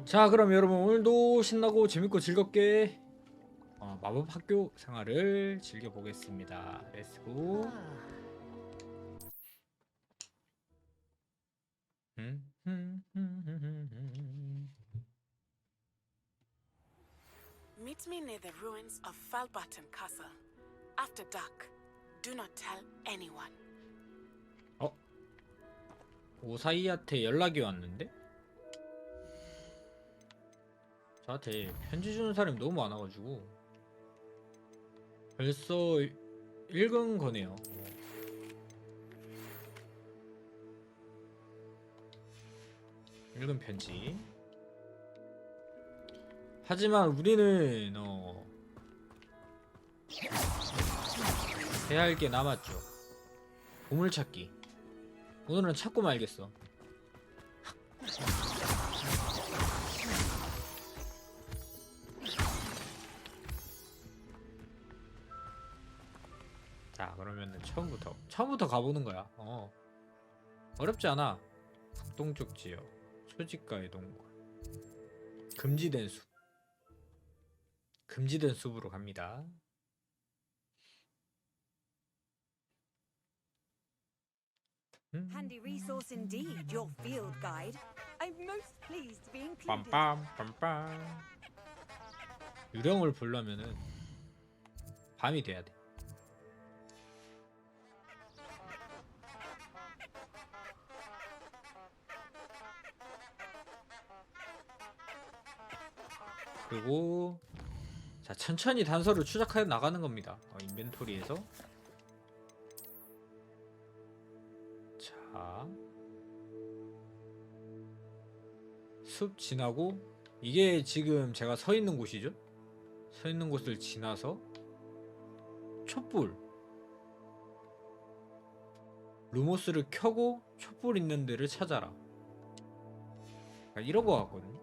자, 그럼 여러분 오늘도 신나고 재밌고 즐겁게 마법 학교 생활을 즐겨보겠습니다. 렛츠고. Meet me near the ruins of Falbaton Castle. After dark. Do not tell anyone. 오사이한테 연락이 왔는데? 저한테 편지 주는 사람이 너무 많아가지고 벌써 읽은 거네요. 읽은 편지. 하지만 우리는 해야 할 게 남았죠. 보물찾기. 오늘은 찾고 말겠어. 자, 그러면은 처음부터 가보는 거야. 어렵지 않아. 동쪽 지역, 초지가의 동굴, 금지된 숲. 금지된 숲으로 갑니다. Handy resource indeed, your field guide. I'm most pleased to be included. 빰빰빰빰. 유령을 보려면은 밤이 돼야 돼. 그리고 자, 천천히 단서를 추적해 나가는 겁니다. 인벤토리에서. 자, 숲 지나고, 이게 지금 제가 서 있는 곳이죠. 서 있는 곳을 지나서 촛불, 루모스를 켜고 촛불 있는 데를 찾아라. 이런 거 같거든요.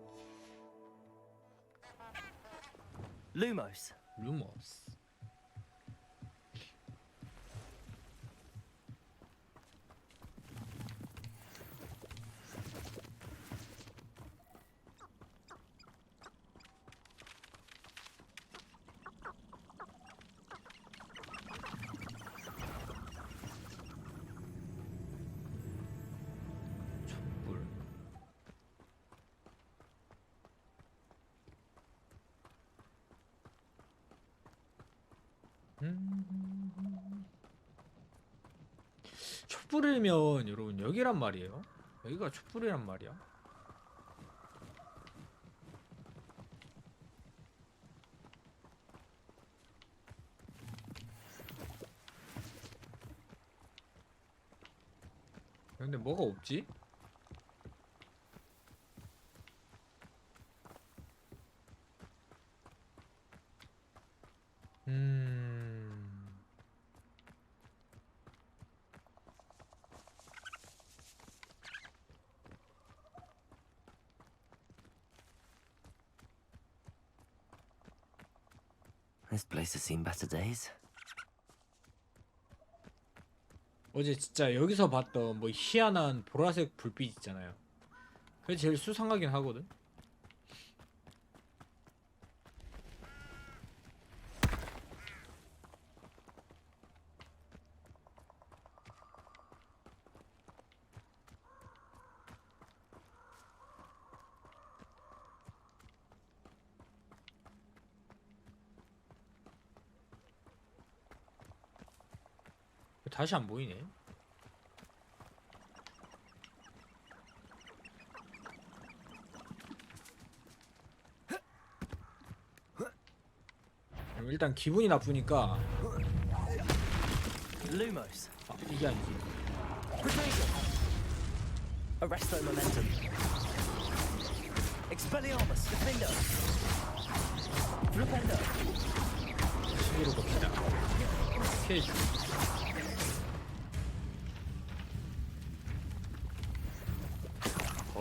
Lumos. 루머스. 촛불. 촛불이면 여러분 여기란 말이에요. 여기가 촛불이란 말이야. 근데 뭐가 없지? This place has seen better days. 어제 진짜 여기서 봤던 뭐 희한한 보라색 불빛 있잖아요. 그게 제일 수상하긴 하거든. 다시 안 보이네. 일단 기분이 나쁘니까 Lumos. 이게 아니지. Protego. Arresto momentum. Expelliarmus. Defender. Repender. 시기로 봅시다. 피해주.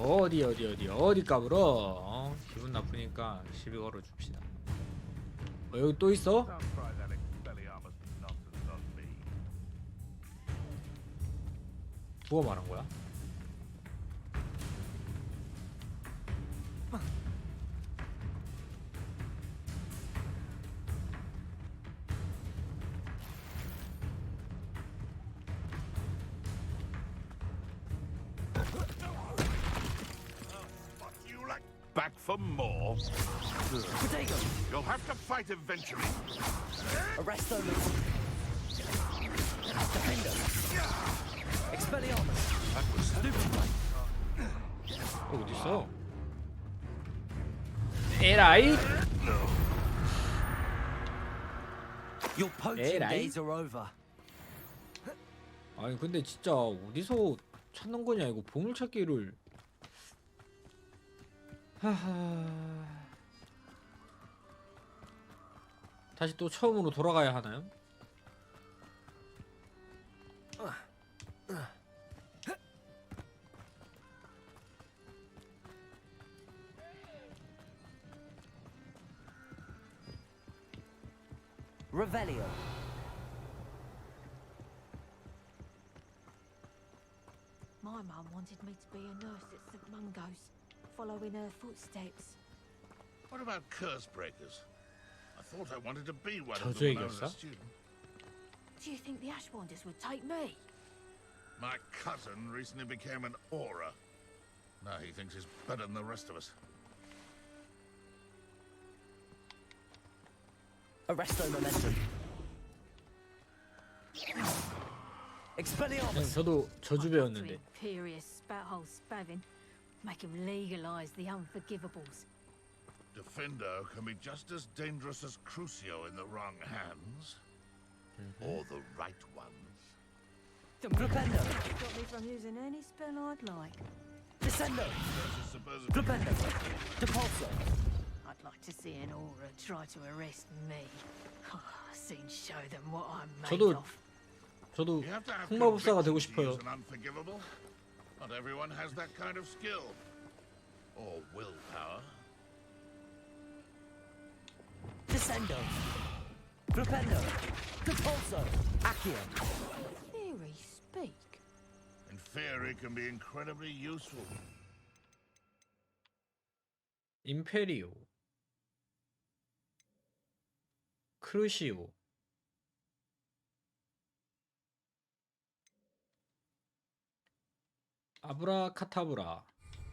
어디 까불어. 기분 나쁘니까 시비 걸어 줍시다. 여기 또 있어? 누가 말한 거야? Back for more? Protego. You'll have to fight eventually. Arresto momentum. Defender. Expelliarmus. That was Stupefy. 어딨어? 에라이? Your poaching Erai? days are over. 아니 근데 진짜 어디서 찾는 거냐 이거 보물찾기를. 하하. 다시 또 처음으로 돌아가야 하나요? Revelio. My mum wanted me to be a nurse at St Mungo's, following her footsteps. What about curse breakers? I thought I wanted to be one of 저주의 them when I was a 결사? student. Do you think the Ashwanders would take me? My cousin recently became an aura. Now he thinks he's better than the rest of us. Arresto momentum. 그냥 Expelliarmus. 저도 저주 배웠는데. Imperious spout-hole spabbing. Make him legalise the unforgivables. Defender can be just as dangerous as Crucio in the wrong hands. Or the right ones. Flipendo. Stop me from using any spell I'd like. Descendo. Versus supposedly Flipendo. Depulso. I'd like to see an aura try to arrest me. Soon show them what I'm made 저도 of. 저도 You have to have 흑마법사가 되고 conviction to 싶어요. use an unforgivable. Not everyone has that kind of skill. Or willpower. Descendo. Flipendo. Depulso. Accio. Theory speak. In theory can be incredibly useful. 임페리오. 크루시오. 아브라카타브라. As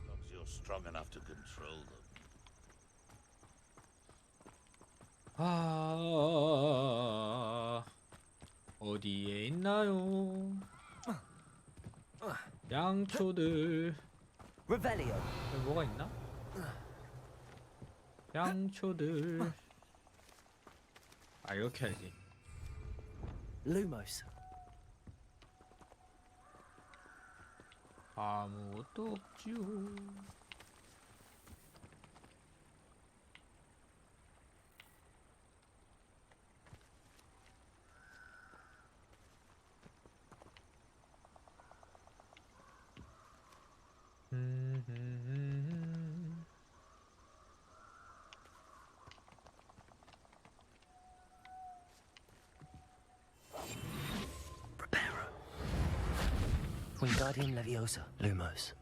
long as you're strong enough to control them. 아, 어디에 있나요? 양초들. Revelio. 여기 뭐가 있나? 양초들. 아, 이렇게 해야지. Lumos. 아무것도 없죠. Wingardium Leviosa. Lumos.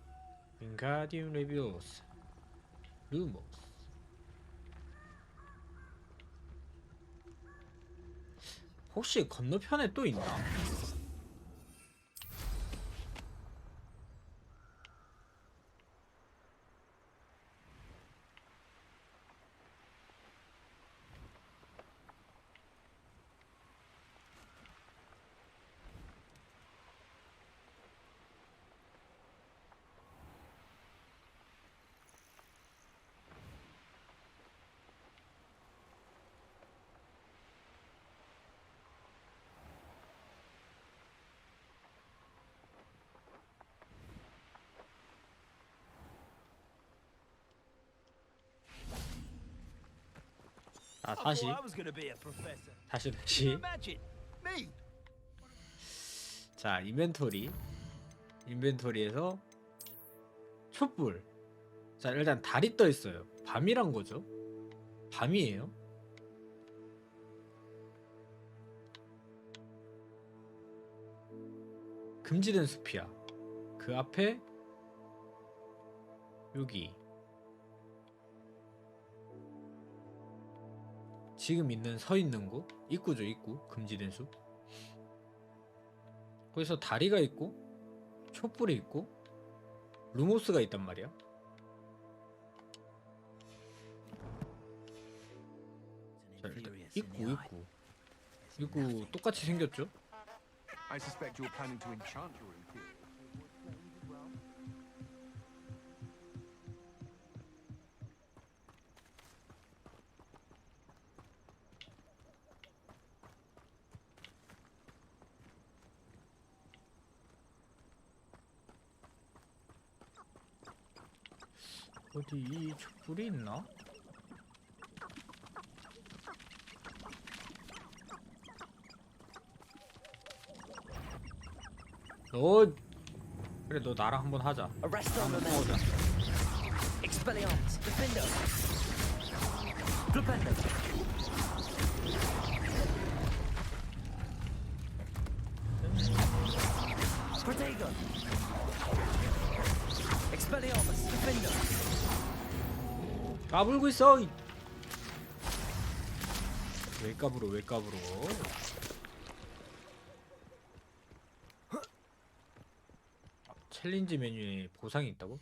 윙가디움 레비오스. 루모스. 혹시 건너편에 또 있나? 아, 다시 다시 자, 인벤토리에서 촛불. 자, 일단 달이 떠 있어요. 밤이란 거죠. 밤이에요. 금지된 숲이야. 그 앞에 여기 지금 있는 서 있는 곳 입구죠. 입구. 금지된 숲. 거기서 다리가 있고 촛불이 있고 루모스가 있단 말이야. 입구 똑같이 생겼죠? I suspect you're planning to enchant your imperial. 어디 이 촛불이 있나? 너 그래 너 나랑 한번 하자. Arresto 한번 Memento. 싸우자. Expelliarmus. Defendo. Flipendo. Protego. Expelliarmus. Defendo. 까불고 있어. 왜 까불어? 왜 까불어? 챌린지 메뉴에 보상이 있다고?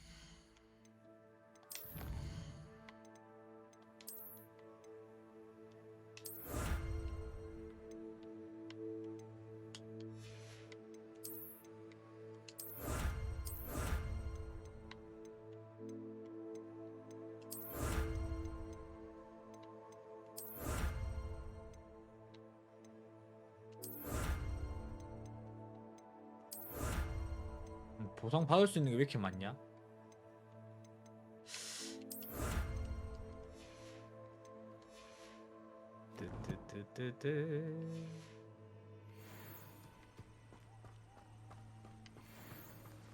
보상 받을 수 있는 게 왜 이렇게 많냐? 뜨뜨뜨뜨뜨.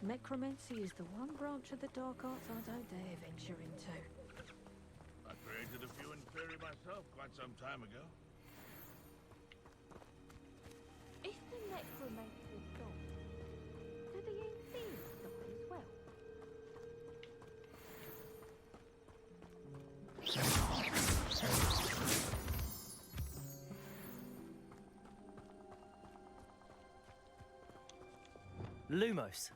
Necromancy is the one branch of the dark arts I don't dare venture into. I created a few in theory myself quite some time ago. If the necromancer's gone, do the inferiors die as well? Lumos.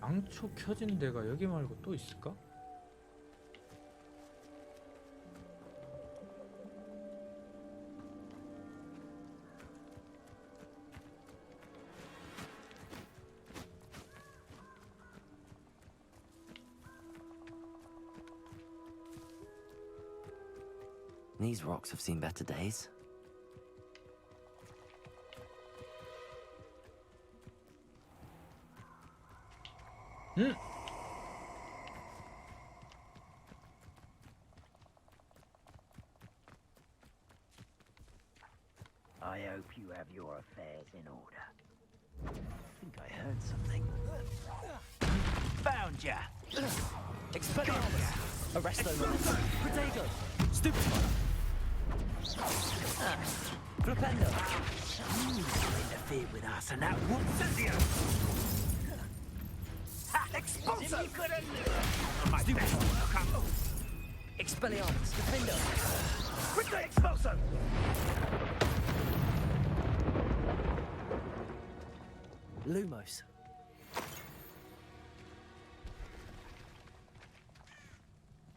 양초 켜진 데가 여기 말고 또 있을까? These rocks have seen better days. 응? I hope you have your affairs in order. I think I heard something. Found ya! Expelliarmus. Arresto Memento. Protego. Stupefy. Flipendo. Interfere with us and that would send you! Expulso! You could have my best work. Expelliarmus. Defendo. Quickly, expulso! Lumos.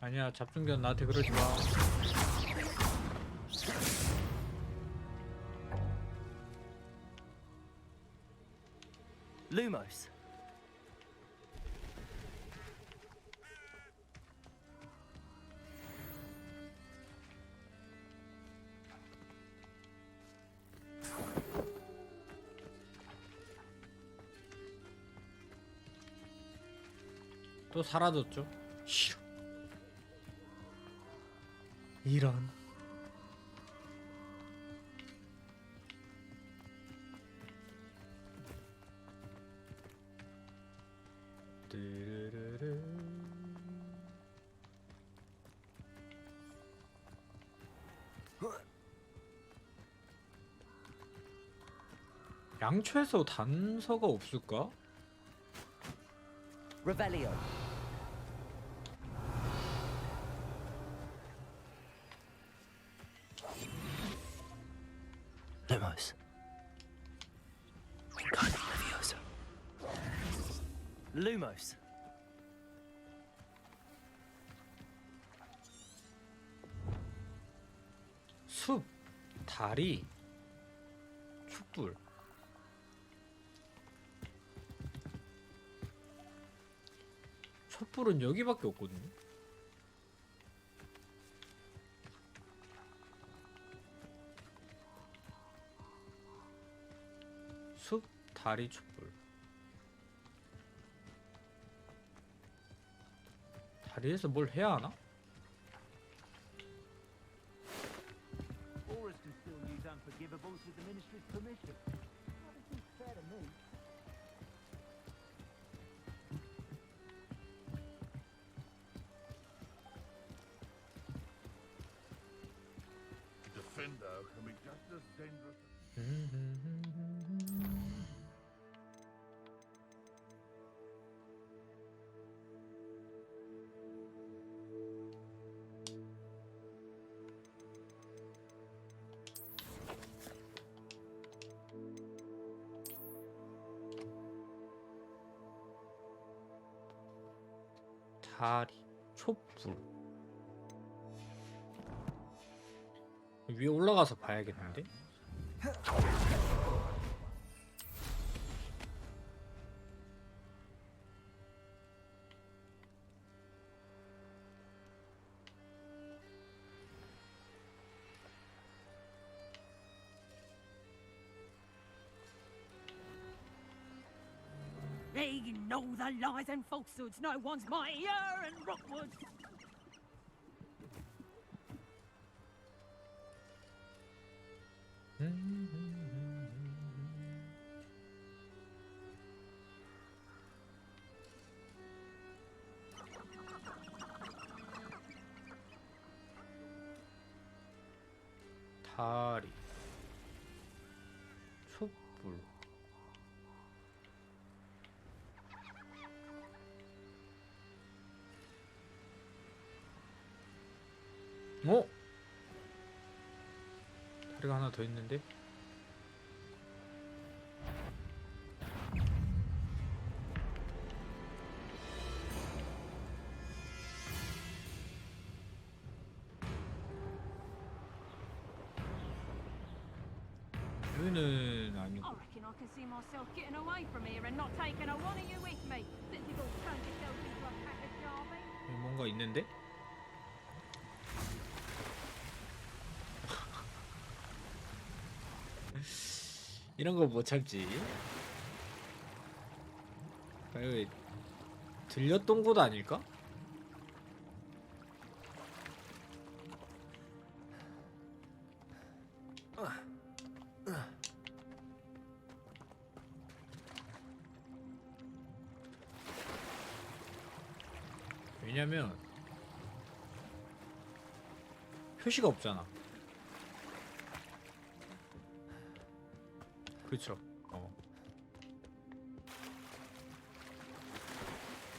아니야 잡중견 나한테 그러지 마. Lumos. 또 사라졌죠? 싫어. 이런. 뚜루루루. 양초에서 단서가 없을까? Revelio. Lumos. Wingardium Leviosa. Lumos. 숲, 다리, 촛불. 촛불은 여기밖에 없거든요. 숲, 다리, 촛불. 다리에서 뭘 해야 하나? Auras can still use unforgivables with the Ministry's permission. That seems fair to me. Defender can be just as dangerous as... 다리, 촛불. 위에 올라가서 봐야겠는데? They know the lies and falsehoods. No one's mightier and Rockwood. 다리, 촛불. 어? 다리가 하나 더 있는데? 여기는 아니고. I reckon I can see myself getting away from here and not taking a one of you with me. Since you've all turned yourselves into a pack of jarvey. 여기 뭔가 있는데? 이런 거 못 참지. 아, 여기 들렸던 곳 아닐까? 왜냐면 표시가 없잖아. 그쵸.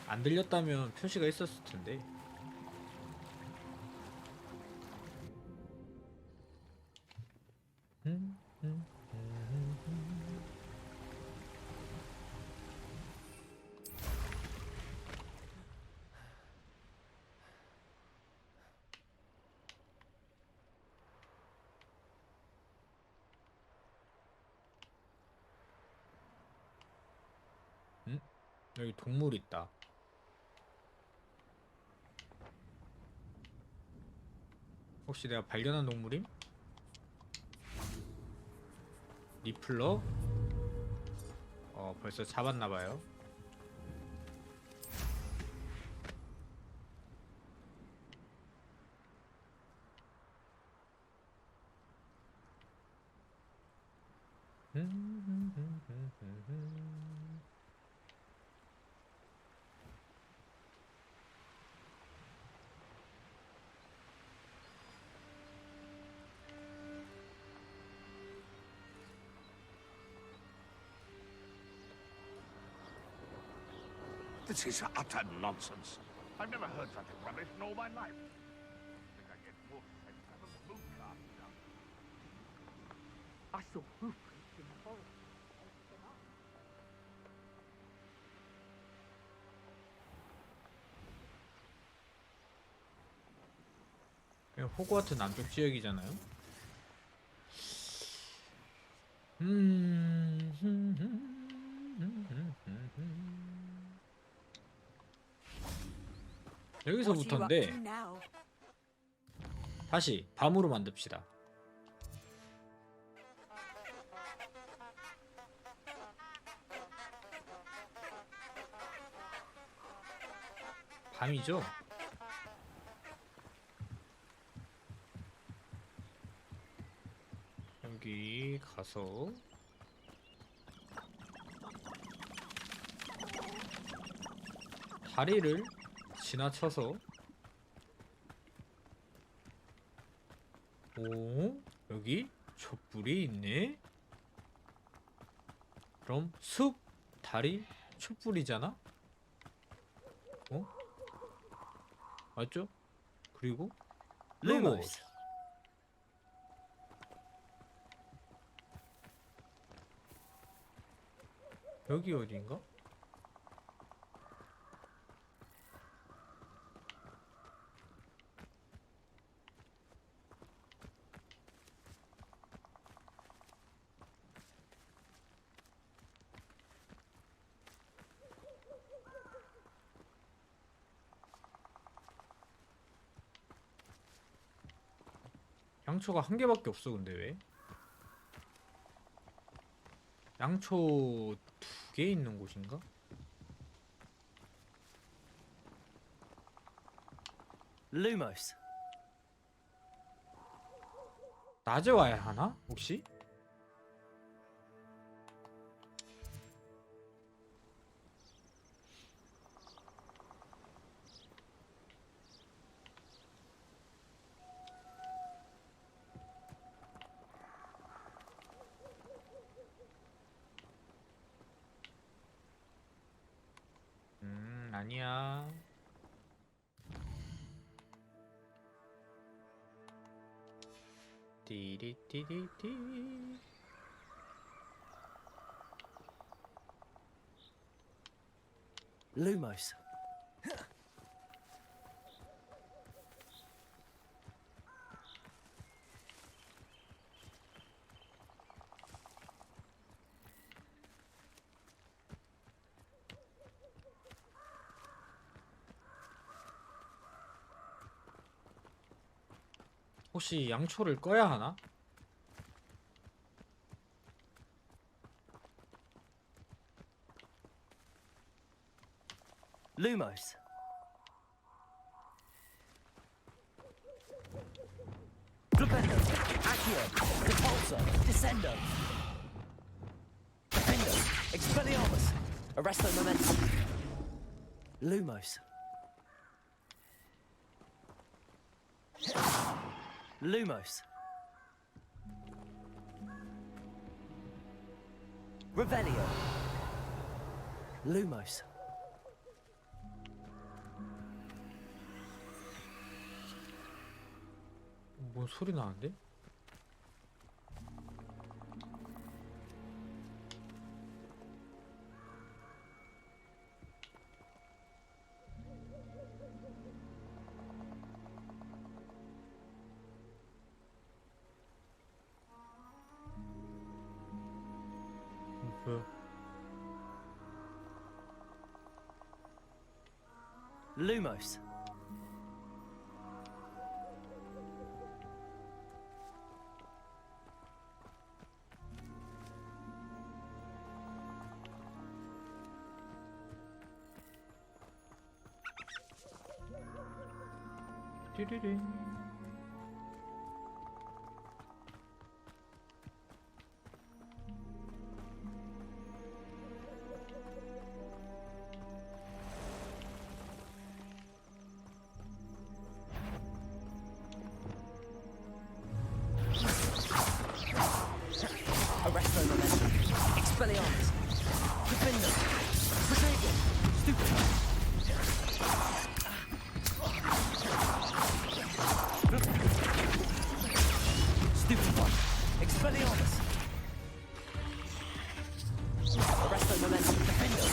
안 들렸다면 표시가 있었을 텐데. 여기 동물 있다. 혹시 내가 발견한 동물임? 리플러? 벌써 잡았나봐요. This is utter nonsense. I've never heard such rubbish in all my life. I think I get more sense out of the moon cast now. I saw hoofprints in the forest. 호그와트 남쪽 지역이잖아요. 여기서부터인데 now? 다시 밤으로 만듭시다. 밤이죠? 여기 가서 다리를 지나쳐서 오, 여기 촛불이 있네? 그럼 숲, 다리, 촛불이잖아? 어? 맞죠? 그리고 Lumos. 여기 어디인가? 양초가 한 개밖에 없어. 근데 왜? 양초 2개 있는 곳인가? Lumos. 낮에 와야 하나? 혹시? 아니야. 띠리띠리띠. Lumos. 혹시 양초를 꺼야 하나? Lumos. Flipendo. Accio. Repulsor. Descendo. Defendo. Expelliarmus. Arresto Momentum. Lumos. Lumos. Revelio. Lumos. 뭔 소리 나는데? 뭐야? Lumos. 띠리링. Arresto Momentum. Expelliarmus. Defendo. Protego. Stupefy. Stupefy. Expelliarmus. Arresto Momentum. Defendo.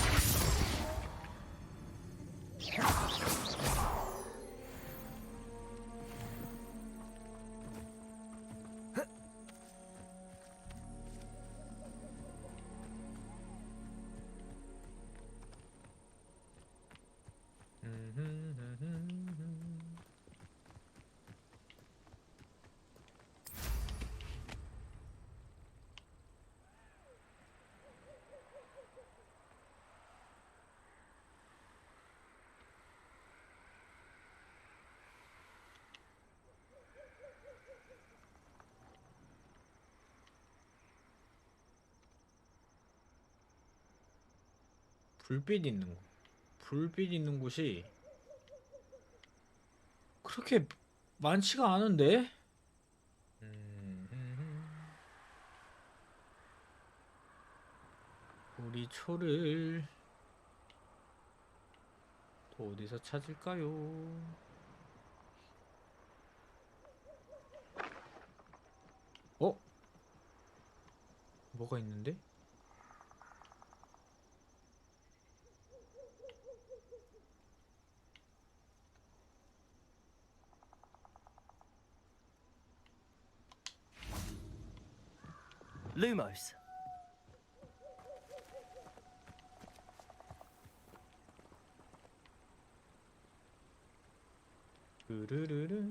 불빛 있는 곳. 불빛 있는 곳이 그렇게 많지가 않은데? 우리 초를 또 어디서 찾을까요? 어? 뭐가 있는데? Lumos. 르르르르.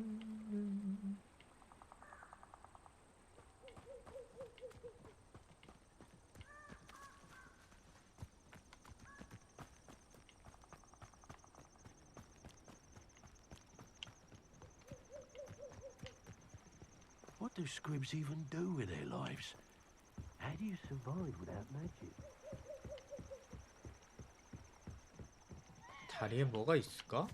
What do squibs even do with their lives? How do you survive without magic? 다리에 뭐가 있을까?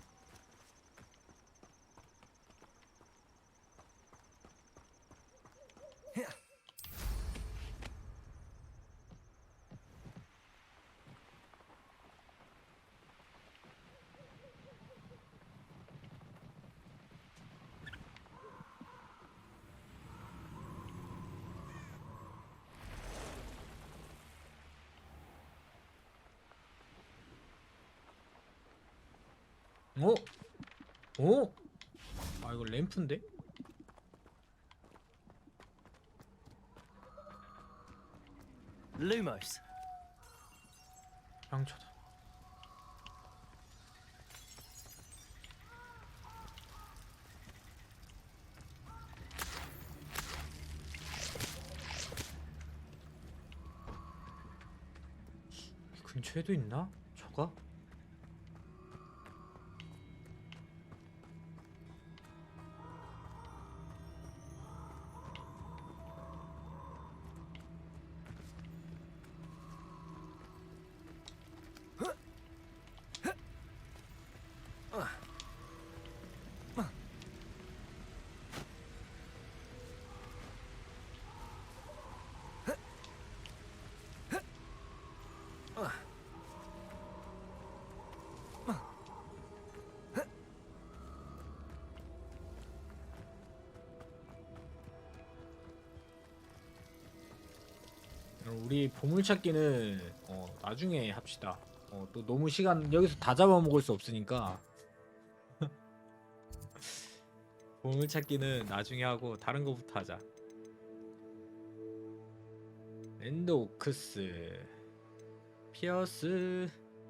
어? 어? 아 이거 램프인데? Lumos. 향초다. 이 근처에도 있나? 저가? 우리 보물찾기는 나중에 합시다. 또 너무 시간 여기서 다 잡아먹을 수 없으니까 보물찾기는 나중에 하고 다른 거부터 하자. 랜드 오크스, 피어스,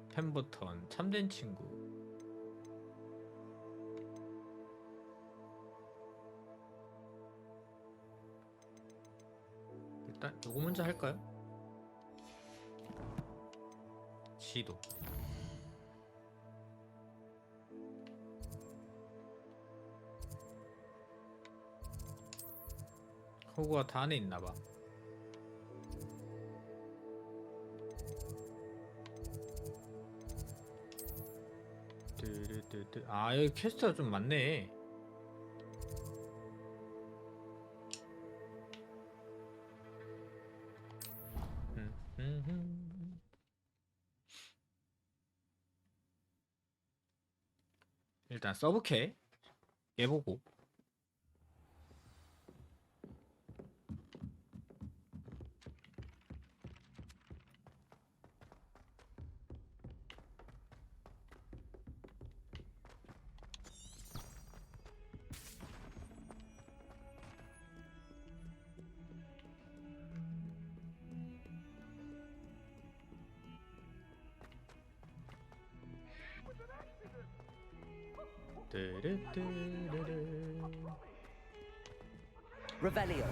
펜버턴, 참된 친구. 일단 요거 먼저 할까요? 지도. 호그와트 안에 있나봐. 아 여기 퀘스트가 좀 많네. 일단 서브캐 깨보고. Revelio.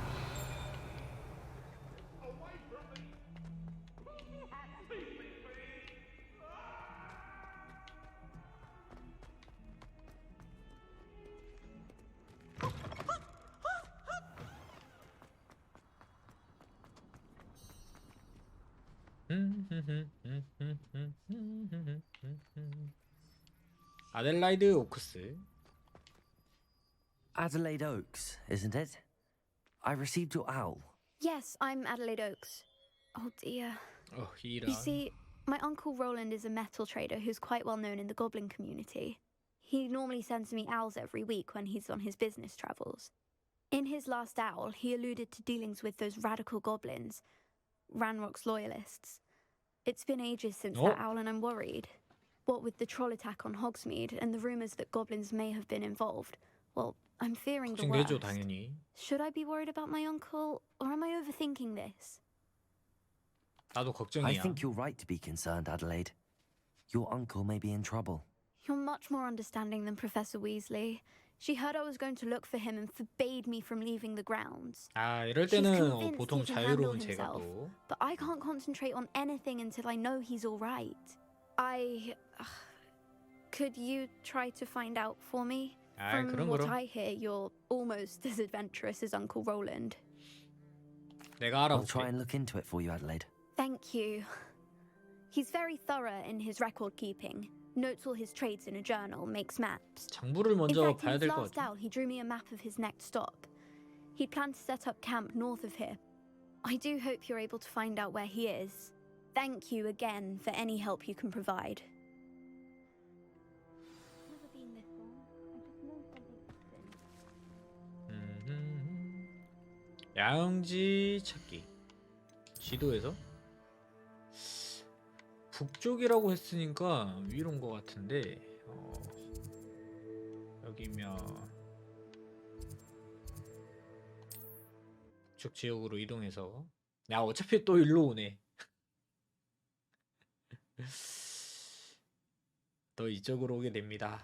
아델라이드 오크스. Adelaide Oaks, isn't it? I received your owl. Yes, I'm Adelaide Oaks. Oh dear. 이런. You see, my uncle Roland is a metal trader who's quite well known in the goblin community. He normally sends me owls every week when he's on his business travels. In his last owl, he alluded to dealings with those radical goblins, Ranrock's loyalists. It's been ages since that owl and I'm worried. What with the troll attack on Hogsmeade and the rumours that goblins may have been involved, well, I'm fearing the worst. 걱정되죠, 당연히. Should I be worried about my uncle, or am I overthinking this? 나도 I 걱정이야. think you're right to be concerned, Adelaide. Your uncle may be in trouble. You're much more understanding than Professor Weasley. She heard I was going to look for him and forbade me from leaving the grounds. 이럴 She's 때는 convinced 보통 he can handle 자유로운 제가 himself, 또. but I can't concentrate on anything until I know he's all right. Could you try to find out for me? From 그럼 what 그럼. I hear, you're almost as adventurous as Uncle Roland. 내가 I'll try 알아볼게. and look into it for you, Adelaide. Thank you. He's very thorough in his record keeping. Notes all his trades in a journal, makes maps. 장부를 In 먼저 fact, in 봐야 his 될 것 last 같아. out, he drew me a map of his next stop. He'd planned to set up camp north of here. I do hope you're able to find out where he is. Thank you again for any help you can provide. Never been this long. I just know something's happened. 야영지 찾기. 지도에서 북쪽이라고 했으니까 위로인 것 같은데 여기면 북쪽 지역으로 이동해서 어차피 또 일로 오네. 또 이쪽으로 오게 됩니다.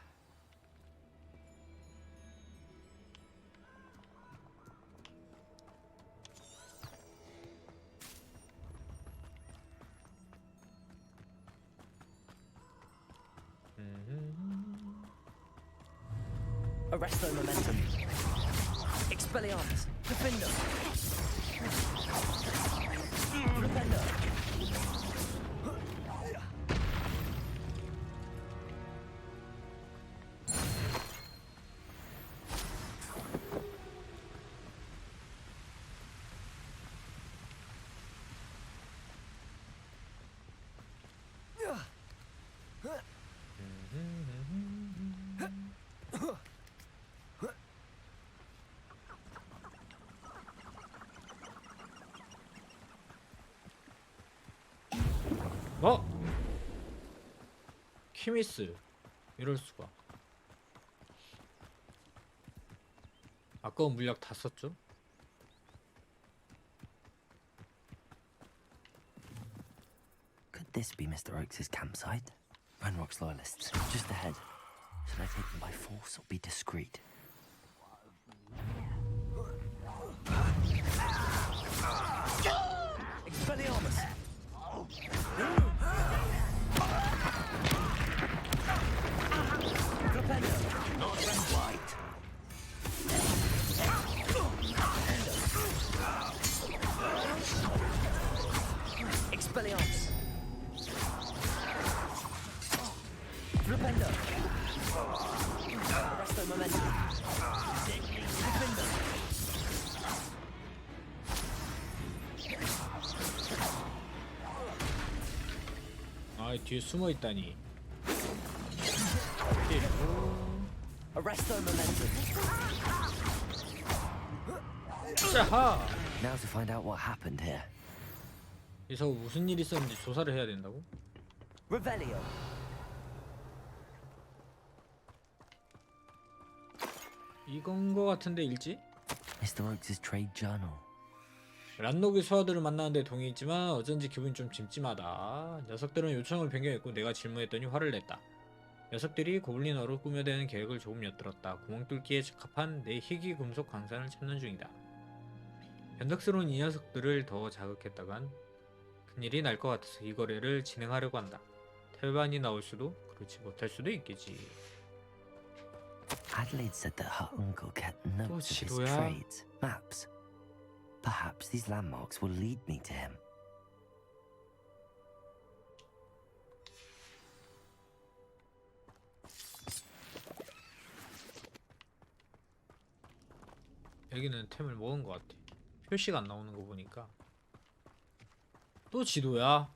Arresto momentum. Expelliarmus. Defender. Repender. 키미스 이럴 수가. 아까운 물약 다 썼죠? Could this be Mr. Oakes' campsite? Ranrock's loyalists, just ahead. Should I take them by force or be discreet? Expelliarmus! Repender! Not white! Expelliarmus! Repender! Arresto momentum! Repender! 뒤에 숨어 있다니. Arresto momentum! 자하! Now to find out what happened here. 여기서 무슨 일이 있었는지 조사를 해야 된다고? Revelio! 이건 거 같은데 일지? Mr. Oakes' trade journal. 란록의 소아들을 만나는데 동의했지만 어쩐지 기분이 좀 찜찜하다. 녀석들은 요청을 변경했고 내가 질문했더니 화를 냈다. 녀석들이 고블린어로 꾸며대는 계획을 조금 엿들었다. 구멍 뚫기에 적합한 내 희귀 금속 광산을 찾는 중이다. 변덕스러운 이 녀석들을 더 자극했다간 큰일이 날 것 같아서 이 거래를 진행하려고 한다. 태반이 나올 수도 그렇지 못할 수도 있겠지. Adelaide said that her uncle kept notes of his 지도야. trades, maps. Perhaps these landmarks will lead me to him. 여기는 템을 먹은 것 같아. 표시가 안 나오는 거 보니까. 또 지도야.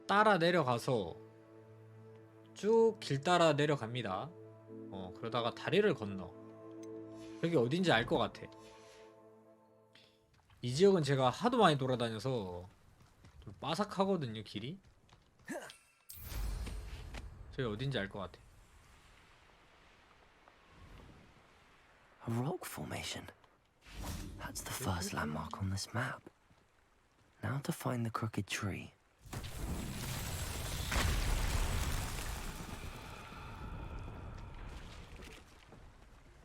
따라 내려가서 쭉 길 따라 내려갑니다. 그러다가 다리를 건너. 여기 어딘지 알 것 같아. 이 지역은 제가 하도 많이 돌아다녀서 좀 빠삭하거든요, 길이. 저기 어딘지 알 것 같아. A rock formation. That's the first landmark on this map. Now to find the crooked tree.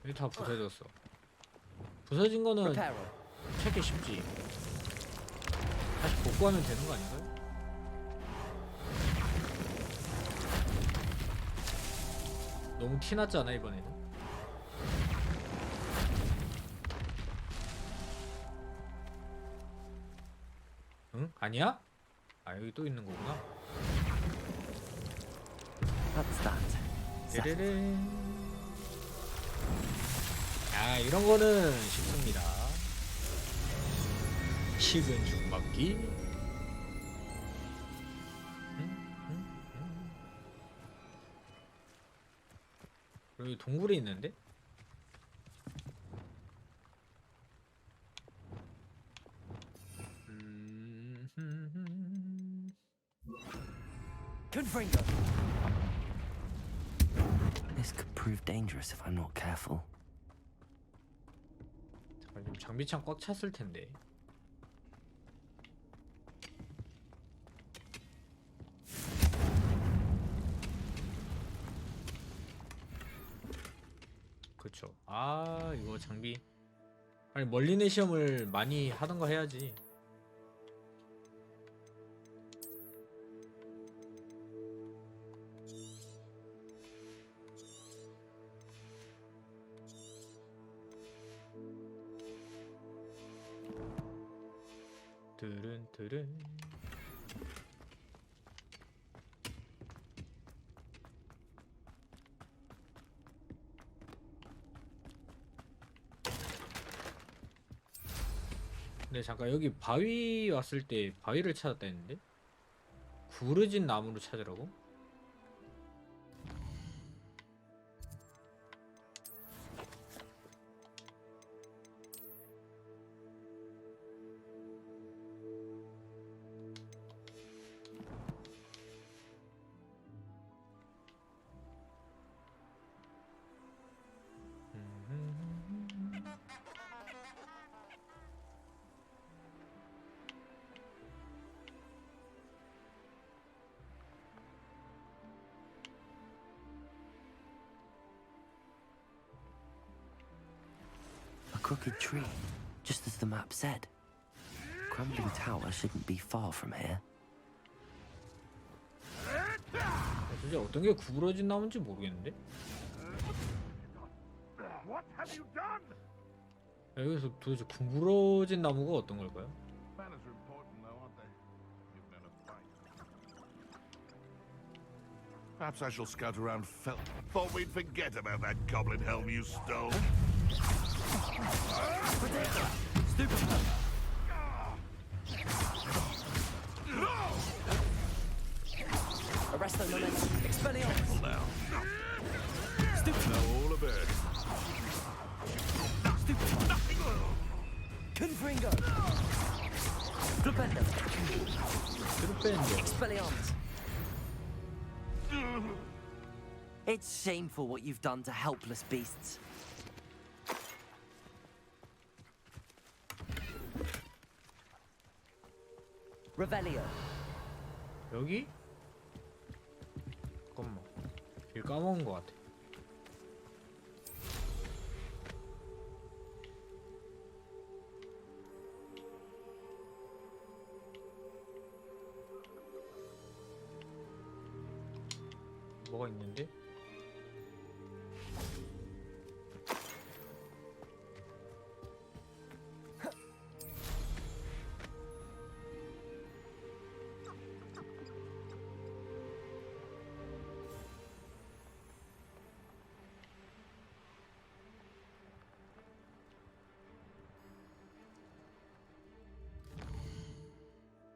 여기 다 부서졌어. 부서진 거는 찾기 쉽지. 다시 복구하면 되는 거 아닌가요? 너무 티났지 않아 이번에는? 응? 아니야? 아 여기 또 있는 거구나. That's that. 르르르. 아 이런 거는 쉽습니다. 식은 죽 먹기. 여기 동굴이 있는데? Confringo. This could prove dangerous if I'm not careful. 잠깐 좀 장비창 꽉 찼을 텐데. 그쵸. 아 이거 장비. 아니 멀리내 시험을 많이 하던가 해야지. 드른. 근데 잠깐 여기 바위 왔을 때 바위를 찾았다 했는데? 구르진 나무로 찾으라고? Crooked tree, just as the map said. Crumbling tower shouldn't be far from here. 도대체 어떤 게 구부러진 나무인지 모르겠는데? What have you done? 여기서 도대체 구부러진 나무가 어떤 걸까요? Manners are important, though, aren't they? You've known a fight. Perhaps I shall scout around Felt. Thought we'd forget about that goblin helm you stole. Stupid! Arresto momentum. Expelliarmus! Now, Stupid! know all of it. Stupid! Confringo! Flipendo! Expelliarmus! It's shameful what you've done to helpless beasts. Revelio. 여기? 잠깐만. 길 까먹은 것 같아. 뭐가 있는데?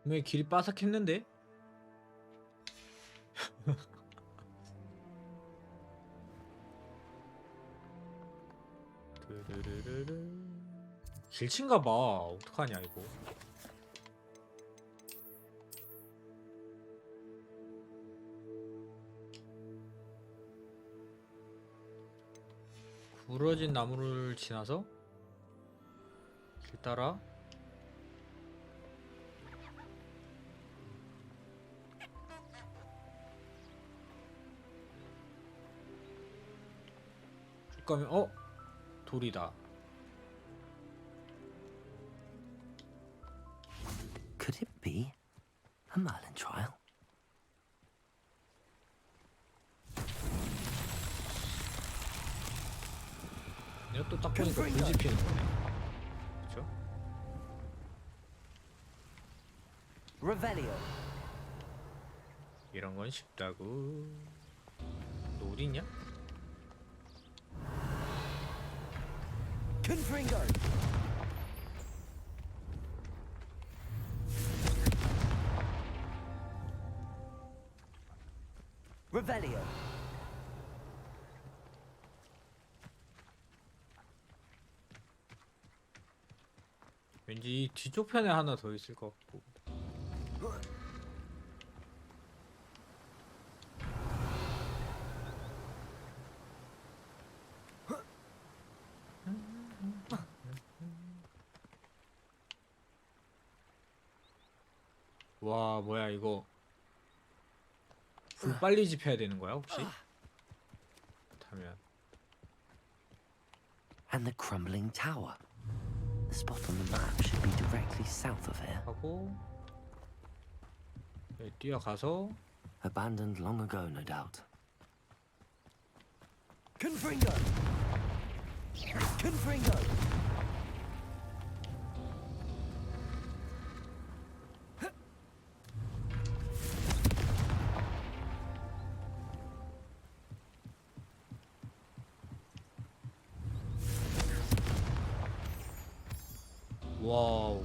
왜 길이 바삭했는데? 길친가봐. 어떡하냐 이거. 부러진 나무를 지나서 길 따라 쭉 가면 돌이다. Could it be a Merlin trial? 내가 또 딱 보니까 불 지피는 거네. 그쵸? Revelio. 이런 건 쉽다고. 너 어디 있냐? Confringo. Revelio. 왠지 이 뒤쪽 편에 하나 더 있을 것 같고. 와, 뭐야 이거. 불 빨리 지펴야 되는 거야 혹시? 타면. And the crumbling tower. The spot on the map should be directly south of here. 하고 뛰어가서 Abandoned long ago, no doubt. Confringo! Confringo! 와우.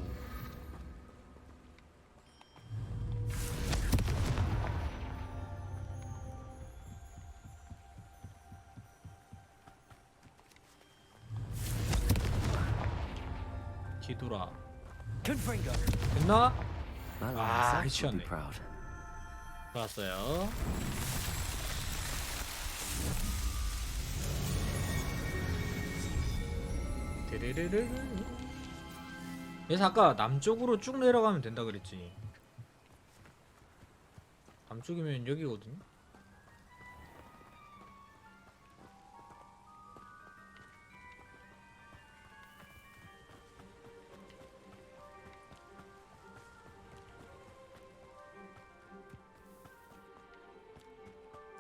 뒤돌아. Confringo! 됐나? My Ah, lad himself would be 미쳤네. proud. 좋았어요. 데레레레. 그래서 아까 남쪽으로 쭉 내려가면 된다 그랬지. 남쪽이면 여기거든요.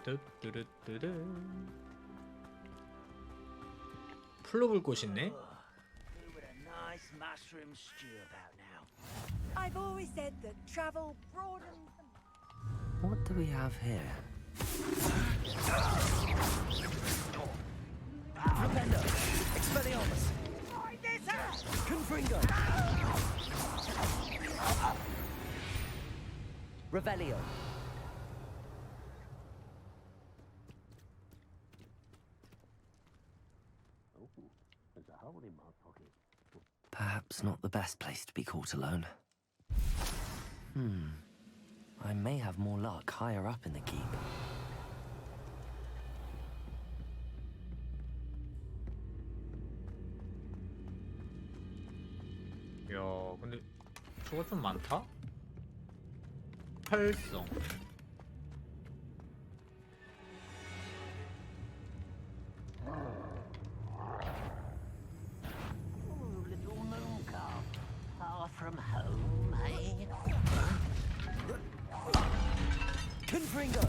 뚜뚜루뚜루. 풀로 불 곳 있네. I've always said that travel broadens the... What do we have here? Rependo! Expelliarmus! Confringo! Revelio! Perhaps not the best place to be caught alone. I may have more luck higher up in the keep. 야, 근데 저거 좀 많다? 활성. Little moon calf, far from home, eh? Confringo!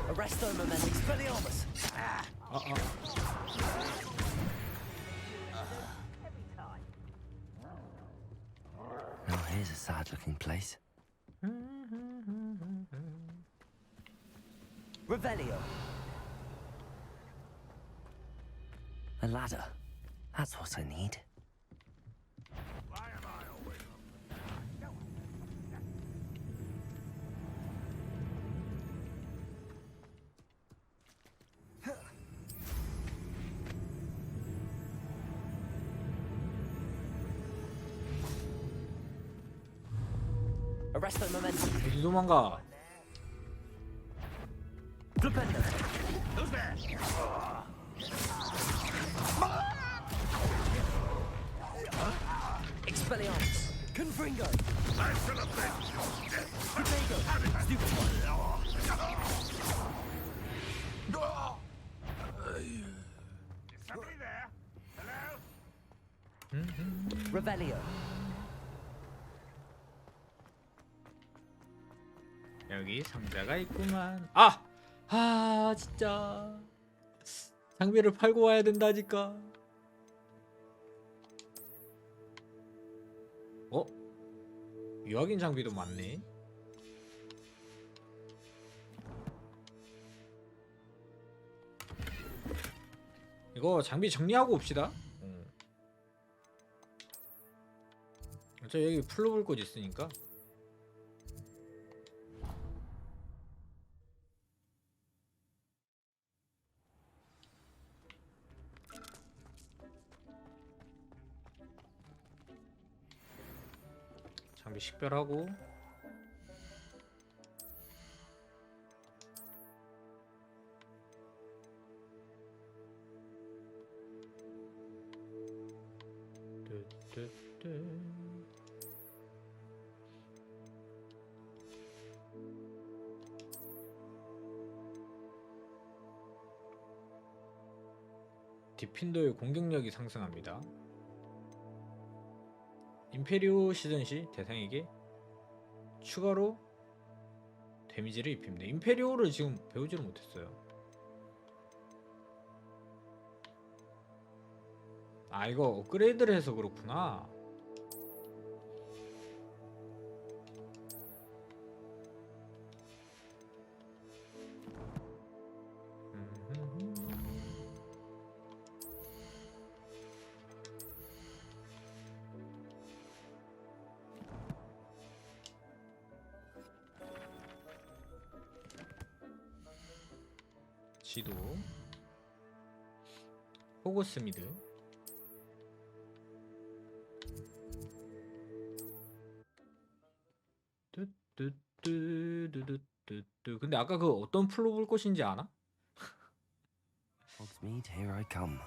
Arresto moment expelliarmus! Oh, here's a sad-looking place. Revelio. A ladder. That's what I need. Why am I always on the Arresto momentum. 어디 도망가? Flipendo. Who's there? Expelliarmus. Confringo. I should have been. Protego. Stupid one. Is somebody there? Hello? Revelio. 여기 상자가 있구만. 아! 아 진짜 장비를 팔고 와야 된다니까. 어? 유학인 장비도 많네. 이거 장비 정리하고 옵시다. 저 여기 플로불꽃 있으니까. 장비 식별하고. 디핀더의 공격력이 상승합니다. 임페리오 시전 시 대상에게 추가로 데미지를 입힙니다. 임페리오를 지금 배우지를 못했어요. 아 이거 업그레이드를 해서 그렇구나. 지도 호그스미드 뚜뚜뚜뚜뚜뚜. 근데 아까 그 어떤 플로 볼 것인지 아나? Hogsmeade, here I come.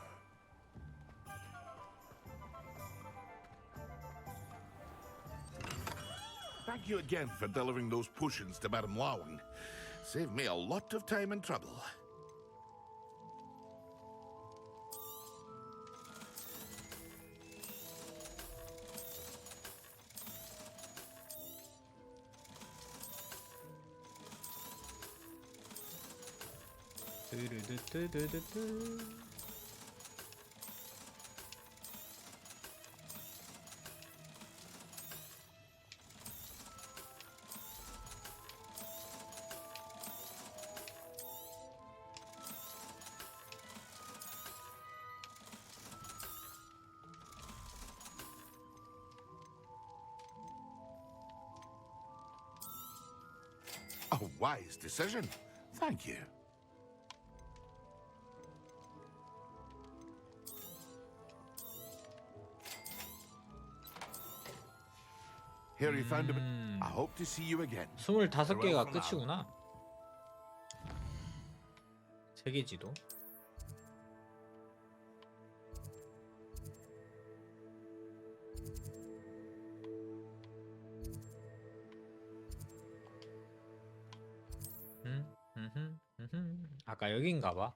Thank you again for delivering those potions to Madame Lawing. Saved me a lot of time and trouble. 뚜루뚜뚜뚜뚜. A wise decision. Thank you. Here you found him. I hope to see you again. 25개가 끝이구나. 세계지도. 아까 여긴가봐.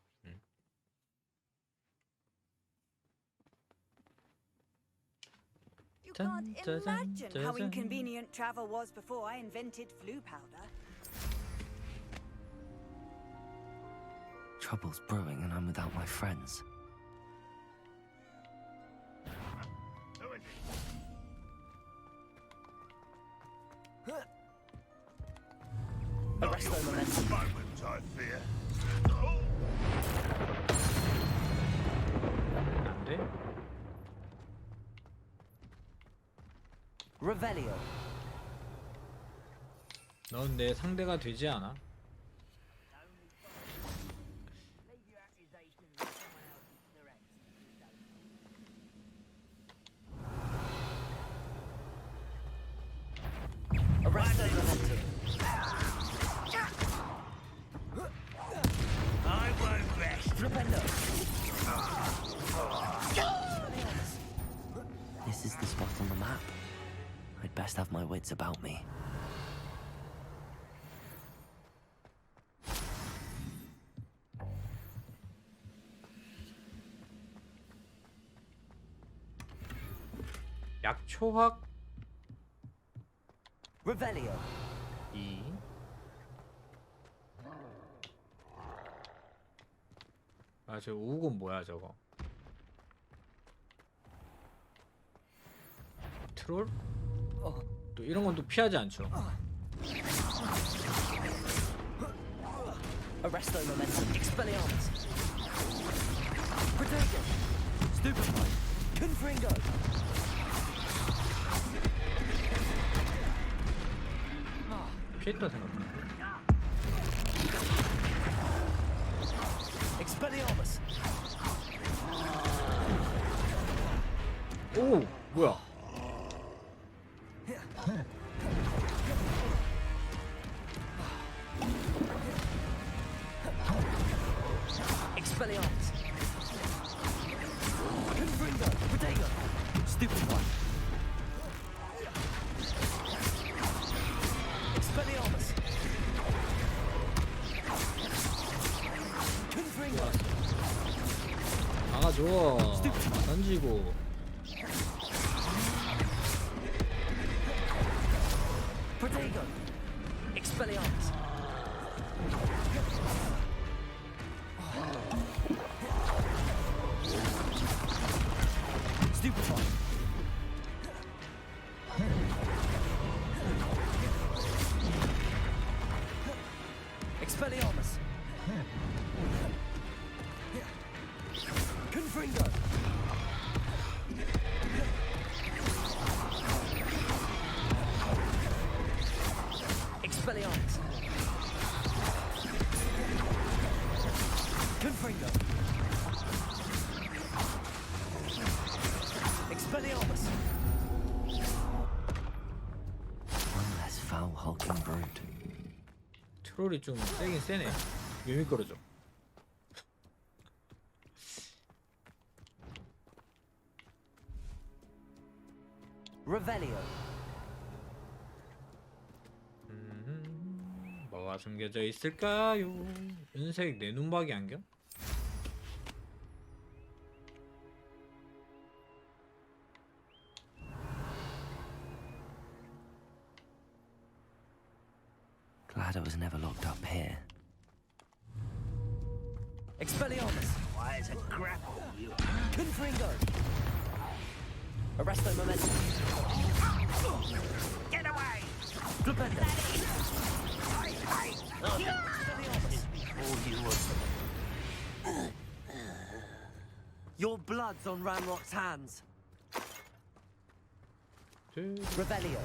You can't imagine how inconvenient travel was before I invented flu powder. Trouble's brewing and I'm without my friends. Who is it? Arresto momentum. Moment, I fear. 안돼? Revelio. 넌 내 상대가 되지 않아? Arresto wits about me. 약초학 Revelio. 2. 아, 저 우건 뭐야 저거? 트롤? 또 이런 건 또 피하지 않죠. Arresto momentum. Expelliarmus. Protego. Stupefy. Confringo. 피했다 생각나. Expelliarmus. 오, 뭐야? Expelliarmus. Confringo. Protego. Stupefy. Expelliarmus. Confringo. 막아줘. 던지고. Protego. Expelliarmus. Stupefy. Expelliarmus. Confringo. Expelliarmus. Confringo. Expelliarmus. One less foul hulking brute. 트롤이 좀 세긴 세네. 묘미끌어줘. Revelio. 뭐가 숨겨져 있을까요? 은색 내 눈박이 안경? Glad I was never locked up here. Expelliarmus. Why is it grapple you? Confringo. Arresto momentum. Get away! Flipendo. Before you were... Your blood's on Ranrock's hands. Revelio.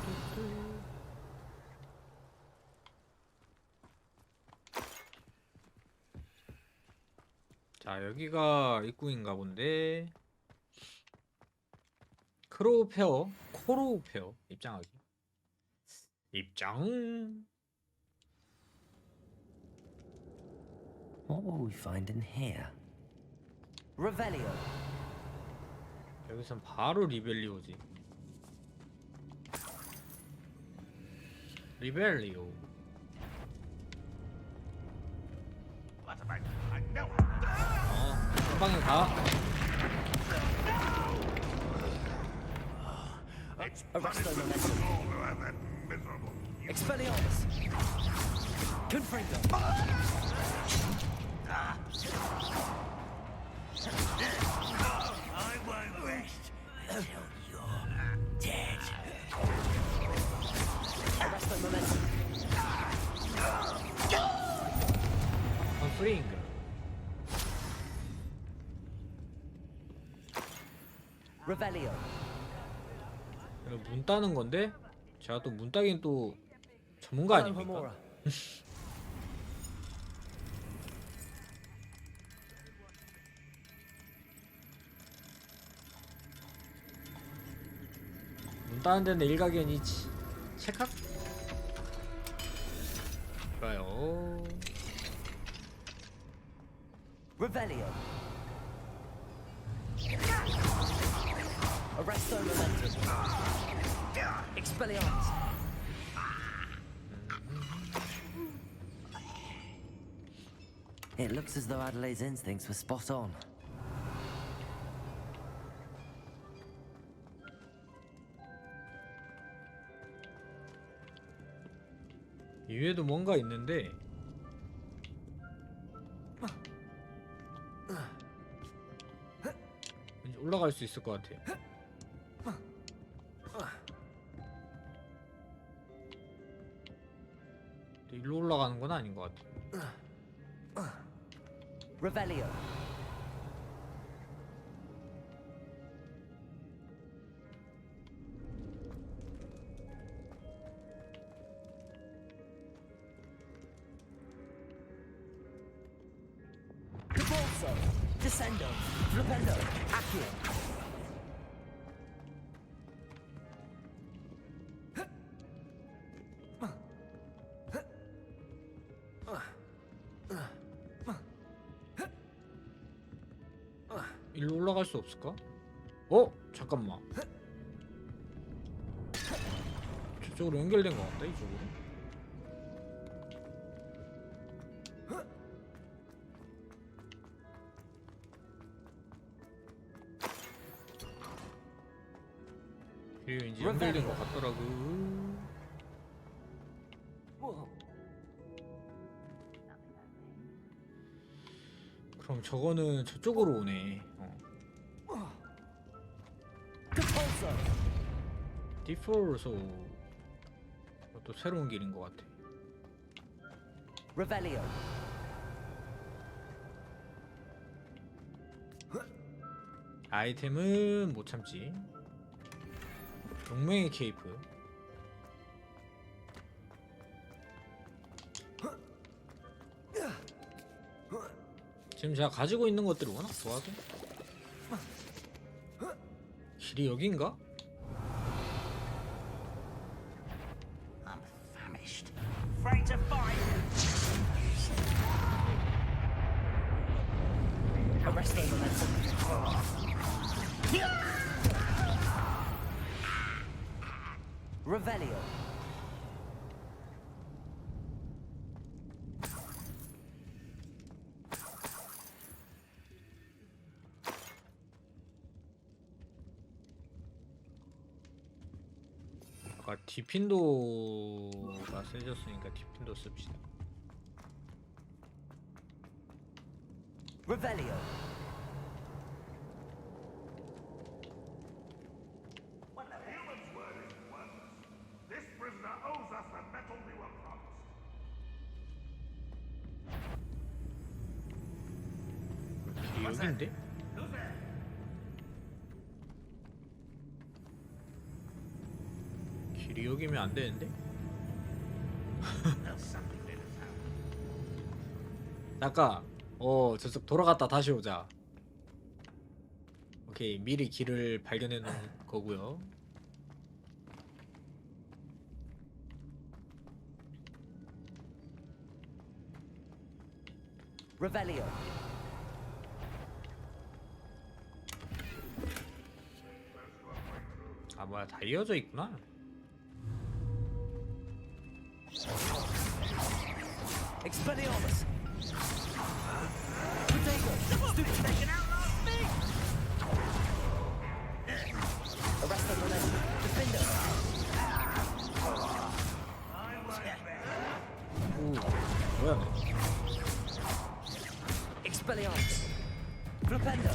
자, 여기가 입구인가 본데. 크로우페어, 코로우페어 입장하기. 입장. What will we find in here? Revelio. 여기선 바로 리벨리오지. 리벨리오. What about I know. 한 방에 가. Arresto momentum. Expelliarmus. Confringo. I won't rest until you're dead. Arresto momentum. 프링. Revelio. 문 따는 건데 제가 또 문 따긴 또 전문가 아닙니까? 문 따는 데는 일가견이지. 체크. 좋아요. Revelio. Arresto momentum. Expelliarmus. It looks as though Adelaide's instincts were spot on. 이 위에도 뭔가 있는데 왠지 올라갈 수 있을 것 같아요. 근데 일로 올라가는 건 아닌 것 같아요. Revelio. Repulso. Descendo. Flipendo. Accio. 일로 올라갈 수 없을까? 어? 잠깐만. 저쪽으로 연결된 것 같다, 이쪽으로. 그리고 이제 연결된 것 같더라고. 그럼 저거는 저쪽으로 오네. 디폴소. 또 새로운 길인 것 같아. Revelio. 아이템은 못 참지. 용맹의 케이프. 지금 제가 가지고 있는 것들이 워낙 좋아서. 길이 여긴가? I'm famished. Afraid to fight. Arrest the momentum. Revelio. 아까 디핀도가 세졌으니까 디핀도 씁시다. Revelio. When the human's word is worthless, this prisoner owes us the metal we were promised. 길이 여긴데? Who's there? 길이 여기면 안 되는데? There's something in his hand. 잠깐. 저쪽 돌아갔다 다시 오자. 오케이, 미리 길을 발견해 놓은 거고요. Revelio. 아, 뭐야, 다 이어져 있구나. Expelliarmus. Potato. Stupid. Taken out last thing. Arrest the momentum. Defender. 오, 뭐야, 너. Expelliarmus. Flipendo.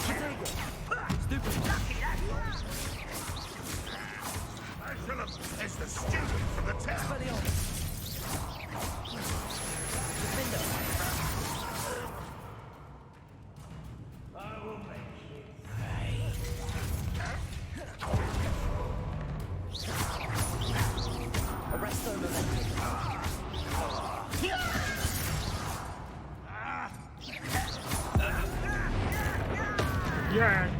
Potato. Stupid. I shall have as the student from the town. Expelliarmus. Defender. I will make you Arrest the momentum. 야.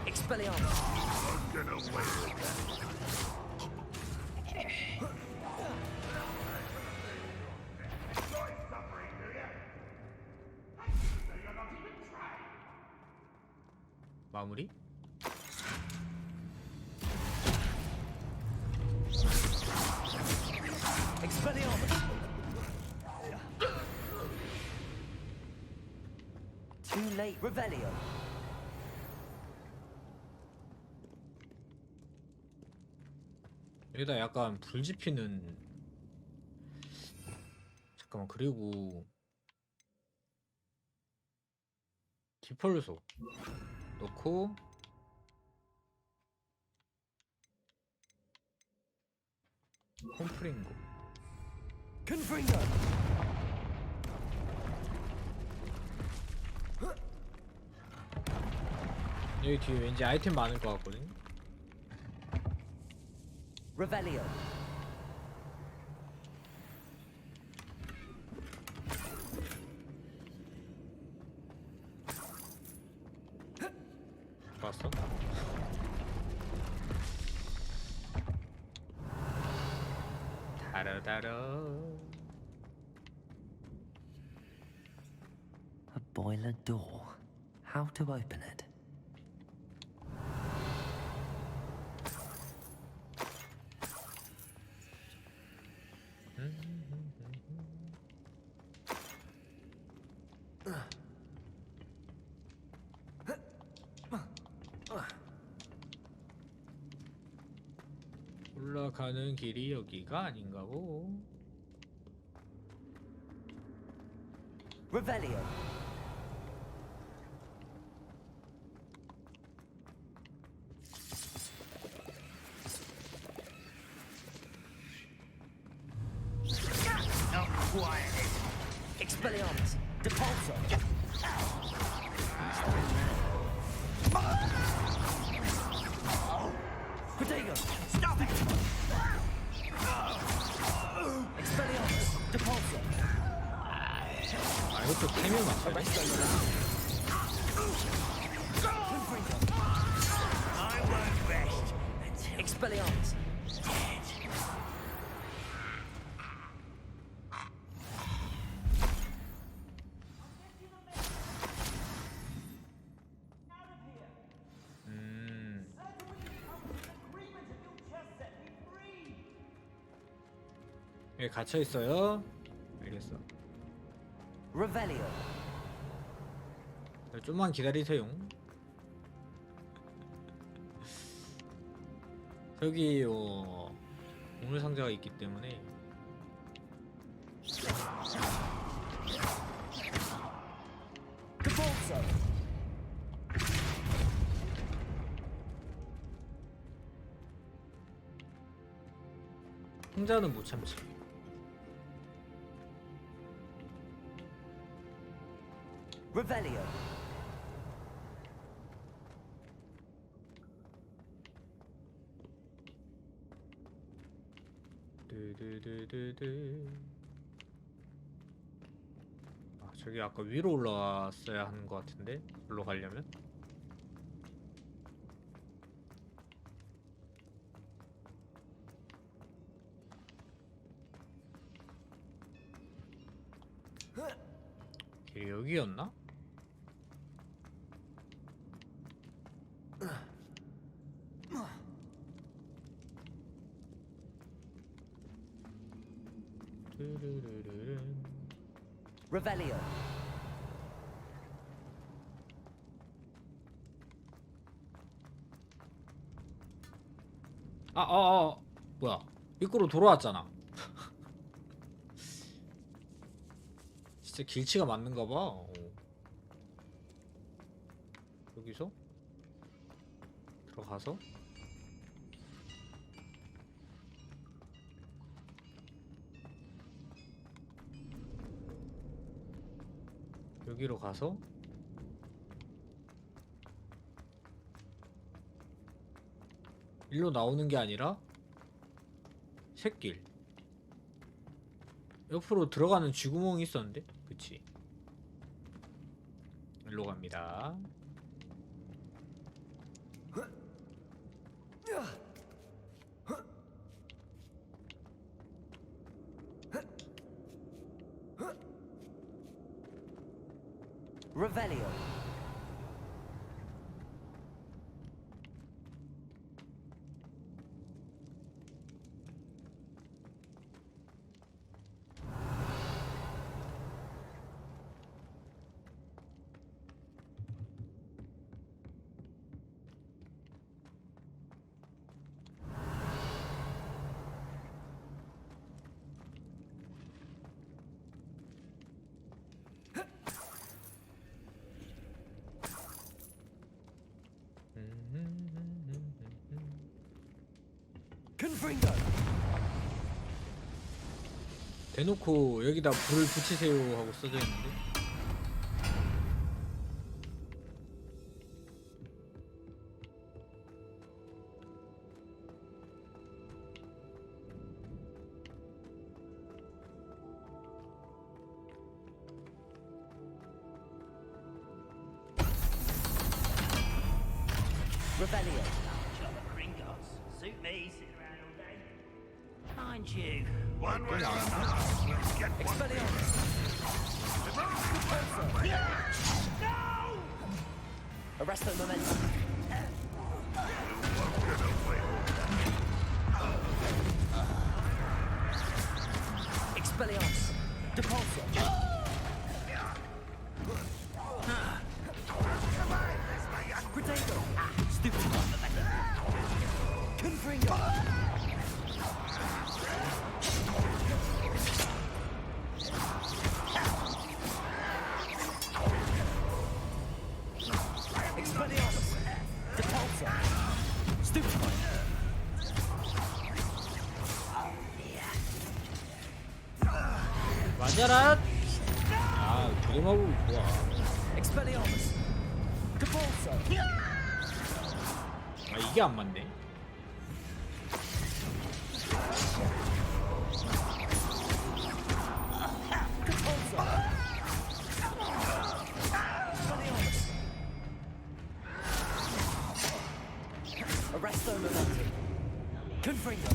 Expelliarmus. get away with that. Enjoy suffering, do ya? You're not even trying. 마무리? Too late, Revelio. 여기다 약간 불 지피는. 잠깐만, 그리고 디펄소 넣고 콤프링고. Confringo. 여기 뒤에 왠지 아이템 많을 것 같거든. Revelio. 봤어? 다르다르. A boiler door. How to open it? 올라가는 길이 여기가 아닌가 보. Revelio. Expelliarmus. Depulso. Protego. Stop it! Expelliarmus. Depulso. 아, 이것도 타이밍 맞춰야 돼? I won't rest until Expelliarmus. 여기 갇혀 있어요. 알겠어. Revelio. 좀만 기다리세요. 저기 보물 상자가 있기 때문에. Depulso. 상자는 못 참지. Revelio. 두두두두두. 아, 저기 아까 위로 올라왔어야 하는 것 같은데, 올라 가려면. 길이 여기였나? Revelio. 뭐야? 입구로 돌아왔잖아. 진짜 길치가 맞는가 봐. 여기서 들어가서 여기로 가서 일로 나오는 게 아니라 샛길 옆으로 들어가는 쥐구멍이 있었는데? 그치? 일로 갑니다. Revelio. 대놓고 여기다 불을 붙이세요 하고 써져 있는데. Rebellion. Job of Gringotts. Suit me, sitting around all day. Mind you. One way or another, let's get one thing. No! Arrest the momentum. Expelliarmus. Depulso. Protego. Stupid. Confringo. Expelliarmus. Depulso. Stupid. 맞아라. 아, 저주마법이 좋아. Expelliarmus. Depulso. 아, 이게 안 맞네. Arresto momentum. Confringo.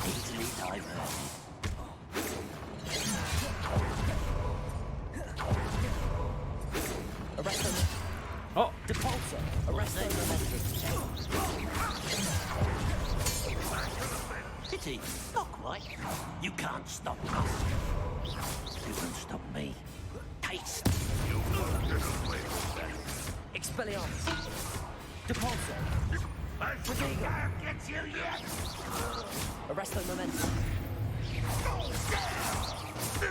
Easily diverted. Arresto. 어? Depulso. Arresto momentum. Pity. Not quite. You can't stop us. You can stop me. Taste. Expelliarmus. Depulso. Protego. Gets you yet! Arresto momentum.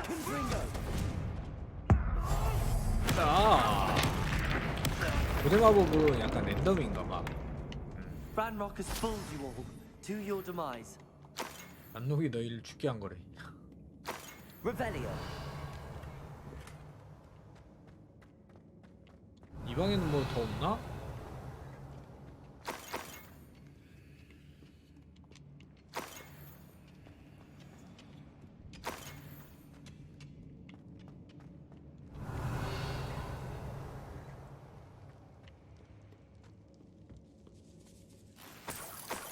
Confringo. 아. 고대마법은 약간 랜덤인가봐. Ranrock has fooled you all to your demise. 안록이 너희를 죽게 한 거래. Revelio. 이 방에는 뭐 더 없나?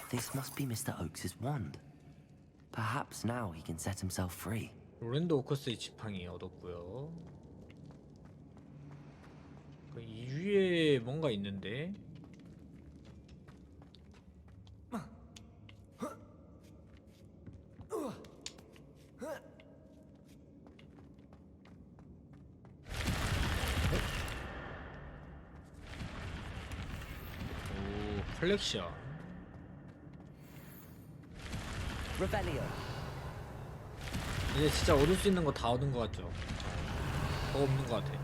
This must be Mr. Oakes's wand. Perhaps now he can set himself free. 로랜드 오커스의 지팡이 얻었고요. 이 위에 뭔가 있는데. 오, 컬렉션. Revelio. 이제 진짜 얻을 수 있는 거 다 얻은 것 같죠? 더 없는 것 같아.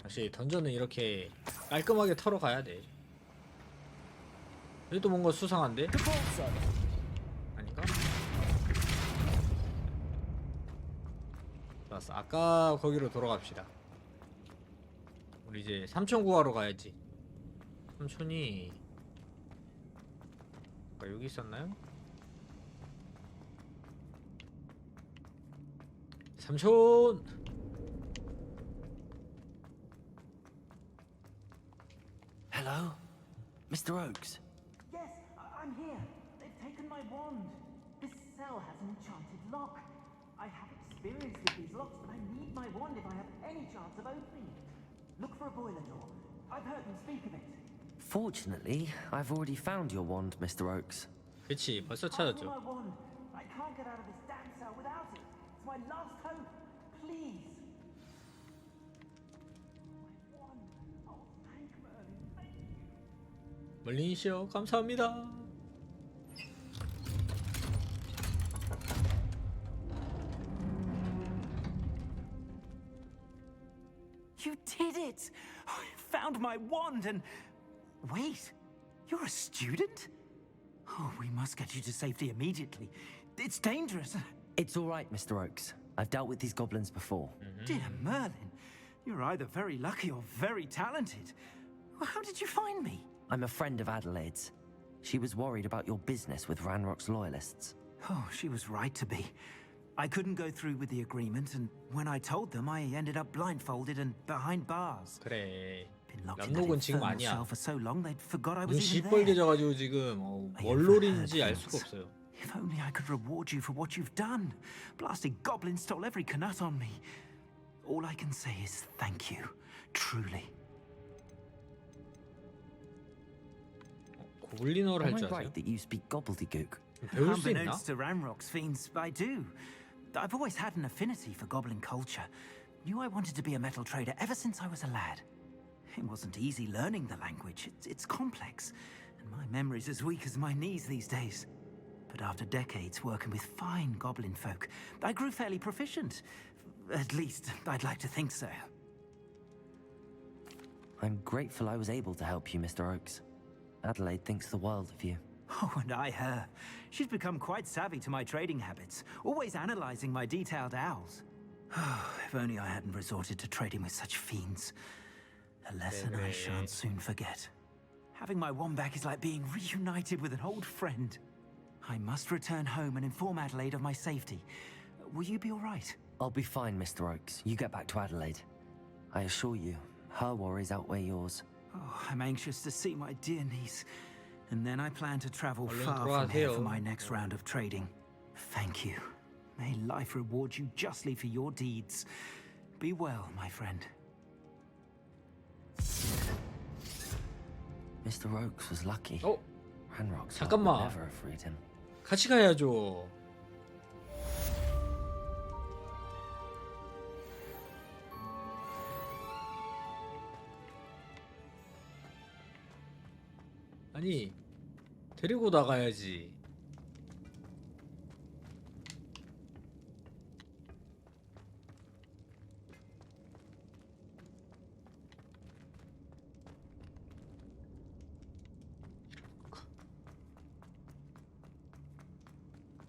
역시 던전은 이렇게 깔끔하게 털어가야 돼. 여기도 뭔가 수상한데? 아닌가? 좋았어. 아까 거기로 돌아갑시다. 우리 이제 삼촌 구하러 가야지. 삼촌이 아까 여기 있었나요? 삼촌! Hello? Mr. Oakes? Yes, I'm here. They've taken my wand. This cell has an enchanted lock. I have experience with these locks, but I need my wand if I have any chance of opening it. Look for a boiler door. I've heard them speak of it. Fortunately, I've already found your wand, Mr. Oakes. 그치, 벌써 Ask for 찾았죠. my wand. I can't get out of this damn cell without it. It's my last hope. Please. My wand. Oh, thank Merlin. Thank you. 멀린이시여, 감사합니다. You did it! I found my wand and... Wait, you're a student? Oh, we must get you to safety immediately. It's dangerous. It's all right, Mr. Oakes. I've dealt with these goblins before. Dear Merlin, you're either very lucky or very talented. Well, how did you find me? I'm a friend of Adelaide's. She was worried about your business with Ranrock's loyalists. Oh, she was right to be. I couldn't go through with the agreement, and when I told them, I ended up blindfolded and behind bars. 그래. Been locked in that 람록은 지금 infernal 아니야. cell for so long they'd forgot I 눈 was even there. 시뻘개져가지고 지금 뭘 노린지 알 수가 없어요. If only I could reward you for what you've done. Blasted goblin stole every knut on me. All I can say is thank you, truly. 고블린어를 할 Am I 줄 아세요? right that you speak gobbledygook? 배울 수 있나? Unbeknownst to Ranrock's fiends, I do. I've always had an affinity for goblin culture. Knew I wanted to be a metal trader ever since I was a lad. It wasn't easy learning the language. It's complex, and my memory's as weak as my knees these days. But after decades working with fine goblin folk, I grew fairly proficient. At least, I'd like to think so. I'm grateful I was able to help you, Mr. Oakes. Adelaide thinks the world of you. Oh, and I her. She's become quite savvy to my trading habits, always analyzing my detailed owls. If only I hadn't resorted to trading with such fiends. A lesson I shan't soon forget. Having my wand back is like being reunited with an old friend. I must return home and inform Adelaide of my safety. Will you be all right? I'll be fine, Mr. Oakes. You get back to Adelaide. I assure you, her worries outweigh yours. Oh, I'm anxious to see my dear niece. And then I plan to travel 얼른 far from here for 들어가세요. my next round of trading. Thank you. May life reward you justly for your deeds. Be well, my friend. Mr. Oakes was lucky. 어? Ranrock's luck would 잠깐만. never have freed him. 같이 가야죠. 아니, 데리고 나가야지.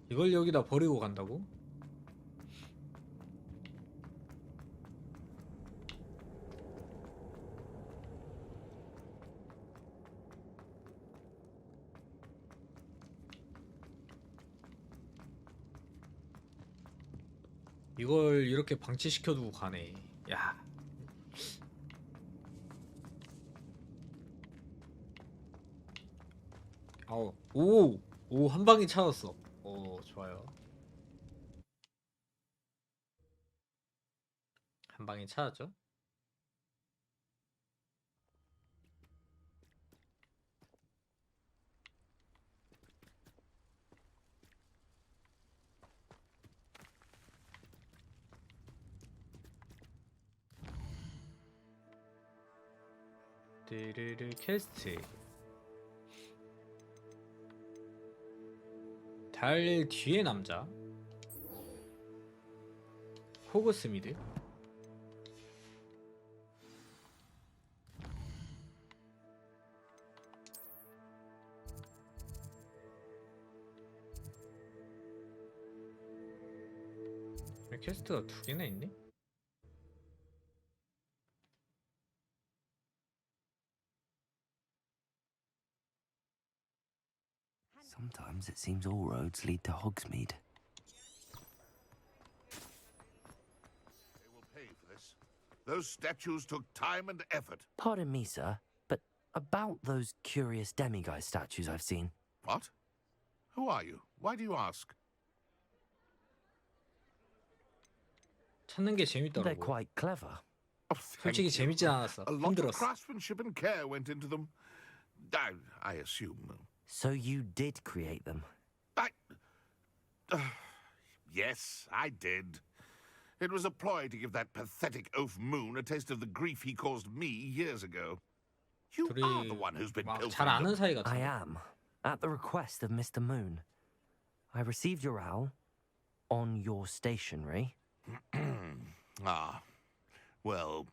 이걸 여기다 버리고 간다고? 이걸 이렇게 방치시켜두고 가네. 야. 오, 한 방에 찾았어. 오, 좋아요. 한 방에 찾았죠? 드르르 퀘스트. 달 뒤의 남자 호그스미드. 퀘스트가 두 개나 있네? Sometimes it seems all roads lead to Hogsmeade. They will pay for this. Those statues took time and effort. Pardon me, sir, but about those curious demiguise statues I've seen. What? Who are you? Why do you ask? 찾는 게 They're 재밌더라고. quite clever. Oh, thank 솔직히 you. 재밌진 않았어. A lot of 힘들었어. craftsmanship and care went into them. I assume. So you did create them? Yes, I did. It was a ploy to give that pathetic oaf Moon a taste of the grief he caused me years ago. You are the one who's been 막 잘 pilfering 아는 them. 사이 같아. I am, at the request of Mr. Moon. I received your owl on your stationery. Ah, well,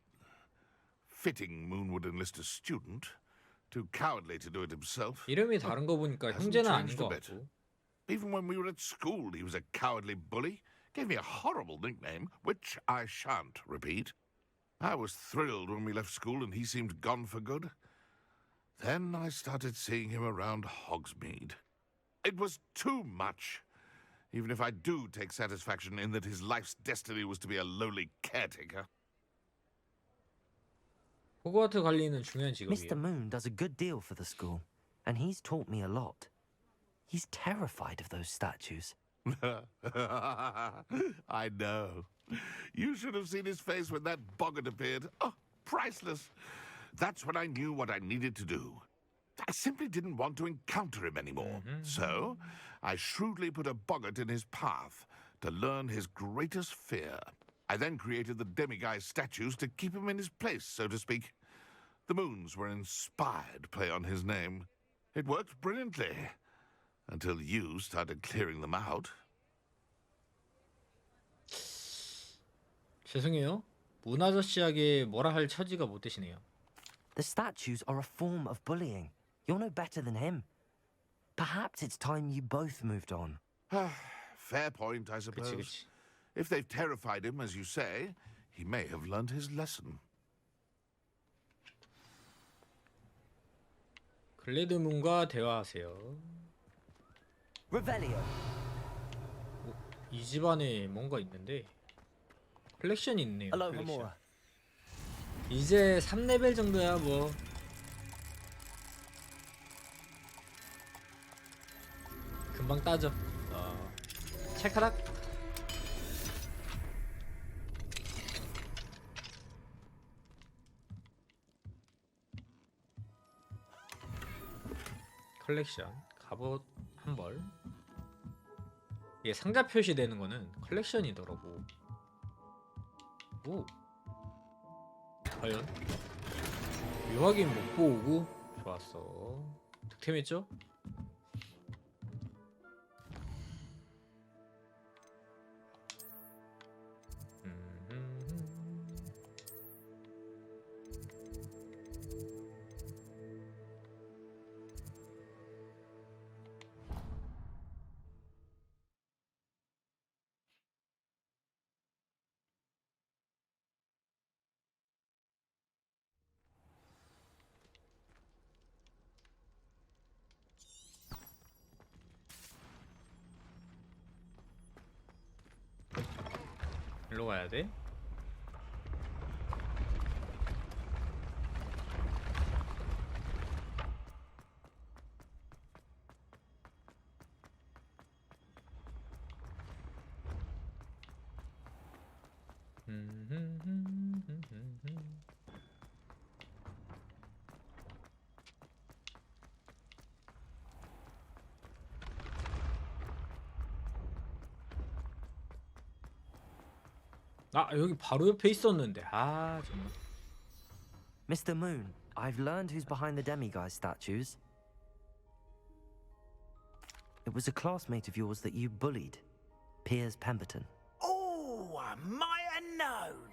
fitting Moon would enlist a student. Too cowardly to do it himself. 이름이 다른 거 보니까 Hasn't 형제는 아닌 changed 것 a bit. 같고. Even when we were at school, he was a cowardly bully. Gave me a horrible nickname, which I shan't repeat. I was thrilled when we left school and he seemed gone for good. Then I started seeing him around Hogsmeade. It was too much. Even if I do take satisfaction in that his life's destiny was to be a lowly caretaker. 호그와트 관리는 중요한 Mr. 직업이에요. Moon does a good deal for the school, and he's taught me a lot. He's terrified of those statues. I know. You should have seen his face when that boggart appeared. Oh, priceless. That's when I knew what I needed to do. I simply didn't want to encounter him anymore. So, I shrewdly put a boggart in his path to learn his greatest fear. I then created the demiguise statues to keep him in his place, so to speak. The moons were an inspired play on his name. It worked brilliantly. Until you started clearing them out. 죄송해요. 문 아저씨에게 뭐라 할 처지가 못 되시네요. The statues are a form of bullying. You're no better than him. Perhaps it's time you both moved on. Fair point, I suppose. 그치. If they've terrified him, as you say, he may have learned his lesson. 글래드문과 대화하세요. Revelio. 이 집안에 뭔가 있는데 컬렉션이 있네요. 컬렉션. 이제 3레벨 정도야 뭐. 금방 따져. 찰카락. 컬렉션 갑옷 한 벌. 이게 상자 표시되는 거는 컬렉션이더라고. 오. 과연 묘하긴 못 보고 좋았어. 득템했죠? 일로 가야 돼? 아, 여기 바로 옆에 있었는데. 아, 정말. Mr. Moon, I've learned who's behind the demiguise statues. It was a classmate of yours that you bullied, Piers Pemberton. Oh, I might have known.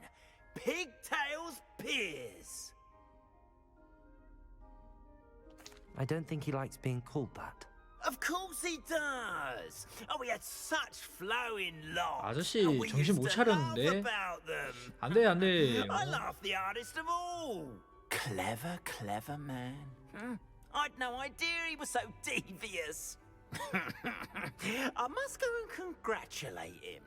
Pigtails Piers. I don't think he likes being called that. Of course he does. Oh, we had such flowing locks. 아저씨 and we 정신 used 못 to laugh 차렸는데. about them. 안 돼, 안 돼. I laughed the hardest of all. Clever, clever man. I'd no idea he was so devious. I must go and congratulate him.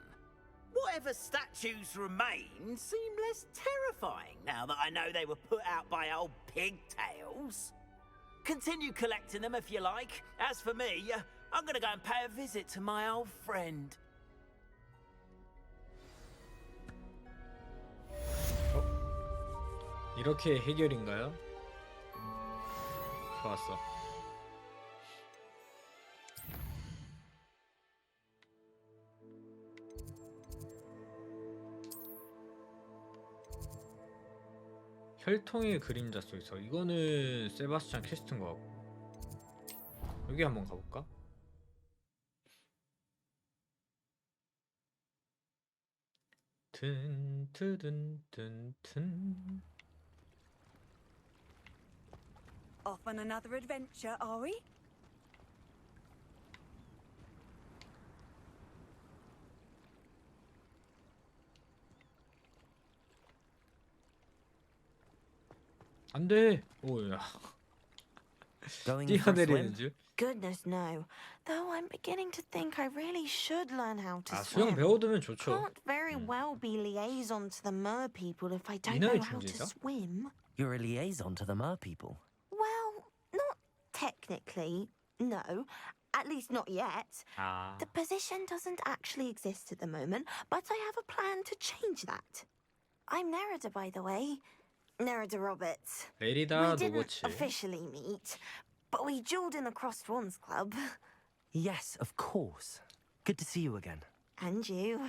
Whatever statues remain seem less terrifying now that I know they were put out by old pigtails. Continue collecting them if you like. As for me, I'm gonna go and pay a visit to my old friend. 이렇게 해결인가요? 좋았어. 혈통의 그림자 속에서 이거는 세바스찬 퀘스트인 것 같고 여기 한번 가볼까? 튼트든튼튼 Off on another adventure, are we? 안 돼. 오야. Going in for a 뛰어내리는 swim? 줄. Goodness, no. Though I'm beginning to think I really should learn how to 아, 수영 swim. 배워두면 좋죠. Can't very well be liaison to the mer people if I don't 인어의 know how to 존재죠? swim. You're a liaison to the mer people. Well, not technically, no. At least not yet. 아, The position doesn't actually exist at the moment, but I have a plan to change that. I'm Nerida, by the way. Nerida Roberts. 레리다 We didn't 노고치. officially meet, but we dueled in the Crossed Wands Club. Yes, of course. Good to see you again. And you.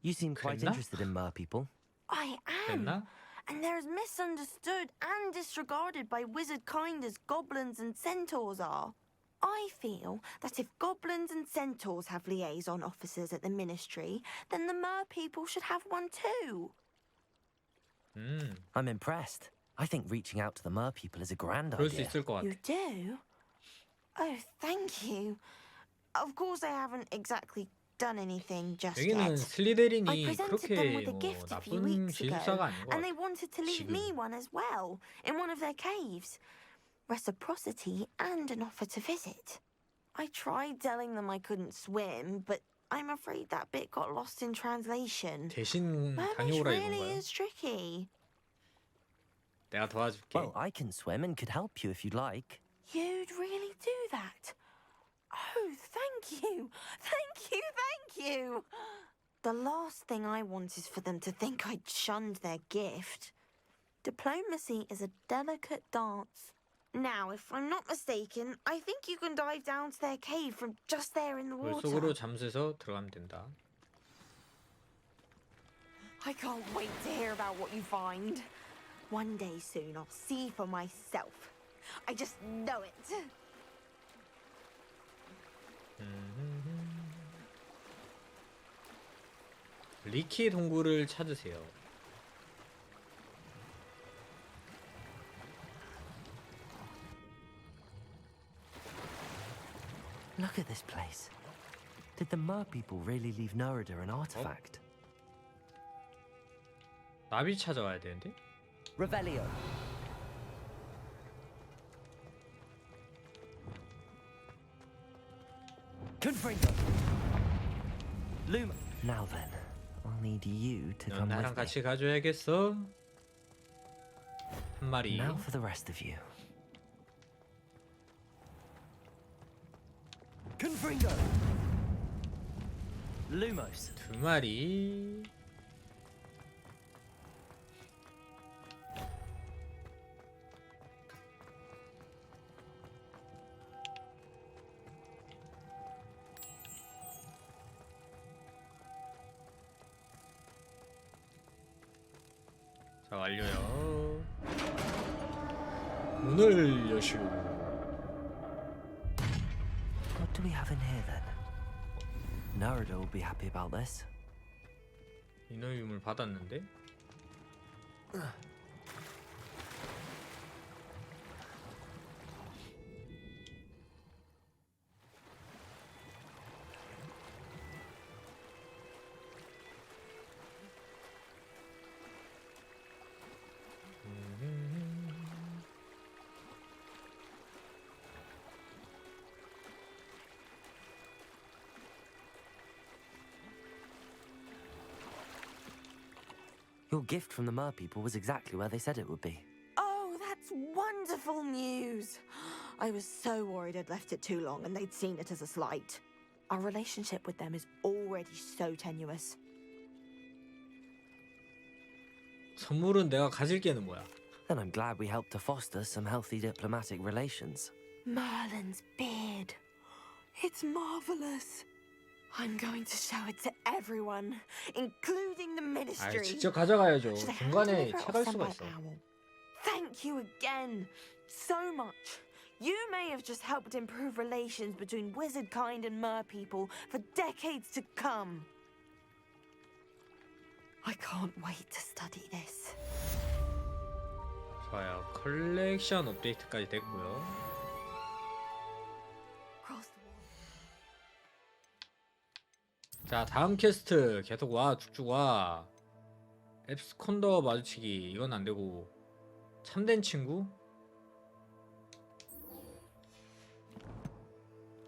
You seem quite 그랬나? interested in mer people. I am. 됐나? And they're as misunderstood and disregarded by wizard kind as goblins and centaurs are. I feel that if goblins and centaurs have liaison officers at the ministry, then the mer people should have one too. I'm impressed. I think reaching out to the mer people is a grand 그럴 수 idea. 있을 것 같아. You do? Oh, thank you. Of course, I haven't exactly done anything just 여기는 yet. I 슬리데린이 presented them with 그렇게 a 뭐 gift a few 나쁜 weeks 기숙사가 ago, 아닌 것 and they 같아. wanted to leave me one as well, in one of their caves. Reciprocity and an offer to visit. I tried telling them I couldn't swim, but I'm afraid that bit got lost in translation. 대신 Mermaids 다녀오라 이건 really 거야. is tricky. 내가 도와줄게. Well, I can swim and could help you if you'd like. You'd really do that? Oh, thank you! Thank you, thank you! The last thing I want is for them to think I'd shunned their gift. Diplomacy is a delicate dance. Now, if I'm not mistaken, I think you can dive down to their cave from just there in the water. 물속으로 잠수해서 들어가면 된다. I can't wait to hear about what you find. One day soon, I'll see for myself. I just know it. 리키 동굴을 찾으세요. Look at this place. Did the mer people really leave Nerida an artifact? 나비 찾아와야 되는데? Revelio. Confringo. Luma. Now then, I'll need you to 넌 come 나랑 with me. 같이 가줘야겠어. 한 마리. Now for the rest of you. Confringo. Lumos. 두 마리. 자, 완료요. 문을 여시오. What do we have in here then? Nerida will be happy about this. 인어 유물 받았는데? Your gift from the mer people was exactly where they said it would be. Oh, that's wonderful news. I was so worried I'd left it too long and they'd seen it as a slight. Our relationship with them is already so tenuous. 선물은 내가 가질게는 뭐야? Then I'm glad we helped to foster some healthy diplomatic relations. Merlin's beard. It's marvelous. I'm going to show it to everyone, including the 아, ministry. 직접 가져가야죠. Should I hand 중간에 deliver it or 채갈 send 수가 by 있어. owl? Thank you again, so much. You may have just helped improve relations between wizard kind and mer people for decades to come. I can't wait to study this. 좋아요. 컬렉션 업데이트까지 됐고요. 자, 다음 퀘스트 계속 와. 쭉쭉 와. 앱스콘더 마주치기 이건 안되고 참된 친구?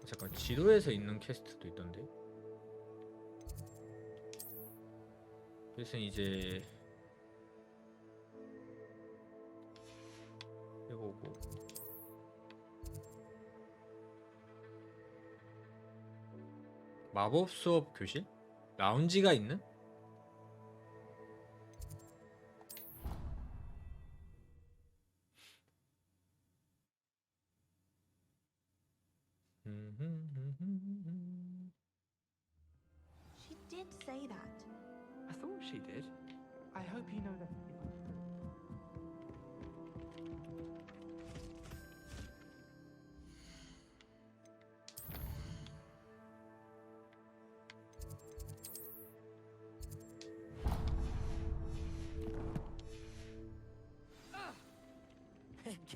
잠깐, 지도에서 있는 퀘스트도 있던데. 그래서 이제 해보고 마법 수업 교실? 라운지가 있는? She did say that. I thought she did. I hope you know that.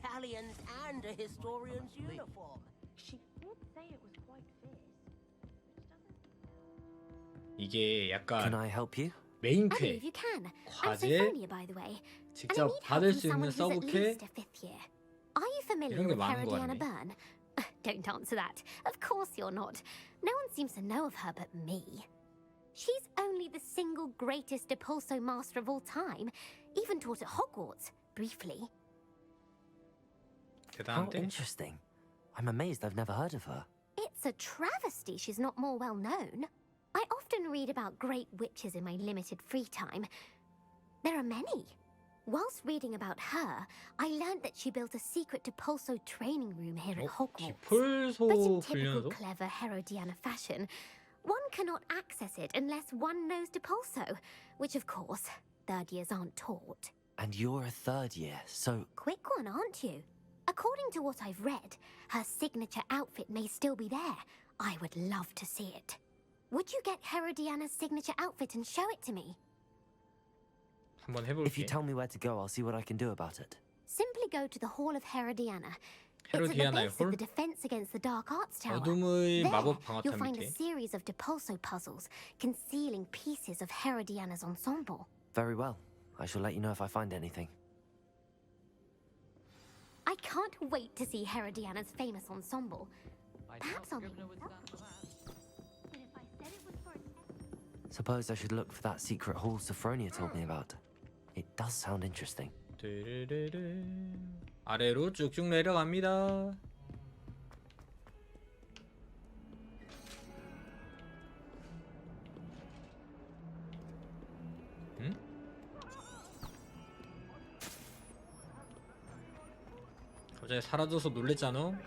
Galleons and a historian's uniform. She did say it was quite fierce. 이게 Can 약간 I help you? 메인 I 퀘, believe you can. I'm 과제, Symphonia, by the way. And I 직접 need help 받을 from 수 있는 someone who's at 서브 퀘, least a fifth year. Are you familiar 이런 게 with 많은 것 Herodiana 같네. Byrne? Don't answer that. Of course you're not. No one seems to know of her but me. She's only the single greatest Depulso master of all time. Even taught at Hogwarts, briefly. How 대단한데? interesting. I'm amazed I've never heard of her. It's a travesty she's not more well known. I often read about great witches in my limited free time. There are many. Whilst reading about her, I learned that she built a secret Depulso training room here at Hogwarts. But in 기풀소 typical 훈련소? clever Herodiana fashion, one cannot access it unless one knows Depulso, which of course, third years aren't taught. And you're a third year, so Quick one, aren't you? According to what I've read, her signature outfit may still be there. I would love to see it. Would you get Herodiana's signature outfit and show it to me? 한번 if you 해볼게. tell me where to go, I'll see what I can do about it. Simply go to the Hall of Herodiana. It's at the 헤로디아나의 base of 홀? the Defense Against the Dark Arts Tower. 어둠의 There, 마법 you'll 방어탑 find a 밑에. series of Depulso puzzles concealing pieces of Herodiana's ensemble. Very well. I shall let you know if I find anything. I can't wait to see Herodiana's famous ensemble. Perhaps I'll make Suppose I should look for that secret hall Sophronia told me about. It does sound interesting. 뚜루루루. 아래로 쭉쭉 내려갑니다. 응? 갑자기 사라져서 놀랬잖아.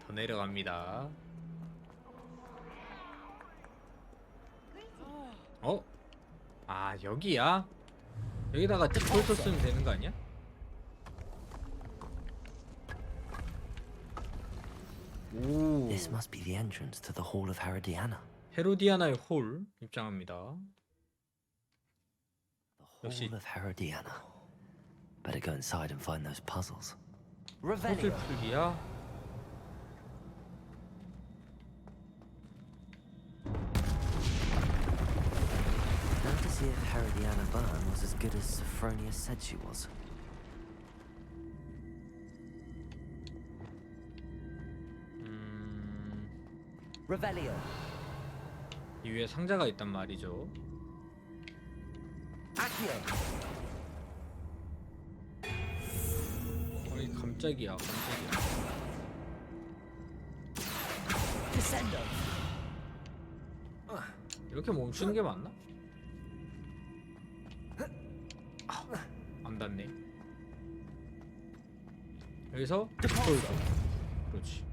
더 내려갑니다. 어? 아, 여기야? 여기다가 디폴트 쓰면 되는 거 아니야? 오. This must be the entrance to the Hall of Herodiana. 헤로디아나의 홀 입장합니다. The Hall of Herodiana. Better go inside and find those puzzles. 퍼즐 풀기야. Now to see if Herodiana Byrne was as good as Sophronia said she was. Revelio. 이 위에 상자가 있단 말이죠. 어이, 깜짝이야, 깜짝이야. 이렇게 멈추는 게 맞나? 아, 안 닿네. 여기서 디폴트. 그렇지.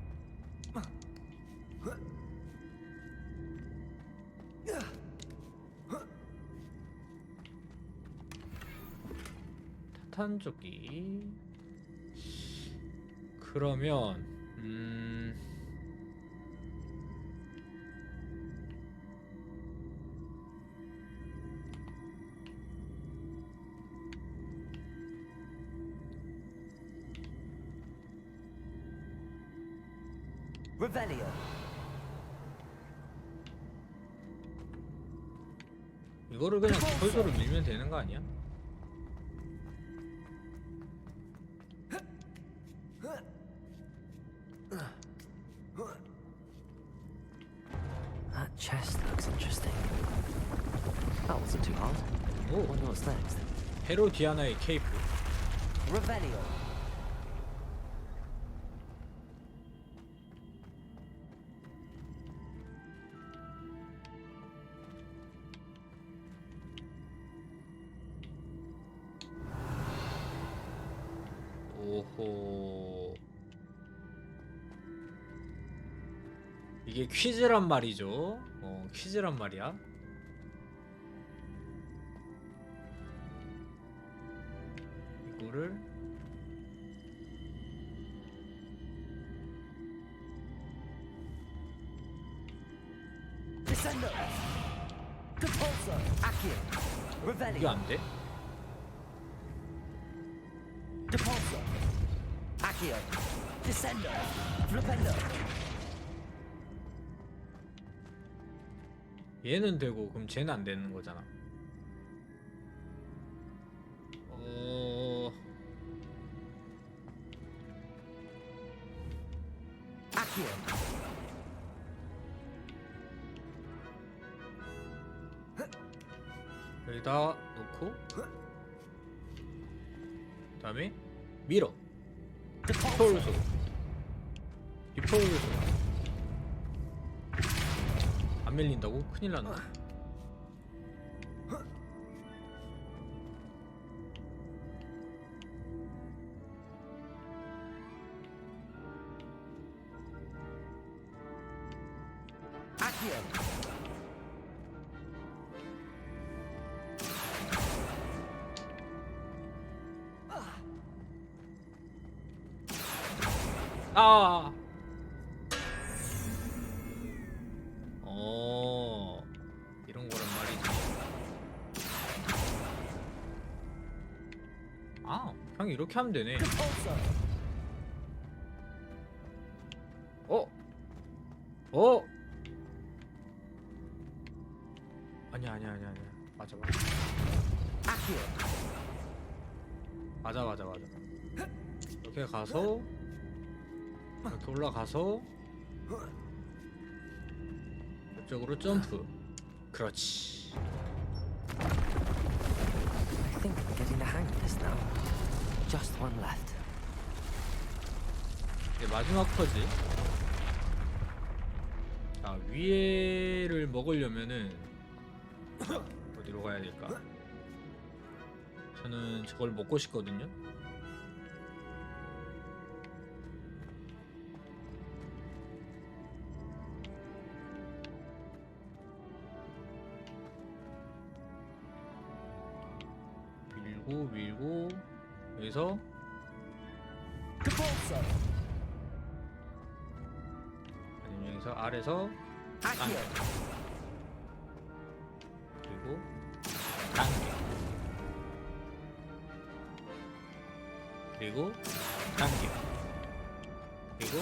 탄조끼. 그러면 Revelio. 이거를 그냥 펄소로 밀면 되는 거 아니야? That chest looks interesting. That wasn't too hard. 오, Wonder what's next. 헤로디아나의 케이프. Revelio. 오호. 이게 퀴즈란 말이죠. 퀴즈란 말이야. 이거를 Descendo. Depulso. Accio. 이게 Revelio. 안 돼? Depulso. Accio. Descendo. Flipendo. 얘는 되고 그럼 쟤는 안 되는 거잖아. Accio. 여기다 놓고 그다음에 밀어. 디폴소. 디폴소. 안 밀린다고? 큰일 났네. Accio. 아. 이런 거란 말이지. 아, 그냥 이렇게 하면 되네. 어? 아니야. 맞아. 이렇게 가서 이렇게 올라가서 이쪽으로 점프. 그렇지. I think I'm getting the hang of this now. Just one left. 이제 마지막 퍼즐. 자, 위에를 먹으려면은 어디로 가야 될까? 저는 저걸 먹고 싶거든요. 밀고 여기서 아니면 여기서 아래서 당겨. 그리고 당겨. 그리고 당겨. 그리고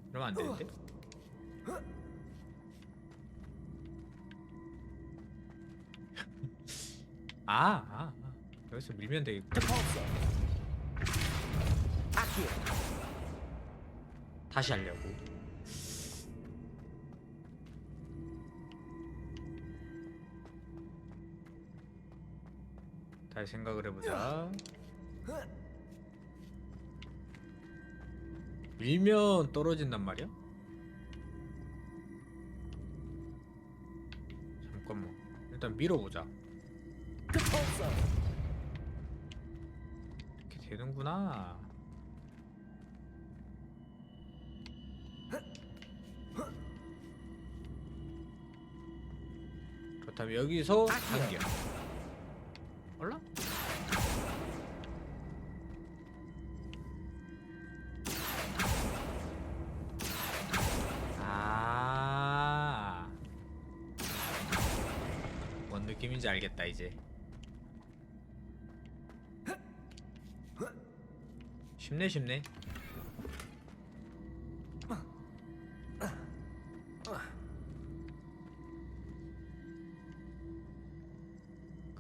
이러면 안 되는데? 여기서 밀면 되겠고. 다시 하려고. 다시 생각을 해보자. 밀면 떨어진단 말이야? 잠깐만. 일단 밀어보자. 이렇게 되는구나. 그렇다면 여기서 당겨. 올라? 뭔 느낌인지 알겠다 이제. 쉽네.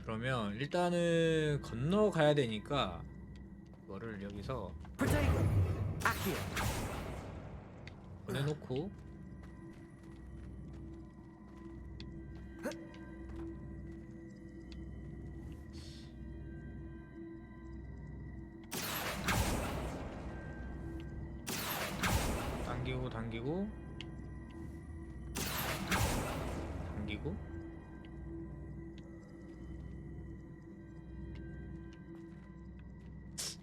그러면 일단은 건너가야 되니까 이거를 여기서 보내놓고 당기고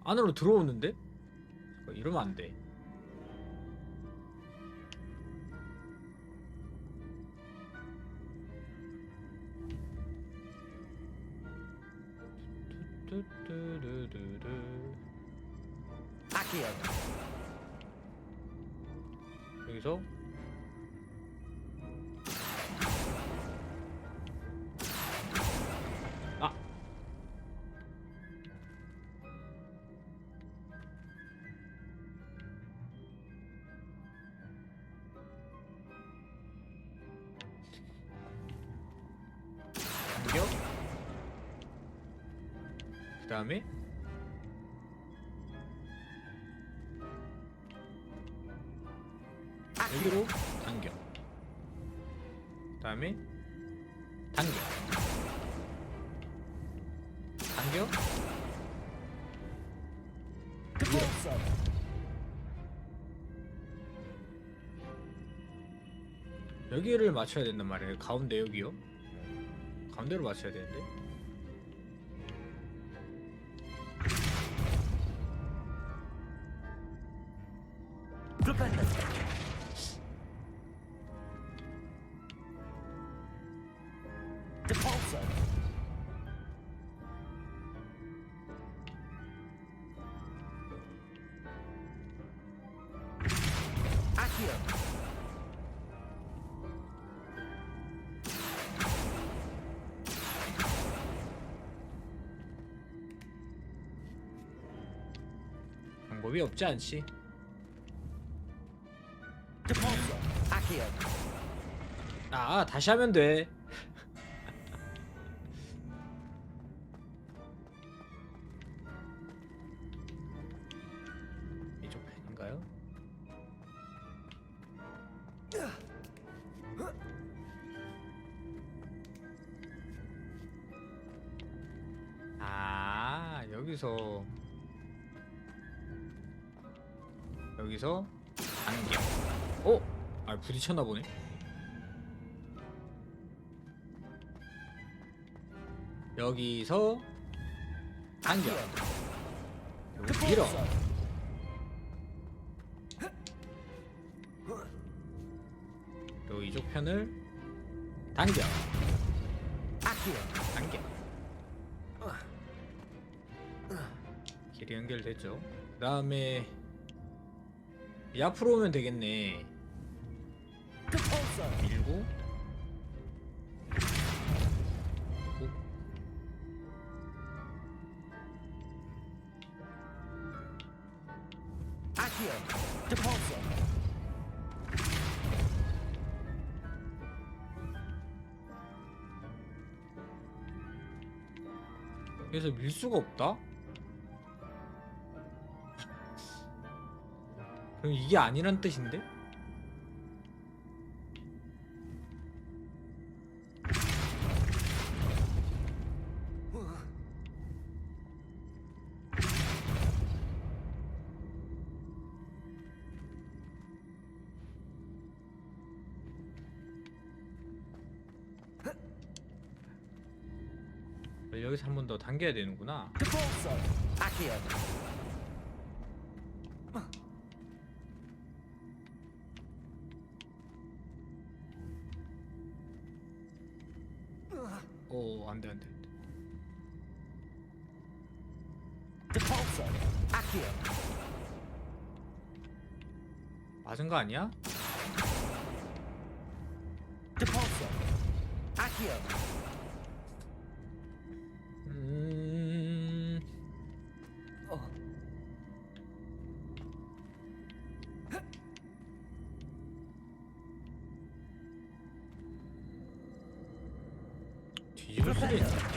안으로 들어오는데? 이러면 안 돼. 여기서 당겨. 그 다음에 여기로 당겨. 그 다음에 당겨. 여기를 맞춰야 된단 말이에요. 가운데 여기요. 가운데로 맞춰야 되는데. 방법이 없지 않지. 다시 하면 돼. 이쪽 펜인가요? 여기서 당겨. 부딪혔나 보네. 여기서 당겨. 여기 밀어. 그리고 이쪽 편을 당겨. 당겨. 길이 연결됐죠. 그 다음에 이 앞으로 오면 되겠네. 밀고 그래서 밀 수가 없다? 그럼 이게 아니란 뜻인데? 여기서 한 번 더 당겨야 되는구나. 오, 안 돼, 안 돼. 맞은 거 아니야? 퍼즐이 있네.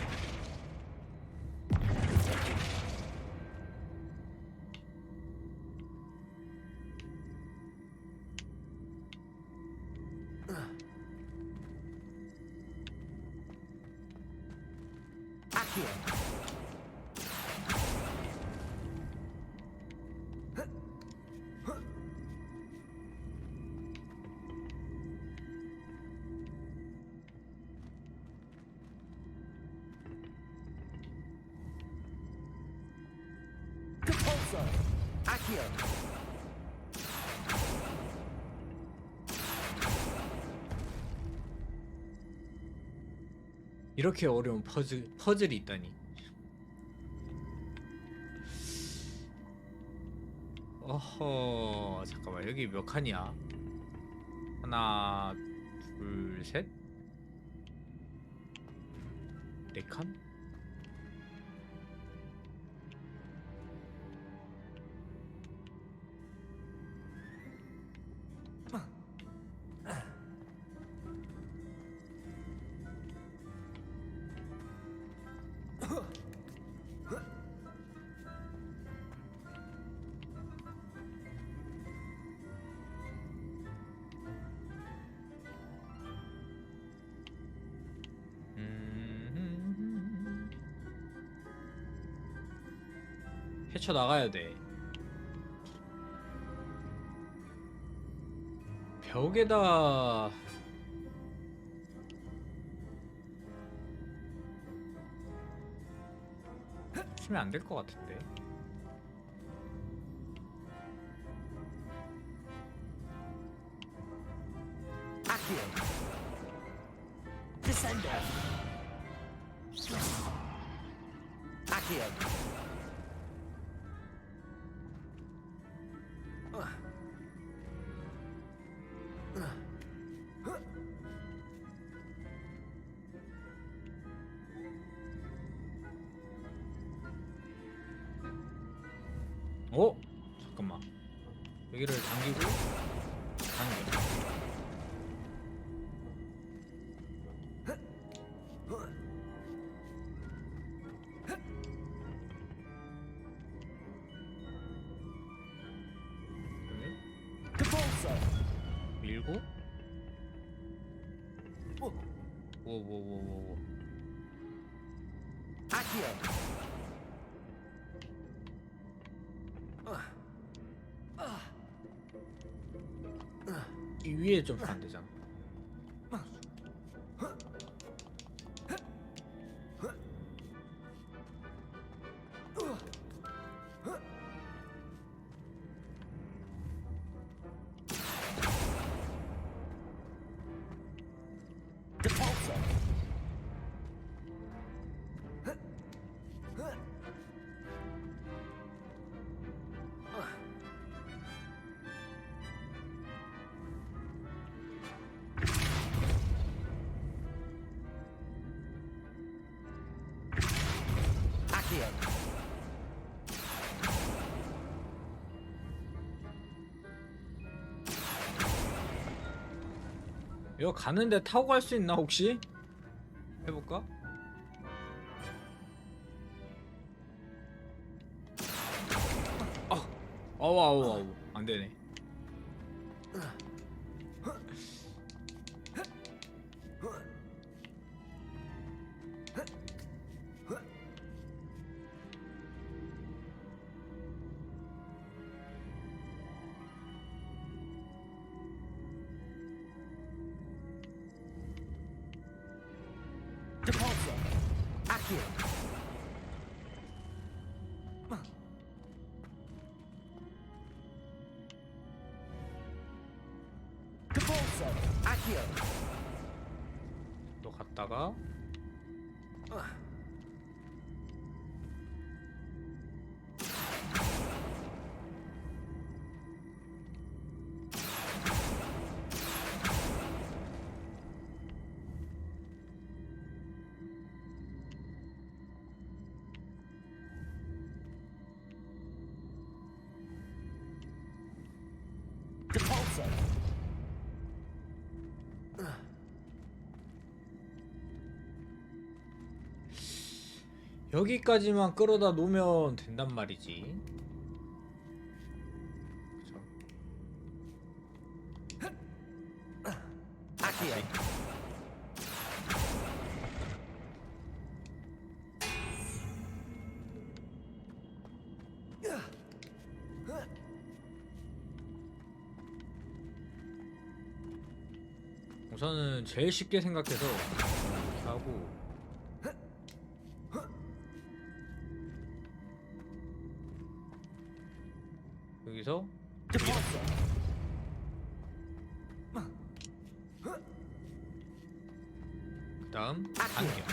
이렇게 어려운 퍼즐이 있다니. 어허, 잠깐만, 여기 몇 칸이야? 하나, 둘, 셋? 네 칸? 헤쳐나가야 돼. 벽에다 치면 안 될 것 같은데. 어? 잠깐만. 여기를 당기고 당겨. 밀고 오오오오오. 이 위에 좀 안 되잖아. 이거 가는데 타고 갈 수 있나 혹시? 해볼까? 아우 안 되네. 또 갔다가 여기까지만 끌어다 놓으면 된단 말이지. 우선은 제일 쉽게 생각해서 이렇게 하고 여기서 그 다음 반격.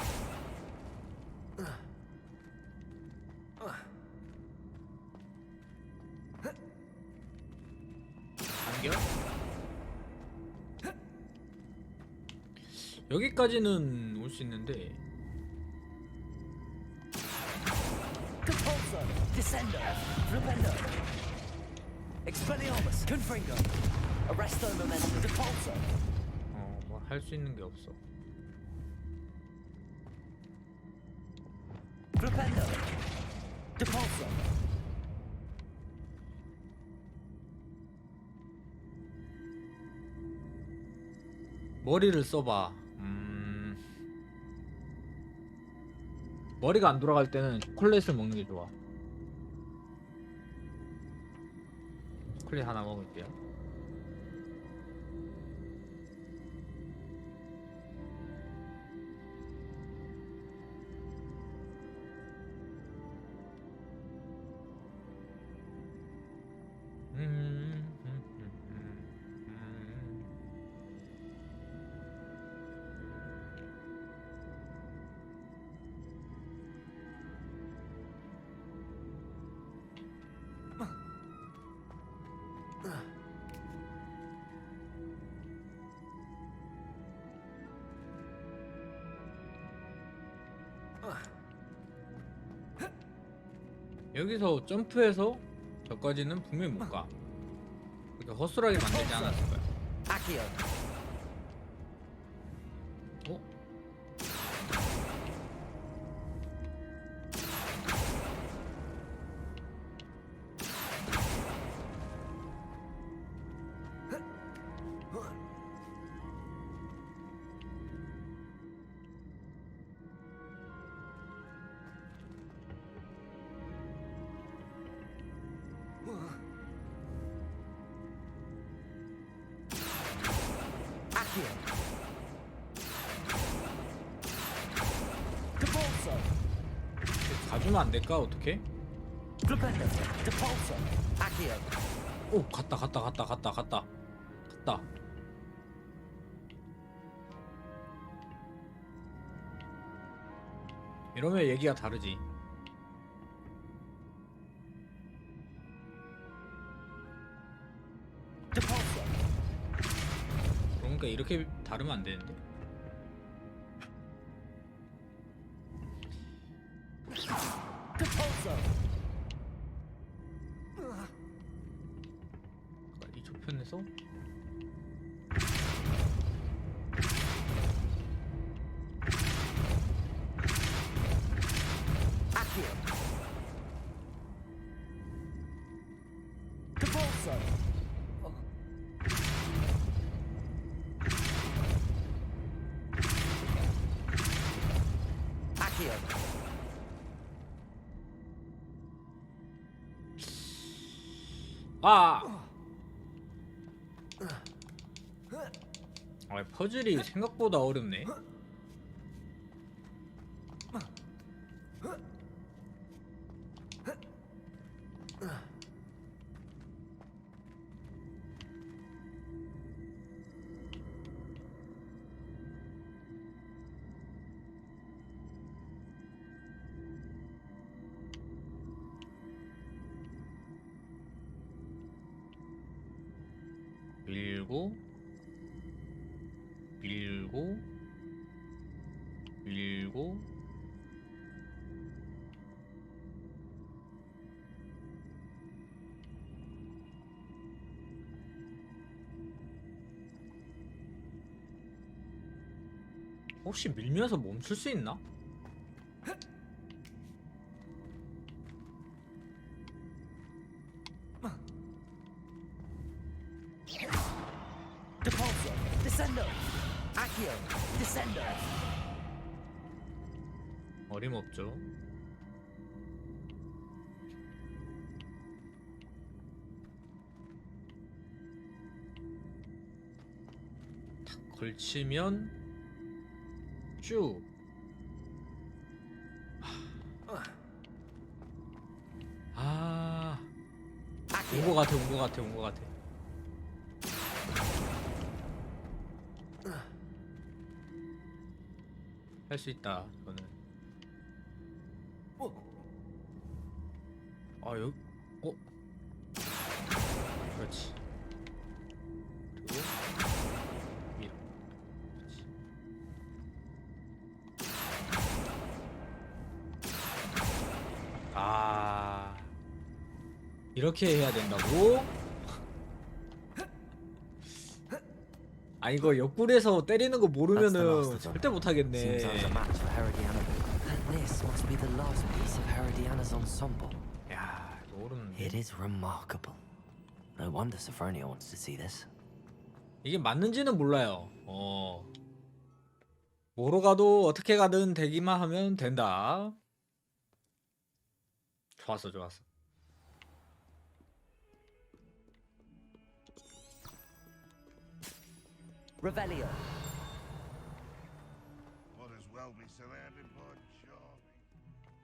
반격. 여기까지는 올 수 있는데 Repulsor, Descendo, Flipendo, Expelliarmus, Confringo, Arresto Momentum, Repulsor. 뭐 할 수 있는 게 없어. Flipendo, Repulsor. 머리를 써봐. 머리가 안 돌아갈 때는 초콜릿을 먹는 게 좋아. 초콜릿 하나 먹을게요. 여기서 점프해서 저까지는 분명히 못 가. 그러니까 허술하게 만들지 않았을 거야. 어? 가주면 안 될까? 어떻게? 오, 갔다. 이러면 얘기가 다르지. 그러니까 이렇게 다르면 안 되는데. 이 조편에서 퍼즐이 생각보다 어렵네. 밀고 혹시 밀면서 멈출 수 있나? Depulso, descendo. Accio, descendo. 어림없죠. 탁 걸치면 쭉. 아, 온 거 같아, 온 거 같아, 온 거 같아. 할 수 있다, 이거는. 아, 여기, 그렇지. 그리고 위로. 그렇지. 아, 이렇게 해야 된다고? 아, 이거 옆구리에서 때리는 거 모르면은 절대 못 하겠네. Seems I was a match for Herodiana. And this must be the last piece of Herodiana's ensemble. 야, 이거 모르는데. It is remarkable. No wonder Sophronia wants to see this. 이게 맞는지는 몰라요. 뭐로 가도 어떻게 가든 되기만 하면 된다. 좋았어, 좋았어. Revelio. What as well be surrounded by charming.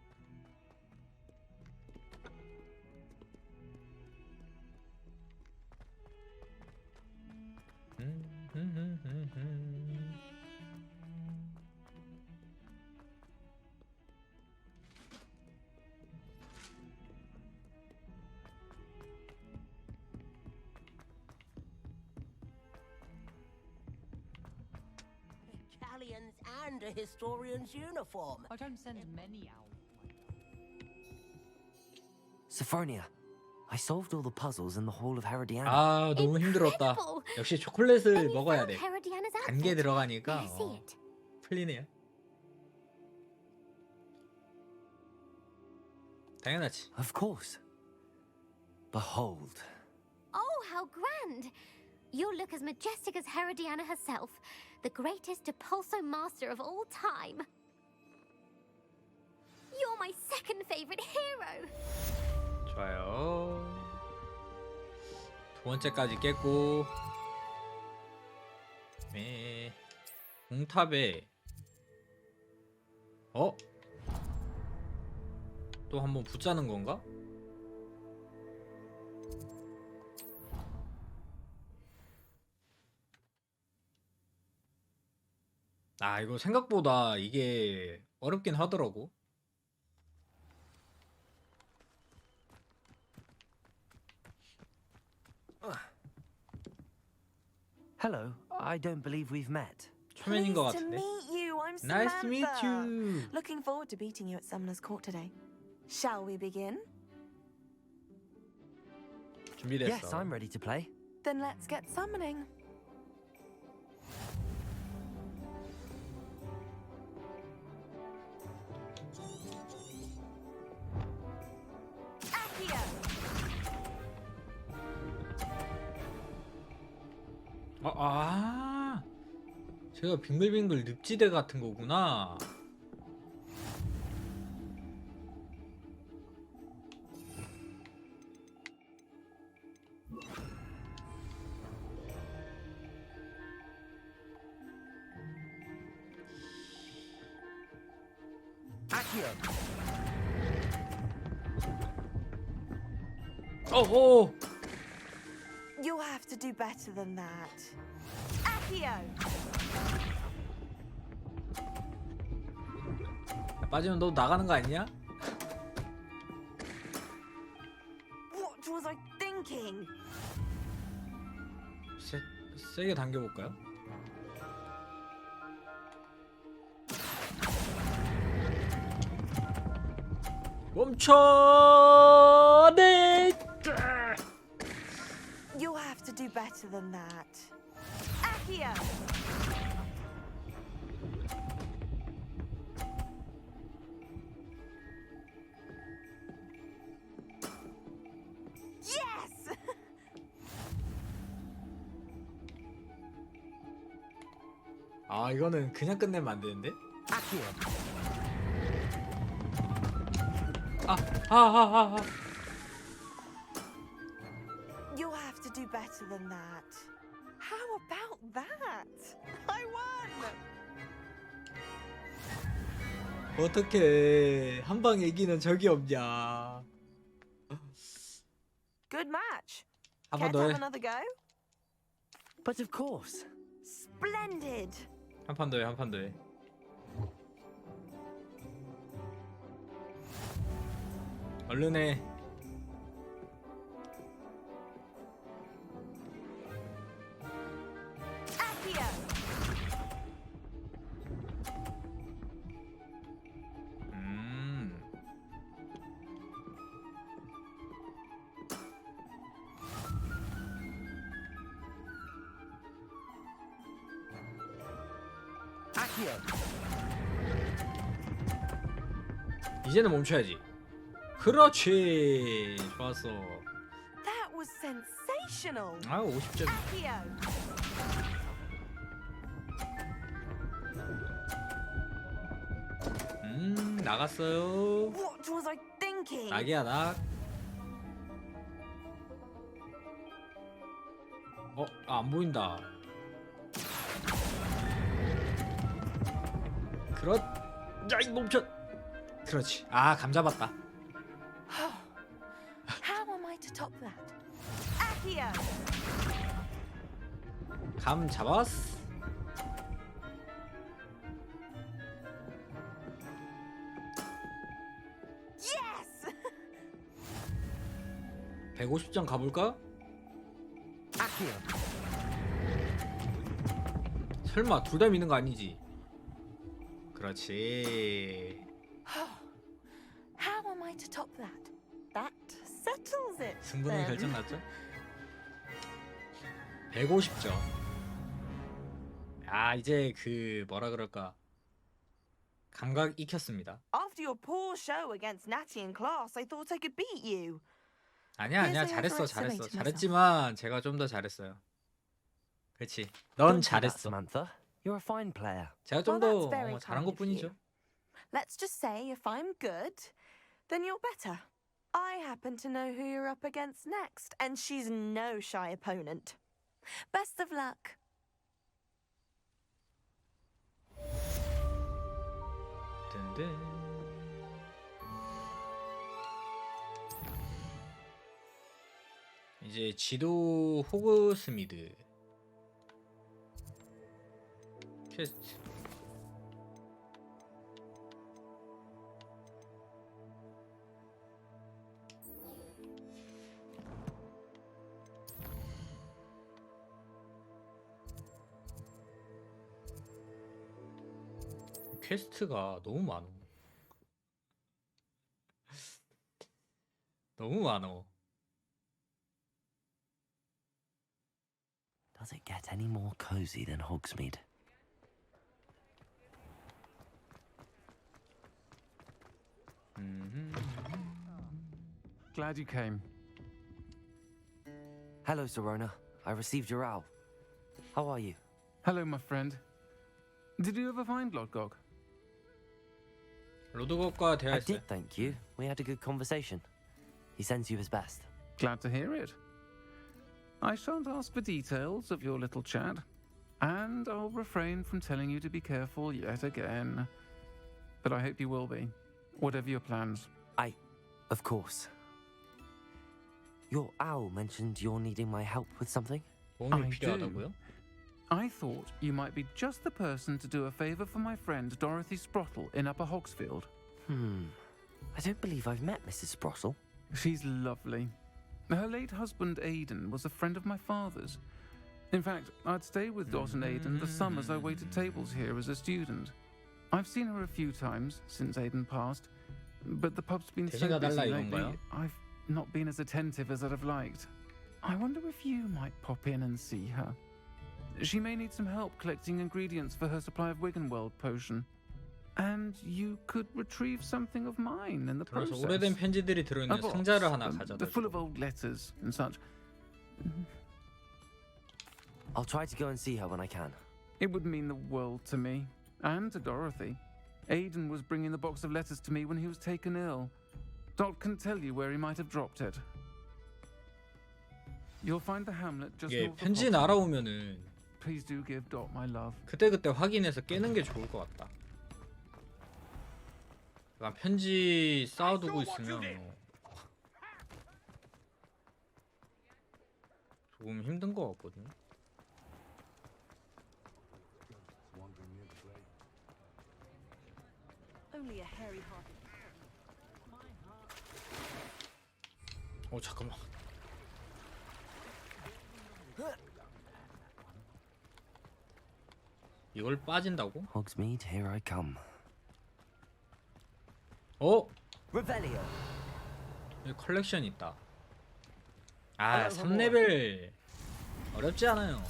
Italians and a historian's uniform. I don't send many out. Sophronia, I solved all the puzzles in the Hall of Herodiana. 아, 너무 힘들었다. 역시 초콜릿을 먹어야 돼. Herodiana's 단계 outfit. 들어가니까 May I see it? 풀리네요. 당연하지. Of course. Behold. Oh, how grand! You'll look as majestic as Herodiana herself, the greatest Depulso master of all time. You're my second favorite hero. 좋아요. 두 번째까지 깼고. 네. 공탑에 또 한번 붙자는 건가? 아, 이거 생각보다 이게 어렵긴 하더라고. Hello, I don't believe we've met. 초면인 것 Pleased to 같은데. meet you. I'm Nice to meet Samantha. you. Looking forward to beating you at Summoner's Court today. Shall we begin? 준비됐어. Yes, I'm ready to play. Then let's get summoning. Accio! 제가 빙글빙글 늪지대 같은 거구나. Accio. 어어. You'll have to do better than that. Accio! 빠지면 너 나가는 거 아니냐? What was I thinking? 세게 당겨볼까요? 멈춰! 네! You'll have to do better than that. Accio! Yes! 아 이거는 그냥 끝내면 안 되는데? 아. You'll have to do better than that. How about that? I won! 어떻게 한 방에 이기는 적이 없냐? Good match. 한 Care 번 to 더 have 해. another go? But of course. Splendid. 한 판 더 해. 한 판 더 해. 얼른 해. Accio. 이제는 멈춰야지. 그렇지. 좋았어. That was sensational. 아 50점. Accio. 나갔어요. What was I thinking? 낙이야 낙. 안 보인다. 야이 멈춰. 그렇지. 감 잡았다. How am I to top that? Accio. 감 잡았어. Yes. 150점 가볼까? 설마 둘 다 미는 거 아니지? 그렇지. How am I to top that? That settles it. 승부는 then. 결정 났죠? 150점. 이제 그 뭐라 그럴까? 감각 익혔습니다. After your poor show against Natty in class, I thought I could beat you. 아니야 Here's how I 잘했어 overestimate myself. 잘했지만 제가 좀 더 잘했어요. 그렇지. 넌 Don't do that, 잘했어. Samantha. You're a fine player. 제가 좀 Well, 더 that's very 잘한 kind of 것뿐이죠. you. Let's just say if I'm good, then you're better. I happen to know who you're up against next, and she's no shy opponent. Best of luck. 든든. 이제 지도 호그스미드 퀘스트. 퀘스트가 너무 많어. 너무 많어. Does it get any more cozy than Hogsmeade? Glad you came. Hello, Serona. I received your owl. How are you? Hello, my friend. Did you ever find Lodgog? 로드곡과 I 대화했어요. did, thank you. We had a good conversation. He sends you his best. Glad to hear it. I shan't ask for details of your little chat, and I'll refrain from telling you to be careful yet again. But I hope you will be, whatever your plans. Of course. Your owl mentioned you're needing my help with something? 도움이 필요하다고요? I thought you might be just the person to do a favour for my friend Dorothy Sprottle in Upper Hogsfield. I don't believe I've met Mrs. Sprottle. She's lovely. Her late husband Aidan was a friend of my father's. In fact, I'd stayed with Dot and Aidan the summers I waited tables here as a student. I've seen her a few times since Aidan passed, but the pub's been so 대세가 달라 busy lately, 이건가요? I've not been as attentive as I'd have liked. I wonder if you might pop in and see her. She may need some help collecting ingredients for her supply of Wiggenweld potion. And you could retrieve something of mine in the 들어서 process. 오래된 편지들이 들어있는 A box, 상자를 하나 they're full of 가져다. old letters and such. I'll try to go and see her when I can. It would mean the world to me, and to Dorothy. Aiden was bringing the box of letters to me when he was taken ill. Dot can tell you where he might have dropped it. You'll find the hamlet just 이게 north of 편지 Hoxton. 날아오면은 Please do give Dot my love. 그때그때 확인해서 깨는 게 좋을 것 같다. 약간 편지 쌓아두고 있으면 조금 힘든 것 같거든요. Only a hairy-hearted. 잠깐만. 이걸 빠진다고? Hogsmeade, here I come. Revelio. 여기 컬렉션 있다. 3레벨 어렵지 않아요.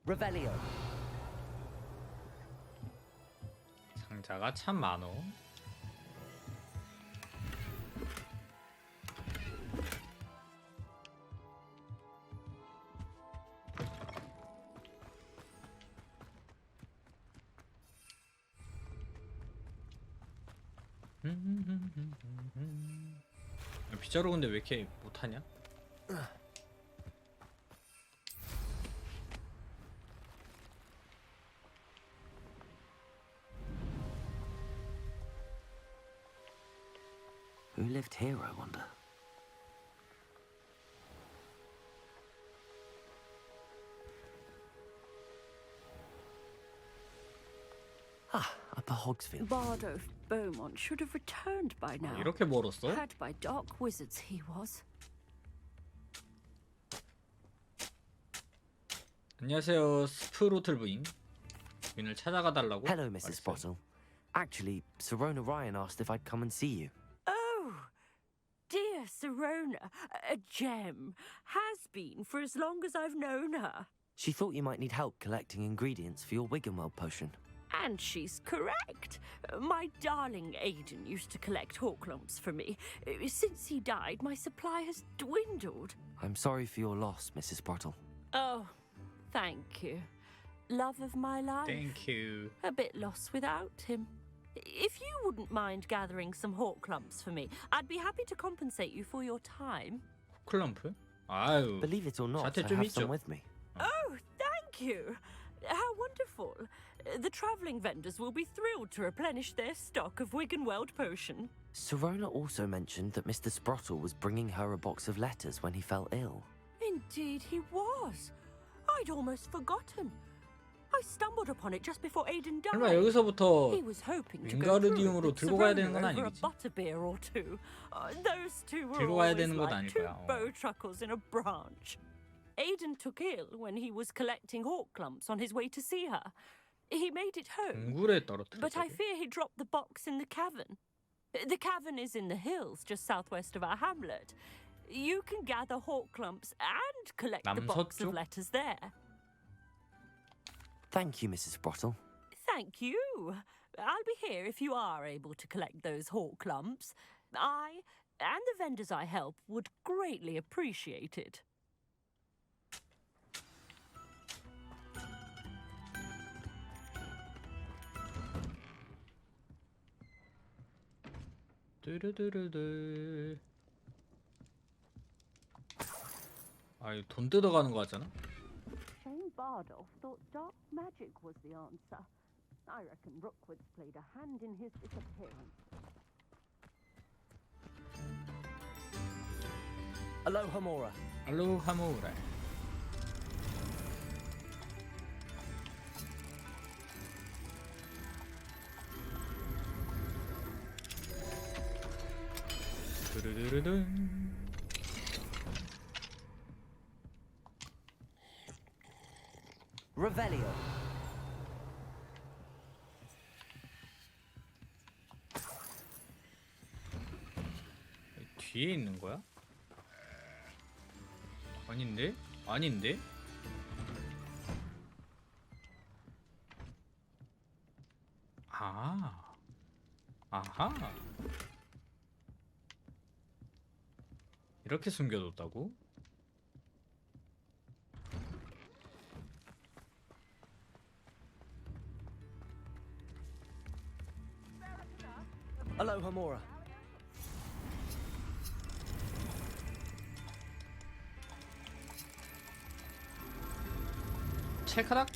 Revelio. 상자가 참 많어. 빗자루 근데 왜 이렇게 못하냐? Who lived here, I wonder? Upper Hogsfield. Bardo Beaumont should have returned by now. 이렇게 멀었어? Had by dark wizards he was. 안녕하세요, 스프로틀 부인. 부인을 찾아가 달라고? Hello, Mrs. Sprottle. Actually, Sirona Ryan asked if I'd come and see you. Oh, dear Sirona, a gem. Has been for as long as I've known her. She thought you might need help collecting ingredients for your Wiggenweld potion. And she's correct. My darling Aiden used to collect hawk lumps for me. Since he died, my supply has dwindled. I'm sorry for your loss, Mrs. Sprottle. Oh, thank you. Love of my life. Thank you. A bit lost without him. If you wouldn't mind gathering some hawk lumps for me, I'd be happy to compensate you for your time. 클럼프? 아유. Believe it or not, 자태 I 좀 have 있죠. some with me. Oh, thank you. How wonderful. The travelling vendors will be thrilled to replenish their stock of Wiggenweld potion. Sirona also mentioned that Mr. Sprottle was bringing her a box of letters when he fell ill. Indeed he was. I'd almost forgotten. I stumbled upon it just before Aiden died. 설마 여기서부터 He was hoping to go through 윙가르디움으로 with 들고 가야 되는 건 Sirona over a 아니겠지? butterbeer or two. Those two were 들고 가야 always 되는 건 like 아닐 two 거야. bow truckles in a branch. Aiden took ill when he was collecting hawk clumps on his way to see her. He made it home. 동굴에 떨어뜨렸다고? But I fear he dropped the box in the cavern. The cavern is in the hills just southwest of our hamlet. You can gather hawk clumps and collect the box of 남서쪽? letters there. Thank you, Mrs. Sprottle. Thank you. I'll be here if you are able to collect those hawk clumps. I and the vendors I help would greatly appreciate it. 뚜루뚜루뚜. 이거 돈 뜯어가는 거 같잖아? Shane Bardolph thought dark magic was the answer. I reckon Rookwood's played a hand in his disappearance. Aloha Mora. 알로하 모우라. 두루두루둔. Revelio. 뒤에 있는 거야? 아닌데? 아닌데? 아. 아하. 이렇게 숨겨뒀다고? Aloha, Mora. 찰카닥?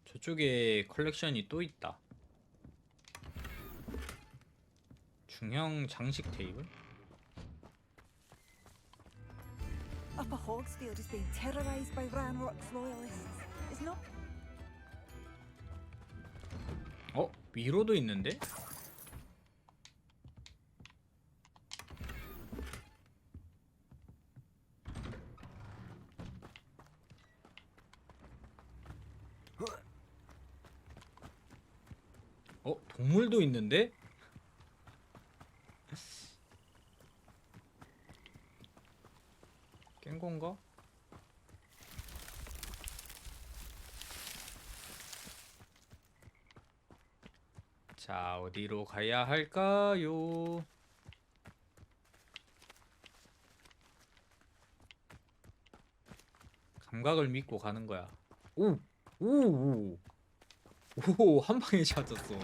저쪽에 컬렉션이 또 있다. 중형 장식 테이블? Upper Hogsfield is being terrorized by Ranrock's loyalists. It's not. 위로도 있는데? 동물도 있는데? 깬 건가? 자, 어디로 가야 할까요? 감각을 믿고 가는 거야. 오! 오! 오! 한 방에 찾았어.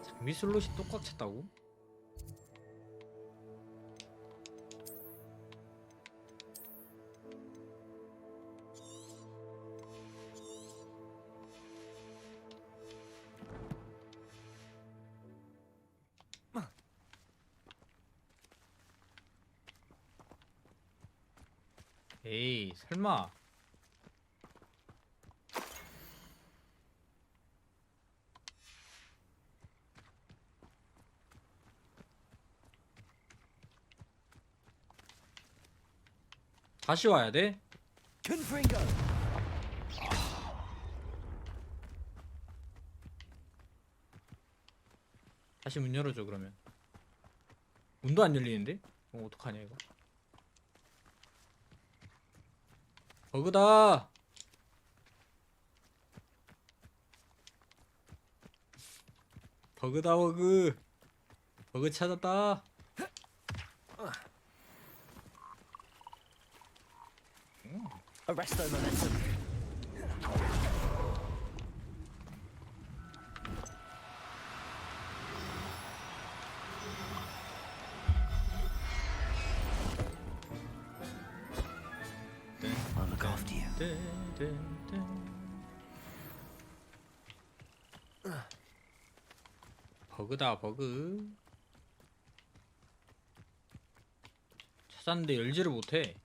장비 슬롯이 또 꽉 찼다고? 에이, 설마. 다시 와야 돼? 다시 문 열어줘. 그러면 문도 안 열리는데? 어떡하냐 이거. 버그다. 버그다. 버그. 버그 찾았다. Arresto momentum. I'll look after you. 버그다. 버그. 찾았는데 열지를 못해.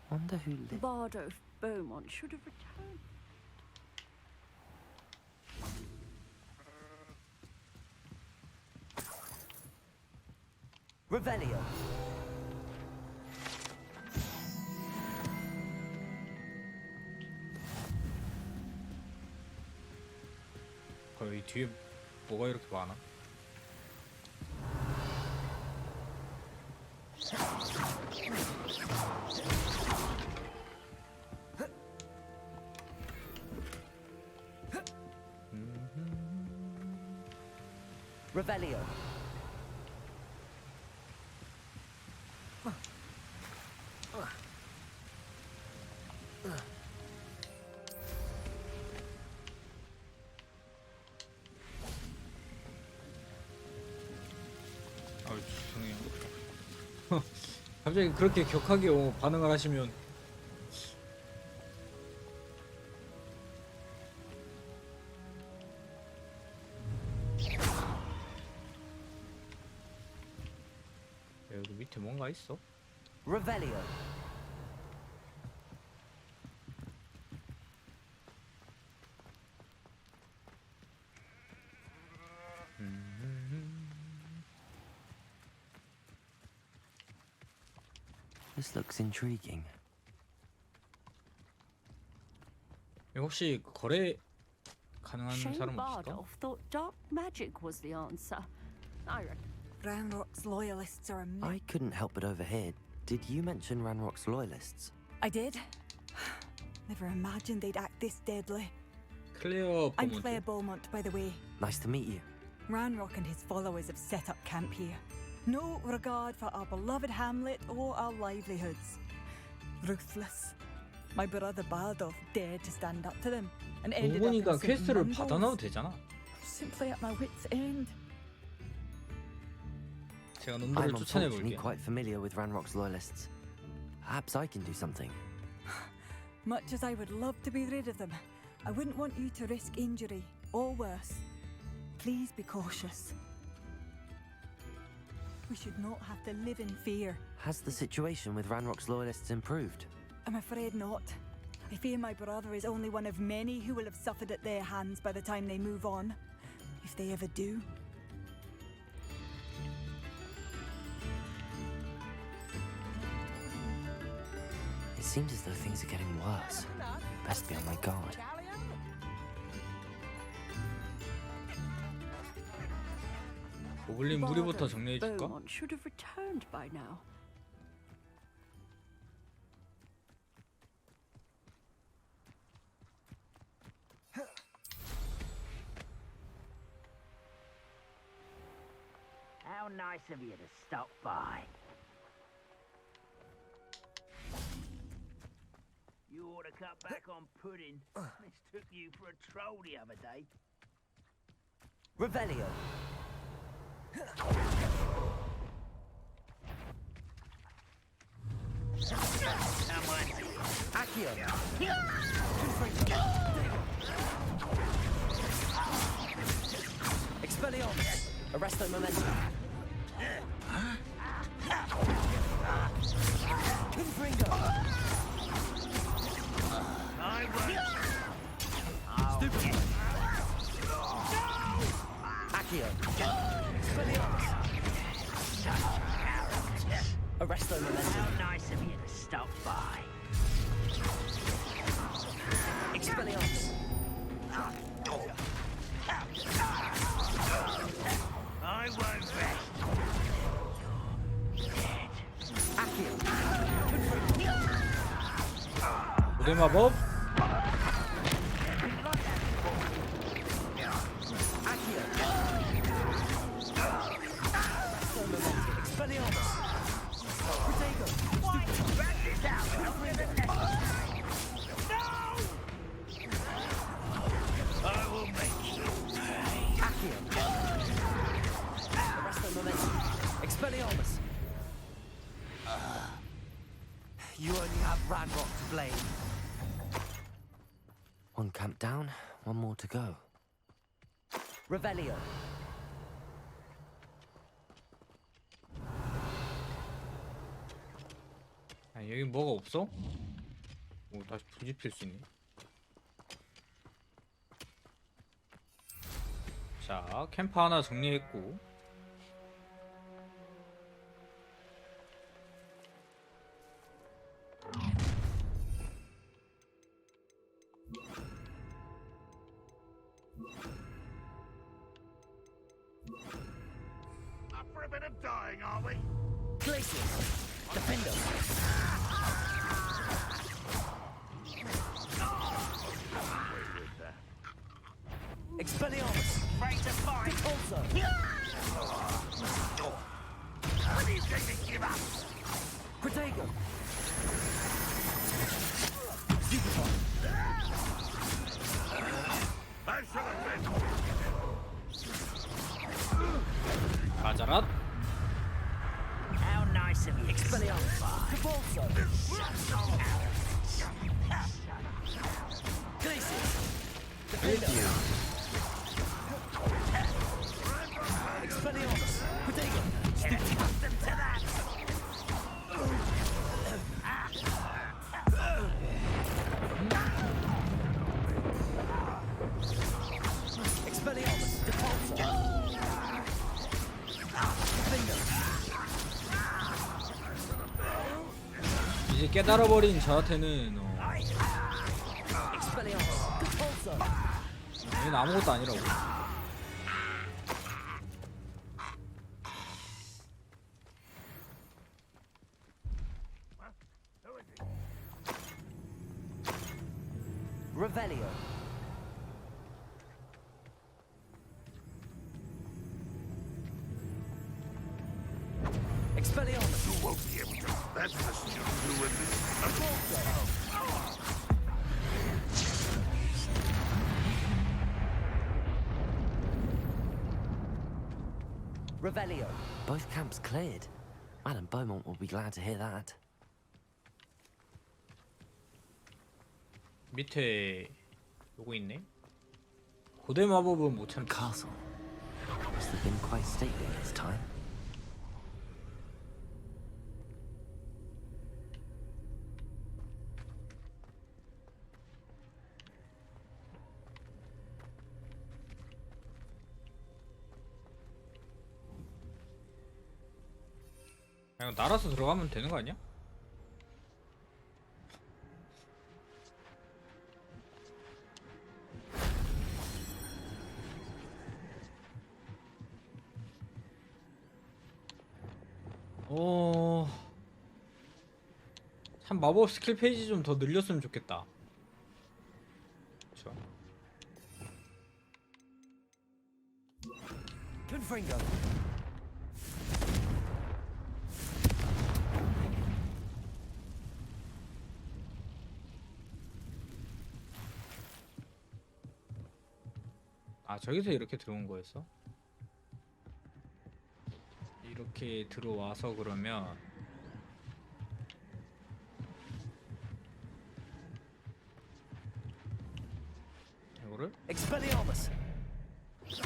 Wonder who lived. Bardo Beaumont should have returned. Revelio. 거의 뒤에 뭐가 이렇게 많아? Revelio. 아유, 죄송해요. 갑자기 그렇게 격하게 반응을 하시면 여기 밑에 뭔가 뭔가 있어? Revelio. This looks intriguing. 이거 혹시 거래 가능한 Shane 사람 없을까? Bardolph thought dark magic was the answer. I reckon. Ranrock's loyalists are a myth. I couldn't help but overhear. Did you mention Ranrock's loyalists? I did. Never imagined they'd act this deadly. 클레어 I'm 버몬트. Claire Beaumont, by the way. Nice to meet you. Ranrock and his followers have set up camp here. No regard for our beloved hamlet or our livelihoods. Ruthless. My brother Bardolph dared to stand up to them and ended up in 오보니까 St. 퀘스트를 Mungo's. 받아놔도 되잖아. Simply at my wits' end. 제가 놈들을 I'm 쫓아내 unfortunately 볼게요. quite familiar with Ranrock's loyalists. Perhaps I can do something. Much as I would love to be rid of them, I wouldn't want you to risk injury or worse. Please be cautious. We should not have to live in fear. Has the situation with Ranrock's loyalists improved? I'm afraid not. I fear my brother is only one of many who will have suffered at their hands by the time they move on. If they ever do. It seems as though things are getting worse. Best be on my guard. 고블린 무리부터 정리해 줄까? Beaumont should have returned by now. How nice of you to stop by. You ought to cut back on pudding. Mistook you for a troll the other day. Revelio. Come on. Accio. Expelliarmus. Arresto momentum. Confringo. I won't. Stupid. Accio. Expelliarmus. Arresto momentum. How nice of you to stop by. Expelliarmus. I won't rest. Accio. 고대마법. Accio. Arresto momentum. Expelliarmus. Protego. Rat this out. I will make you pay. Accio. Arresto momentum. Expelliarmus. You only have Ranrock to blame. One camp down, one more to go. Revelio. 아, 여기 뭐가 없어? 오, 다시 부집힐 수 있네. 자, 캠프 하나 정리했고. Up for a bit of dying, are we? Glacius. Defender. Expelliarmus. Afraid to fight. Also. When do you think they give up? Protego. I should have been. 가자랏. How nice of you. Expelliarmus. Capulso. Glacius. Defender. Expelliarmus. Protego. Get accustomed to that. 깨달아버린 저한테는 얘는 아무것도 아니라고. Revelio. Expelliarmus. You won't be able to. That's the student who Revelio. Both camps cleared. Madam Beaumont will be glad to hear that. 밑에 요거 있네. 고대 마법은 못 참지. Castle must have been quite stately in its time. 그냥 날아서 들어가면 되는 거 아니야? 참 마법 스킬 페이지 좀 더 늘렸으면 좋겠다. 그쵸? Confringo. 아, 저기서 이렇게 들어온 거였어? 이렇게 들어와서 그러면 이거를 Expelliarmus.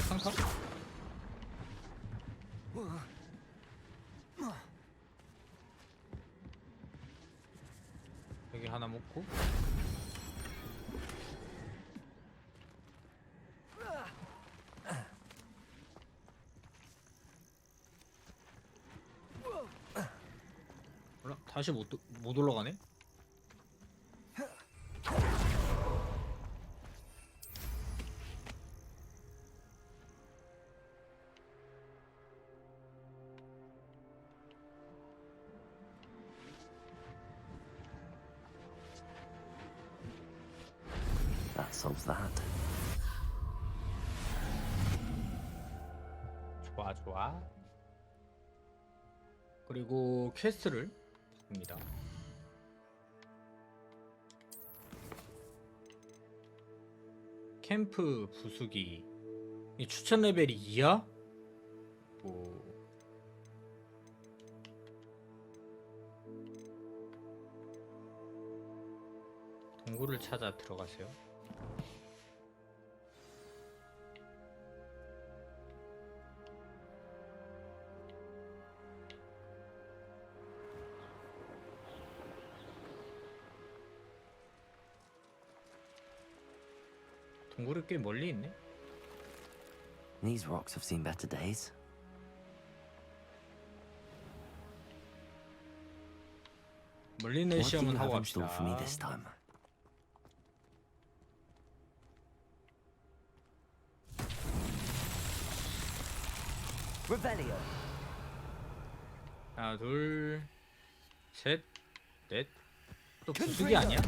상타? 여기 하나 먹고 몰라, 다시 못 올라가네? That solves that. 좋아 좋아. 그리고 퀘스트를 바꿉니다. 캠프 부수기. 이 추천 레벨이 2야? 뭐 동굴을 찾아 들어가세요. 동굴이 꽤 멀리 있네. These rocks have seen better days. 멀리 있는 What do 시험은 you 하고 have in store 갑시다. for me this time? Revelio. 하나, 둘, 셋, 넷. 또 부수기 아니야?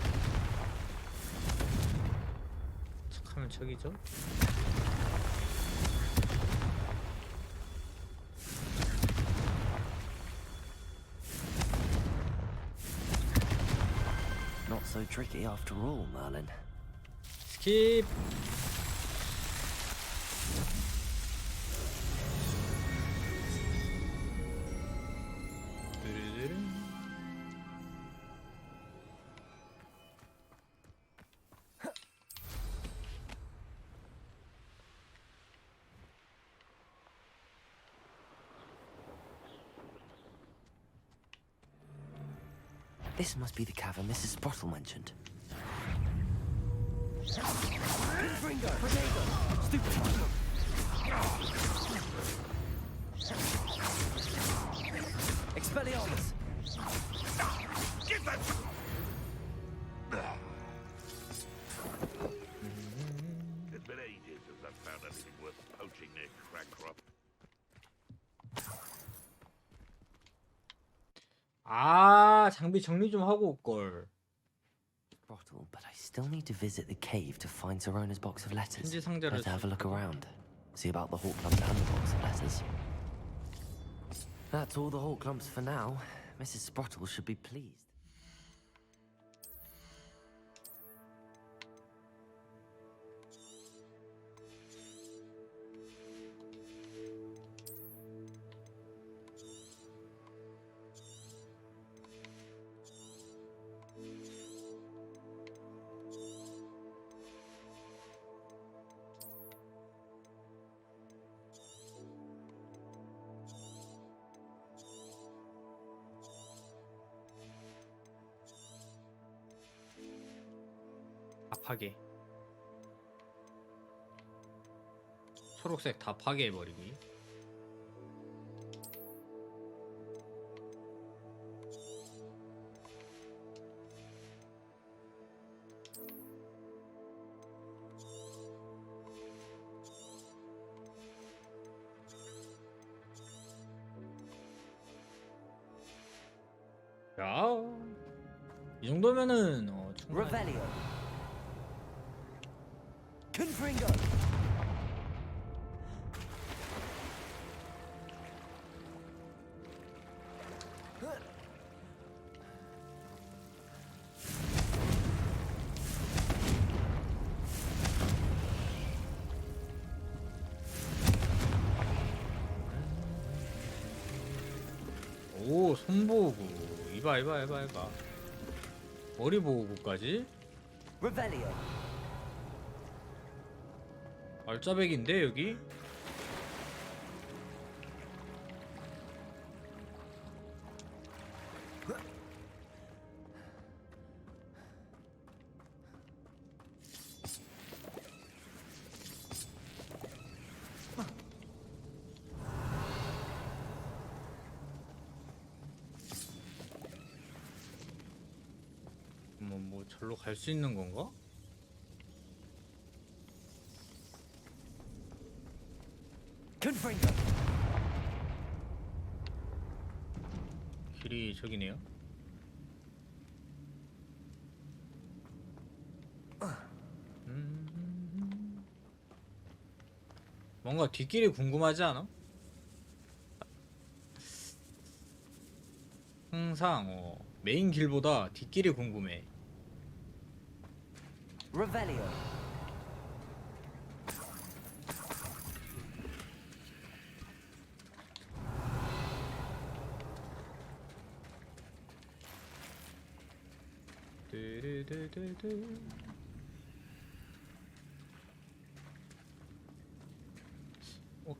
척하면 척이죠? Not so tricky after all, Merlin. 스킵. This must be the cavern Mrs. Sprottle mentioned. Confringo. Protego. Stupid. Expelliarmus. Give that 아, 장비 정리 좀 하고 올걸. Sprottle, but I still need to visit the cave to find Zerona's box of letters. 편지 상자를 Better have a look around. See about the Hawk Clumps and the box of letters. That's all the Hawk Clumps for now. Mrs. Sprottle should be pleased. 다 파괴. 초록색 다 파괴해버리기. 야, 이 정도면은 충분하지. Revelio. Confringo. 오, 손보호구. 이봐. 머리 보호구까지? Revelio. 알짜배기인데 여기? 뭐 절로 갈 수 있는 건가? Confringo. 길이 저기네요. 뭔가 뒷길이 궁금하지 않아? 항상 메인 길보다 뒷길이 궁금해. Revelio.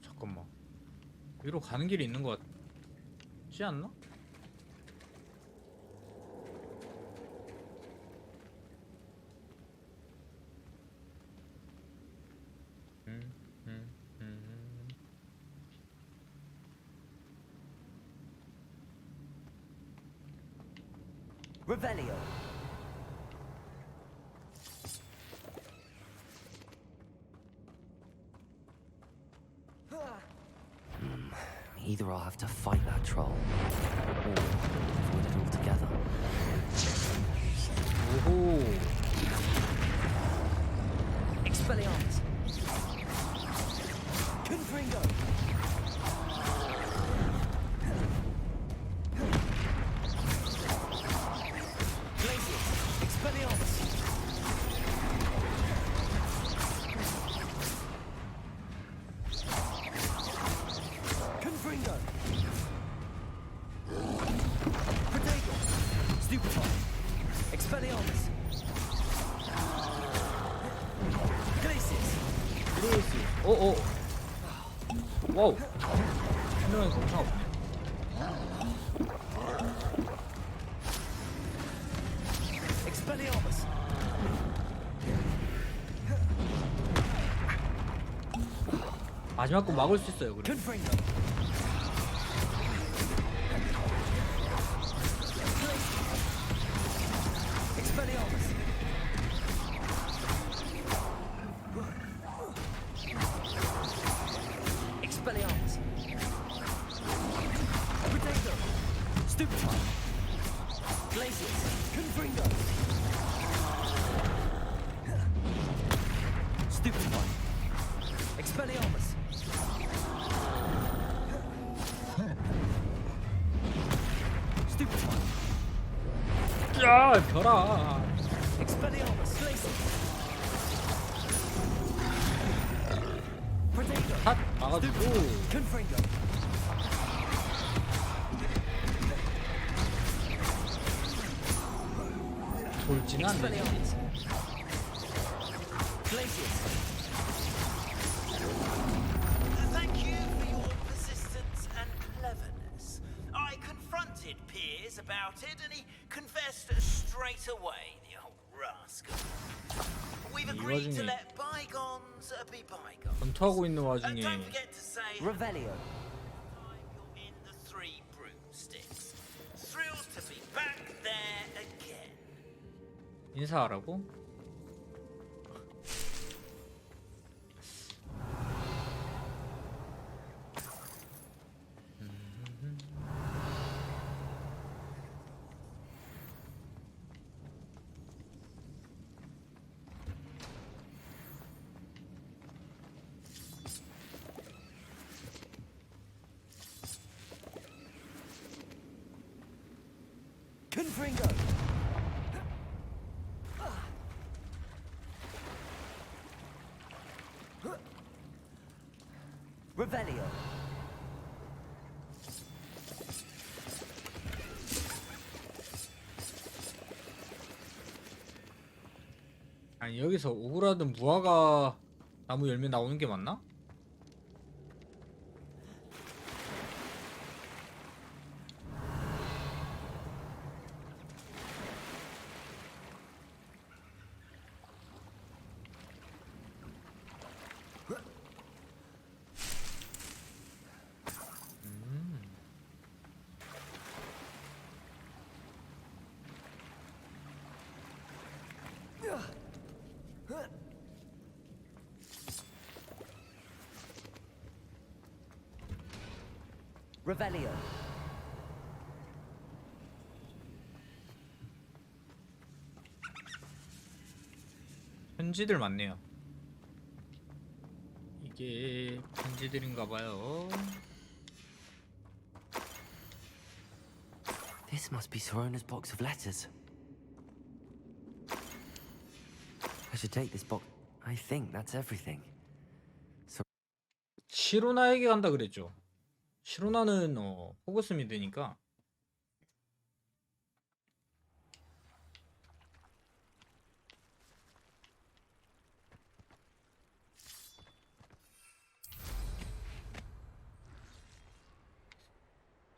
잠깐만. 위로 가는 길이 있는 것 같지 않나? Revelio. Either I'll have to fight that troll, or avoid it altogether. 오호. Expelliarmus. Confringo. Glacius. Expelliarmus. Confringo. Protego. Stupefy. Expelliarmus. Glacius. 오오. 와우. 신호는 엄청 아프네. Expelliarmus. 마지막 거 막을 수 있어요. 그래. Confringo. Expelliarmus. Expelliarmus. Protego. Stupefy. 제발 벼라. Expelliarmus. Glacius. Protego. 핫 막아주고. Confringo. 돌진 않네. Expelliarmus. Glacius. Thank you for your persistence and cleverness. I confronted Piers about it, and he confessed straight away, the old rascal. We've agreed to 와중에 let bygones be bygones. 검토하고 있는 와중에 Don't forget to say Revelio. you're in the Three Broomsticks. Thrilled to be back there again. 인사하라고? Confringo. Revelio. 아니 여기서 오그라든 무화과 나무 열매 나오는 게 맞나? Revelio. 편지들 많네요. 이게 편지들인가봐요. This must be Sorona's box of letters. I should take this box. I think that's everything. 시로나에게 간다 그랬죠. 시로나는 호그스 미드니까.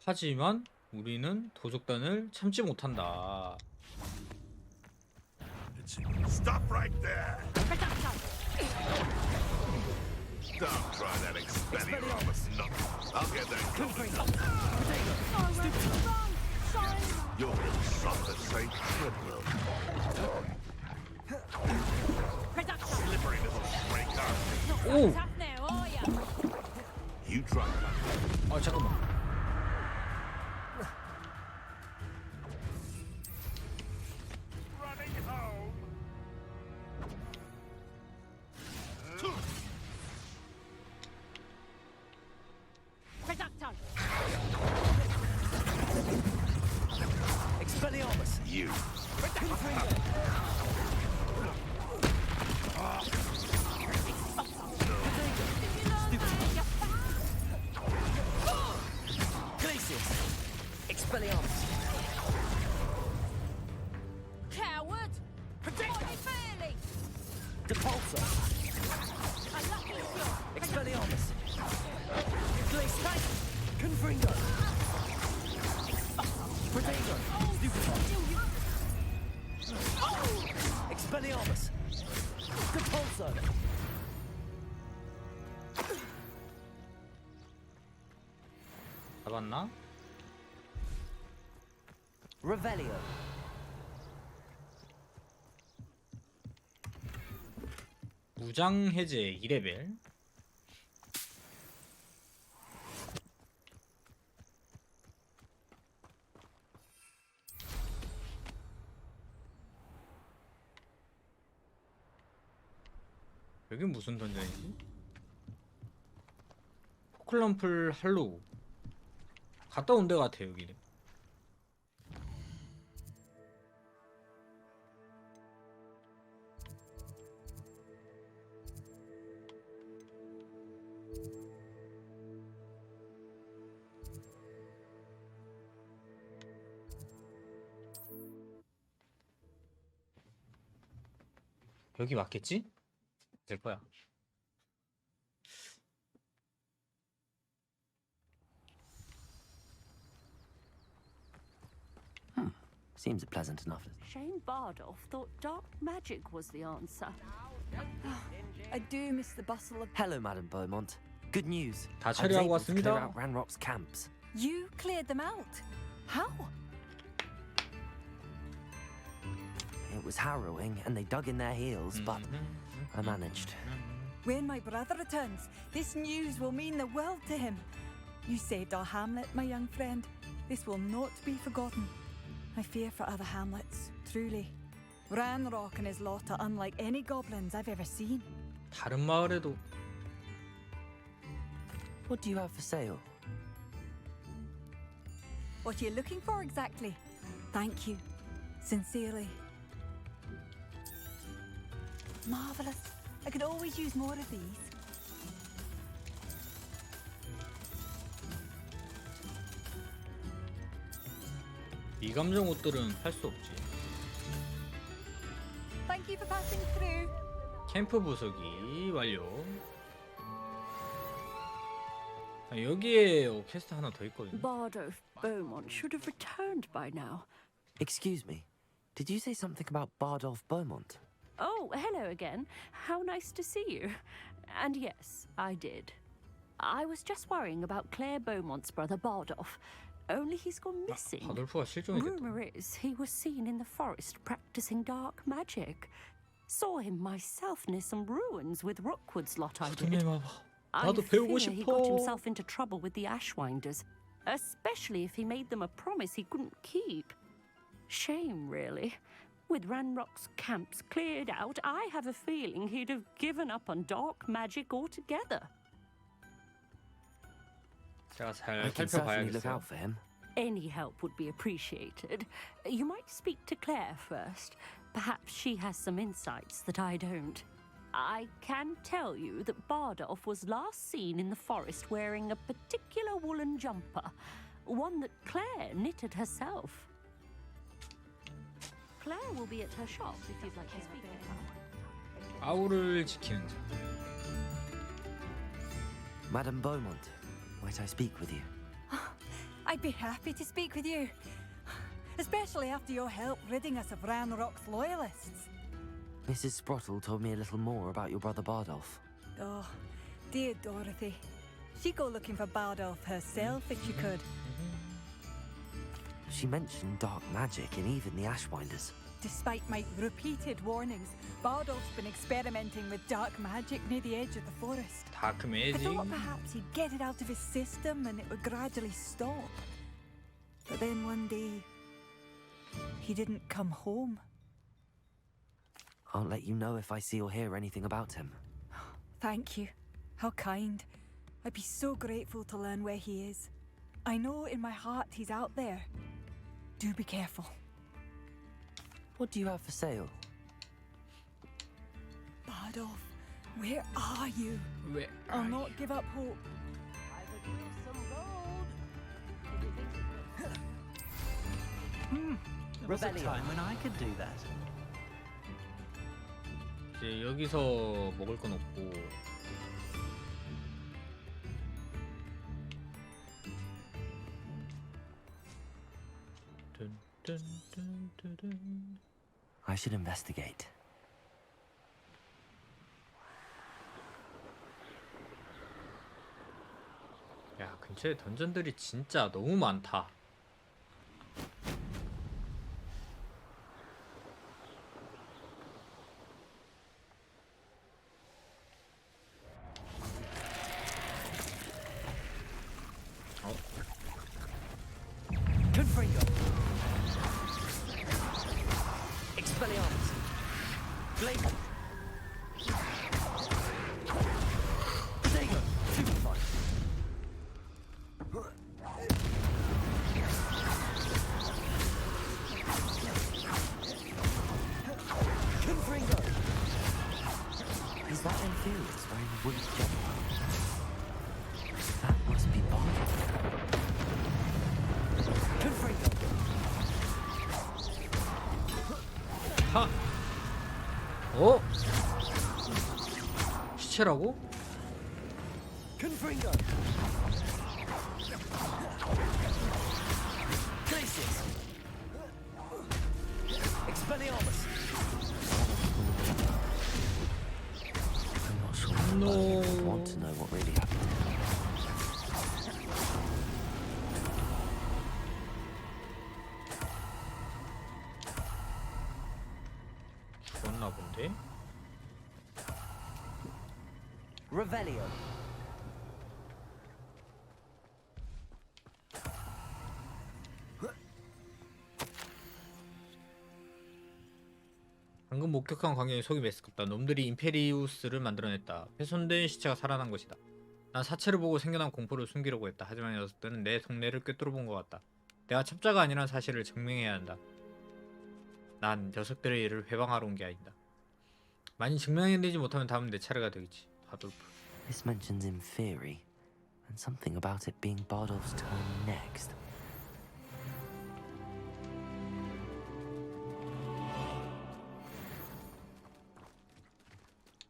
하지만 우리는 도적단을 참지 못한다. Stop right there! Don't try that Expelliarmus. No, I'll get that going. You're soft as St. Treadwell. Slippery little stray car. 오! You try that. 아 잠깐만. Running home. Expelliarmus. You. Glacius. Expelliarmus. Coward! Protect me fairly! Depulso. Expelliarmus. Glacius. Confringo. Protego. Stupefy. Expelliarmus. Depulso. 잡았나? Revelio. 무장 해제 2레벨. 여긴 무슨 던전이지? 포클럼플 할로우. 갔다 온 데 같아 여기는. 여기 맞겠지? 될 거야. Seems pleasant enough. Shame Bardolph thought dark magic was the answer. I do miss the bustle of... Hello, Madame Beaumont. Good news. 다 I was 처리하고 able to clear 왔습니다. out Ranrock's camps. You cleared them out? How? It was harrowing, and they dug in their heels, but I managed. When my brother returns, this news will mean the world to him. You saved our hamlet, my young friend. This will not be forgotten. I fear for other hamlets, truly. Ranrock and his lot are unlike any goblins I've ever seen. 다른 마을에도. What do you have for sale? What are you looking for exactly? Thank you. Sincerely. Marvelous. I could always use more of these. 미감정 옷들은 팔 수 없지. Thank you for passing through. 캠프 부수기 완료. 아, 여기에 퀘스트 하나 더 있거든요. Bardolph Beaumont should have returned by now. Excuse me. Did you say something about Bardolph Beaumont? Oh, hello again. How nice to see you. And yes, I did. I was just worrying about Claire Beaumont's brother Bardolph. Only he's gone missing. 바돌프가 실종이겠다. Rumor is he was seen in the forest practicing dark magic. Saw him myself near some ruins with Rookwood's lot I did. I 나도 배우고 fear he 싶어. got himself into trouble with the Ashwinders, especially if he made them a promise he couldn't keep. Shame, really. With Ranrock's camps cleared out, I have a feeling he'd have given up on dark magic altogether. 제가 잘 I can certainly look 살펴봐야겠어요. out for him. Any help would be appreciated. You might speak to Claire first. Perhaps she has some insights that I don't. I can tell you that Bardolph was last seen in the forest wearing a particular woolen jumper, one that Claire knitted herself. Claire will be at her shop if you'd like to speak to her. 아우를 지키는 자. Madame Beaumont, might I speak with you? I'd be happy to speak with you. Especially after your help ridding us of Ranrock's loyalists. Mrs. Sprottle told me a little more about your brother Bardolph. Oh, dear Dorothy. She'd go looking for Bardolph herself if she could. She mentioned dark magic and even the Ashwinders. Despite my repeated warnings, Bardolph's been experimenting with dark magic near the edge of the forest. 다크 I 매직. thought perhaps he'd get it out of his system and it would gradually stop. But then one day, he didn't come home. I'll let you know if I see or hear anything about him. Thank you. How kind. I'd be so grateful to learn where he is. I know in my heart he's out there. Do be careful. What do you have for sale? Bardolph, where are you? Where I'll are not give up hope. There was a time when I could do that. 이제 여기서 먹을 건 없고. I should investigate. 야, 근처에 던전들이 진짜 너무 많다. Confringo. Expelliarmus. Blade. Dago. Superfly. Confringo. Is that Infurious wearing a woolly jumper? That must be Bardolph. 하! 어? 시체라고? Confringo. Glacius. Expelliarmus. I'm not sure No. I want to know what really happened. 죽었나 본데? Revelio. 방금 목격한 광경이 속이 메스껍다. 놈들이 임페리우스를 만들어냈다. 훼손된 시체가 살아난 것이다. 난 사체를 보고 생겨난 공포를 숨기려고 했다. 하지만 녀석들은 내 속내를 꿰뚫어 본 것 같다. 내가 첩자가 아니란 사실을 증명해야 한다. 난 녀석들의 일을 회방하러 온 게 아니다. 많이 증명해내지 못하면 다음은 내 차례가 되겠지. 바돌프. This mentions in theory, and something about it being Bardolph's turn next.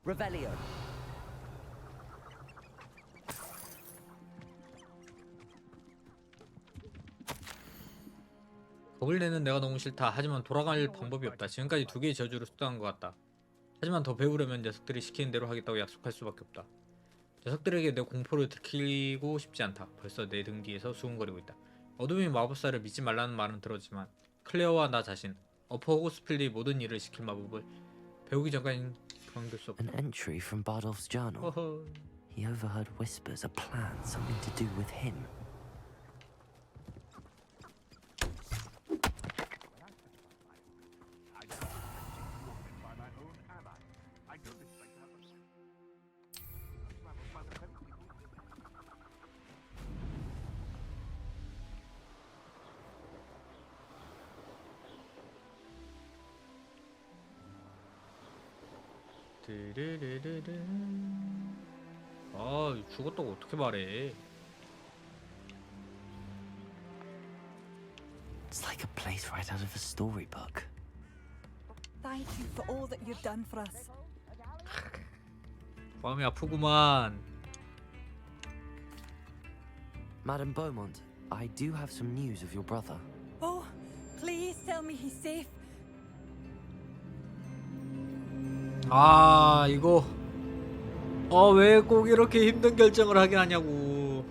Revelio. 겁을 내는 내가 너무 싫다. 하지만 돌아갈 방법이 없다. 지금까지 2개의 저주를 수행한 것 같다. 하지만 더 배우려면 녀석들이 시키는 대로 하겠다고 약속할 수밖에 없다. 녀석들에게 내 공포를 들키고 싶지 않다. 벌써 내 등 뒤에서 수근거리고 있다. 어둠의 마법사를 믿지 말라는 말은 들었지만 클레어와 나 자신, 어퍼 호그스필드의 모든 일을 시킬 마법을 배우기 전까지는 그만둘 수 없다. An entry from Bardolph's journal. He overheard whispers, a plan, something to do with him. 아, 죽었다고 어떻게 말해? It's like a place right out of a storybook. Thank you for all that you've done for us. 마음이 아프구만. Madame Beaumont, I do have some news of your brother. Oh, please tell me he's safe. 아, 이거 왜 꼭 이렇게 힘든 결정을 하게 하냐고.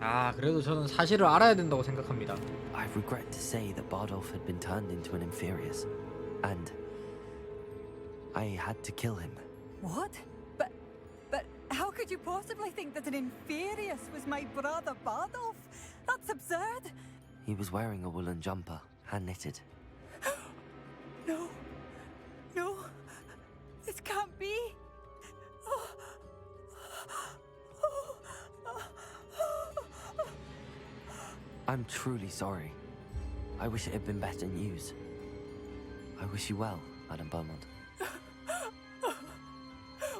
아, 그래도 저는 사실을 알아야 된다고 생각합니다. I regret to say that Bardolph had been turned into an inferius, and I had to kill him. What? But how could you possibly think that an inferius was my brother Bardolph? That's absurd. He was wearing a woolen jumper, hand-knitted. No. No. This can't be. I'm truly sorry. I wish it had been better news. I wish you well, Madame Beaumont.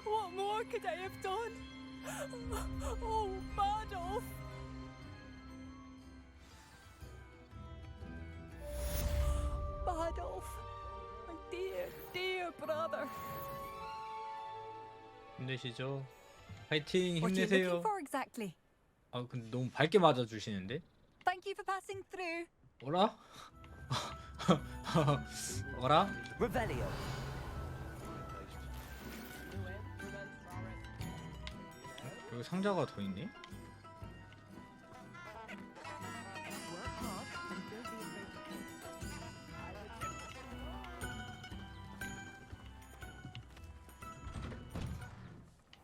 What more could I have done? Oh, Bardolph. Bardolph, my dear, dear brother. 힘내시죠. 파이팅, What are you 힘내세요. looking for exactly? 아, 근데 너무 밝게 맞아주시는데? Thank you for passing through. 어라? 어라? Revelio. 여기 상자가 더 있네?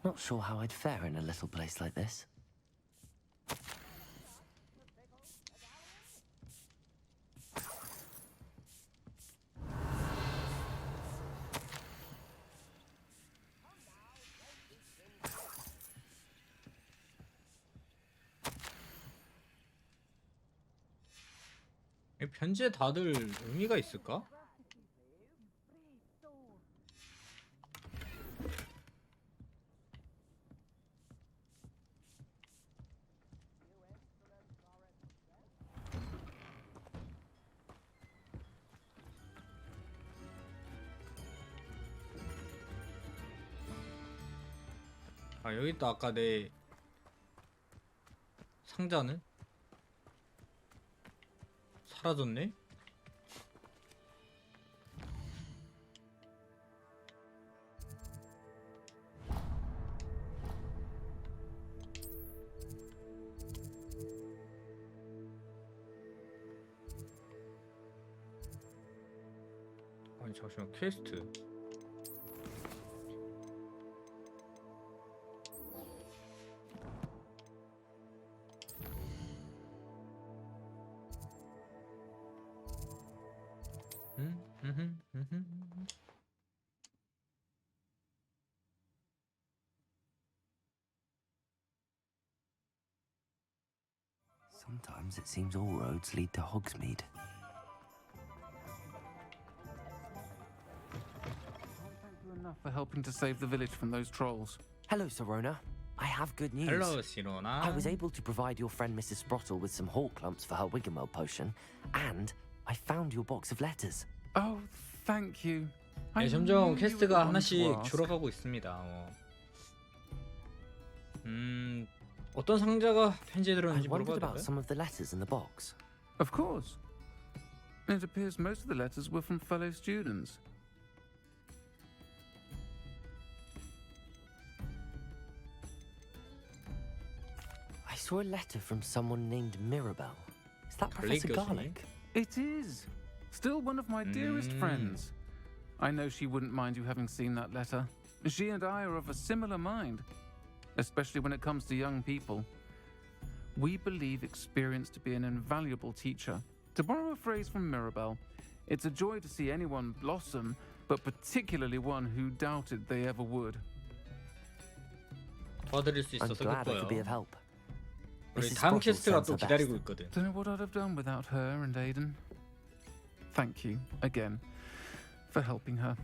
Not sure how I'd fare in a little place like this. 이 편지에 다들 의미가 있을까? 아 여기 또 아까 내 상자는 사라졌네? 아니 잠시만 퀘스트 Sometimes it seems all roads lead to Hogsmeade. Thank you enough for helping to save the village from those trolls. Hello, Sirona. I have good news. Hello, Sirona. I was able to provide your friend Mrs. Sprottle with some hawk clumps for her Wiggenweld potion, and I found your box of letters. Oh, thank you. I 네, knew 점점 you were 퀘스트가 the one to 하나씩 ask. 줄어가고 있습니다. 어떤 상자가 편지에 I 들었는지 wondered 물어봐도 about 될까요? some of the letters in the box. Of course. It appears most of the letters were from fellow students. I saw a letter from someone named Mirabelle. Is that Professor 교수님? Garlic? It is. Still one of my dearest friends. I know she wouldn't mind you having seen that letter. She and I are of a similar mind, especially when it comes to young people. We believe experience to be an invaluable teacher. To borrow a phrase from Mirabelle, it's a joy to see anyone blossom, but particularly one who doubted they ever would. 도와드릴 수 I'm 있어서 glad I could be of 기뻐요. help. 우리 Mrs. 다음 Sprottle 퀘스트가 sends 또 her 기다리고 best. 있거든. Don't know what I'd have done without her and Aidan. Thank you again for helping her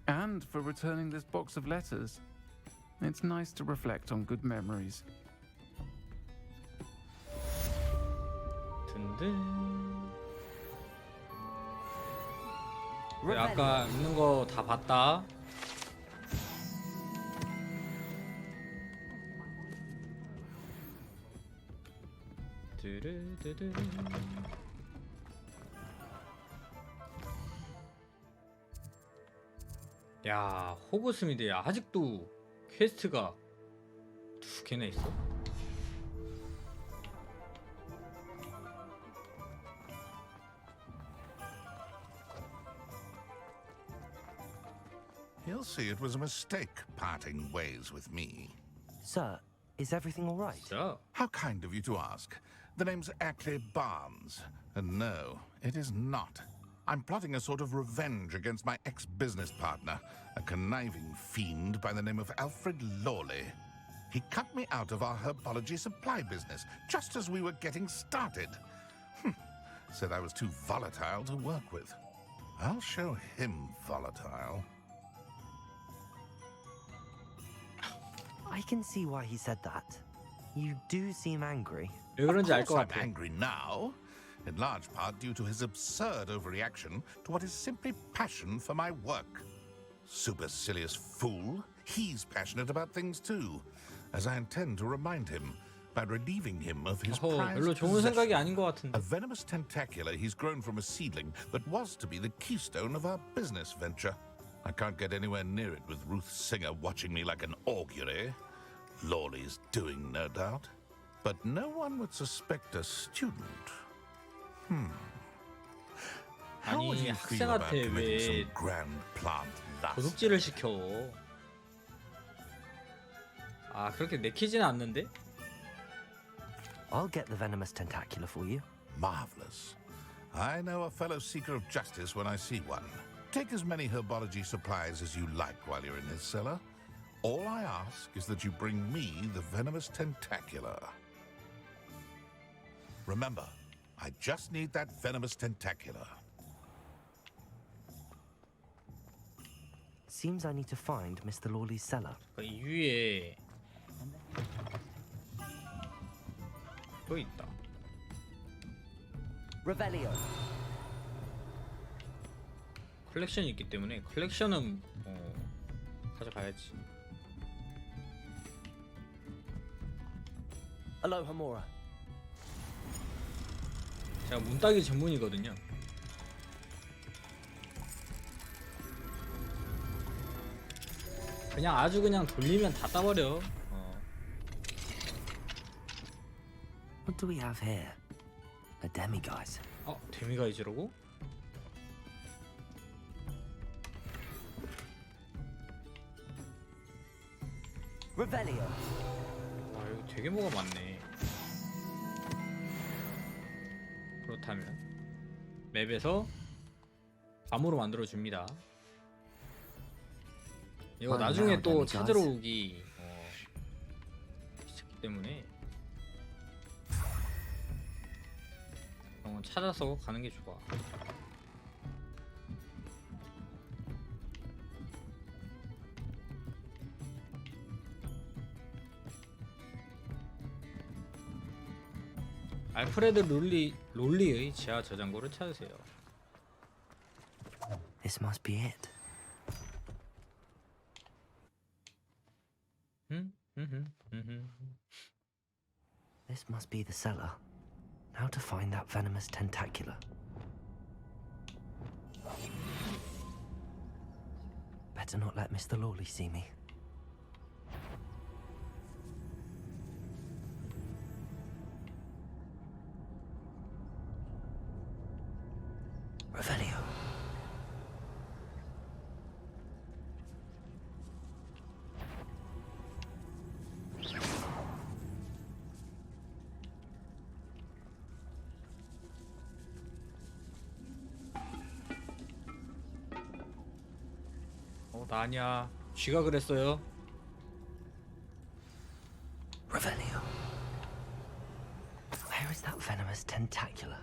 and for returning this box of letters. It's nice to reflect on good memories. 든든. 그래, 아까 있는 거 다 봤다. 드르드드. 야, 호그스미드에 아직도 퀘스트가 두 개나 있어? He'll see it was a mistake parting ways with me. Sir, is everything all right? So, How kind of you to ask. The name's Ackley Barnes. And no, it is not. I'm plotting a sort of revenge against my ex-business partner, a conniving fiend by the name of Alfred Lawley. He cut me out of our herbology supply business just as we were getting started. Said I was too volatile to work with. I'll show him volatile. I can see why he said that. You do seem angry. 왜 그런지 알 Of 것 course 같아. I'm angry now, in large part due to his absurd overreaction to what is simply passion for my work. Supercilious fool. He's passionate about things too, as I intend to remind him by relieving him of his 별로 prized 좋은 생각이 possession, 아닌 것 같은데. a venomous tentacula he's grown from a seedling that was to be the keystone of our business venture. I can't get anywhere near it with Ruth Singer watching me like an augury. Lawley's doing, no doubt. But no one would suspect a student. How would 아니, you feel about 학생한테 committing 왜 some grand plant lust? 도둑질을 시켜? 아, 그렇게 내키지는 않는데? I'll get the venomous tentacula for you. Marvelous. I know a fellow seeker of justice when I see one. Take as many herbology supplies as you like while you're in his cellar. All I ask is that you bring me the venomous tentacula. Remember, I just need that venomous tentacula. Seems I need to find Mr. Lawley's cellar. 이 위에 또 있다. Revelio. 컬렉션이 있기 때문에 컬렉션은 가져가야지. Aloha Mora. 제가 문따기 전문이거든요. 그냥 아주 그냥 돌리면 다 따버려. What do we have here? A demiguise. 데미가이즈라고? Revelio. 와, 여기 되게 뭐가 많네. 그렇다면 맵에서 밤으로 만들어 줍니다. 이거 나중에 또 찾으러 오기 귀찮기 때문에 그런 건 찾아서 가는 게 좋아. 알프레드 롤리의 지하 저장고를 찾으세요. This must be it. This must be the cellar. Now to find that venomous tentacula. Better not let Mr. Lawley see me. Revelio. 나 아니야. 쥐가 그랬어요. Revelio. Where is that venomous tentacula?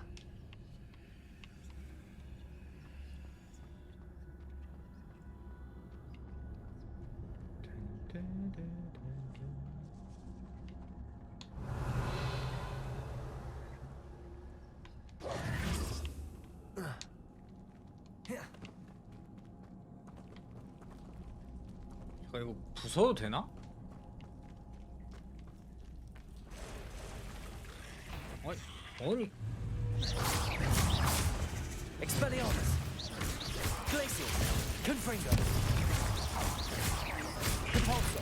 이거 부숴도 되나? 아니 Expelliarmus. Glacial. Confringo. Repulso.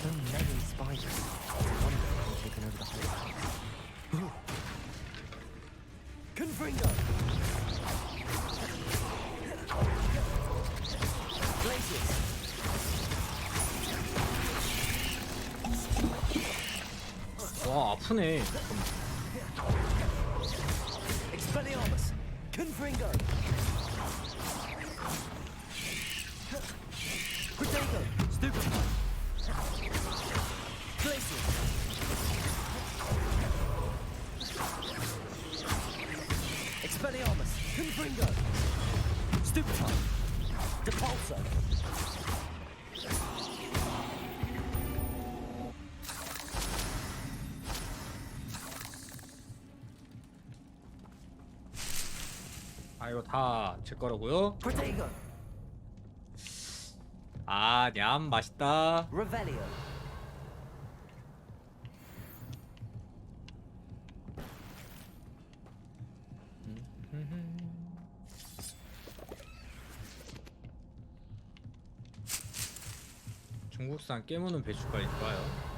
So many spiders. I wonder if they've taken over the whole house. Confringo. Glacius. 와 아프네. Expelliarmus. Confringo. Protego. Stupefy. Glacius. Expelliarmus. Confringo. Stupefy. Depulso. 이거 다 제 거라고요? Protego. 냠 맛있다. Revelio. 중국산 깨무는 배추까지 좋아요.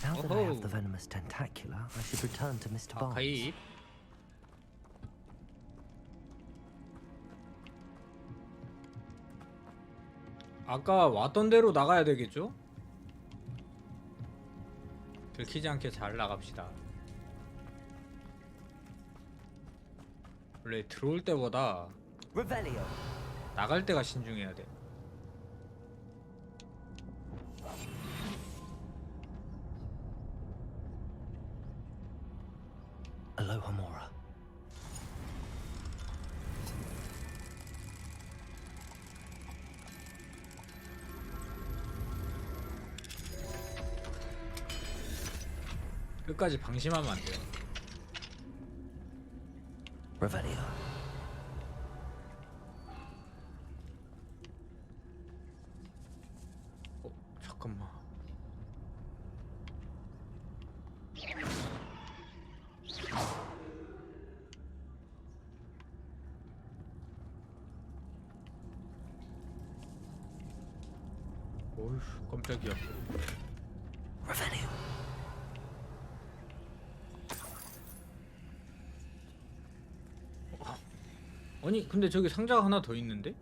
Now that I have the venomous tentacula, I should return to Mr. Barnes. 가입. 아까 왔던 대로 나가야 되겠죠? 들키지 않게 잘 나갑시다. 원래 들어올 때보다 Revelio. 나갈 때가 신중해야 돼. Alohomora. 끝까지 방심하면 안 돼요. Revelio. 잠깐만. 어휴, 깜짝이야. Revelio. 아니, 근데 저기 상자가 하나 더 있는데?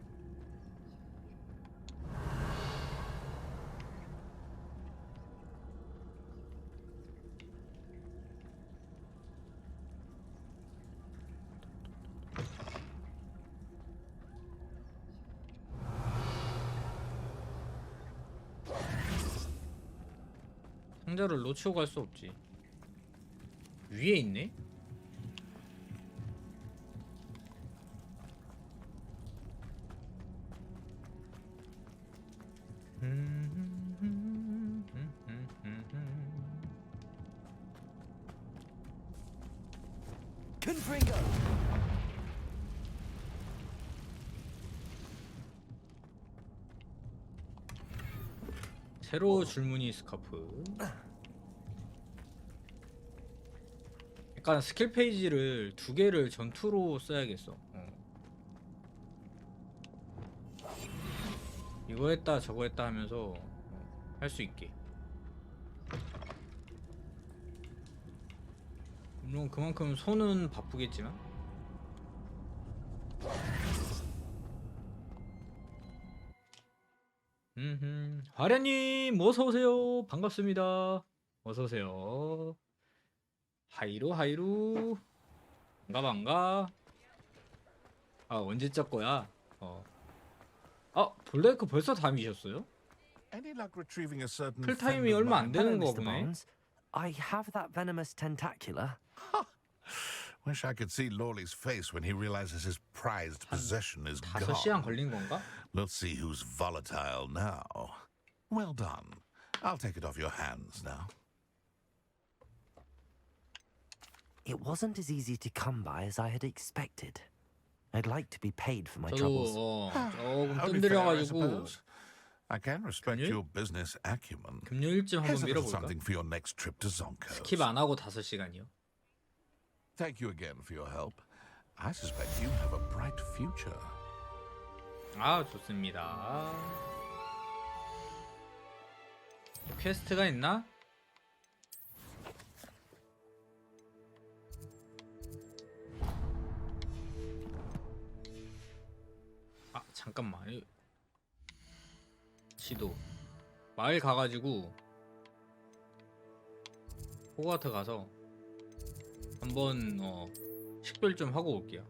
상자를 놓치고 갈 수 없지. 위에 있네? Confringo. 세로 줄무늬 스카프. 약간 스킬 페이지를 2개를 전투로 써야겠어. 이거 했다 저거 했다 하면서 할 수 있게. 물론 그만큼 손은 바쁘겠지만. 화련님 어서오세요. 반갑습니다. 어서오세요. 하이루 하이루. 반가. 아, 언제 적 거야? 블레이크 벌써 다 미셨어요? Any luck retrieving a certain 풀타임이 friend of 얼마 안 mine? 되는 Hello, 거 Mr. 보네. Barnes. I have that venomous tentacula. Wish I could see Lawley's face when he realizes his prized possession is 5시간 gone. 걸린 건가? Let's see who's volatile now. Well done. I'll take it off your hands now. It wasn't as easy to come by as I had expected. I'd like to be paid for my troubles. 저도 조금 Only fair, I 뜸들여가지고 suppose. I can respect 금요일? your business acumen. 금요일쯤 Here's 한번 a little 밀어볼까? something for your next trip to Zonkos. 스킵 안 하고 5시간이요. Thank you again for your help. I suspect you have a bright future. 아, 좋습니다. 퀘스트가 있나? 아, 잠깐만. 지도. 마을 가가지고 호그와트 가서 한번 식별 좀 하고 올게요.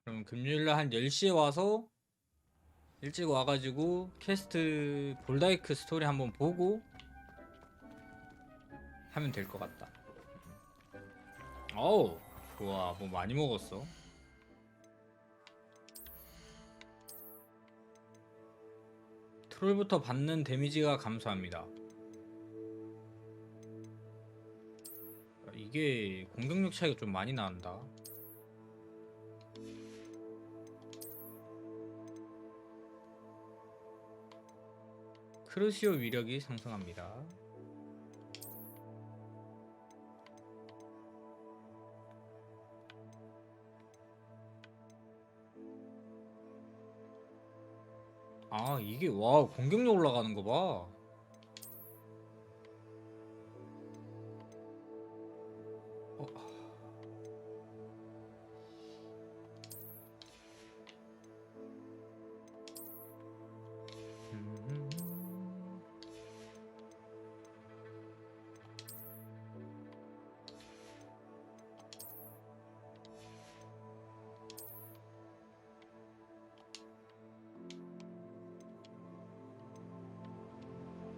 그럼 금요일날 한 10시에 와서 일찍 와가지고 퀘스트 볼다이크 스토리 한번 보고 하면 될 것 같다. 어우, 좋아. 뭐 많이 먹었어. 트롤부터 받는 데미지가 감소합니다. 이게 공격력 차이가 좀 많이 나온다. 크루시오 위력이 상승합니다. 아, 이게 와, 공격력 올라가는 거 봐.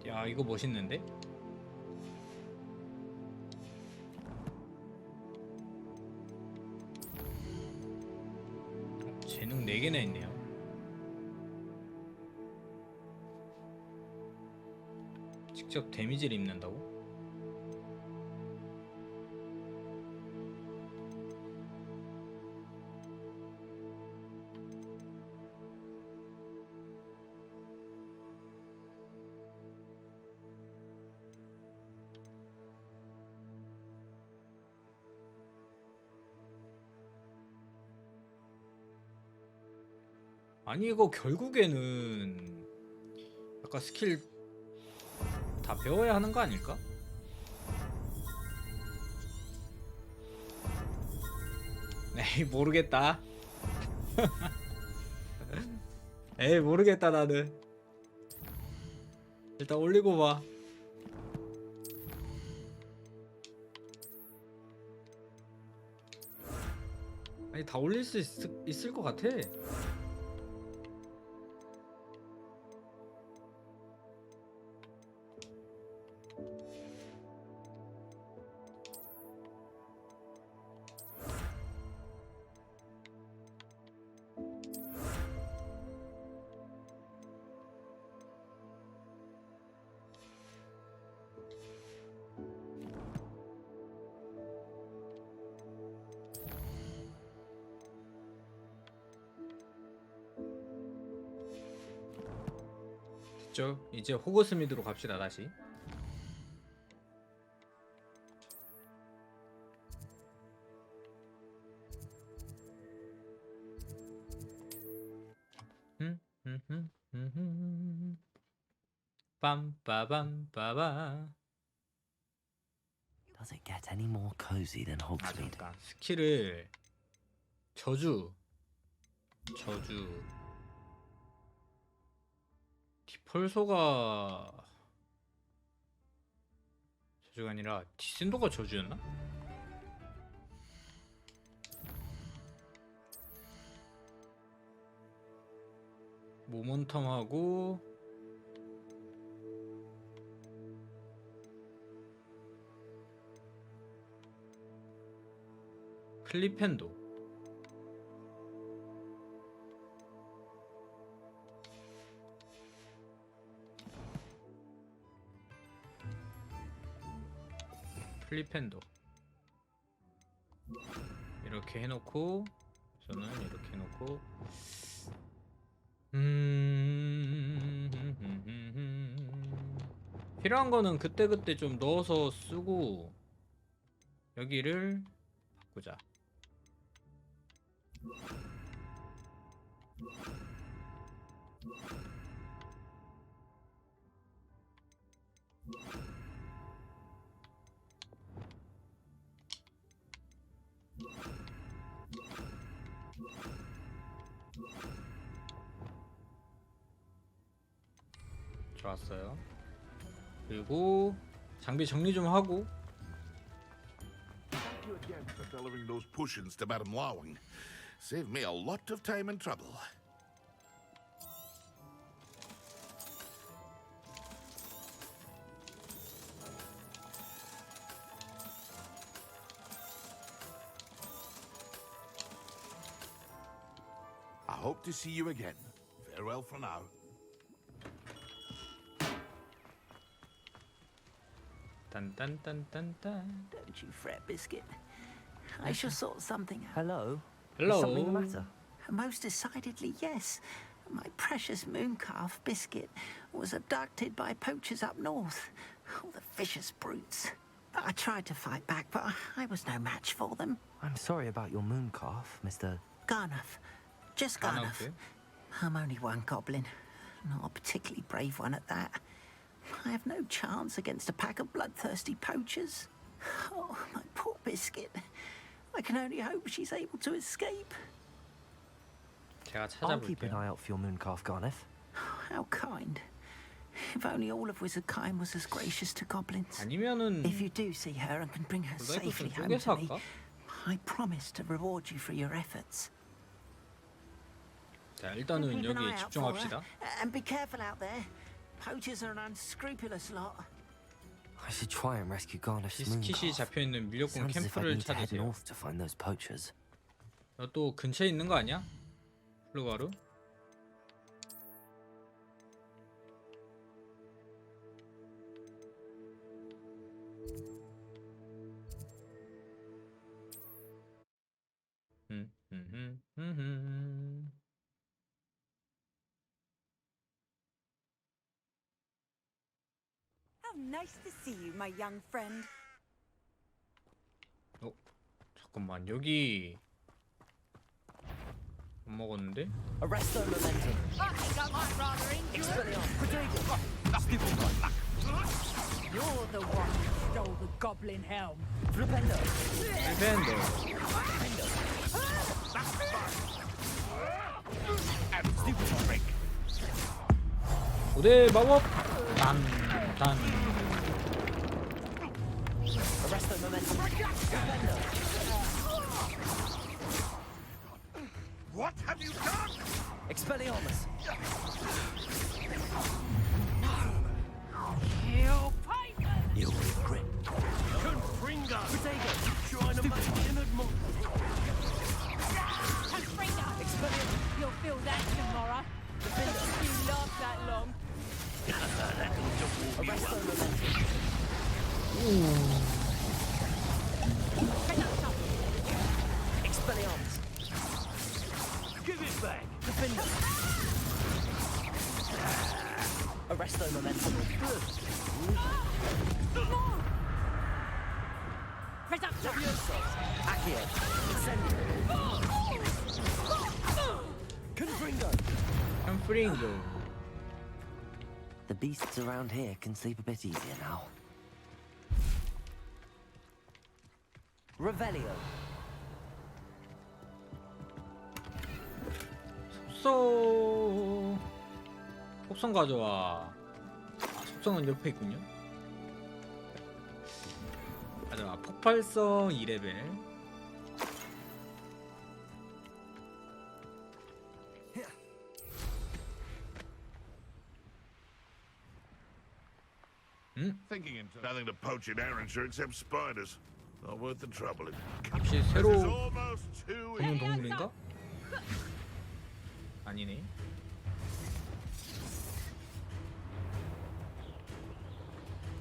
야, 이거 멋있는데? 재능 4개나 있네요. 직접 데미지를 입는다고? 아니 이거 결국에는 아까 스킬 다 배워야 하는 거 아닐까? 에이 모르겠다. 에이 모르겠다 나는. 일단 올리고 봐. 아니 다 올릴 수 있을 것 같아. 이제 호그스미드로 갑시다 다시. 빰빠밤빠바. Does it get any more cozy than Hogsmeade? 그러니까 스킬을 저주 디펄소가 저주가 아니라 디센도가 저주였나? 모먼텀하고 클리펜도. 클리펜도 이렇게 해놓고 저는 이렇게 해놓고 필요한 거는 그때그때 좀 넣어서 쓰고 여기를 바꾸자. 좋았어요. 그리고 장비 정리 좀 하고. Thank you again for delivering those potions to Madame Lawing. Saved me a lot of time and trouble. I hope to see you again. Farewell for now. 딴딴딴딴딴. Don't you fret, Biscuit. I shall sort something out. Hello? Hello. Is something the matter? Most decidedly, yes. My precious moon calf, Biscuit, was abducted by poachers up north. Oh, the vicious brutes. I tried to fight back, but I was no match for them. I'm sorry about your moon calf, Mr. Garnuff. Just Garnuff. Garnuff, I'm only one goblin. Not a particularly brave one at that. I have no chance against a pack of bloodthirsty poachers. Oh, my poor Biscuit. I can only hope she's able to escape. 제가 I'll keep an 찾아볼게요. eye out for your moon calf, Garniff. How kind. If only all of Wizardkind was as gracious to goblins. 아니면은 If you do see her and can bring her 몰라, 이거 safely 좀 home 쪼개서 to me, 할까? I promise to reward you for your efforts. 자 일단은 Keep an 여기에 eye out for her, 집중합시다. And be careful out there. Poachers are an unscrupulous lot. I should try and rescue Garniff's moon 비스킷이 calf. 잡혀있는 밀렵공 Sounds as if I 캠프를 need to head 찾으세요. north to find those poachers. 너 또 근처에 있는 거 아니야? 플루가루? How nice to see you, my young friend. 잠깐만, 여기 못 먹었는데? Arresto momentum. I think I might rather injure Expelliarmus. Protego. Stupefy. You're the one who stole the goblin helm. Flipendo. 밴더. Stupefy. 고대 마법 단. Arresto momentum. Flipendo. What have you done? Expelliarmus. Kill Piper! You'll regret. Confringo! Protego. Trying to make me an admirer. Confringo! You'll feel that tomorrow. You last that long. Arresto momentum. Expelliarmus. Give it back! Defender. Arresto momentum. Reduction! Accio. Incendio. Confringo. 햄프링고. The beasts around here can sleep a bit easier now. Revelio. 속성 가져와. 속성은 옆에 있군요. 가져와. 폭발성 2레벨. Thinking into nothing to poach in Arrowshire except spiders. Not worth the trouble. 혹시 새로 This is almost too 보는 동물인가? 아니네.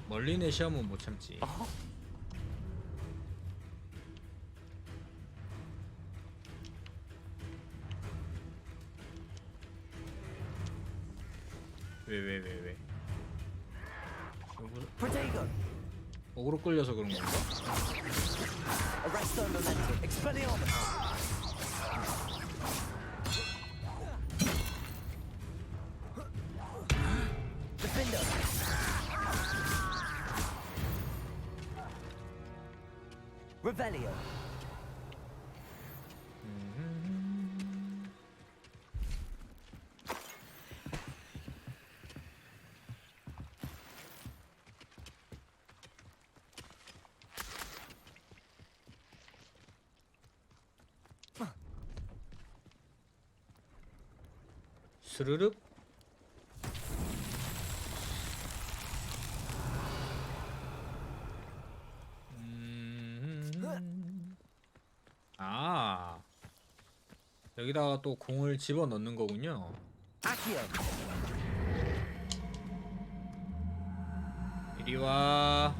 멀리 내 시험은 못 참지. 왜? Protego. 어그로 끌려서 그런 건가? Arresto momentum. Expelliarmus. Defender. Revelio. 스르륵. 아, 여기다가 또 공을 집어 넣는 거군요. Accio. 이리 와.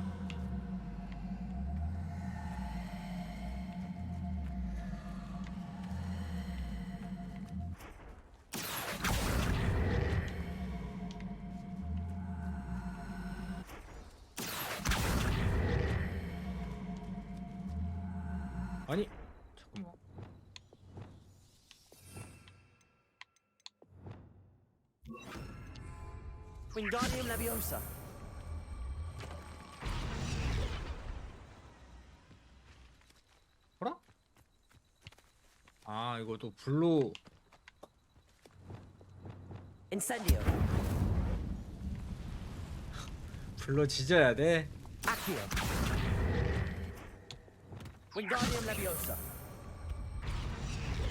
아니, 잠깐만. Wingardium Leviosa. 뭐라? 아, 이거 또 불로. Incendio. 불로 지져야 돼. Accio. Wingardium Leviosa.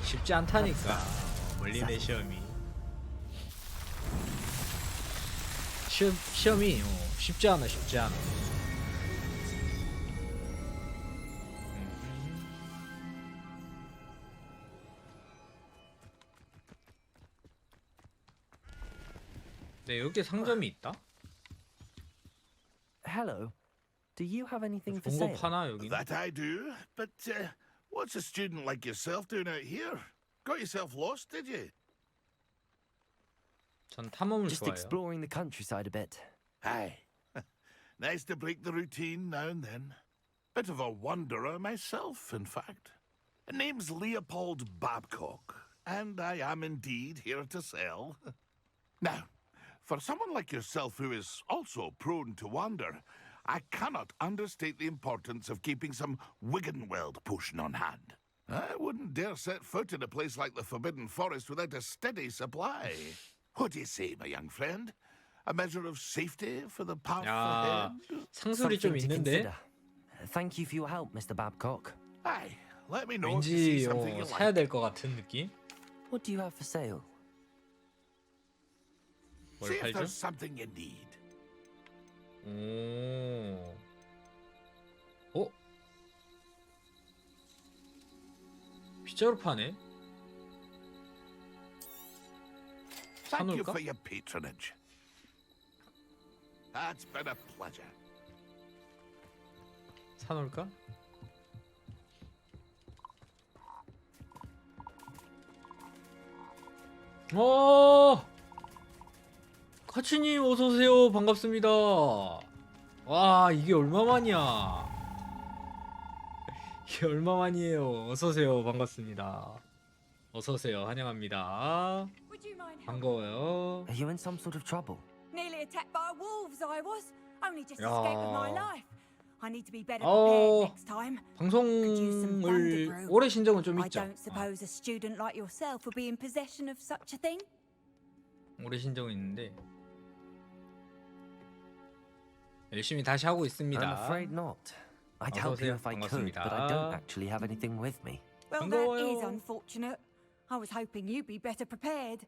쉽지 않다니까. 멀리 내 시험이. 시험이 쉽지 않아. 네, 여기 상점이 있다. Hello. Do you have anything for 본거 sale? 파나 여기? That I do, but what's a student like yourself doing out here? Got yourself lost, did you? 전 탐험을 Just 좋아해요. exploring the countryside a bit. Aye. Nice to break the routine now and then. Bit of a wanderer myself, in fact. Name's Leopold Babcock, and I am indeed here to sell. Now, for someone like yourself who is also prone to wander, I cannot understate the importance of keeping some Wiggenweld potion on hand. I wouldn't dare set foot in a place like the Forbidden Forest without a steady supply. What do you say, my young friend? A measure of safety for the path 야, ahead? 상술이 좀 Something to 있는데. consider. Thank you for your help, Mr. Babcock. Aye, let me know if you see 왠지 something you 사야 like. 될 것 같은 느낌. What do you have for sale? 뭘 See if 팔죠? there's something you need. 오. 어? 빗자루 파네? Thank you 사놓을까? for your patronage. That's been a pleasure. 사놓을까? 카치님 어서오세요. 반갑습니다. 와, 이게 얼마만이야. 이게 얼마만이에요. 어서오세요. 반갑습니다. 어서오세요. 환영합니다. 반가워요. Are you in some sort of trouble? Nearly attacked by wolves, I was. Only just 야. escaped with my life. I need to be better 어, prepared next time. 방송을 올해 신청은 좀 I 있죠. don't suppose a student like yourself would be in possession of such a thing? 올해 신청은 있는데 열심히 다시 하고 있습니다. I'm afraid not. I'd 어서 help you 오세요. if I could, but I don't actually have anything with me. Well, that is unfortunate. I was hoping you'd be better prepared.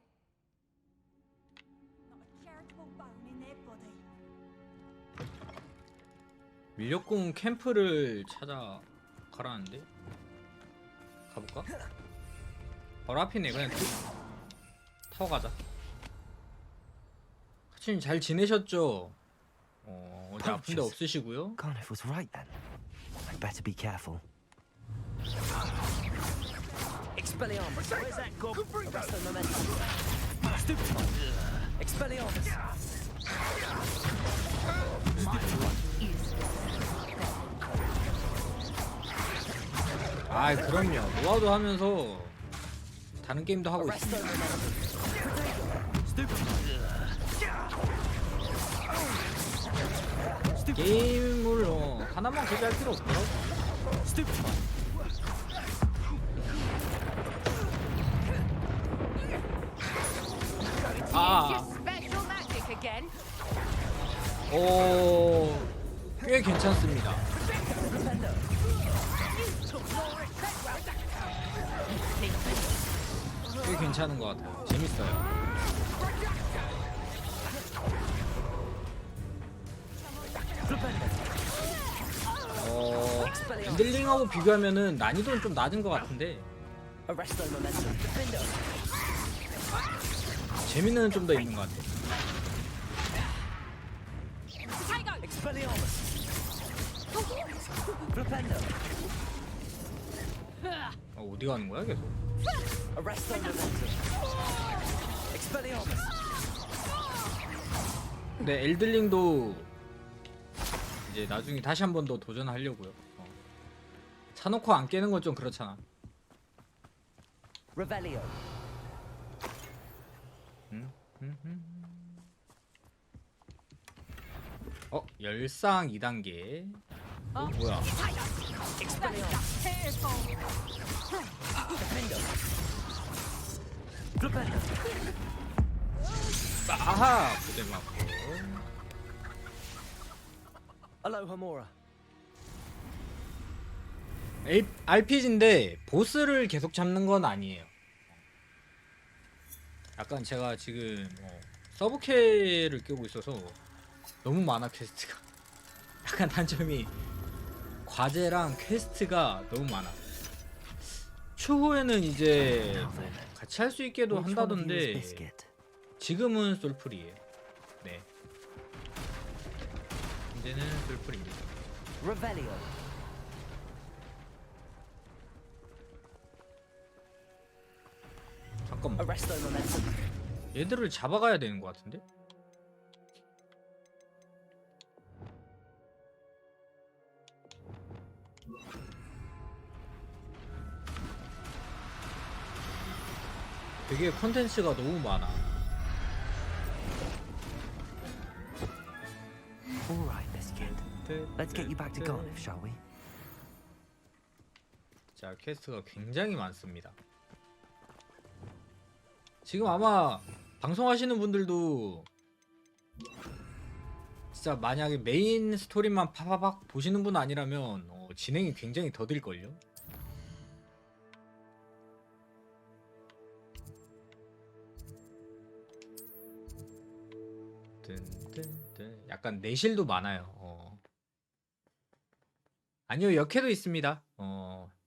Not a charitable bone in their body. 밀렵공 캠프를 찾아가라는데 가볼까? 바로 앞이네. 그냥 타고 가자. 하치님 잘 지내셨죠? 어제 아픈 데 없으시고요? Garniff was right then. I'd better be careful. Expelliarmus. Where's that gob? Arresto momentum. Stupefy. Expelliarmus. 아이 그럼요. 노아도 하면서 다른 게임도 하고 있습니다. 게임을 하나만 소지할 필요 없더라고. 아, 꽤 괜찮습니다. 꽤 괜찮은 것 같아요. 재밌어요. 엔들링하고 비교하면은 난이도는 좀 낮은 것 같은데 재미는 좀 더 있는 것 같아. 어디 가는 거야 계속? 근데 엘들링도 이제 나중에 다시 한 번 더 도전하려고요. 사놓고 안 깨는 건 좀 그렇잖아. Revelio. 열상 2단계. 뭐야? 아하! 부대 맞고. Aloha Mora. RPG인데 보스를 계속 잡는 건 아니에요. 약간 제가 지금 서브캐를 끼고 있어서 너무 많아 퀘스트가. 약간 단점이 과제랑 퀘스트가 너무 많아. 추후에는 이제 같이 할 수 있게도 한다던데 지금은 솔플이에요. 문제는 뿔뿔입니다. Revelio. 잠깐만. Arresto momentum. 얘들을 잡아가야 되는 것 같은데? 되게 컨텐츠가 너무 많아. All right, Biscuit. Let's get you back to Garniff, shall we? 자, 퀘스트가 굉장히 많습니다. 지금 아마 방송하시는 분들도 진짜 만약에 메인 스토리만 파파박 보시는 분 아니라면 진행이 굉장히 더딜걸요? 약간 내실도 많아요. 아니요, 역해도 있습니다.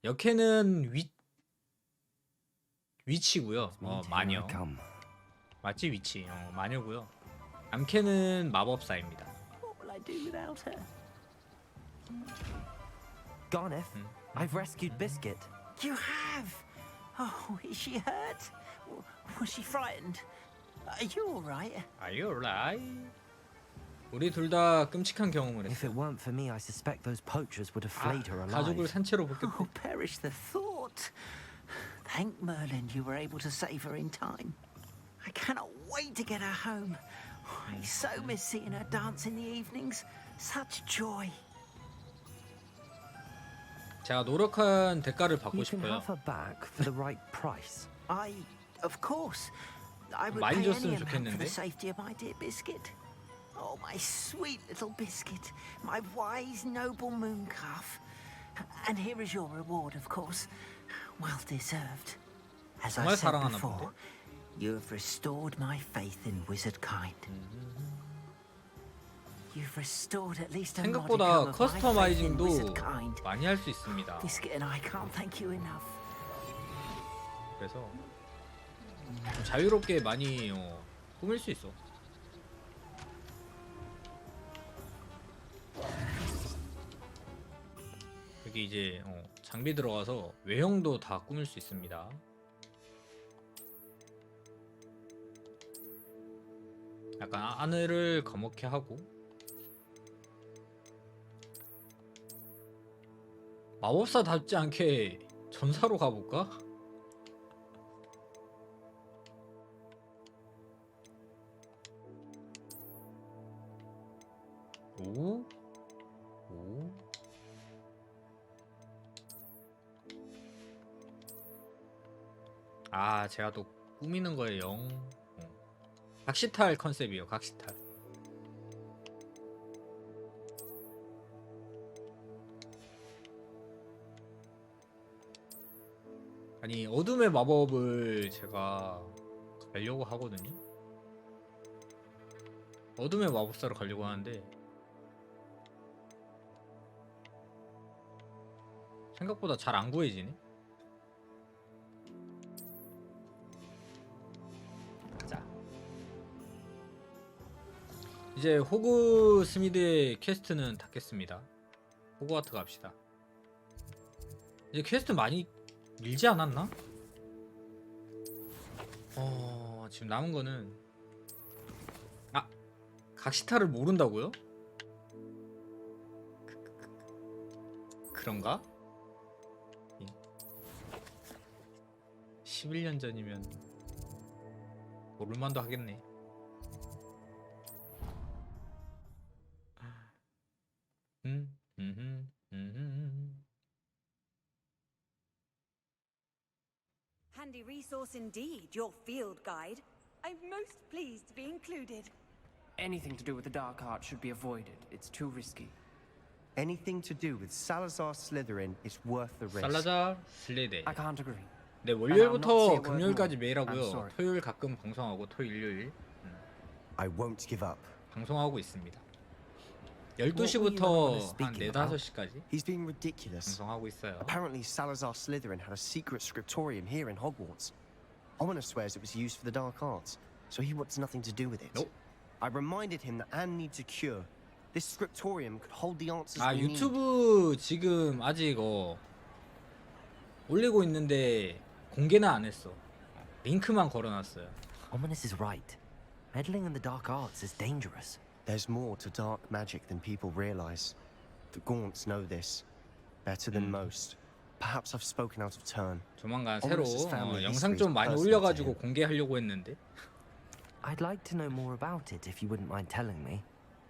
역해는 위치고요. 마녀. 맞지, 위치. 마녀고요. 암캐는 마법사입니다. What will I do without her? Garniff, I've rescued Biscuit. You have? Oh, is she hurt? Was she frightened? Are you all right? Are you alright? 우리 둘 다 끔찍한 경험을 If 했어. it weren't for me, I suspect those poachers would have flayed her alive. 가족을 산채로 볶였대. Oh, perish the thought. Thank Merlin you were able to save her in time. I cannot wait to get her home. I so miss seeing her dance in the evenings. Such joy. 제가 노력한 대가를 받고 You can 싶어요. have her back for the right price. Of course. I would 많이 pay any 줬으면 amount for 좋겠는데. the safety of my dear Biscuit. Oh, my sweet little Biscuit. My wise, noble moon calf. And here is your reward, of course. Well deserved. As I 정말 said 사랑하나 before, you have restored my faith in wizard kind. You've restored at least a modicum 생각보다 of my faith in 커스터마이징도 wizard kind. 많이 할 수 있습니다. Biscuit and I can't thank you enough. 그래서 좀 자유롭게 많이 꾸밀 수 있어. 여기 이제 장비 들어가서 외형도 다 꾸밀 수 있습니다. 약간 하늘을 검게 하고 마법사답지 않게 전사로 가볼까? 오? 오? 아, 제가 또 꾸미는 거에 각시탈 컨셉이에요. 각시탈. 아니, 어둠의 마법을 제가 가려고 하거든요. 어둠의 마법사로 가려고 하는데 생각보다 잘 안 구해지네. 가자. 이제 호그 스미드의 퀘스트는 닫겠습니다. 호그와트 갑시다. 이제 퀘스트 많이 밀지 않았나? 지금 남은 거는 각시타를 모른다고요? 그런가? 11년 전이면 모를만도 하겠네. Handy resource indeed, your field guide. I'm most pleased to be included. Anything to do with the dark art should be avoided. It's too risky. Anything to do with Salazar Slytherin is worth the risk. 살라자 슬리데. I can't agree. 네, 월요일부터 금요일까지 매일 하고요. 토요일 가끔 방송하고 토요일, 일요일 I won't give up. 방송하고 있습니다. 12시부터 한 4, 5시까지 He's being ridiculous. 방송하고 있어요. Apparently Salazar Slytherin had a secret scriptorium here in Hogwarts. Owen swears it was used for the dark arts, so he wants nothing to do with it. Nope. I reminded him that Anne needs a cure, This scriptorium could hold the answers 아, we need. 유튜브 지금 아직 올리고 있는데 공개는 안 했어. 링크만 걸어놨어요. Ominous is right. Meddling in the dark arts is dangerous. There's more to dark magic than people realize. The Gaunts know this better than most. Perhaps I've spoken out of turn. 조만간 새로 Ominous family 영상 history 좀 is 많이 personal to 올려가지고 him. 공개하려고 했는데. I'd like to know more about it if you wouldn't mind telling me.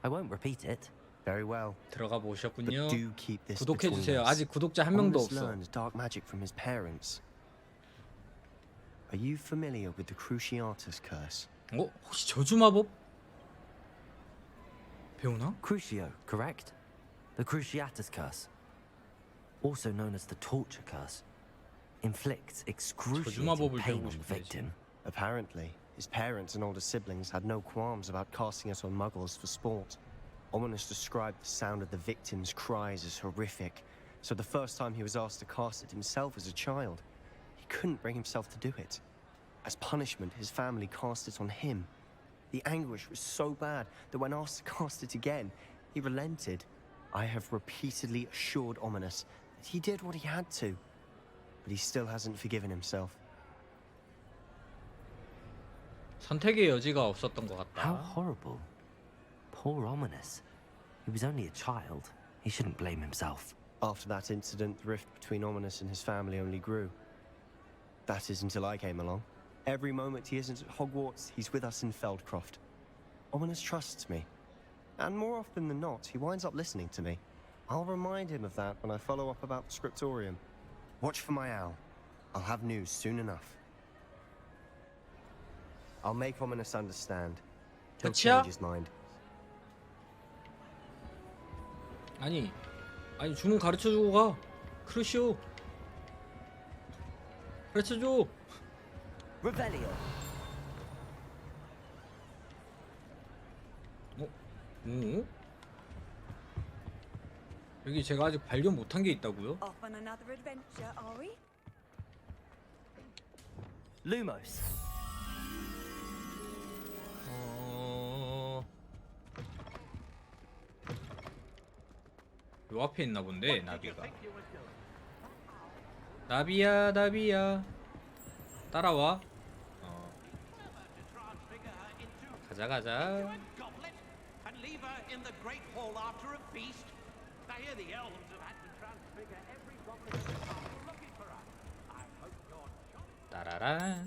I won't repeat it. Very well. 들어가 보셨군요. But do keep this 구독해주세요. between us. 아직 구독자 한 명도 Ominous 없어. learned dark magic from his parents. Are you familiar with the Cruciatus curse? 혹시 저주마법? 배우나? Cru시o, correct? The Cruciatus curse. Also known as the torture curse. Inflicts excruciating 저주마법을 pain 배우고 on the 싶어야지. victim. Apparently, his parents and older siblings had no qualms about casting it on muggles for sport. Ominous described the sound of the victim's cries as horrific, so the first time he was asked to cast it himself as a child, he couldn't bring himself to do it. As punishment, his family cast it on him. The anguish was so bad that when asked to cast it again, he relented. I have repeatedly assured Ominous that he did what he had to, but he still hasn't forgiven himself. 선택의 여지가 없었던 것 How 같다. horrible. Poor Ominous. He was only a child. He shouldn't blame himself. After that incident, the rift between Ominous and his family only grew. That is until I came along. Every moment he isn't at Hogwarts, he's with us in Feldcroft. Ominous trusts me. And more often than not, he winds up listening to me. I'll remind him of that when I follow up about the scriptorium. Watch for my owl. I'll have news soon enough. I'll make Ominous understand. He'll 끝이야? change his mind. 아니 주문 가르쳐주고 가. 크루시오. 가르쳐줘. Revelio. 오? 여기 제가 아직 발견 못한 게 있다고요? Off on another adventure, are we? Lumos. 요 앞에 있나 본데 나비가. 나비야 따라와. 가자. And leave her in the great hall after a feast. I hear the elves have had to transfigure every goblin in the castle looking for her. I hope you're 따라란.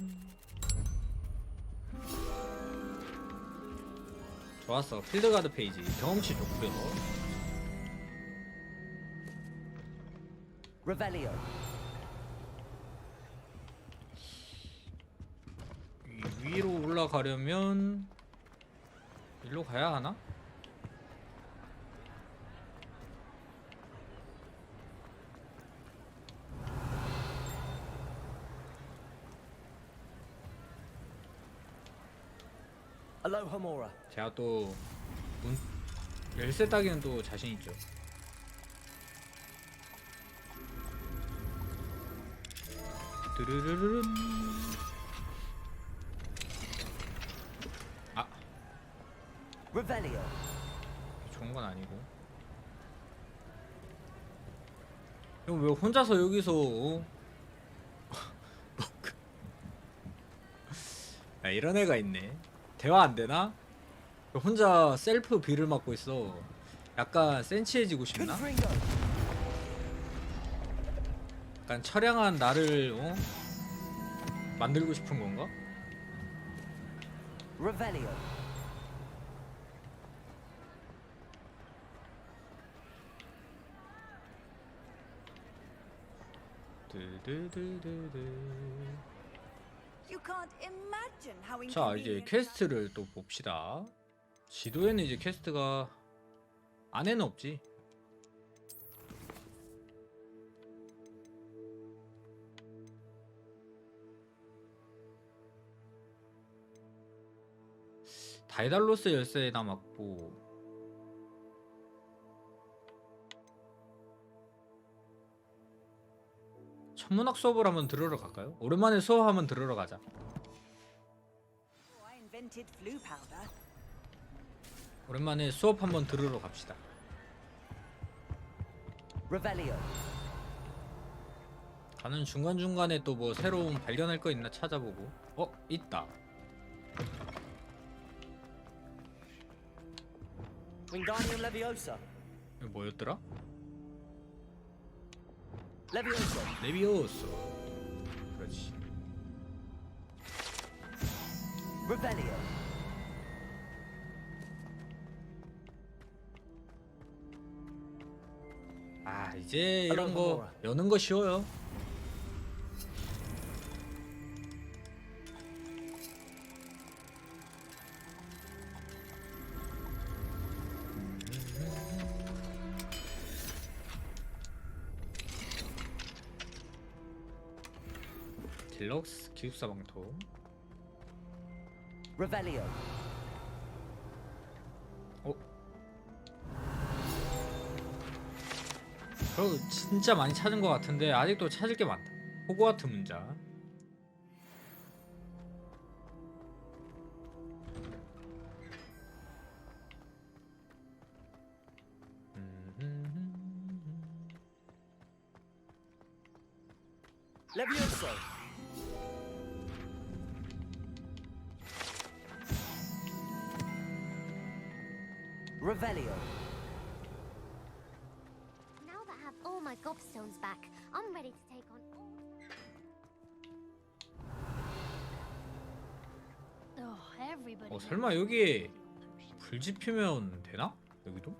좋았어. 필드가드 페이지 경험치 좋고요. Revelio. 위로 올라가려면 일로 가야 하나? Alohomora. 제가 또 열쇠 따기는 또 자신 있죠. 드르르르른. 아, Revelio. 좋은 건 아니고. 형 왜 혼자서 여기서 야, 이런 애가 있네. 대화 안 되나? 혼자 셀프 비를 맞고 있어. 약간 센치해지고 싶나? 약간 처량한 나를 만들고 싶은 건가? Revelio. You can't imagine how 자, 이제 inconvenient 퀘스트를 또 봅시다. 지도에는 이제 퀘스트가 안에는 없지. 다이달로스 열쇠 남았고 천문학 수업을 한번 들으러 갈까요? 오랜만에 수업 한번 들으러 가자. I invented flu powder. 오랜만에 수업 한번 들으러 갑시다. Revelio. 가는 중간중간에 또 뭐 새로운 발견할 거 있나 찾아보고. 있다. Wingardium Leviosa. 이거 뭐였더라? Levioso. 레비오스. 그렇지. Revelio. 아, 이제 이런 거 여는 거 쉬워요. 딜럭스 기숙사 방통. Revelio. 그리고 진짜 많이 찾은 것 같은데 아직도 찾을 게 많다. 호그와트 문자. Levioso. Revelio. Now that I have all my gobstones back, I'm ready to take on all. Oh, everybody. 설마 여기에 불 지피면 되나? 여기도?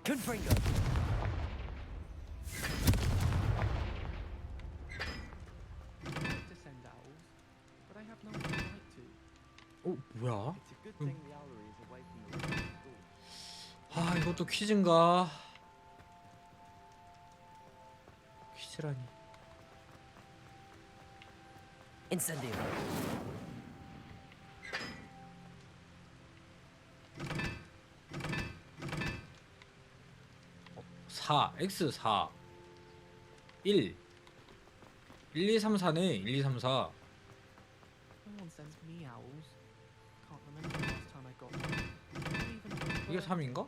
Confringo. To send owls, but I have no right to. 뭐야? It's a good thing the owlery is away from the rest of the school. 아, 이것도 퀴즈인가? 퀴즈라니. Incendio. 4 x 4 1 1 2 3 4네. 1 2 3 4. No one sends me owls. Can't remember the last time I got one. Not even on a 이게 bird. 3인가?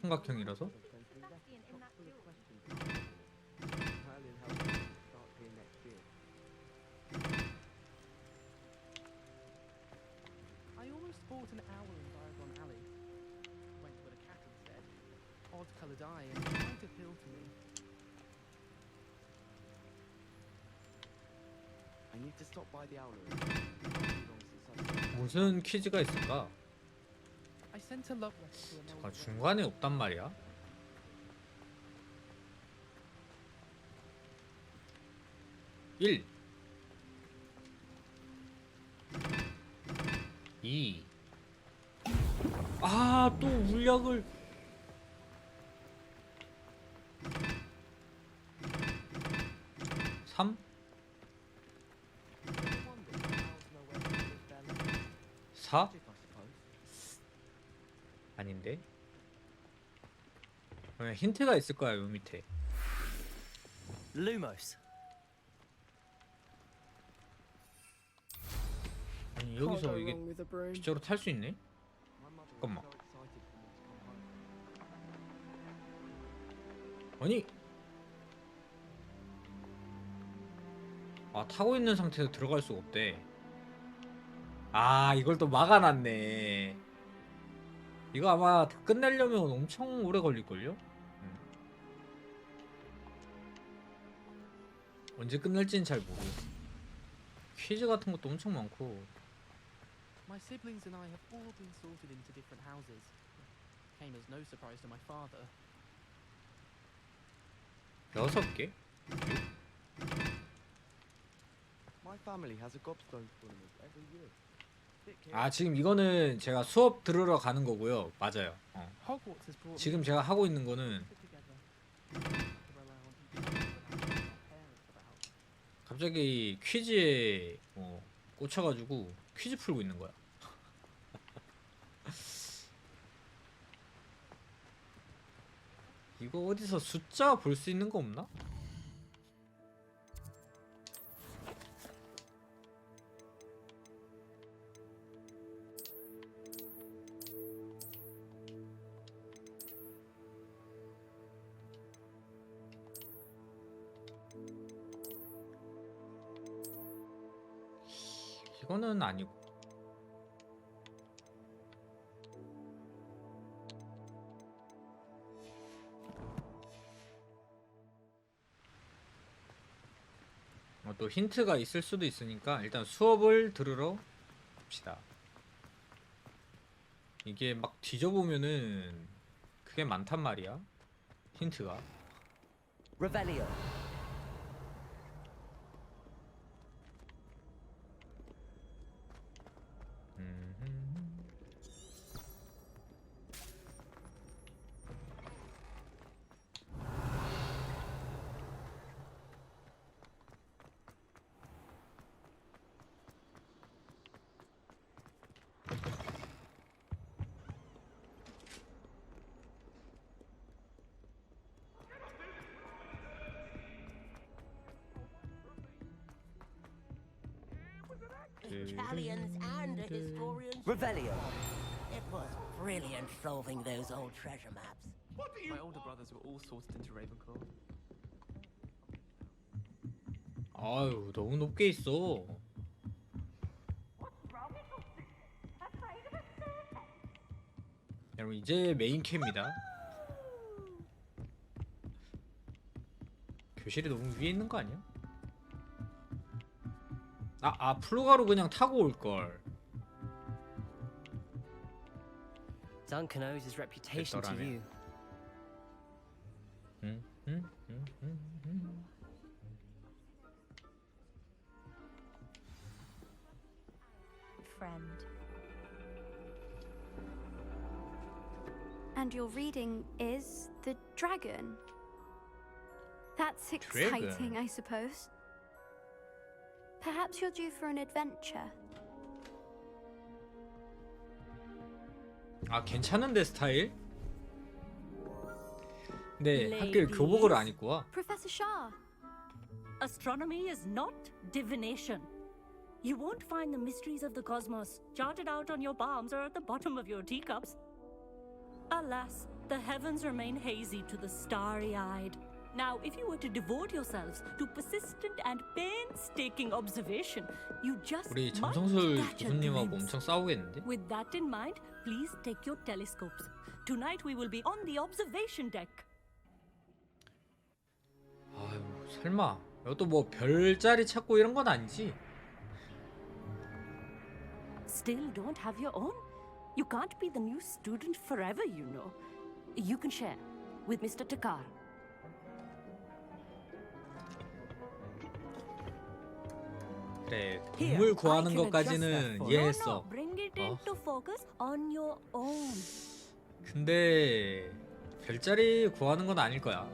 삼각형이라서. I almost bought an owl in Diagon Alley. Went with a cat instead. Odd-coloured eye and quite appealed to me. I need to stop by the owlery. 무슨 퀴즈가 있을까? I sent a love letter to an 잠깐 old 중간에 없단 말이야. 1 2 아, 또 물약을 3 4 아닌데? 그러면 힌트가 있을 거야, 요 밑에. Lumos. 아니, 여기서 이게 빗자루 탈 수 있네? 잠깐만. 아니, 아, 타고 있는 상태에서 들어갈 수가 없대. 아, 이걸 또 막아놨네. 이거 아마 다 끝내려면 엄청 오래 걸릴걸요? 언제 끝날지는 잘 모르겠어. 퀴즈 같은 것도 엄청 많고. My siblings and I have all been sorted into different houses. Came as no surprise to my father. 6개? My family has a gobstone tournament every year. 아, 지금 이거는 제가 수업 들으러 가는 거고요. 맞아요. Hogwarts has brought 지금 제가 하고 있는 거는 갑자기 퀴즈에 꽂혀가지고 퀴즈 풀고 있는 거야. 이거 어디서 숫자 볼 수 있는 거 없나? 이거는 아니고. 또 힌트가 있을 수도 있으니까 일단 수업을 들으러 갑시다. 이게 막 뒤져보면은 그게 많단 말이야. 힌트가. Revelio. Italians and a historian. Revelio. It was brilliant solving those old treasure maps. My older brothers were all sorted into Ravenclaw. 아유, 너무 높게 있어. 여러분 이제 메인 캠입니다. 교실이 너무 위에 있는 거 아니야? 플루가로 그냥 타고 올 걸. Duncan owes his reputation to you. Friend. And your reading is the dragon. That's exciting, I suppose. Perhaps you're due for an adventure. 괜찮은데 스타일? 근데 학교에 교복을 안 입고 와. Professor Shah. Astronomy is not divination. You won't find the mysteries of the cosmos charted out on your palms or at the bottom of your teacups. Alas, the heavens remain hazy to the starry-eyed. Now, if you were to devote yourselves to persistent and painstaking observation, you just 우리 might 정성술 catch a 교수님하고 glimpse. 엄청 싸우겠는데? With that in mind, please take your telescopes. Tonight we will be on the observation deck. 아유, 설마 이것도 뭐 별자리 찾고 이런 건 아니지? Still don't have your own? You can't be the new student forever, you know. You can share with Mr. Takar. 그래, 동물 구하는 것까지는 이해했어. Bring it into focus on your own. 근데 별자리 구하는 건 아닐 거야.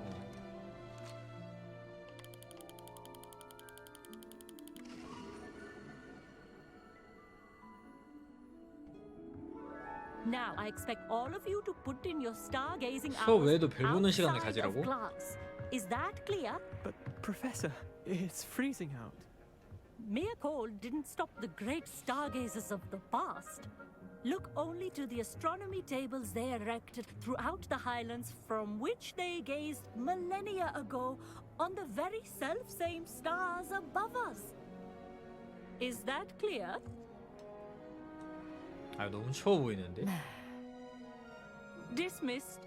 Now, I expect all of you to put in your stargazing 수업 hours 외에도 별 보는 시간을 outside of 가지라고? class. Is that clear? But, Professor, it's freezing out. Mere cold didn't stop the great stargazers of the past. Look only to the astronomy tables they erected throughout the highlands from which they gazed millennia ago on the very self-same stars above us. Is that clear? 너무 추워 보이는데? Dismissed.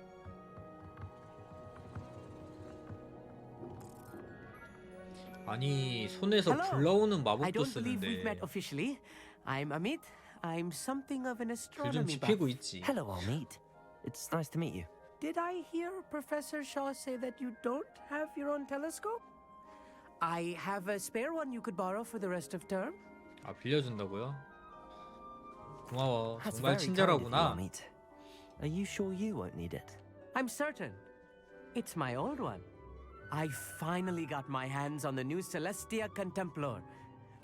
아니, 손에서 불 나오는 I 마법도 don't believe we've 쓰는데 met officially. I'm Amit. I'm something of an 좀 astronomy buff. 지피고 있지. Hello, Amit. It's nice to meet you. Did I hear Professor Shaw say that you don't have your own telescope? I have a spare one you could borrow for the rest of term. 빌려준다고요? 고마워. That's 정말 very kind of you, 친절하구나. Amit. Are you sure you won't need it? I'm certain. It's my old one. I finally got my hands on the new Celestia Contemplor.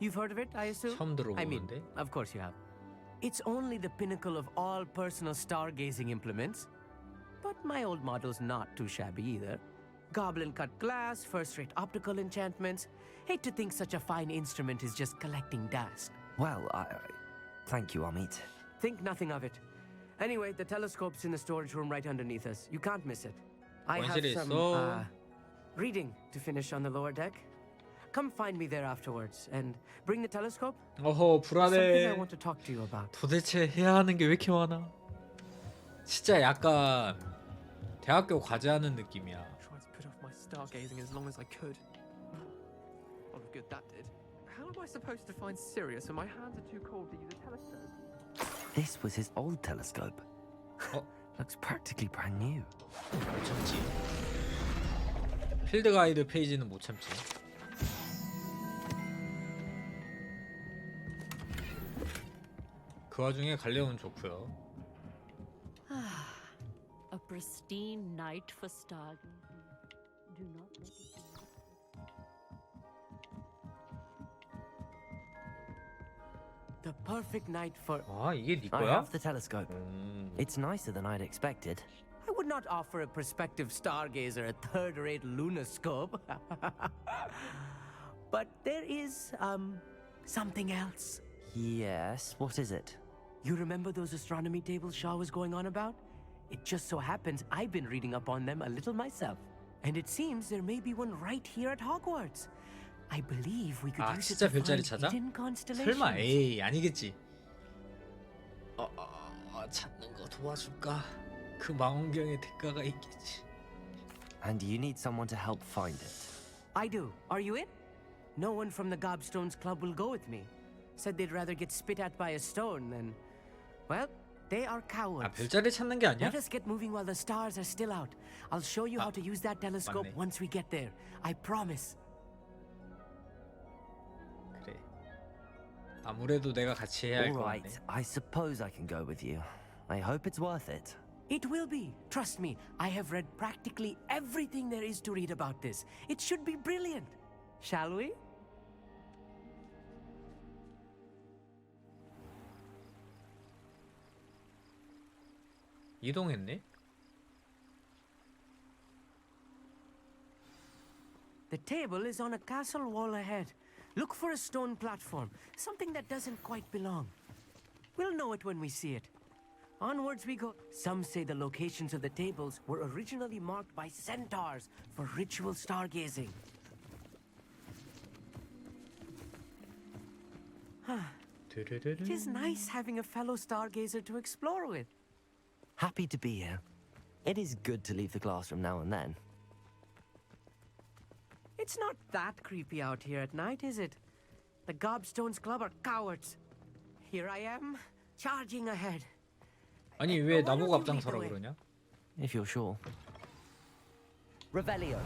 You've heard of it, I assume? 처음 I mean, 들어보는데. of course you have. It's only the pinnacle of all personal stargazing implements. But my old model's not too shabby either. Goblin-cut glass, first-rate optical enchantments. Hate to think such a fine instrument is just collecting dust. Well, thank you, Amit. Think nothing of it. Anyway, the telescope's in the storage room right underneath us. You can't miss it. I have 원실에 some 있어. reading to finish on the lower deck. come find me there afterwards and bring the telescope. 어허, There's something I 불안해. want to talk to you about. 도대체 해야 하는 게 왜 이렇게 많아? 진짜 약간 대학교 과제하는 느낌이야. Tried to put off my stargazing as long as I could. Lot of good that did. How am I supposed to find Sirius when my hands are too cold to use a telescope? This was his old telescope. Looks practically brand new. 못 참지. 필드 가이드 페이지는 못 참지. 그 와중에 갈레온 좋고요. A pristine night for stargazing. Do not let it The perfect night for. 아, 이게 네 I 거야? have the telescope. It's nicer than I'd expected. I would not offer a prospective stargazer a third-rate lunoscope. But there is, something else. Yes, what is it? You remember those astronomy tables Shaw was going on about? It just so happens I've been reading up on them a little myself. And it seems there may be one right here at Hogwarts. I believe we could 아, use it 진짜 to 별자리 find 찾아? hidden constellations. 설마, 에이, 아니겠지. 찾는 거 도와줄까? 그 망원경의 대가가 있겠지. And you need someone to help find it. I do. Are you in? No one from the Gobstones Club will go with me. Said they'd rather get spit at by a stone than... Well, they are cowards. 아, 별자리 찾는 게 아니야? Let us get moving while the stars are still out. I'll show you how to use that telescope 맞네. once we get there. I promise. 그래. 아무래도 내가 같이 해야 할 All 것 right, 같네. I suppose I can go with you. I hope it's worth it. It will be. Trust me, I have read practically everything there is to read about this. It should be brilliant. Shall we? 이동했네? The table is on a castle wall ahead. Look for a stone platform, something that doesn't quite belong. We'll know it when we see it. Onwards we go. Some say the locations of the tables were originally marked by centaurs for ritual stargazing. It is nice having a fellow stargazer to explore with. Happy to be here. It is good to leave the classroom now and then. It's not that creepy out here at night, is it? The Gobstones Club are cowards. Here I am, charging ahead. 아니 왜 나보고 앞장서라 그러냐? If you're sure. Revelio.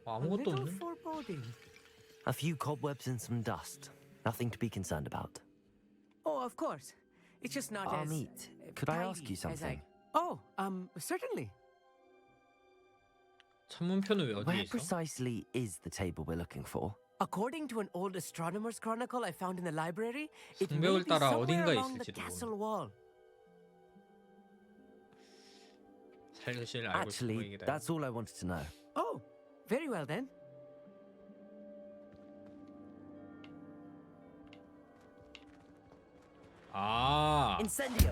아무것도 little 없네. foreboding. A few cobwebs and some dust. Nothing to be concerned about. Oh, of course. It's just not as Amit, could I ask tidy you as I- something? Oh, certainly. 천문표는 왜 어디에 Where 있어? precisely is the table we're looking for? According to an old astronomer's chronicle I found in the library, it may 성벽을 be 따라 somewhere 어딘가에 along the 있을지도 castle wall. 사실 알고 싶은 Actually, 얘기다. that's all I wanted to know. Oh, very well then. 아, Incendio.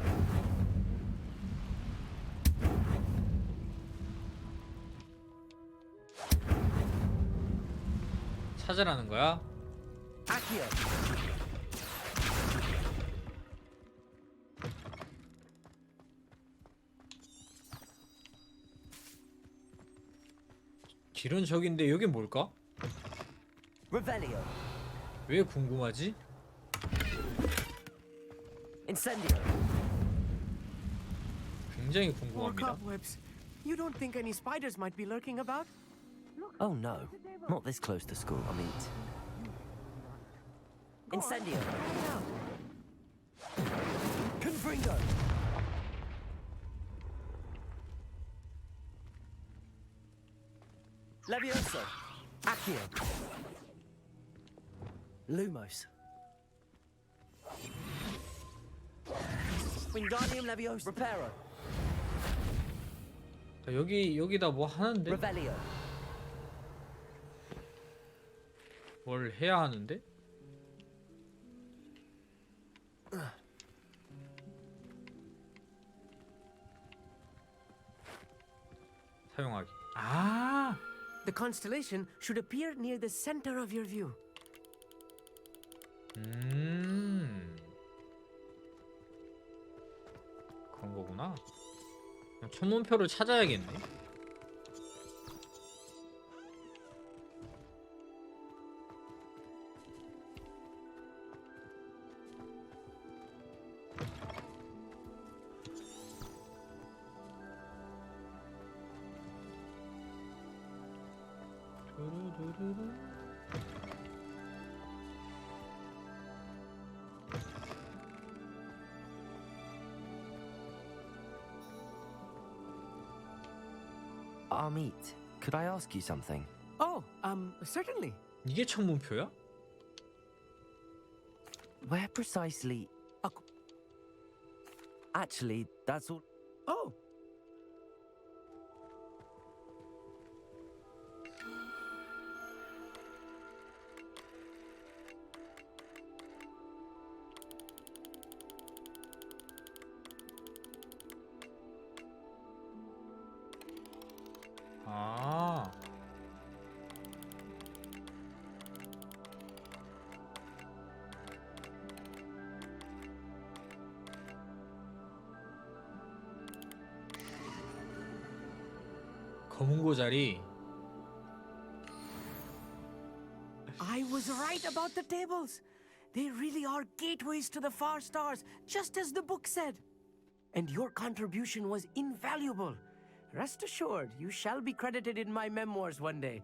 찾으라는 거야? Accio. 길은 저긴데 여긴 뭘까? Revelio. 왜 궁금하지? Incendio. 굉장히 More 궁금합니다. cobwebs. You don't think any spiders might be lurking about? Oh no, not this close to school, Amit. Incendio. Confringo. Levioso. Accio. Lumos. Wingardium Levioso. Reparo. 자, 여기다 뭐 하는데? Revelio. 뭘 해야 하는데? 사용하기. 아, The constellation should appear near the center of your view. 그런 거구나. 천문표를 찾아야겠네. Amit, could I ask you something? Oh, certainly. 이게 천문표야? Where precisely? Actually, that's all. Oh. 아. 검은 고자리. I was right about the tables. They really are gateways to the far stars, just as the book said. And your contribution was invaluable. Rest assured, you shall be credited in my memoirs one day.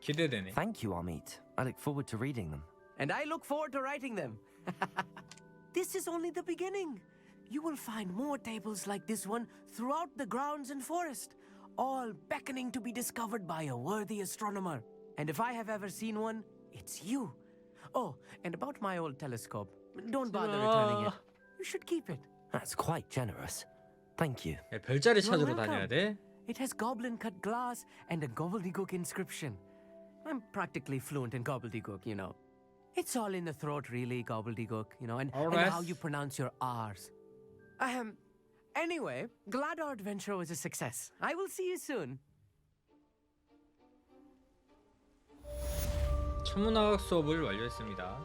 기대되네. Thank you, Amit. I look forward to reading them. And I look forward to writing them. This is only the beginning. You will find more tables like this one throughout the grounds and forest, all beckoning to be discovered by a worthy astronomer. And if I have ever seen one, it's you. Oh, and about my old telescope, don't bother returning it. You should keep it. That's quite generous. Thank you. 별자리 You're 찾으러 welcome. 다녀야 돼. It has goblin-cut glass and a gobbledygook inscription. I'm practically fluent in gobbledygook, you know. It's all in the throat, really, gobbledygook, you know, and how you pronounce your R's. Anyway, glad our adventure was a success. I will see you soon. 천문학 수업을 완료했습니다.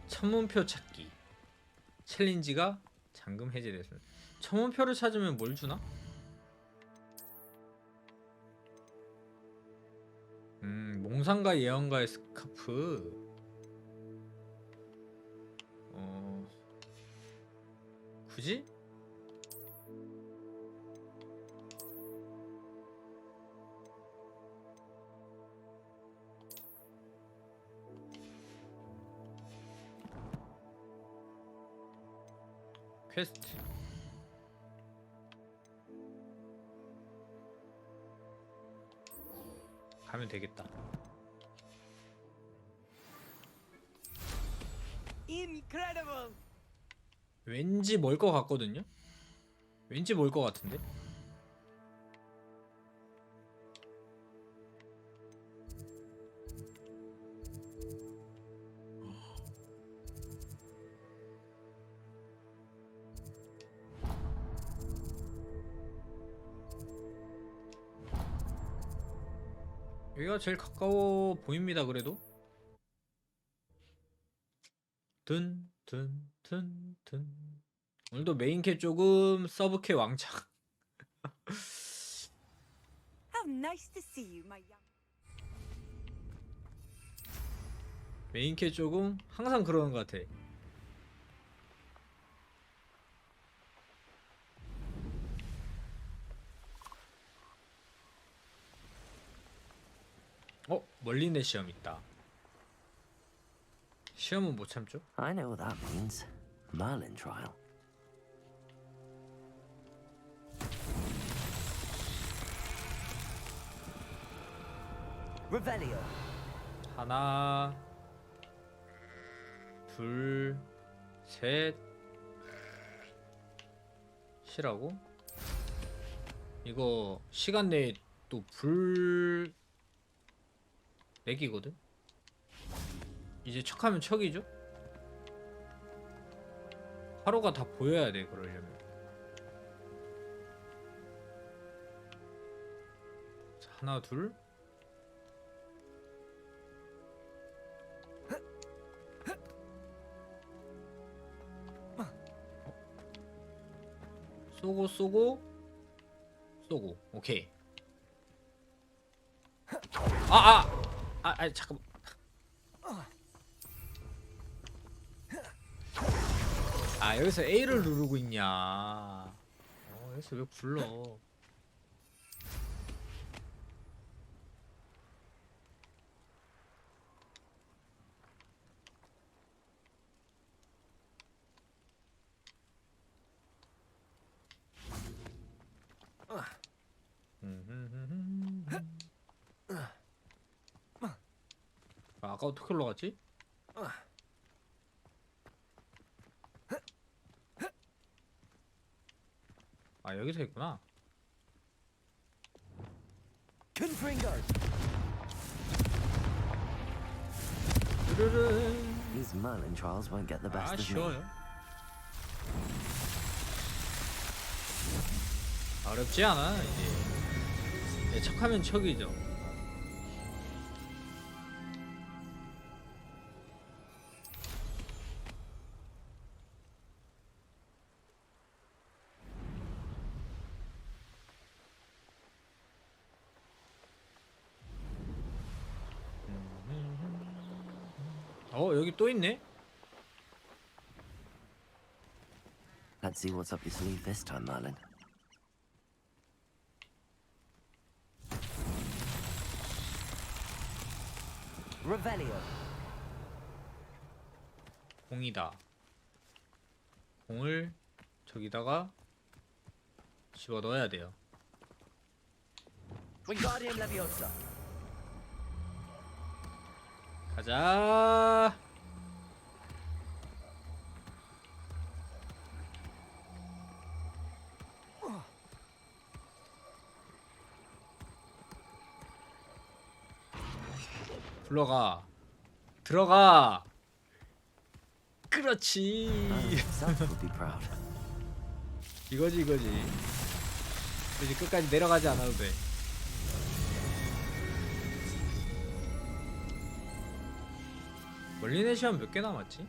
천문표 찾기. 챌린지가 잠금 해제됐습니다. 천문표를 찾으면 뭘 주나? 몽상가 예언가의 스카프. 굳이? 퀘스트. 가면 되겠다. Incredible. 왠지 멀 것 같거든요? 왠지 멀 것 같은데? 여기가 제일 가까워 보입니다. 그래도 오늘도 메인캐 조금, 서브캐 왕창. How nice to see you, my young. 메인캐 조금 항상 그러는 것 같아. 멀리내 시험 있다. 시험은 못 참죠? I know what that means. Merlin trial. Revelio. 하나, 둘, 셋. 시라고? 이거 시간 내에 또 불 렉이거든? 이제 척하면 척이죠? 하루가 다 보여야 돼, 그러려면. 하나 둘. 쏘고 오케이. 잠깐만. 여기서 A를 누르고 있냐. 여기서 왜 불러. 아까 어떻게 올라갔지? 여기서 있구나. These Merlin trials won't get the best of me. 쉬워요. 어렵지 않아 이제. 척하면 척이죠. 여기 또 있네. Let's see what's up your sleeve this time, Merlin. Revelio. 공이다. 공을 저기다가 집어 넣어야 돼요. Wingardium Leviosa. 가자. 불러가. 들어가. 그렇지. 이거지. 이제 끝까지 내려가지 않아도 돼. 멀리내 시간 몇 개 남았지?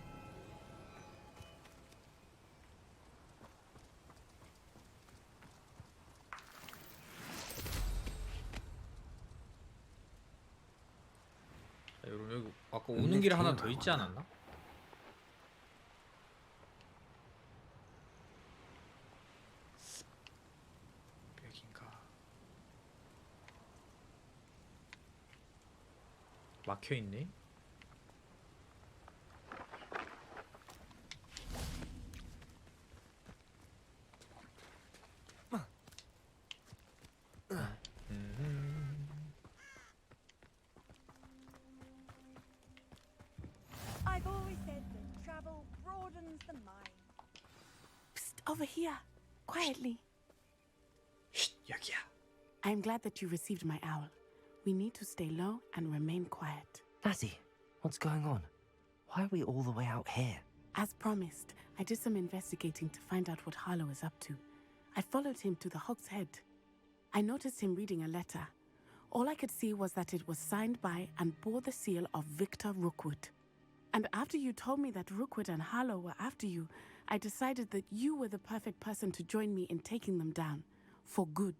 여러분 여기 아까 오는 길에 하나 더 있지 않았나? 여긴가? 막혀 있네. I've always said that travel broadens the mind. Psst, over here. Quietly. 여기야. I'm glad that you received my owl. We need to stay low and remain quiet. Natty, what's going on? Why are we all the way out here? As promised, I did some investigating to find out what Harlow is up to. I followed him to the Hog's Head. I noticed him reading a letter. All I could see was that it was signed by and bore the seal of Victor Rookwood. And after you told me that Rookwood and Harlow were after you, I decided that you were the perfect person to join me in taking them down. For good.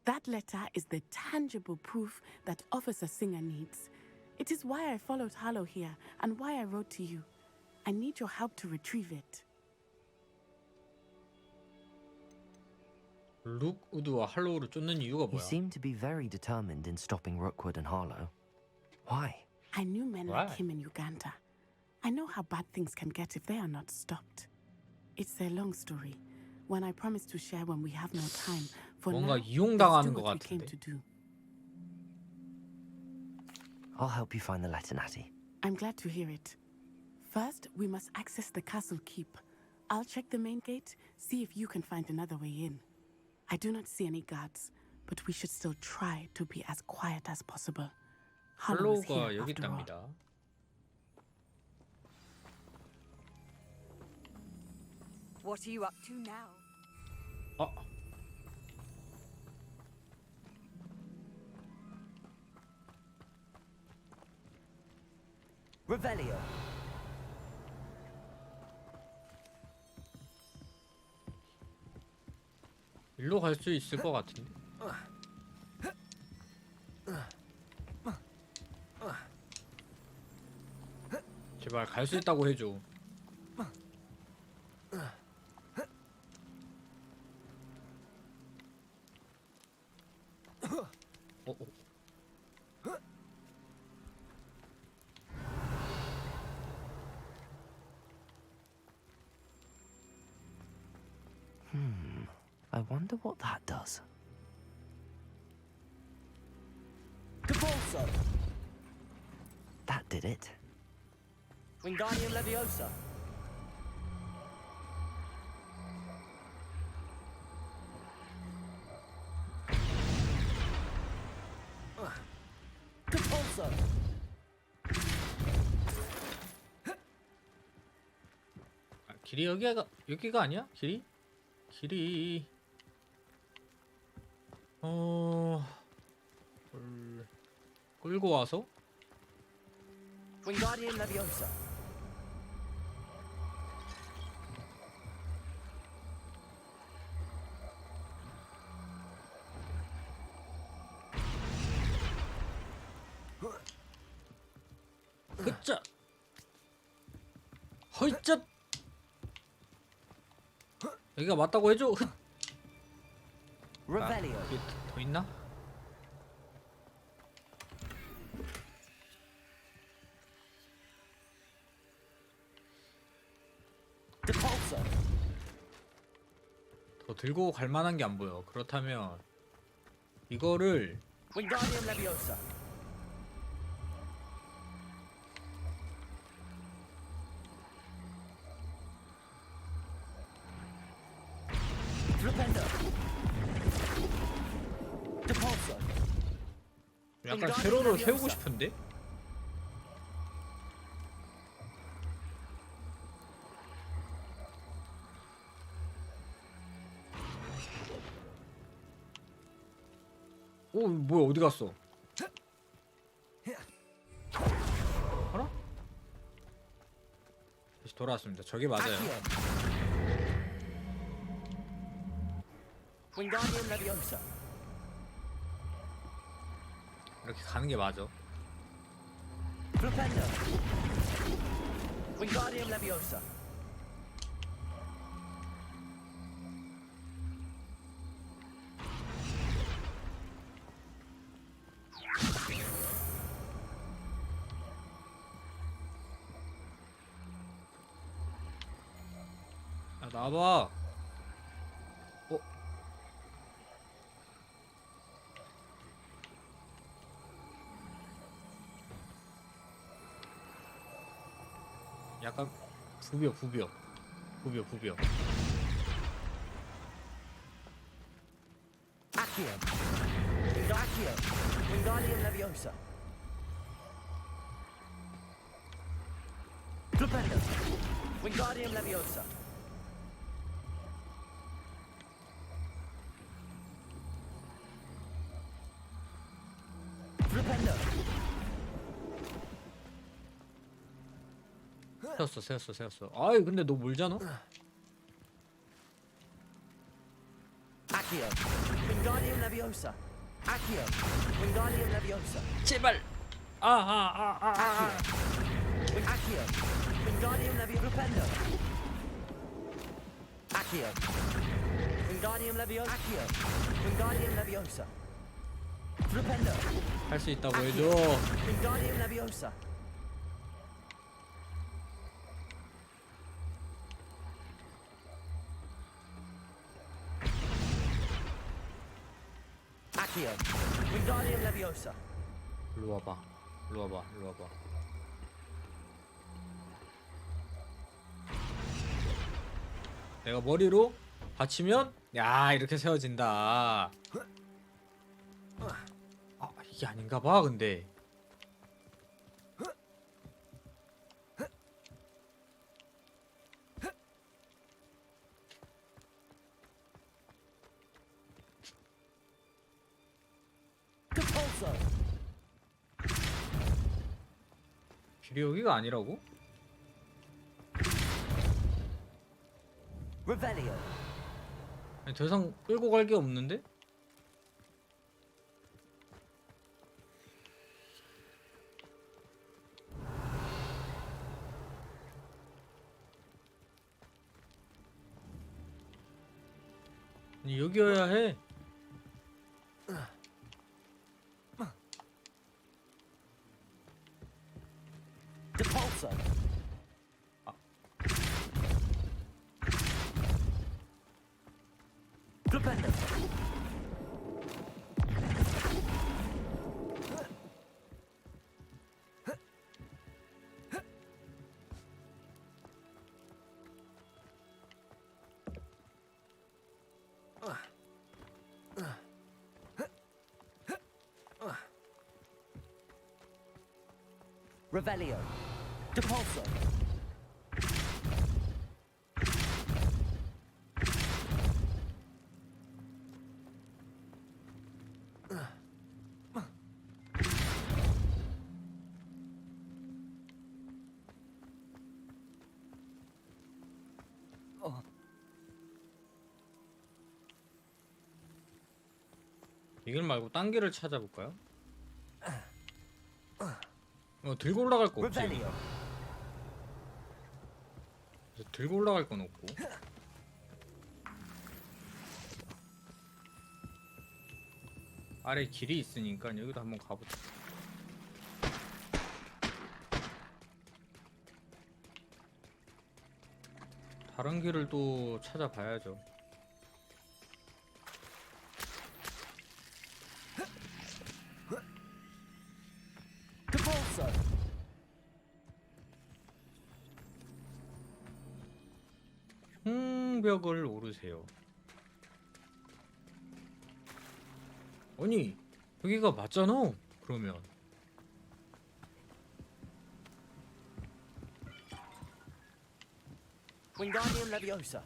That letter is the tangible proof that Officer Singer needs. It is why I followed Harlow here and why I wrote to you. I need your help to retrieve it. 룩우드와 할로우를 쫓는 이유가 You 뭐야? seem to be very determined in stopping Rookwood and Harlow. Why? I knew men like Right. him in Uganda. I know how bad things can get if they are not stopped. It's a long story, one I promise to share when we have more time. For now, 뭔가 let's 이용당하는 do 것 what we came 같은데. to do. I'll help you find the letter, Natty. I'm glad to hear it. First, we must access the castle keep. I'll check the main gate, see if you can find another way in. I do not see any guards, but we should still try to be as quiet as possible. Harlow is 할로우가 here 여기 after all. 있답니다. What are you up to now? Revelio. 일로 갈 수 있을 것 같은데. 제발 갈 수 있다고 해줘. I wonder what that does. Capulso. That did it. Wingardium Leviosa. Capulso. 아, 길이 여기가 아니야? 길이 끌고 와서 Wingardium Leviosa. 흐짜 허이짜 여기가 맞다고 해줘. 흑. 아, 이게 더 있나? 더 들고 갈 만한 게 안 보여. 그렇다면 이거를 Wingardium Leviosa. Flipendo. Depulso. 약간 세로로 세우고 싶은데? 오, 뭐야, 어디 갔어? 알아? 다시 돌아왔습니다. 저게 맞아요. Wingardium Leviosa. 이렇게 가는 게 맞아. Flipendo. Wingardium Leviosa. 야, 나와봐. 약간 부벼. Accio. Wingardium Leviosa. Flipendo. Wingardium Leviosa. Flipendo. 세웠어. 아이, 근데 너 멀잖아? Accio. Wingardium Leviosa. Accio. Wingardium Leviosa. 제발. Accio. Wingardium Leviosa. Flipendo. Accio. Wingardium Leviosa. Accio. Wingardium Leviosa. Flipendo. 할 수 있다고 해줘. Wingardium Leviosa. Accio. Wingardium Leviosa. 일로 와봐. 내가 머리로 받치면 야, 이렇게 세워진다. 아, 이게 아닌가 봐. 근데 길이 여기가 아니라고? Revelio. 아니, 더 이상 끌고 갈 게 없는데? 아니, 여기여야 해. Depulso. Flipendo. Revelio. Depulso. 이 길 말고 딴 길을 찾아볼까요? 들고 올라갈 거 없지? 그래서 들고 올라갈 건 없고. 아래 길이 있으니까 여기도 한번 가보자. 다른 길을 또 찾아봐야죠. 흉벽을 오르세요. 아니 여기가 맞잖아. 그러면 Wingardium Leviosa.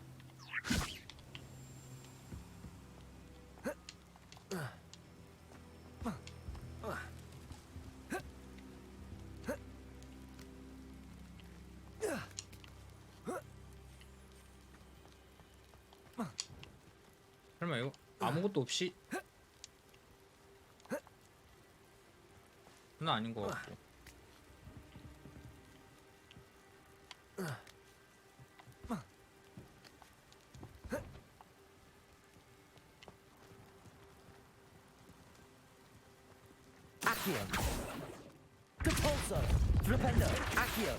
설마 이거 아무것도 없이? 그건 아닌 것 같고. Accio. Depulso. Flipendo. Accio.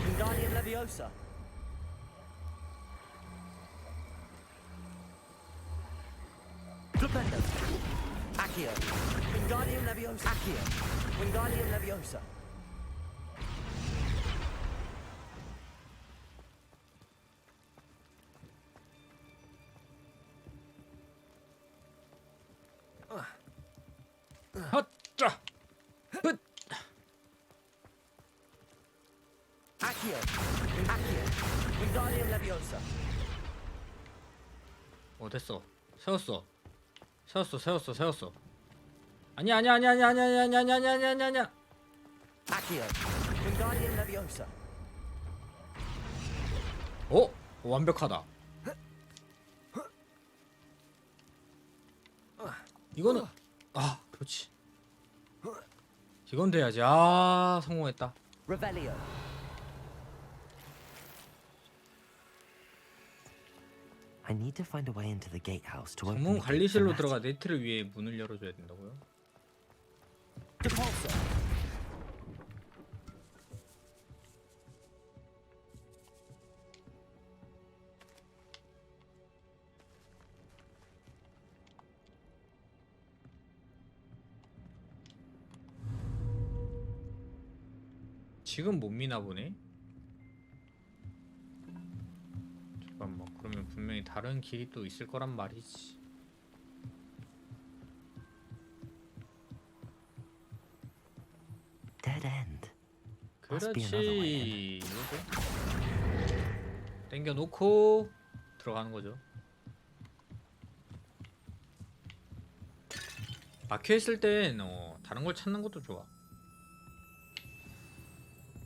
Wingardium Leviosa. Flipendo. Accio. Wingardium Leviosa. Accio. Wingardium Leviosa. 헛자. 헛. Accio. Accio. Wingardium Leviosa. 됐어. 세웠어. 세웠어. 아니야. Accio. Wingardium Leviosa. 완벽하다. 이거는 그렇지. 이건 돼야지. 성공했다. Revelio. I need to find a way into the gatehouse to open 정문 the gate 관리실로 for 들어가 Matt. 네트를 위해 문을 열어줘야 된다고요? Depulso. 지금 못 미나 보네. 잠깐만, 그러면 분명히 다른 길이 또 있을 거란 말이지. Dead end. Must be another way in. 그렇지. 이거죠. 당겨 놓고 들어가는 거죠. 막혀 있을 땐 다른 걸 찾는 것도 좋아.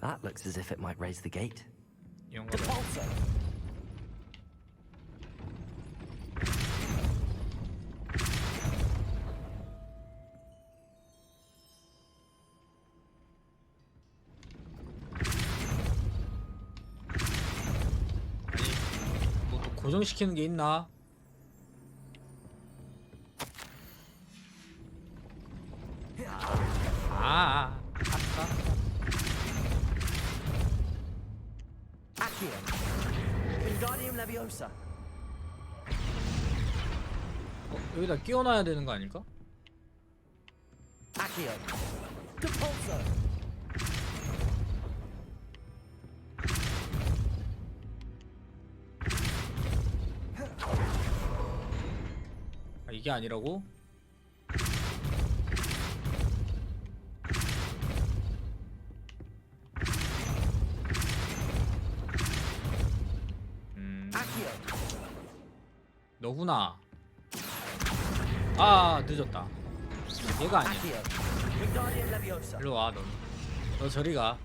That looks as if it might raise the gate. 이런 거를. 아니, 뭐 또 고정시키는 게 있나? 아까. Accio. Wingardium Leviosa. 여기다 끼워놔야 되는 거 아닐까? Accio. Depulso. 아, 이게 아니라고? 너구나. 아, 늦었다. 얘가 아니야. 일로 와, 넌. 너 저리 가.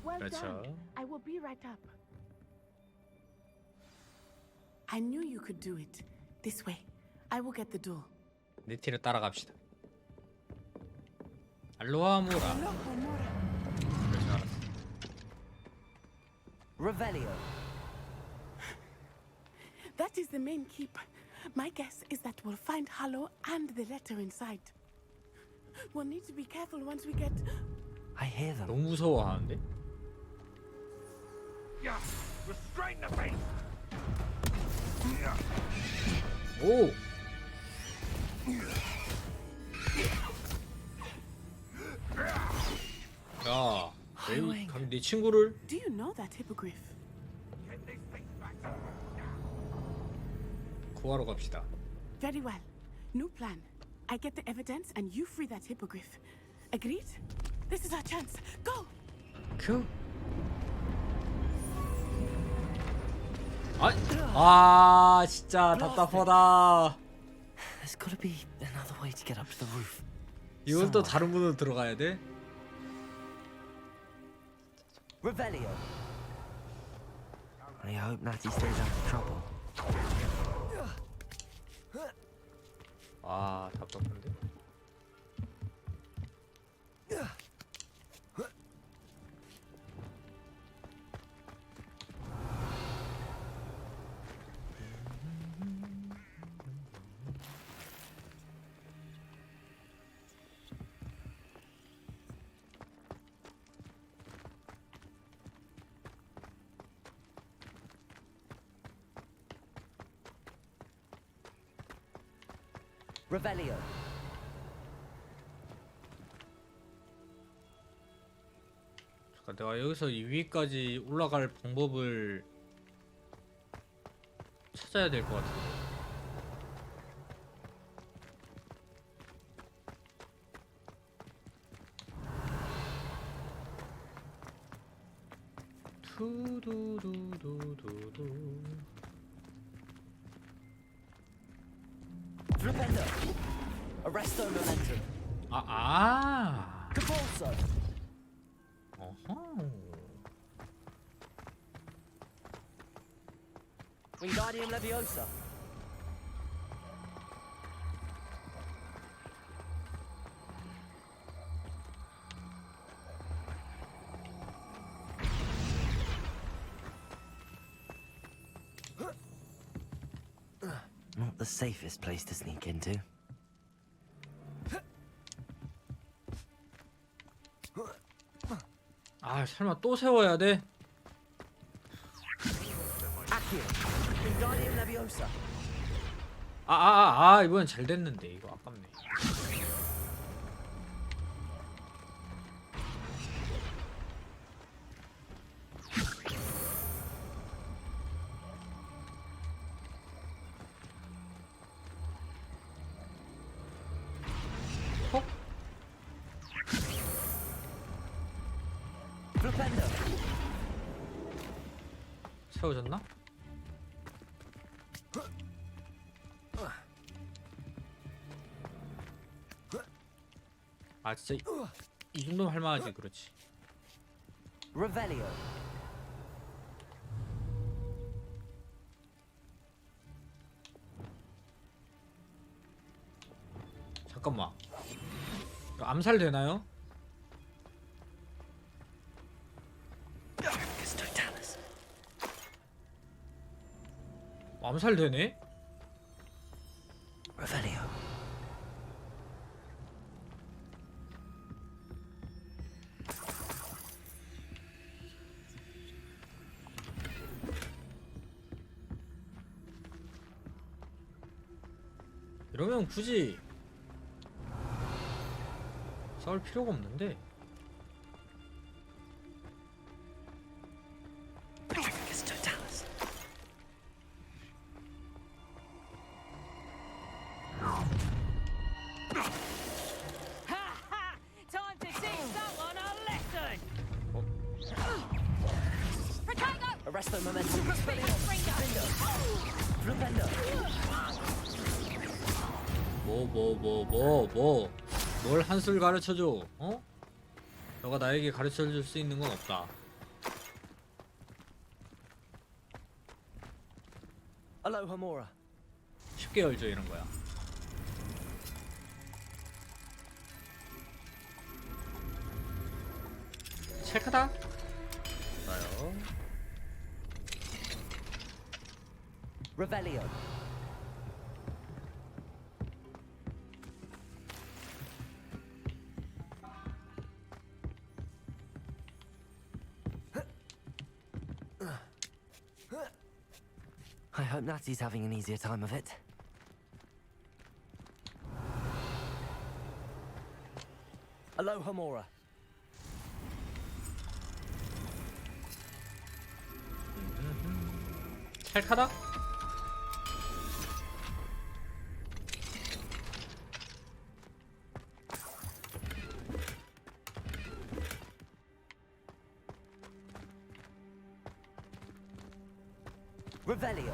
Well 그렇죠. done. I will be right up. I knew you could do it. This way. I will get the door. 네 티를 따라갑시다. 알로하 모라. 그렇지, 알았어. Revelio. That is the main keep. My guess is that we'll find Hollow and the letter inside. We'll need to be careful once we get... I hear them. 너무 무서워하는데? Restrain the face. 오! 야, 왜 감히 내 친구를? Do you know that hippogriff? 구하러 갑시다. Very well. New plan. I get the evidence and you free that hippogriff. Agreed? This is our chance. Go! 큐. 아, 진짜 답답하다. There's gotta be another way to get up to the roof. 이건 또 다른 문으로 들어가야 돼? Revelio. I hope Natty stays out of trouble. 아, 답답한데? Revelio. 잠깐, 내가 여기서 이 위까지 올라갈 방법을 찾아야 될 것 같은데. 투두두두두두. Flipendo. Arresto momentum. 아. Depulso. 어허. Wingardium Leviosa. Not the safest place to sneak into. 아, 설마 또 세워야 돼? Accio. Wingardium Leviosa. 이번엔 잘 됐는데 이거 아깝네. 세워졌나? 아 진짜 이 정도면 할만하지. 그렇지. Revelio. 잠깐만. 이거 암살 되나요? 암살 되네? Revelio. 이러면 굳이 싸울 필요가 없는데. Time to teach someone a lesson. Arrest the momentum. 뭘 한술 가르쳐줘? 어? 너가 나에게 가르쳐줄 수 있는 건 없다. Aloha Mora. 쉽게 열죠 이런 거야. 찰크다. 좋아요. Revelio. I hope Natty's having an easier time of it. Aloha Mora. 찰카다. Revelio.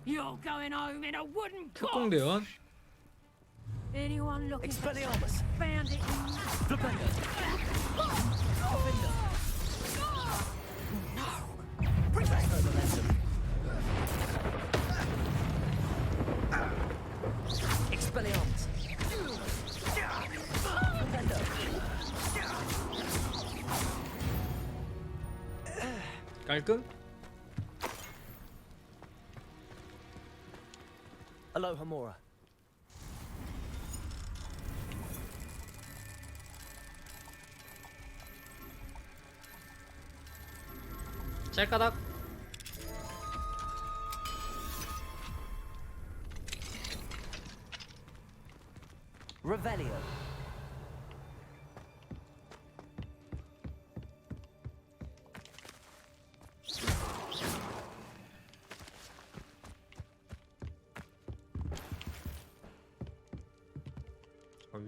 You're going home in a wooden box. 특공대원. Anyone looking for Expelliarmus. found it. Expelliarmus. 깔끔. Aloha Mora. 짤까닥. Revelio.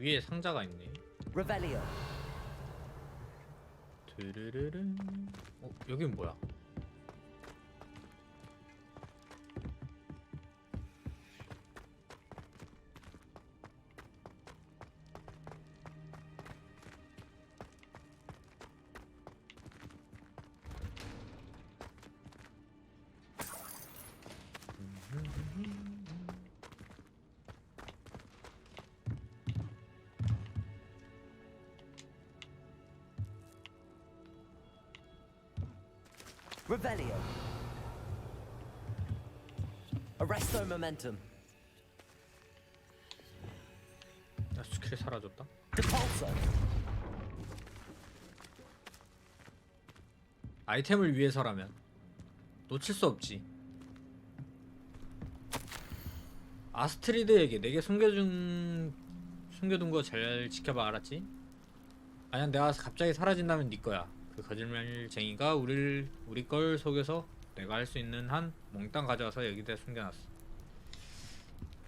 위에 상자가 있네. Revelio. 드르르르. 여긴 뭐야? Revelio. Arresto momentum. 스킬이 사라졌다. Depulso. 아이템을 위해서라면 놓칠 수 없지. 아스트리드에게 내게 숨겨둔 거 잘 지켜봐. 알았지? 만약 내가 갑자기 사라진다면 네 거야. 그 거짓말쟁이가 우리 걸 속여서 내가 할 수 있는 한 몽땅 가져와서 여기다 숨겨놨어.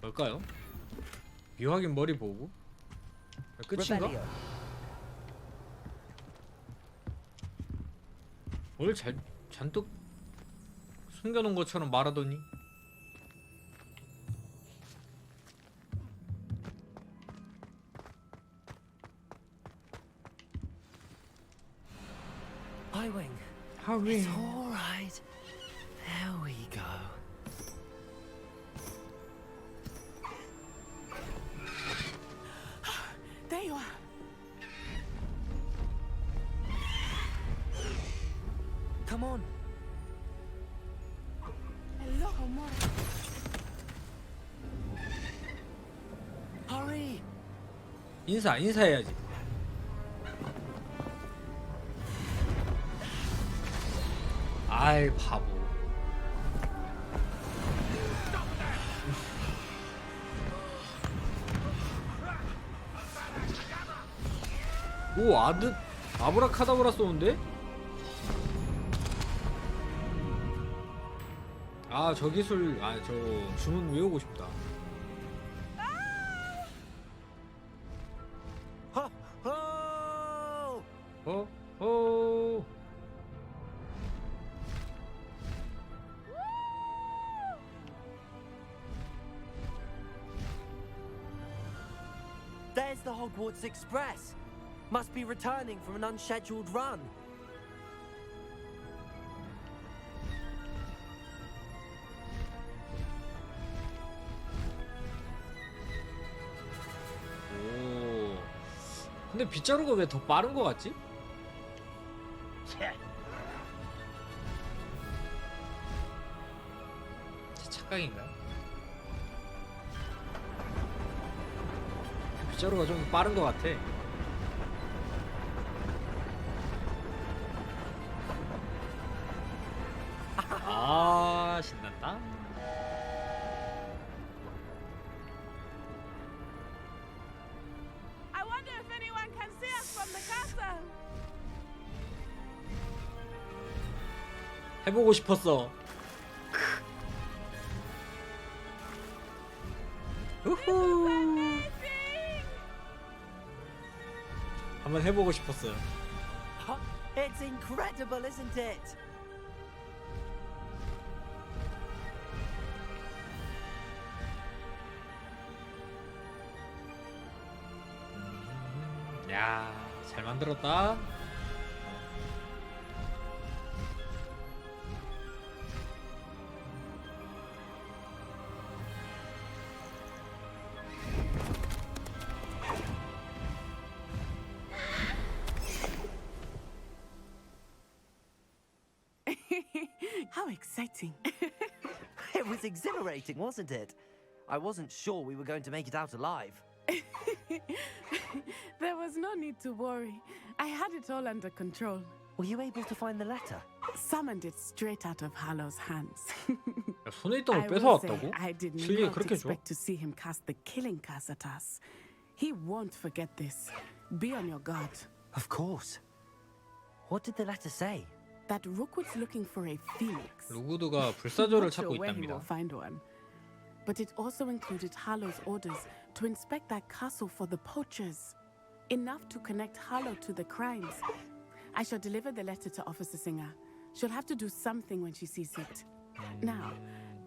뭘까요? 묘하긴 머리 보고 끝인가? Revelio. 뭘 잔뜩 숨겨놓은 것처럼 말하더니. Highwing. Highwing. It's all right. There we go. There you are. Come on. Hello, Omar. Hurry. 인사해야지. 아이 바보. 오 아브라카다브라 쏘는데? 아 저 기술 저 주문 외우고 싶다. 호. There's the Hogwarts Express. Must be returning from an unscheduled run. 오. 근데 빗자루가 왜 더 빠른 거 같지? 제 착각인가요? 빗자루가 좀 빠른 거 같아. 아 신난다. I wonder if anyone can see us from the castle. 해보고 싶었어. 우후. 한번 해보고 싶었어요. It's incredible, isn't it? 야, 잘 만들었다. How exciting. It was exhilarating, wasn't it? I wasn't sure we were going to make it out alive. There was no need to worry. I had it all under control. Were you able to find the letter? Summoned it straight out of Hallow's hands. 야, 손에 있던 걸 I will say, 뺏어왔다고? I did 실력이 not 그렇게 좋아? expect to see him cast the killing curse at us. He won't forget this. Be on your guard. Of course. What did the letter say? That Rookwood's looking for a phoenix. 루구드가 불사조를 Not sure 찾고 where he 있답니다. will find one. But it also included Harlow's orders to inspect that castle for the poachers. Enough to connect Harlow to the crimes. I shall deliver the letter to Officer Singer. She'll have to do something when she sees it. Now,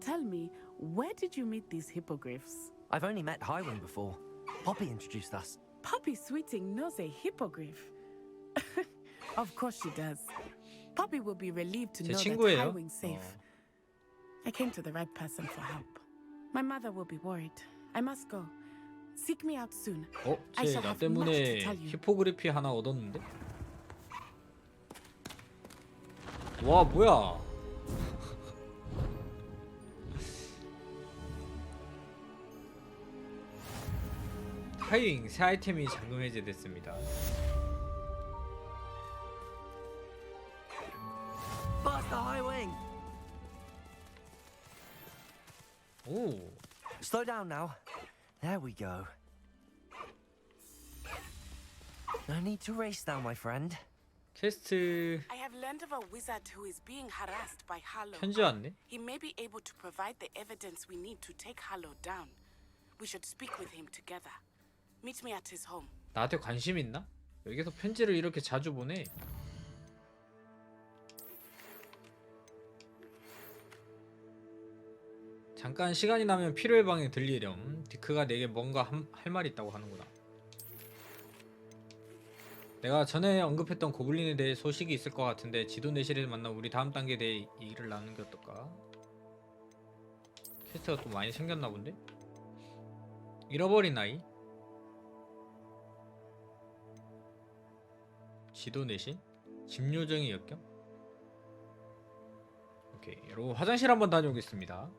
tell me, where did you meet these hippogriffs? I've only met Highwing before. Poppy introduced us. Poppy Sweeting knows a hippogriff. Of course she does. Poppy will be relieved to 제 know that 친구예요. Highwing's safe. I came to the right person for help. My mother will be worried. I must go. Seek me out soon. I 쟤 shall 나 have much to 때문에 tell you. 히포그리피 하나 얻었는데? 와 뭐야? 하이윙 새 아이템이 잠금 해제됐습니다. Master Highwing! 오. Slow down now. There we go. No need to race now, my friend. 퀘스트 I have learned of a wizard who is being harassed by Harlow. 편지 왔네? He may be able to provide the evidence we need to take Harlow down. We should speak with him together. Meet me at his home. 나한테 관심 있나? 여기서 편지를 이렇게 자주 보내. 잠깐 시간이 나면 필요의 방에 들리렴. 디크가 내게 뭔가 할 말이 있다고 하는구나. 내가 전에 언급했던 고블린에 대해 소식이 있을 것 같은데 지도 내실에서 만나 우리 다음 단계에 대해 얘기를 나누는 게 어떨까? 퀘스트가 또 많이 생겼나 본데? 잃어버린 아이? 지도 내신? 집 요정의 역경? 오케이, 여러분 화장실 한번 다녀오겠습니다.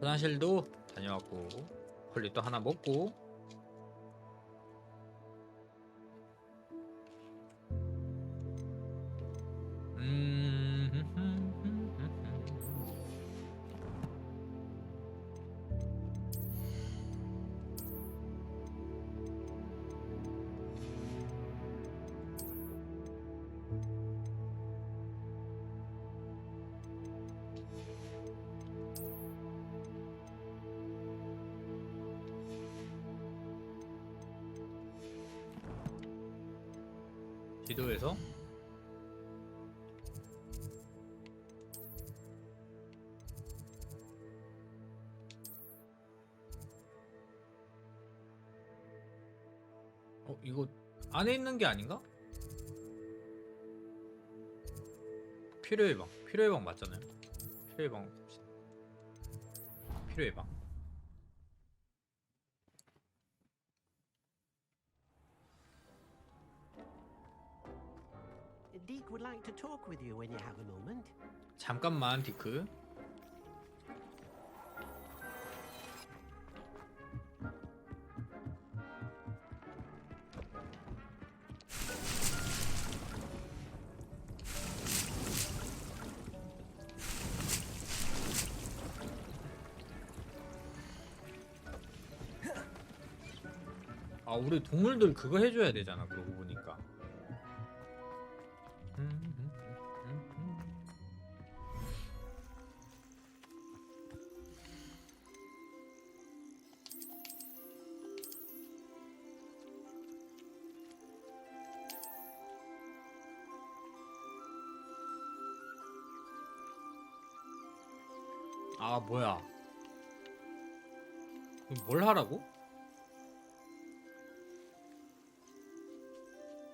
화장실도 다녀왔고 콜릿도 하나 먹고 지도에서 이거 안에 있는 게 아닌가? 필요의 방 맞잖아요. 필요의 방 갑시다. 필요의 방. Deke would like to talk with you when you have a moment. 잠깐만, 디크. 아, 우리 동물들 그거 해줘야 되잖아, 그러고 보니까. 아, 뭐야. 뭘 하라고?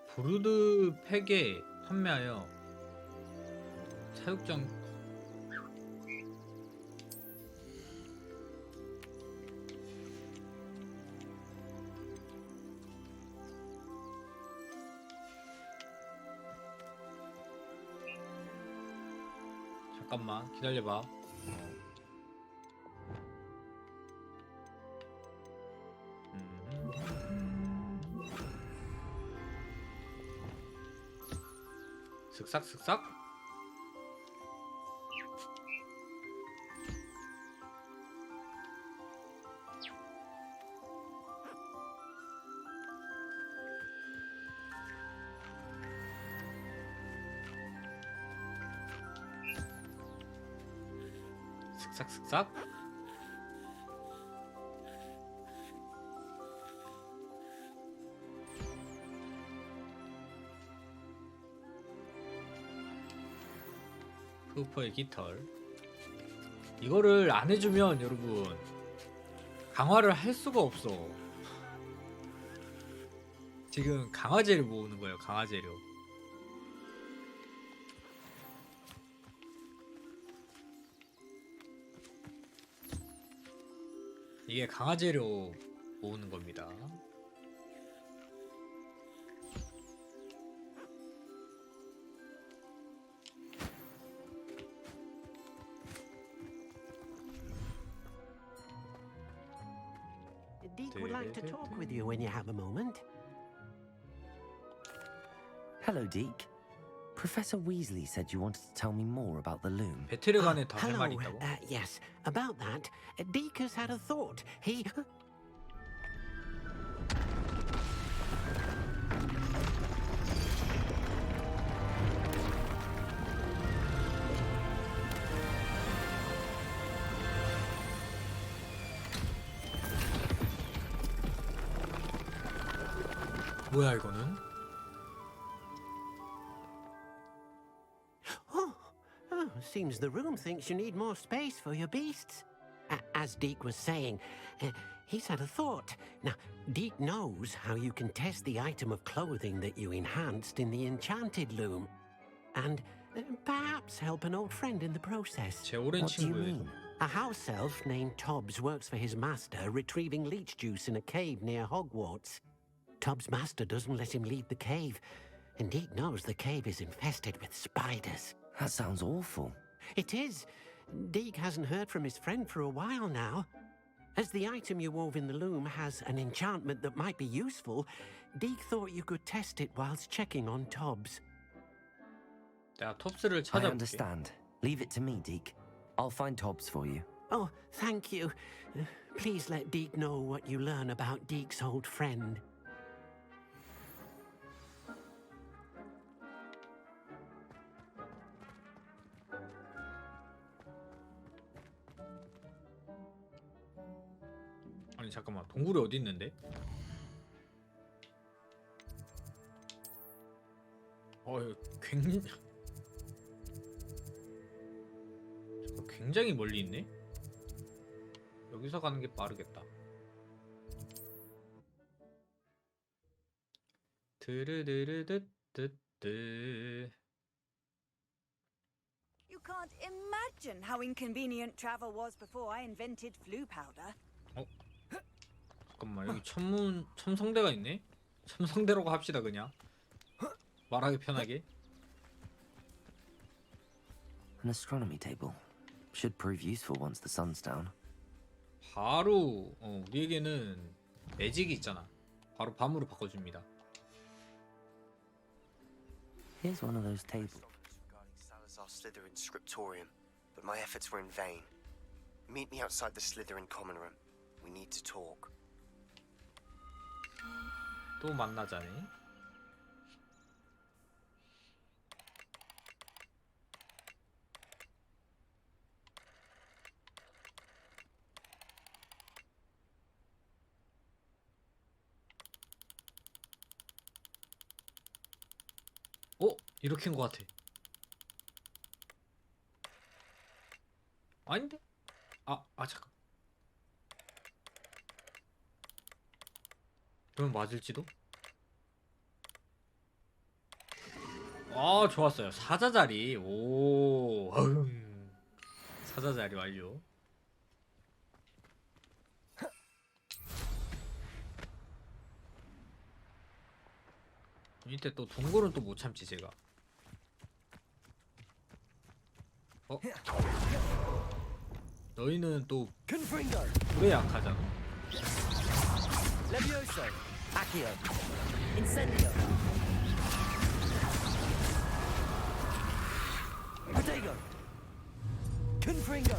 브루드 팩에 판매하여 사육장 잠깐만 기다려봐. 슥싹슥싹. 슥싹슥싹. 푸퍼의 깃털. 이거를 안 해주면 여러분 강화를 할 수가 없어. 지금 강화재료 모으는 거예요. 강화재료. 이게 강화재료 모으는 겁니다. Deke would like to talk with you when you have a moment. Hello, Deke. Professor Weasley said you wanted to tell me more about the loom. 배틀에 관해 더 할 Hello. 말이 있다고? Yes, about that. Deke has had a thought. He. 뭐야 이거는? Oh, seems the room thinks you need more space for your beasts. As Deke was saying, he's had a thought. Now, Deke knows how you can test the item of clothing that you enhanced in the enchanted loom. And perhaps help an old friend in the process. 제 오랜 친구예요. A house elf named Tobbs works for his master retrieving leech juice in a cave near Hogwarts. Tobbs' master doesn't let him leave the cave, and Deke knows the cave is infested with spiders. That sounds awful. It is. Deke hasn't heard from his friend for a while now. As the item you wove in the loom has an enchantment that might be useful, Deke thought you could test it whilst checking on Tobbs. 내가 톱스를 I 찾아볼게. understand. Leave it to me, Deke. I'll find Tobbs for you. Oh, thank you. Please let Deke know what you learn about Deke's old friend. 아니 잠깐만 동굴이 어디 있는데? 굉장히 멀리 있네? 여기서 가는 게 빠르겠다. 드르르르드드드. You can't imagine how inconvenient travel was before I invented flu powder. 잠깐만 여기 첨성대가 있네? 첨성대라고 합시다 그냥. 말하기 편하게. An astronomy table. Should prove useful once the sun's down. 바로 우리에게는 매직이 있잖아. 바로 밤으로 바꿔줍니다. Here's one of those tables. Salazar Slytherin scriptorium, but my efforts were in vain. Meet me outside the Slytherin common room. We need to talk. 또 만나자네. 이렇게인 것 같아. 아닌데? 잠깐. 그러면 맞을지도? 좋았어요. 사자자리. 오, 사자자리 완료. 밑에 또 동굴은 또 못 참지 제가. 어? 너희는 또 Confringo. 불에 약하잖아. Levioso. Accio. Incendio. Protego. Confringo.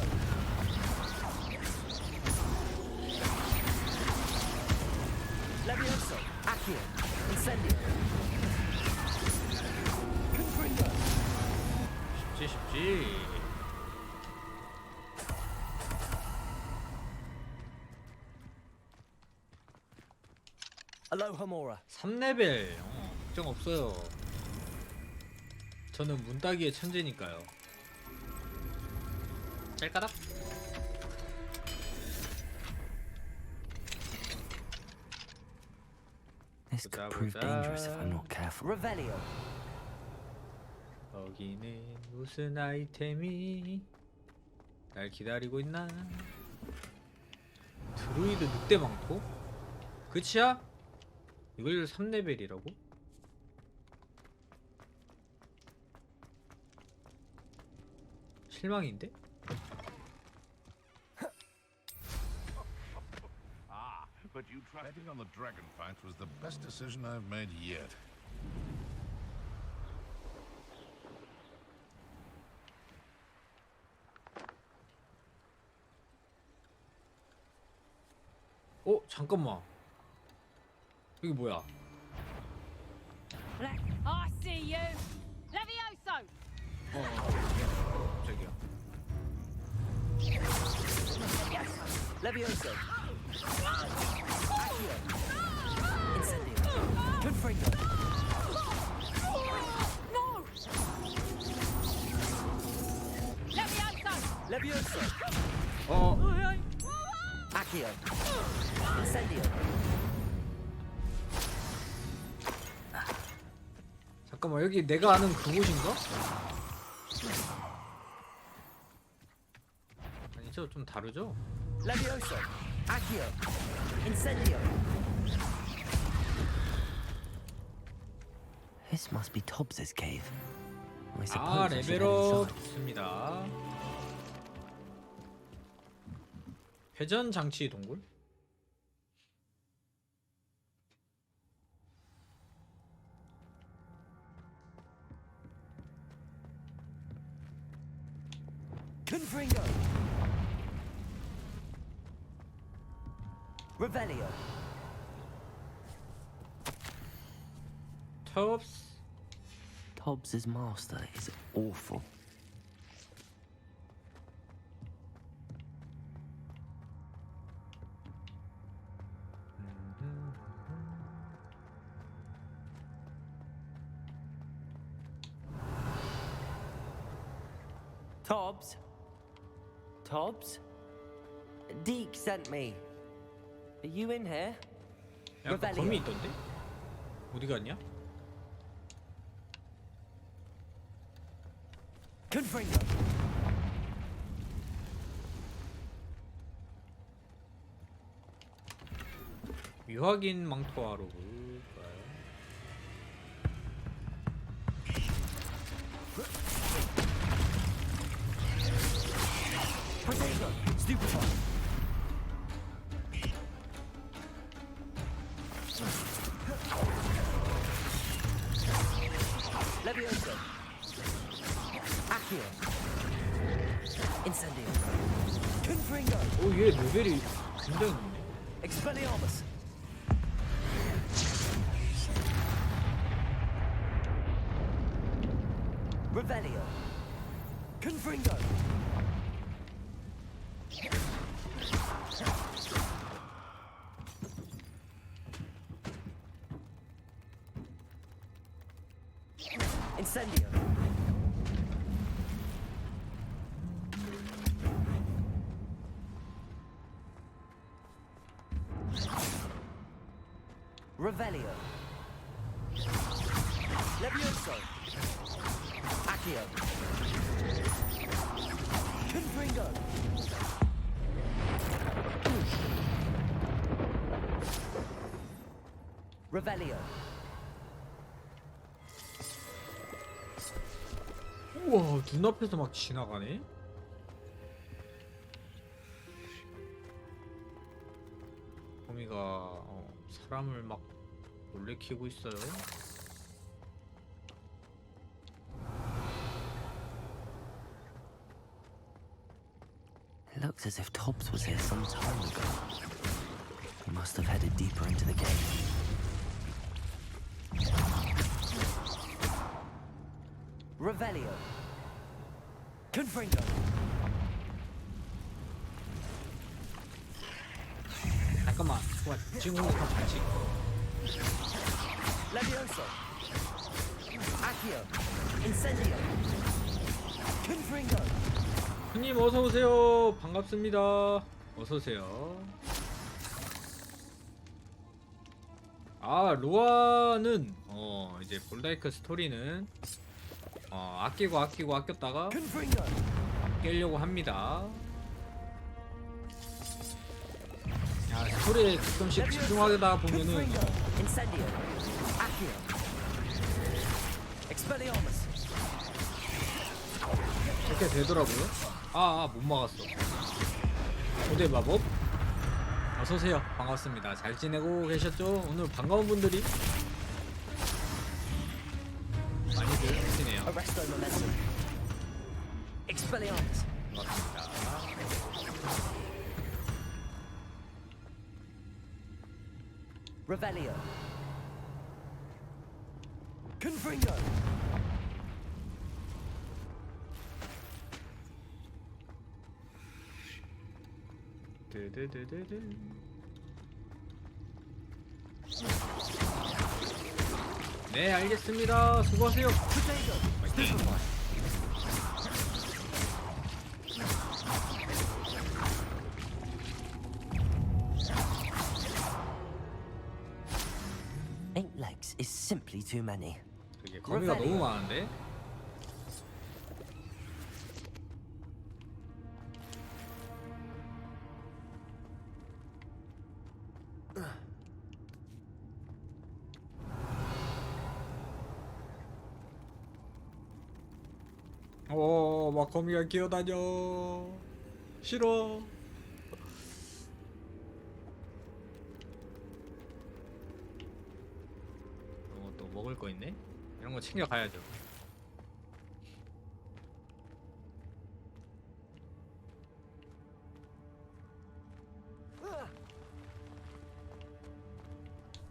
Levioso. Accio. Incendio. Confringo. 쉽지. Alohomora. 3레벨. 걱정 없어요. 저는 문따기의 천재니까요. 짤까닥? This could prove dangerous if I'm not careful. Revelio. 여기는 무슨 아이템이 날 기다리고 있나? 드루이드 늑대 망토? 그치야? 이걸 3레벨이라고? 실망인데? But you betting on the dragon fight was the best decision I've made yet. 어? 잠깐만. 이게 뭐야? I see you! Levioso! 저기요. Levioso. Accio. Incendio. Confringo. No! Levioso! Levioso. Accio. Incendio. 잠깐만, 여기 내가 아는 그곳인가? 아니죠, 좀 다르죠? Levioso. Accio. Incendio. This must be Tobbs's cave. I 아, suppose I should head 레벨업 inside. 좋습니다. 회전 장치 동굴? Confringo. Revelio. Tobbs. Tobbs's master is awful. Tobbs? Tobbs? Deke sent me. Are you in here? 야, 아까 검이 있던데? 어디 갔냐? Confringo. 유학인 망토하러 볼까요? Protego. Stupefy. Levioso. Accio. Incendio. Confringo. 오, 얘 레벨이 굉장히 높네. Expelliarmus. Revelio. Confringo. Incendio. Revelio. Levioso. Accio. Confringo. Revelio. 우와, 눈앞에서 막 지나가네. 거미가 사람을 막 놀래키고 있어요. It looks as if Tobbs was here some time ago. He must have headed deeper into the game. Revelio. Confringo. 잠깐만, 지금 공격한 반칙. Levioso. Accio. Incendio. Confringo. 형님 어서 오세요. 반갑습니다. 어서 오세요. 아, 로아는 이제 볼다이크 스토리는 아꼈다가 깨려고 합니다. 야, 스토리에 가끔씩 집중하다 보면은 이렇게 되더라고요. 못 막았어. 고대 마법. 어서오세요. 반갑습니다. 잘 지내고 계셨죠? 오늘 반가운 분들이 많이들 계시네요. 반갑습니다. Revelio. Confringo. 네, 알겠습니다. 수고하세요. 화이팅. Eight legs is simply too many. 되게 거미가 너무 많은데. 막 거미가 기어다녀. 싫어. 또 먹을 거 있네. 이런 거 챙겨 가야죠.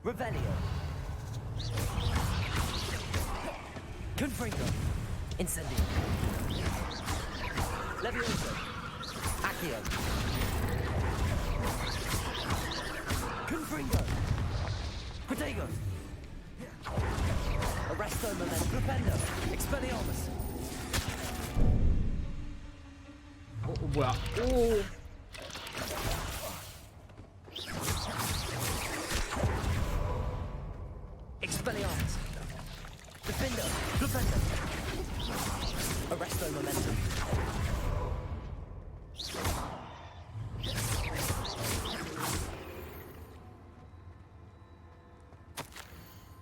Revelio. Confringo. Incendio. Levioso. Accio. Confringo. Protego. Arresto momentum. Propendo. Expelliarmus. 뭐야? 오. Expelliarmus. Defender. Propendo. Arresto momentum.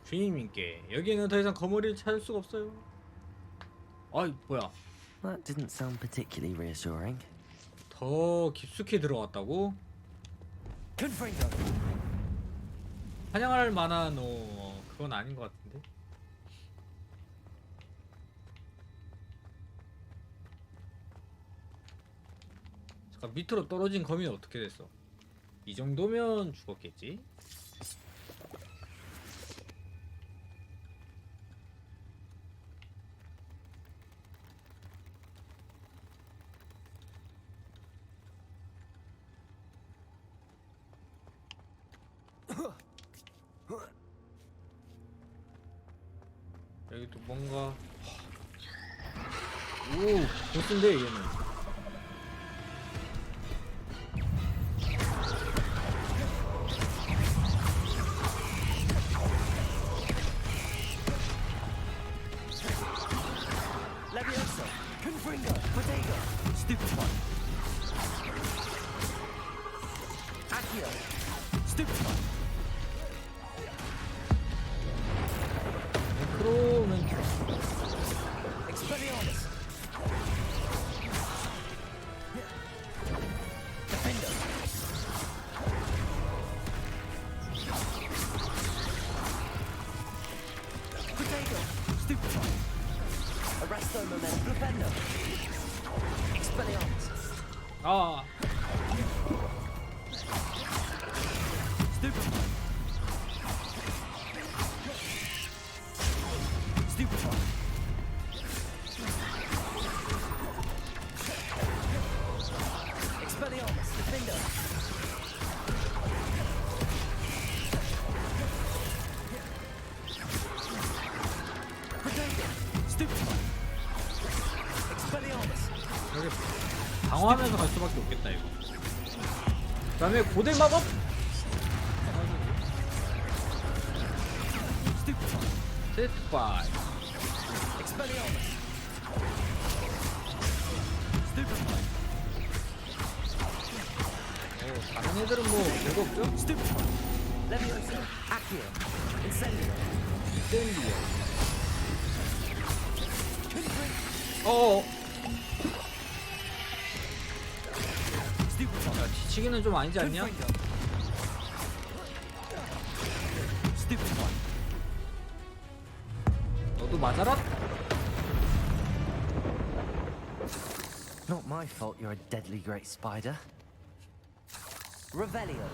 주인님께 여기에는 더 이상 거머리를 찾을 수가 없어요. 아이 뭐야? That didn't sound particularly reassuring. 더 깊숙이 들어갔다고? 환영할 만한 그건 아닌 것 같은데. 잠깐 밑으로 떨어진 거미는 어떻게 됐어? 이 정도면 죽었겠지? 여기 또 뭔가 오 보스인데 얘는. Levioso, Confringo, Protego, Stupefy. Accio, Stupefy. 크로는 Expelliarmus. Thermomet Propendo. Expelliarmus. 아. Stupefy. Stupefy. Expelliarmus. Defender. Protected. Stupefy. Expelliarmus. 여기 방어하면서 갈 수밖에 없겠다 이거. 그다음에 고대 마법. 스티파이. Expelliarmus. Stupefy. 오, 다른 애들은 뭐 별거 없죠? Stupefy. Leviosa. Accio. Incendio. 인센디오. 어어. 야, 뒤치기는 좀 아니지 않냐? 너도 맞아라? Not my fault you're a deadly great spider. Revelio.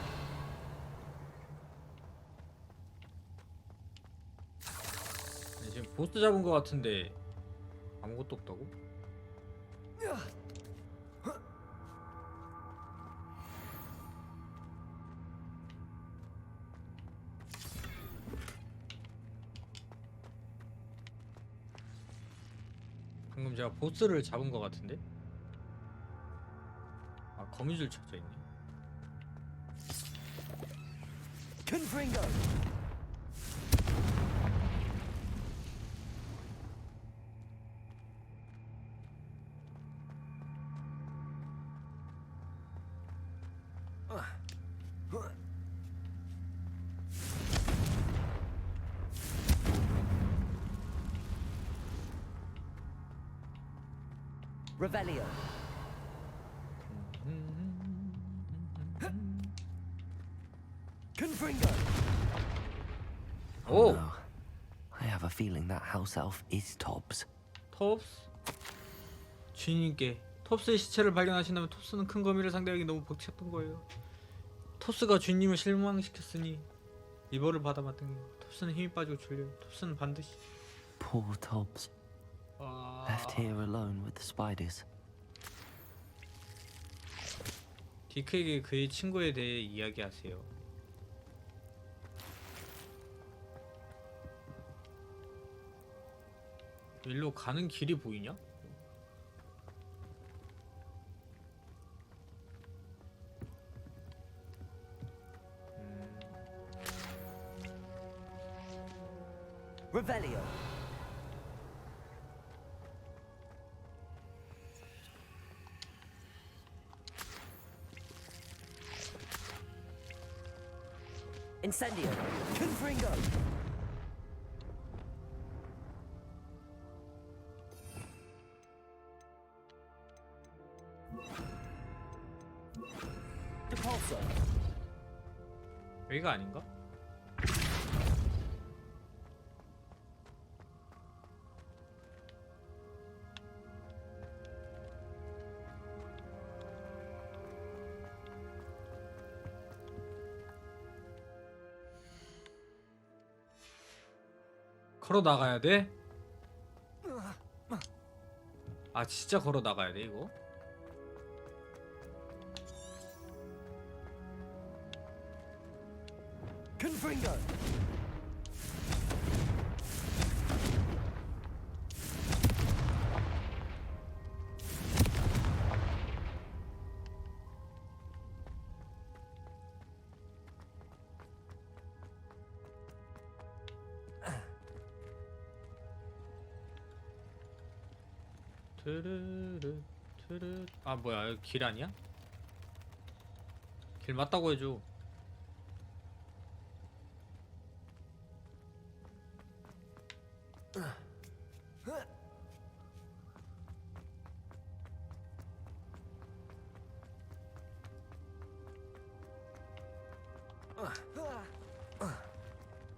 지금 보스 잡은 거 같은데 아무것도 없다고? 방금 제가 보스를 잡은 거 같은데? 아, 거미줄 쳐져 있네. Confringo. Revelio. Confringo. Oh no. I have a feeling that house elf is Tobbs. 톱스? 주인님께 톱스의 시체를 발견하신다면 톱스는 큰 거미를 상대하기 너무 벅찼던 거예요. 톱스가 주인님을 실망시켰으니 이벌을 받아봤더니 톱스는 힘이 빠지고 졸려요. 톱스는 반드시 Poor Tobbs. Left here alone with the spiders. 디크에게 그의 친구에 대해 이야기하세요. 일로 가는 길이 보이냐? Revelio. Incendio. Confringo. Depulso. 여기가 아닌가? 걸어 나가야 돼? 아 진짜 걸어 나가야 돼 이거? Confringo. 트르르. 아 뭐야 여기 길 아니야? 길 맞다고 해줘.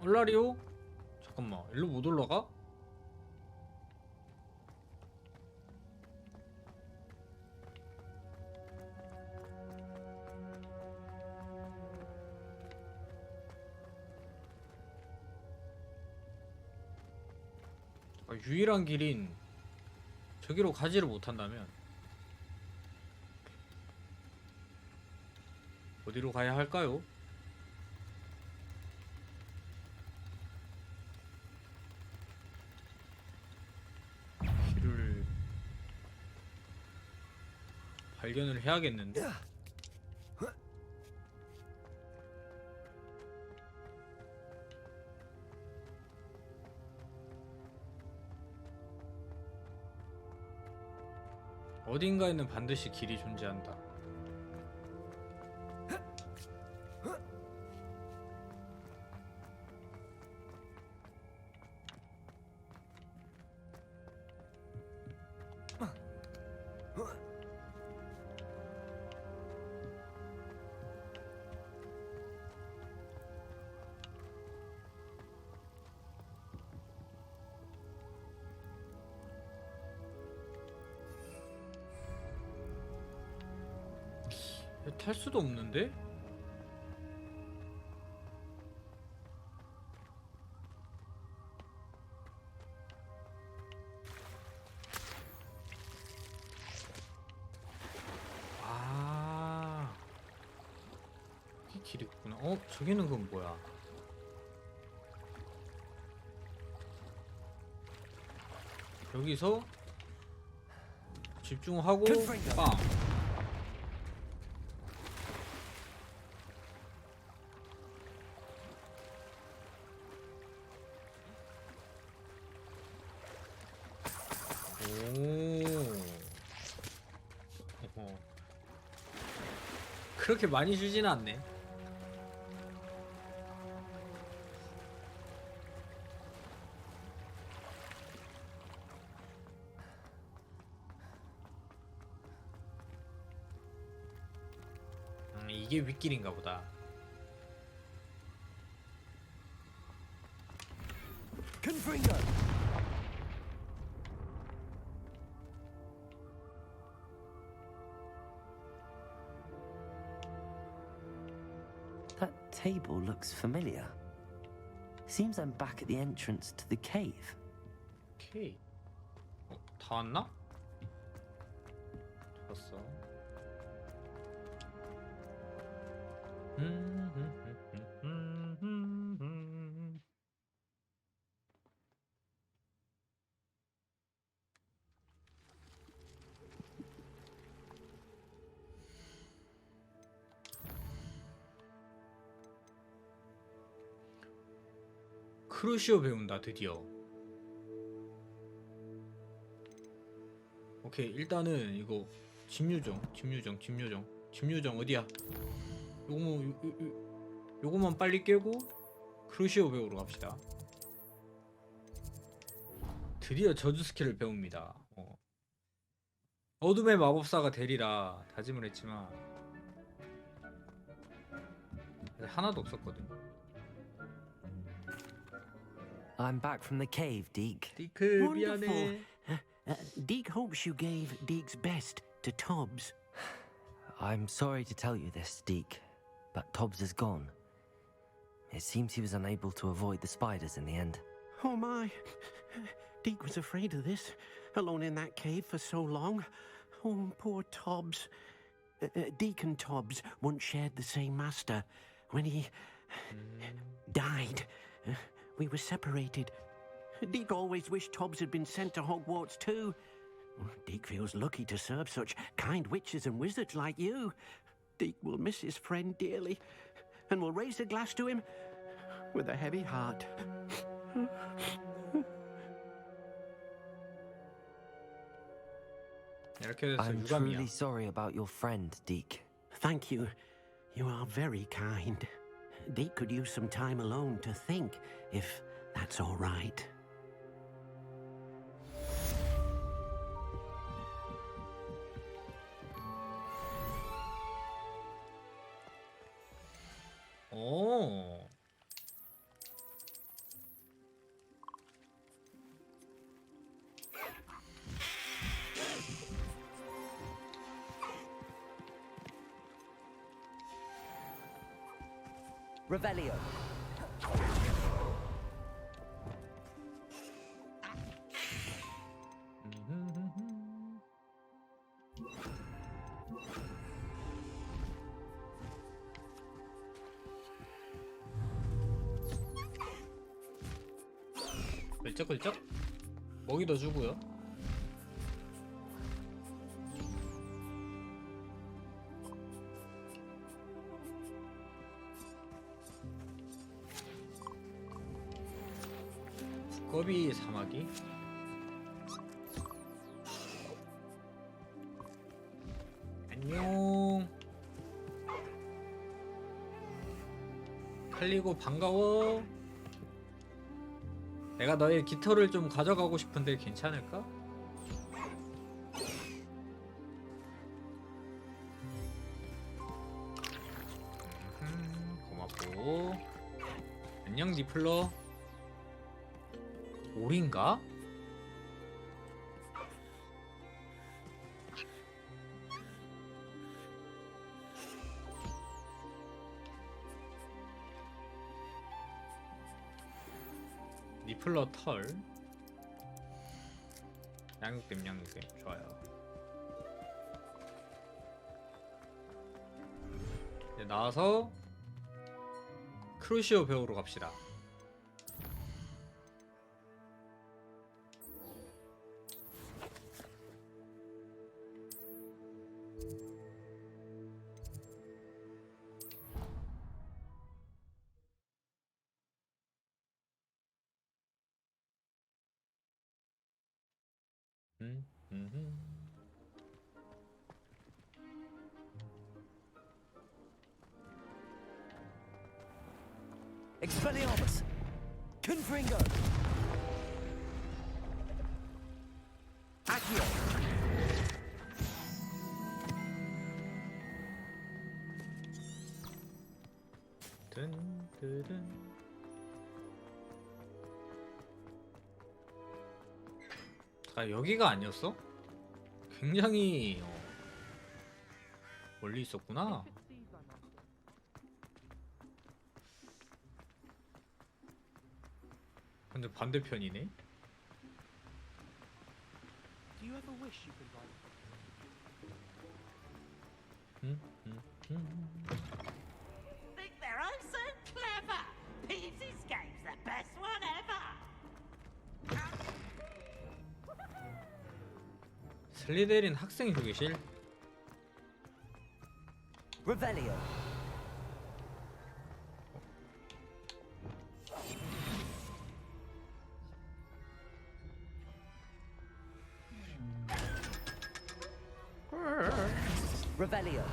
얼라리오? 잠깐만 일로 못 올라가? 유일한 길인 저기로 가지를 못한다면 어디로 가야 할까요? 길을 발견을 해야겠는데? 어딘가에는 반드시 길이 존재한다. 탈 수도 없는데? 아, 이 길 있구나. 저기는 그건 뭐야? 여기서 집중하고 빵. 그렇게 많이 주지는 않네. 이게 윗길인가 보다. That table looks familiar. Seems I'm back at the entrance to the cave. 오케이. 다 왔나? 좋았어. 크루시오 배운다 드디어. 오케이, 일단은 이거 집요정 어디야? 요거만 빨리 깨고 크루시오 배우러 갑시다. 드디어 저주 스킬을 배웁니다. 어둠의 마법사가 되리라 다짐을 했지만 하나도 없었거든. I'm back from the cave, Deke. 디크 Wonderful. 미안해. Deke hopes you gave Deke's best to Tobbs. I'm sorry to tell you this, Deke, but Tobbs is gone. It seems he was unable to avoid the spiders in the end. Oh my. Deke was afraid of this, alone in that cave for so long. Oh, poor Tobbs. Deke and Tobbs once shared the same master. When he died, we were separated. Deke always wished Tobbs had been sent to Hogwarts too. Deke feels lucky to serve such kind witches and wizards like you. Deke will miss his friend dearly, and will raise a glass to him with a heavy heart. I'm truly sorry about your friend, Deke. Thank you. You are very kind. Deke could use some time alone to think, if that's all right. 오. Revelio. 걸쩍걸쩍 먹이도 주고요. 두꺼비 사마귀. 안녕. 칼리고 반가워. 내가 너의 깃털을 좀 가져가고 싶은데 괜찮을까? 고맙고. 안녕 니플러. 오리인가? 니플러 털. 양육됨 양육됨. 좋아요. 이제 나와서 크루시오 배우러 갑시다. Expelliarmus! Confringo! Accio! 자, 여기가 아니었어? 굉장히 멀리 있었구나. 근데 반대편이네. Do you ever wish you could write? Think they're oh so clever. Peasy's game's the best one ever. 슬리데린 학생 휴게실. Revelio! Revelio!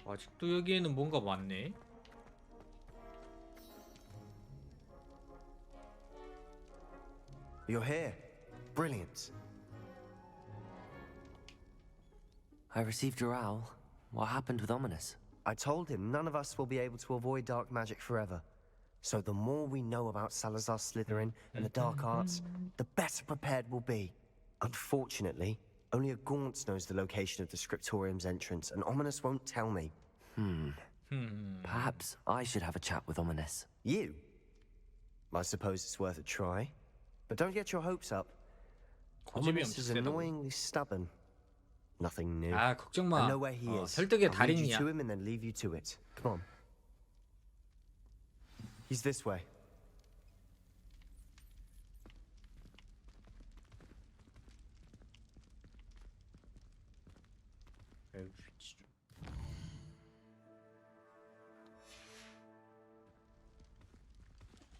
아직도 여기에는 뭔가 많네. You're here. Brilliant. I received your owl. What happened with Ominous? I told him none of us will be able to avoid dark magic forever. So the more we know about Salazar Slytherin and the dark arts, the better prepared we'll be. Unfortunately, only a Gaunt knows the location of the Scriptorium's entrance, and Ominous won't tell me. Perhaps I should have a chat with Ominous. You? I suppose it's worth a try. But don't get your hopes up. Ominous is annoyingly stubborn. Nothing new. 아, 걱정 마. I know where he is. 설득의 I'll lead you 달인이야. to him and then leave you to it. Come on. He's this way.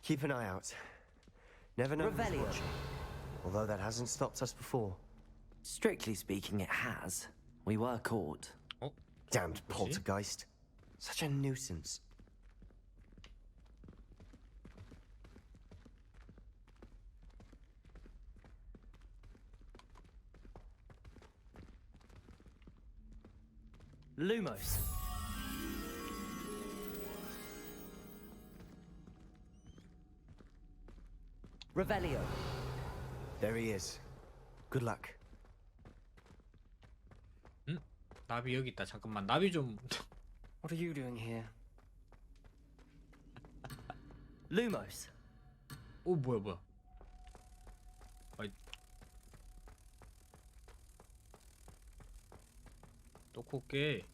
Keep an eye out. Never know who's Revelio. watching. Although that hasn't stopped us before. Strictly speaking, it has. We were caught. Damned poltergeist. Such a nuisance. Lumos. Revelio. There he is. Good luck. 나비 여기 있다. 잠깐만. 나비 좀. What are you doing here? Lumos. 오, 뭐야. 아이. 놓고 올게.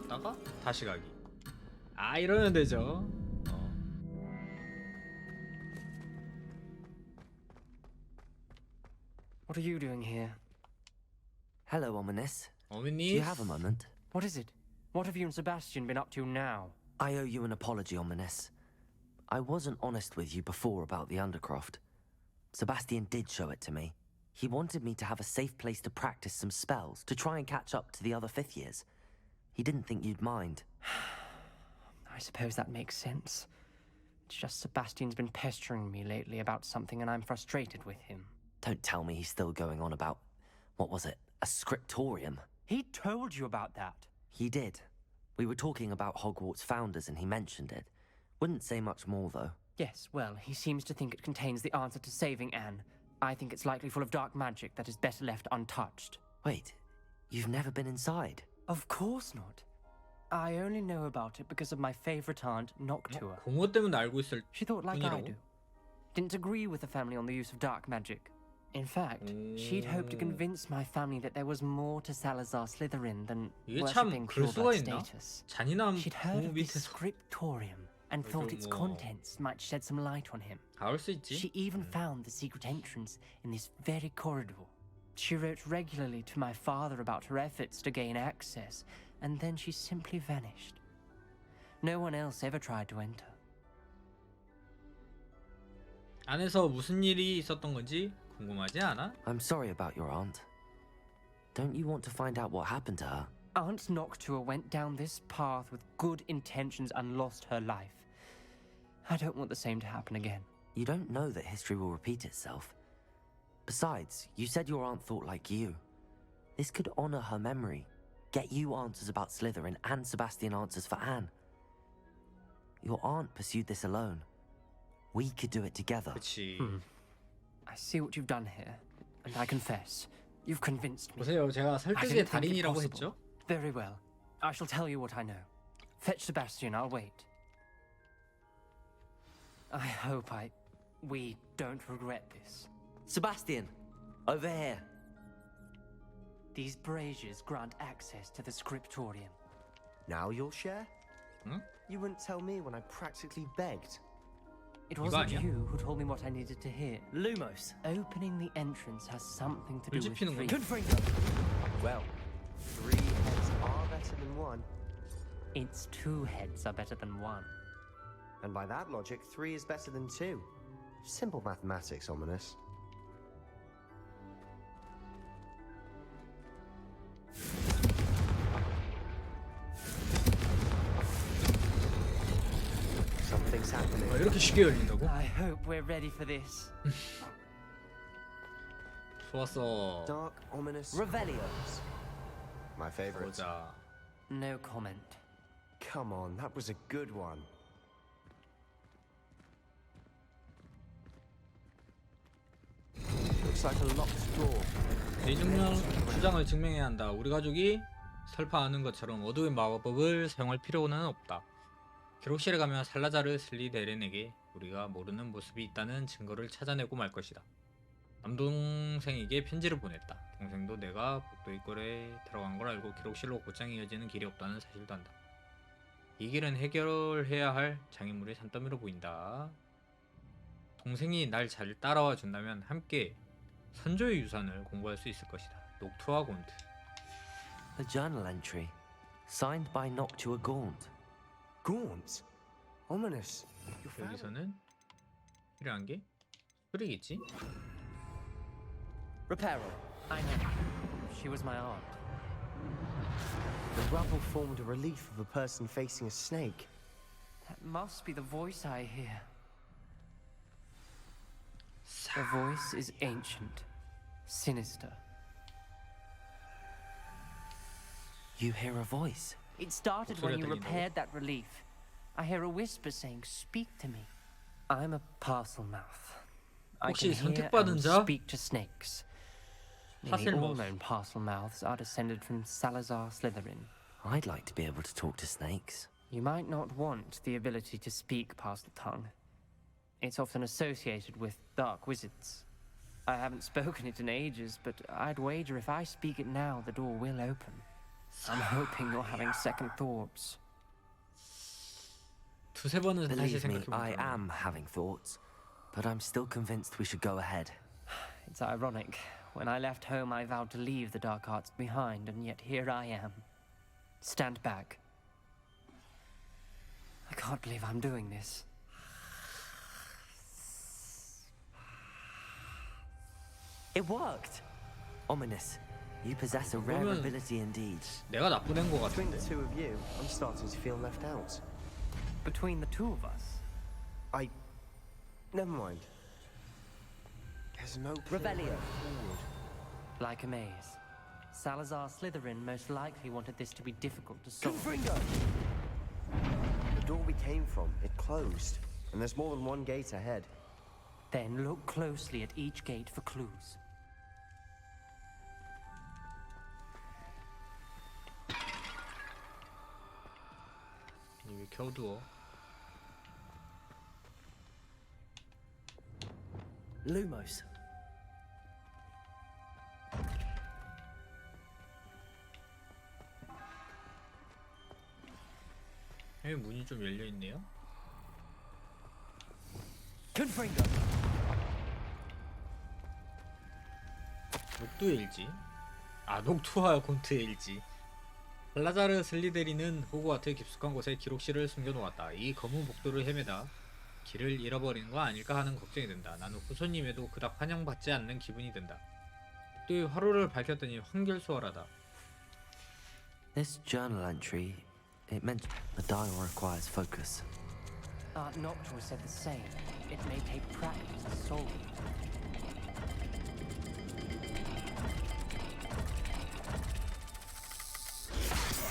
갔다가 다시 가기. 아, 이러면 되죠. What are you doing here? Hello, Ominous. Do Ominous? you have a moment? What is it? What have you and Sebastian been up to now? I owe you an apology, Ominous. I wasn't honest with you before about the Undercroft. Sebastian did show it to me. He wanted me to have a safe place to practice some spells, to try and catch up to the other 5th years. He didn't think you'd mind. I suppose that makes sense. It's just Sebastian's been pestering me lately about something and I'm frustrated with him. Don't tell me he's still going on about, what was it, a scriptorium? He told you about that. He did. We were talking about Hogwarts founders and he mentioned it. Wouldn't say much more, though. Yes, well, he seems to think it contains the answer to saving Anne. I think it's likely full of dark magic that is better left untouched. Wait, you've never been inside? Of course not. I only know about it because of my favorite aunt, Noctua. 공호 때문에 알고 있을 She thought like I 뿐이라고? do. Didn't agree with the family on the use of dark magic. In fact, she'd hoped to convince my family that there was more to Salazar Slytherin than 이게 worshipping 참 그럴 수가 pure-blood 있나? status. 잔인한 She'd heard 공호 of this 밑에서 scriptorium and thought its 뭐 contents might shed some light on him. 나올 수 있지. She even found the secret entrance in this very corridor. She wrote regularly to my father about her efforts to gain access, and then she simply vanished. No one else ever tried to enter. 안에서 무슨 일이 있었던 건지 궁금하지 않아? I'm sorry about your aunt. Don't you want to find out what happened to her? Aunt Noctua went down this path with good intentions and lost her life. I don't want the same to happen again. You don't know that history will repeat itself. Besides, you said your aunt thought like you. This could honor her memory. Get you answers about Slytherin and Sebastian answers for Anne. Your aunt pursued this alone. We could do it together. 그치. I see what you've done here, and I confess, you've convinced me. 보세요, 제가 I 설득의 didn't think it 달인이라고 possible. 했죠? Very well. I shall tell you what I know. Fetch Sebastian, I'll wait. I hope we don't regret this. Sebastian, over here. These braziers grant access to the scriptorium. Now you'll share? Hmm? You wouldn't tell me when I practically begged. It 이거 wasn't 아니야? you who told me what I needed to hear. Lumos. Opening the entrance has something to do with 불 three. 지피는군. Well, 3 heads are better than 1. It's 2 heads are better than 1. And by that logic, 3 is better than 2. Simple mathematics, Ominous. Something's happening. 아, 이렇게 쉽게 열린다고? I hope we're ready for this. 좋았어. Dark, ominous. Revelio. My favorite. 보자. No comment. Come on, that was a good one. Looks like a locked door. 대중량 주장을 증명해야 한다. 우리 가족이 설파하는 것처럼 어두운 마법을 사용할 필요는 없다. 기록실에 가면 살라자르 슬리데린에게 우리가 모르는 모습이 있다는 증거를 찾아내고 말 것이다. 남동생에게 편지를 보냈다. 동생도 내가 복도 입구에 들어간 걸 알고 기록실로 곧장 이어지는 길이 없다는 사실도 안다. 이 길은 해결해야 할 장애물의 산더미로 보인다. 동생이 날 잘 따라와 준다면 함께 선조의 유산을 공부할 수 있을 것이다. 녹투와 곤트. A journal entry, signed by Noctua Gaunt. Gaunt? Ominous. 여기서는 필요한 게 소리겠지? Reparo. I know. She was my aunt. The rubble formed a relief of a person facing a snake. That must be the voice I hear. The voice is ancient, sinister. You hear a voice. It started when you 목소리가 들린다고? repaired that relief. I hear a whisper saying, "Speak to me." I'm a parcel mouth. I 혹시 can hear 선택받은 and 자? speak to snakes. Nearly all 파셀머스. known parcel mouths are descended from Salazar Slytherin. I'd like to be able to talk to snakes. You might not want the ability to speak parcel tongue. It's often associated with dark wizards. I haven't spoken it in ages, but I'd wager if I speak it now, the door will open. I'm hoping you're having second thoughts. 두세 번은 다시 Believe me, 생각해보면 I am having thoughts, but I'm still convinced we should go ahead. It's ironic. When I left home, I vowed to leave the dark arts behind, and yet here I am. Stand back. I can't believe I'm doing this. It worked! Ominous. You possess a rare 그러면 ability indeed. 내가 나쁜 애인 것 Between the 같은데. two of you, I'm starting to feel left out. Between the two of us? Never mind. There's no clear Revelio. way forward. Like a maze. Salazar Slytherin most likely wanted this to be difficult to solve. Confringo! The door we came from, it closed. And there's more than one gate ahead. Then look closely at each gate for clues. 왜 겨우 두어? Lumos. 여기 문이 좀 열려 있네요. Confringo. 녹두의 일지. 아, 녹투와 곤트의 일지. 살라자르 슬리데린은 호그와트 깊숙한 곳에 기록실을 숨겨놓았다. 이 검은 복도를 헤매다 길을 잃어버리는 거 아닐까 하는 걱정이 든다. 나는 후손님에도 그닥 환영받지 않는 기분이 든다. 복도의 화로를 밝혔더니 황결수월하다. This journal entry, it meant the dial requires focus. Art Noctua said the same. It may take practice to solve it.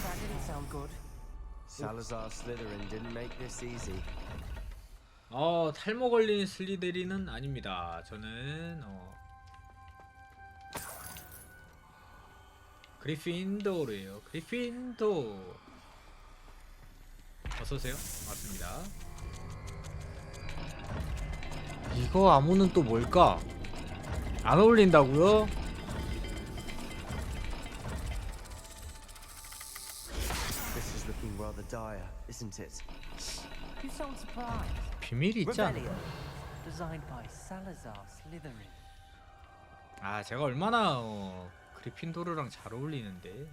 That didn't sound good. Salazar Slytherin didn't make this easy. 탈모 걸린 슬리데린은 아닙니다. 저는 그리핀도르예요. 그리핀도. 어서오세요. 맞습니다. 이거 암호는 또 뭘까? 안 어울린다고요? This is looking rather dire, isn't it? You sound surprised. 비밀이 있지 않아? Revelio. Designed by Salazar Slytherin. 아, 제가 얼마나 그리핀도르랑 잘 어울리는데.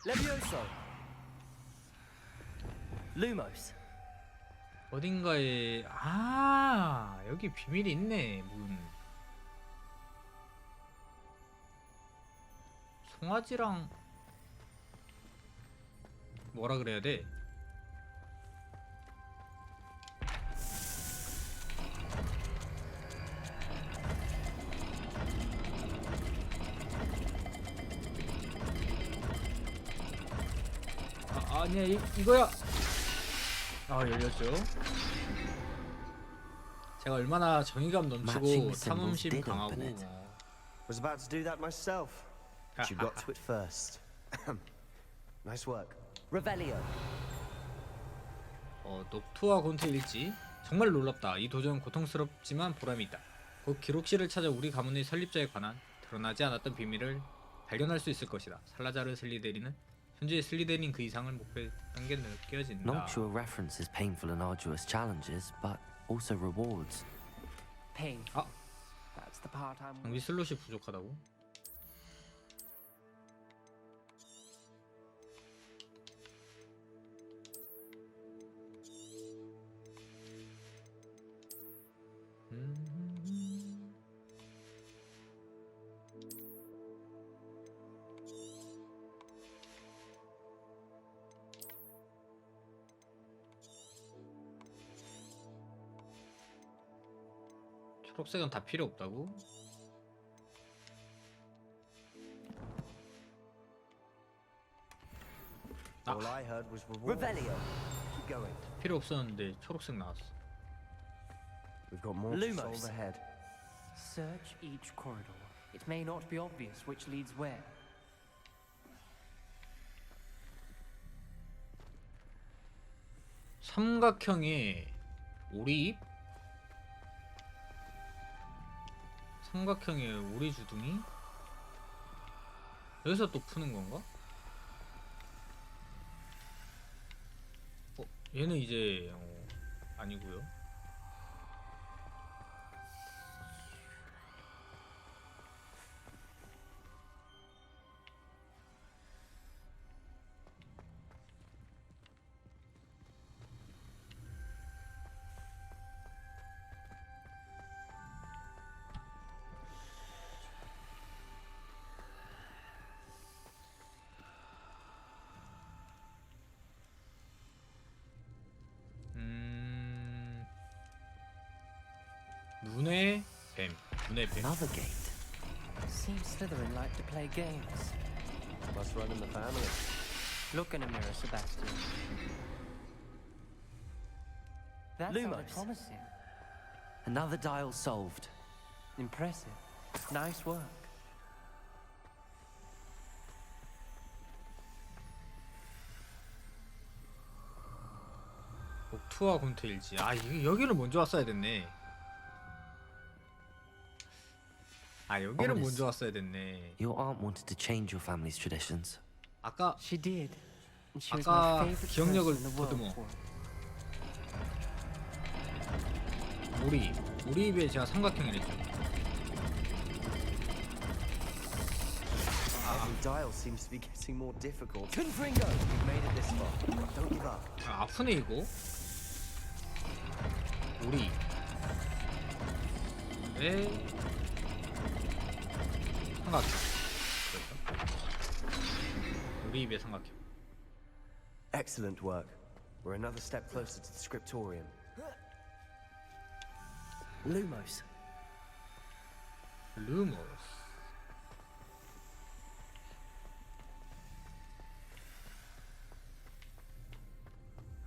Levioso. Lumos. 어딘가에 여기 비밀이 있네. 문. 송아지랑 뭐라 그래야 돼? 아니야, 이거야. 열렸죠. 제가 얼마나 정의감 넘치고 탐험심 강하고 Was about to do that myself. But you got to it first. Nice work. Revelio. 녹투와 곤트 일지. 정말 놀랍다. 이 도전 고통스럽지만 보람이 있다. 곧 기록실을 찾아 우리 가문의 설립자에 관한 드러나지 않았던 비밀을 발견할 수 있을 것이다. 살라자르 슬리데린은 현재 슬리데린 그 이상을 목표했던 게 느껴진다. Noctua references painful and arduous challenges, but also rewards. Pain. That's the part I'm. 장비 슬롯이 부족하다고? 초록색은 다 필요 없다고? All I heard was reward. Revelio. Keep going. 필요 없었는데 초록색 나왔어. We've got more to Lumos. solve ahead. Search each corridor. It may not be obvious which leads where. 삼각형의 오리입? 삼각형의 오리 주둥이? 여기서 또 푸는 건가? 얘는 이제 아니고요. 눈의 뱀. 눈의 뱀. Another gate. Seems Slytherin like to play games. Must run in the family. Look in a mirror, Sebastian. That sounded Lumos. promising. Another dial solved. Impressive. Nice work. 목투와 곤투일지. 아, 여기를 먼저 왔어야 됐네. 아, 여기를 먼저 왔어야 됐네. Your aunt wanted to change your family's traditions. 아까 She did. And she was my 아까 favorite 기억력을 person in the world 보듬어. for it. 우리 입에 제가 삼각형이랬죠. Every dial seems to be getting more difficult. Confringo! You've made it this far. Don't give up. 아, 아프네 이거. 우리. 에. 삼각형. 그렇죠. 우리 입에 삼각형. Excellent work. We're another step closer to the scriptorium. Lumos. 루머스.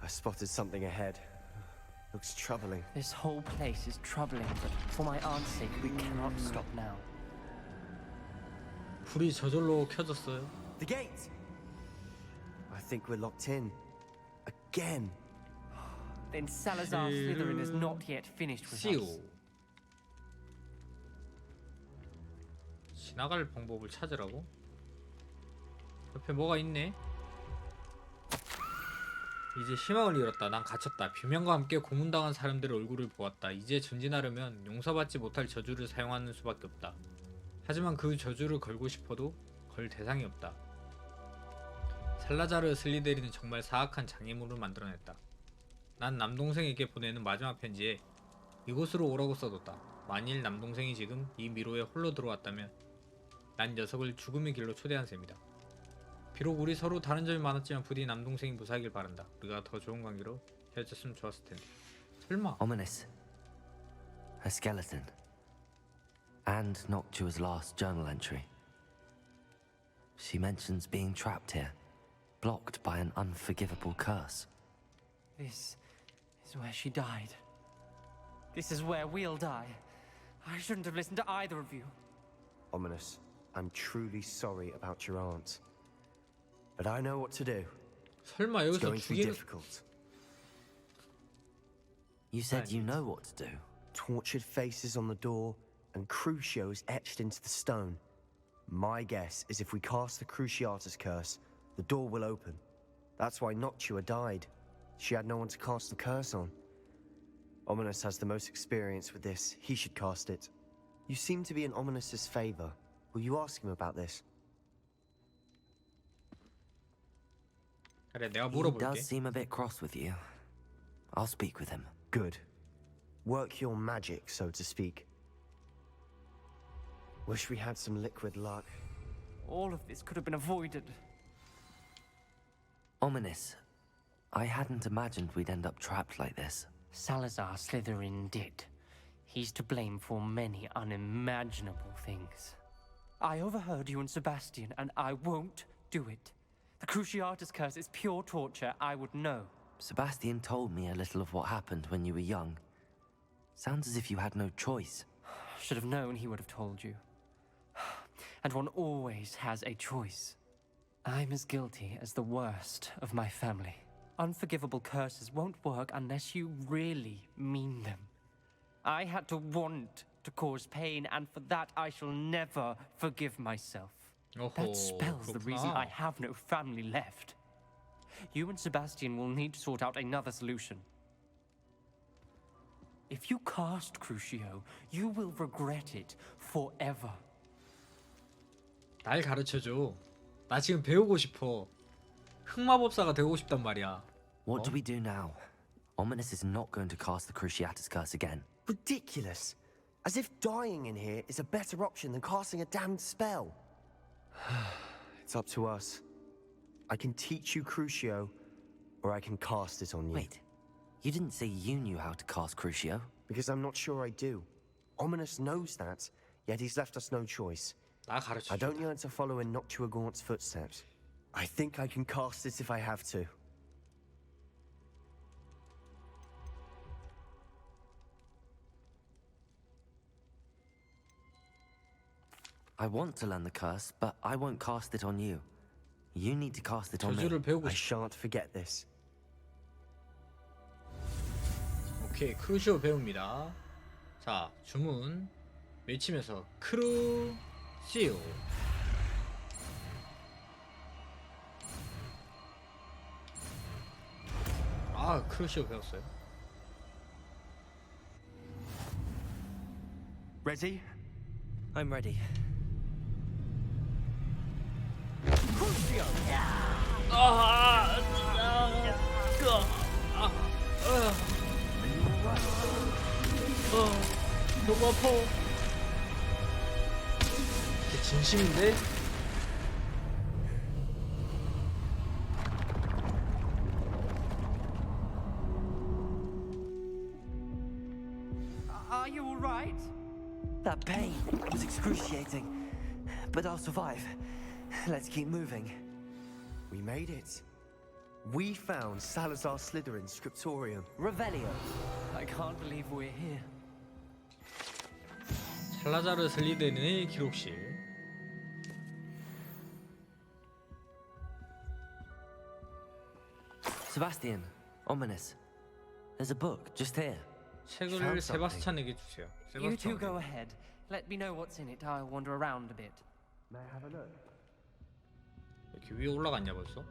I spotted something ahead. Looks troubling. This whole place is troubling, but for my aunt's sake, we cannot stop now. 불이 저절로 켜졌어요. The gate! I think we're locked in. Again. Then Salazar Slytherin is not yet finished with 씨오. us. 지나갈 방법을 찾으라고? 옆에 뭐가 있네? 이제 희망을 잃었다. 난 갇혔다. 비명과 함께 고문당한 사람들의 얼굴을 보았다. 이제 전진하려면 용서받지 못할 저주를 사용하는 수밖에 없다. 하지만 그 저주를 걸고 싶어도 걸 대상이 없다. 살라자르 슬리데린은 정말 사악한 장애물을 만들어냈다. 난 남동생에게 보내는 마지막 편지에 이곳으로 오라고 써뒀다. 만일 남동생이 지금 이 미로에 홀로 들어왔다면 난 녀석을 죽음의 길로 초대한 셈이다. 비록 우리 서로 다른 점이 많았지만 부디 남동생이 무사하길 바란다. 우리가 더 좋은 관계로 헤어졌으면 좋았을 텐데. 설마. Ominous. A skeleton. And Noctua's last journal entry. She mentions being trapped here, blocked by an unforgivable curse. This is where she died. This is where we'll die. I shouldn't have listened to either of you. Ominous. I'm truly sorry about your aunt. But I know what to do. 설마 It's 여기서 going to be 죽이는... difficult. You said you know what to do. Tortured faces on the door and Crucios etched into the stone. My guess is if we cast the Cruciatus curse, the door will open. That's why Noctua died. She had no one to cast the curse on. Ominous has the most experience with this. He should cast it. You seem to be in Ominous's favor. Will you ask him about this? 그래, 내가 He 물어볼게. does seem a bit cross with you. I'll speak with him. Good. Work your magic, so to speak. Wish we had some liquid luck. All of this could have been avoided. Ominous. I hadn't imagined we'd end up trapped like this. Salazar Slytherin did. He's to blame for many unimaginable things. I overheard you and Sebastian, and I won't do it. The Cruciatus curse is pure torture. I would know. Sebastian told me a little of what happened when you were young. Sounds as if you had no choice. Should have known he would have told you. And one always has a choice. I'm as guilty as the worst of my family. Unforgivable curses won't work unless you really mean them. I had to want to cause pain, and for that I shall never forgive myself. That spell's the reason I have no family left. You and Sebastian will need to sort out another solution. If you cast Crucio, you will regret it forever. 날 가르쳐줘. 나 지금 배우고 싶어. 흑마법사가 되고 싶단 말이야. What do we do now? Ominous is not going to cast the Cruciatus curse again. Ridiculous. As if dying in here is a better option than casting a damned spell. It's up to us. I can teach you Crucio, or I can cast it on you. Wait, you didn't say you knew how to cast Crucio? Because I'm not sure I do. Ominous knows that, yet he's left us no choice. I don't yearn to follow in Noctuagaunt's footsteps. I think I can cast it if I have to. I want to learn the curse, but I won't cast it on you. You need to cast it on me. I shan't forget this. 오케이, 크루시오 배웁니다. 자, 주문 외치면서 크루시오. 아, 크루시오 배웠어요. Ready? I'm ready. 너무 아파. 이게 진심인데? Are you all right? That pain was excruciating, but I'll survive. Let's keep moving. We made it. We found Salazar Slytherin's scriptorium. Revelio. I can't believe we're here. 살라자르 슬리데린의 기록실. Sebastian, Ominous. There's a book just here. 책을 세바스찬에게 주세요. You two go ahead. Let me know what's in it. I'll wander around a bit. May I have a look? 이렇게 위에 올라갔냐 벌써?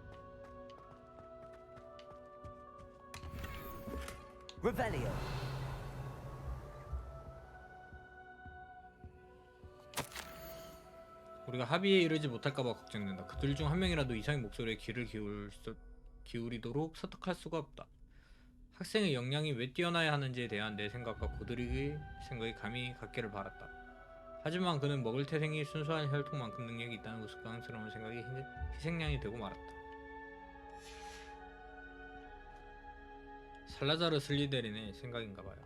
Revelio. 우리가 합의에 이르지 못할까봐 걱정된다. 그들 중 한 명이라도 이상의 목소리에 귀를 기울이도록 설득할 수가 없다. 학생의 역량이 왜 뛰어나야 하는지에 대한 내 생각과 고드릭의 생각이 감이 같기를 바랐다. 하지만 그는 먹을 태생이 순수한 혈통만큼 능력이 있다는 우스꽝스러운 생각이 희생양이 되고 말았다. 살라자르 슬리데린의 생각인가봐요.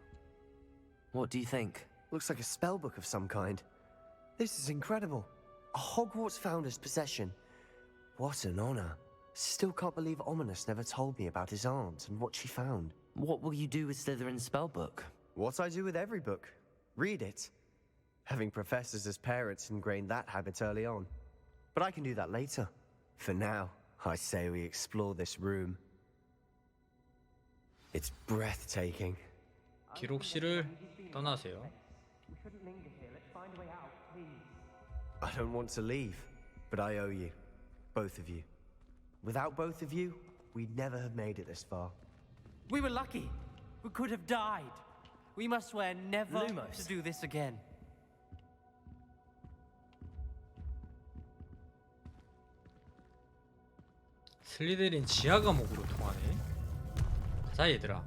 What do you think? Looks like a spellbook of some kind. This is incredible. A Hogwarts founder's possession. What an honor. Still can't believe Ominous never told me about his aunt and what she found. What will you do with Slytherin's spellbook? What I do with every book. Read it. Having professors as parents ingrained that habit early on. But I can do that later. For now, I say we explore this room. It's breathtaking. 기록실을 떠나세요. We shouldn't linger here. Let's find a way out, please. I don't want to leave, but I owe you. Both of you. Without both of you, we'd never have made it this far. We were lucky. We could have died. We must swear never Lumos. to do this again. 슬리데린 지하 감옥으로 통하네. 가자 얘들아.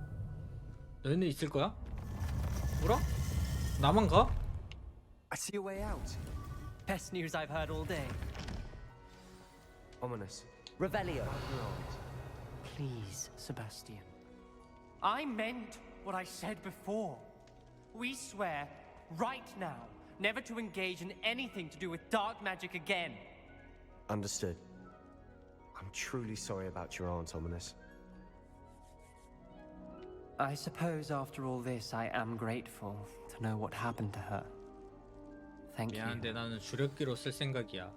너희는 있을 거야? 뭐라? 나만 가? I see a way out. Best news I've heard all day. Ominous. Revelio. Please, Sebastian. I meant what I said before. We swear, right now, never to engage in anything to do with dark magic again. Understood. I'm truly sorry about your aunt, Ominous. I suppose after all this, I am grateful to know what happened to her. Thank you. 미안한데 나는 주력기로 쓸 생각이야.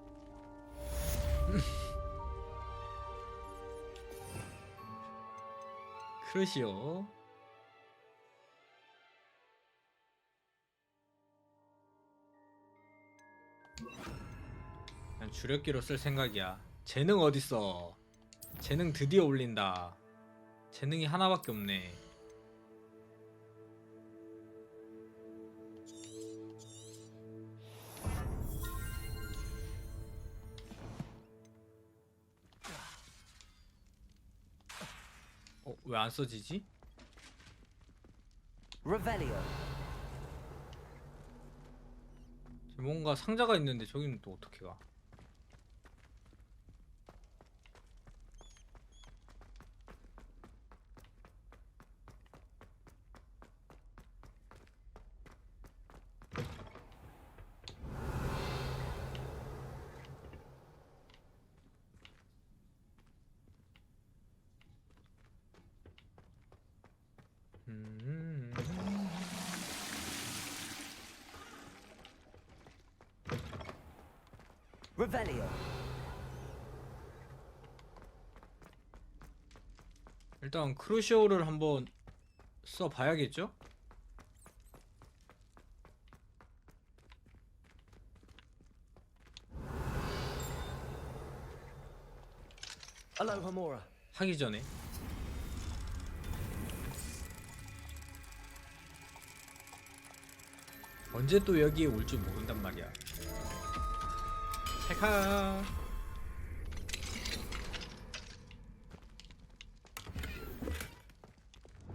크루시오. 난 주력기로 쓸 생각이야. 재능 어딨어. 재능 드디어 올린다. 재능이 하나밖에 없네. 왜 안 써지지? Revelio. 뭔가 상자가 있는데 저기는 또 어떻게 가? Revelio. 일단 크루시오를 한번 써봐야겠죠? Alohomora. 하기 전에 언제 또 여기에 올 줄 모른단 말이야. 체카.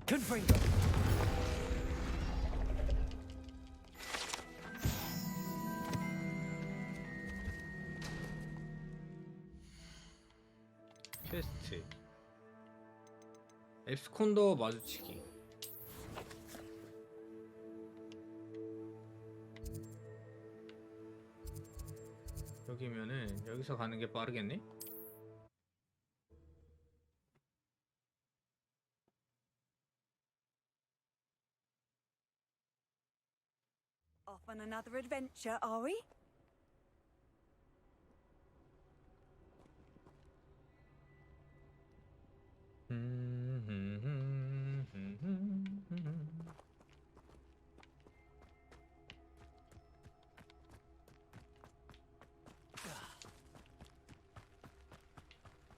Confringo. 퀘스트 앱스콘더 마주치기. 여기면은 여기서 가는 게 빠르겠네? Off on another adventure, are we?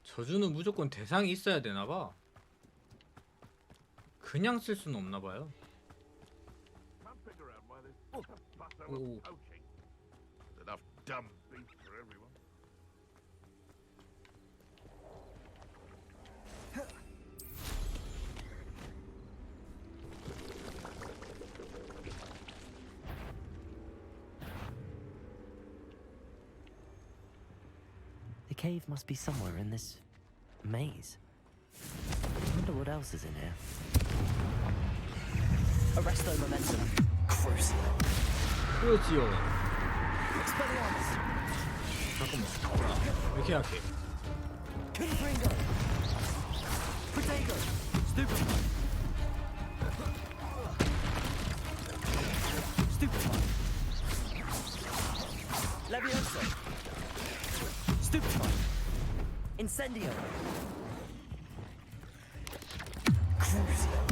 저주는 무조건 대상이 있어야 되나봐. 그냥 쓸 수는 없나봐요. 오. Enough dumb beef for everyone. The cave must be somewhere in this maze. I wonder what else is in here. Arresto momentum. Crucial. 크루시오. Expelliarmus. 잠깐만. 뭐야? 왜 이렇게 약해? Confringo. Potato. Stupefy. Stupefy. Levioso. Stupefy. Incendio. Crucial.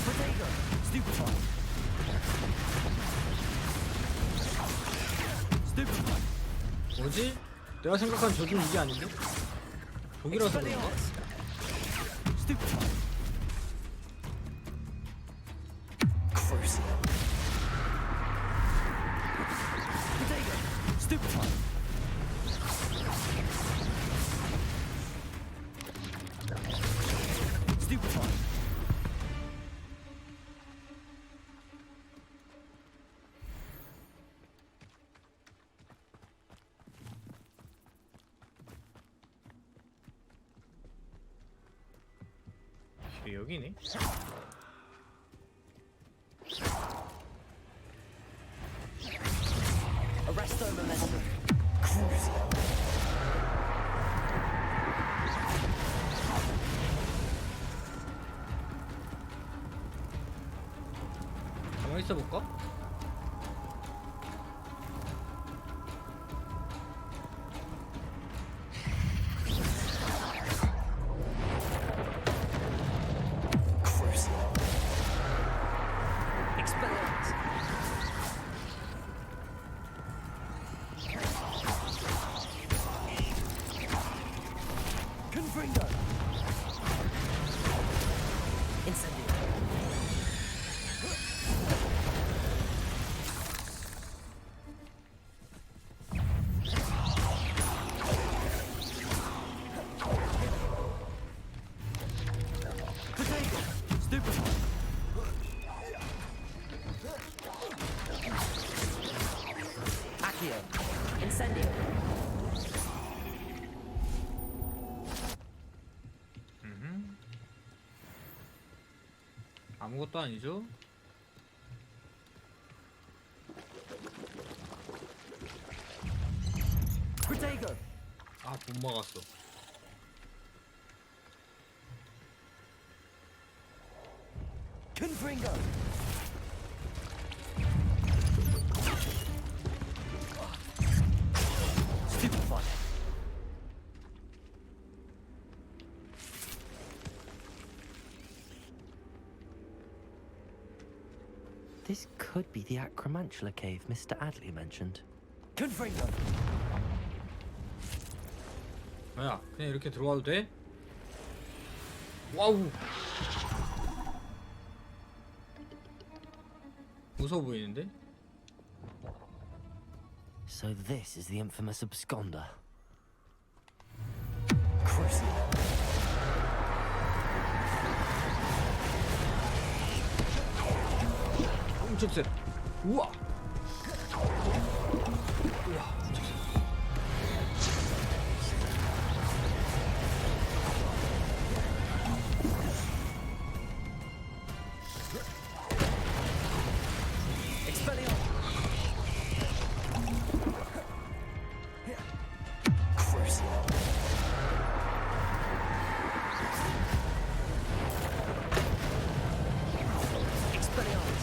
Potato. Stupefy. Stupefy. 뭐지? 내가 생각한 저주는 이게 아닌데? 독이라서 그런가? Stupefy. Crucial. Potato. Stupefy. Stupefy. 여기네. Arresto momentum. Crucial. 가만히 있어볼까? Expelliarmus. Incendio. 아무것도 아니죠? Protego. 아, 못 막았어. Confringo. Stupefy. This could be the Acromantula cave Mr. Adley mentioned. Confringo. 뭐야, 그냥 이렇게 들어가도 돼? 와우. 무서워 보이는데? So this is the infamous absconder. Crucial. 엄청 세. 우와. 우와, 엄청 세. Expelliarmus. Crucial. Expelliarmus.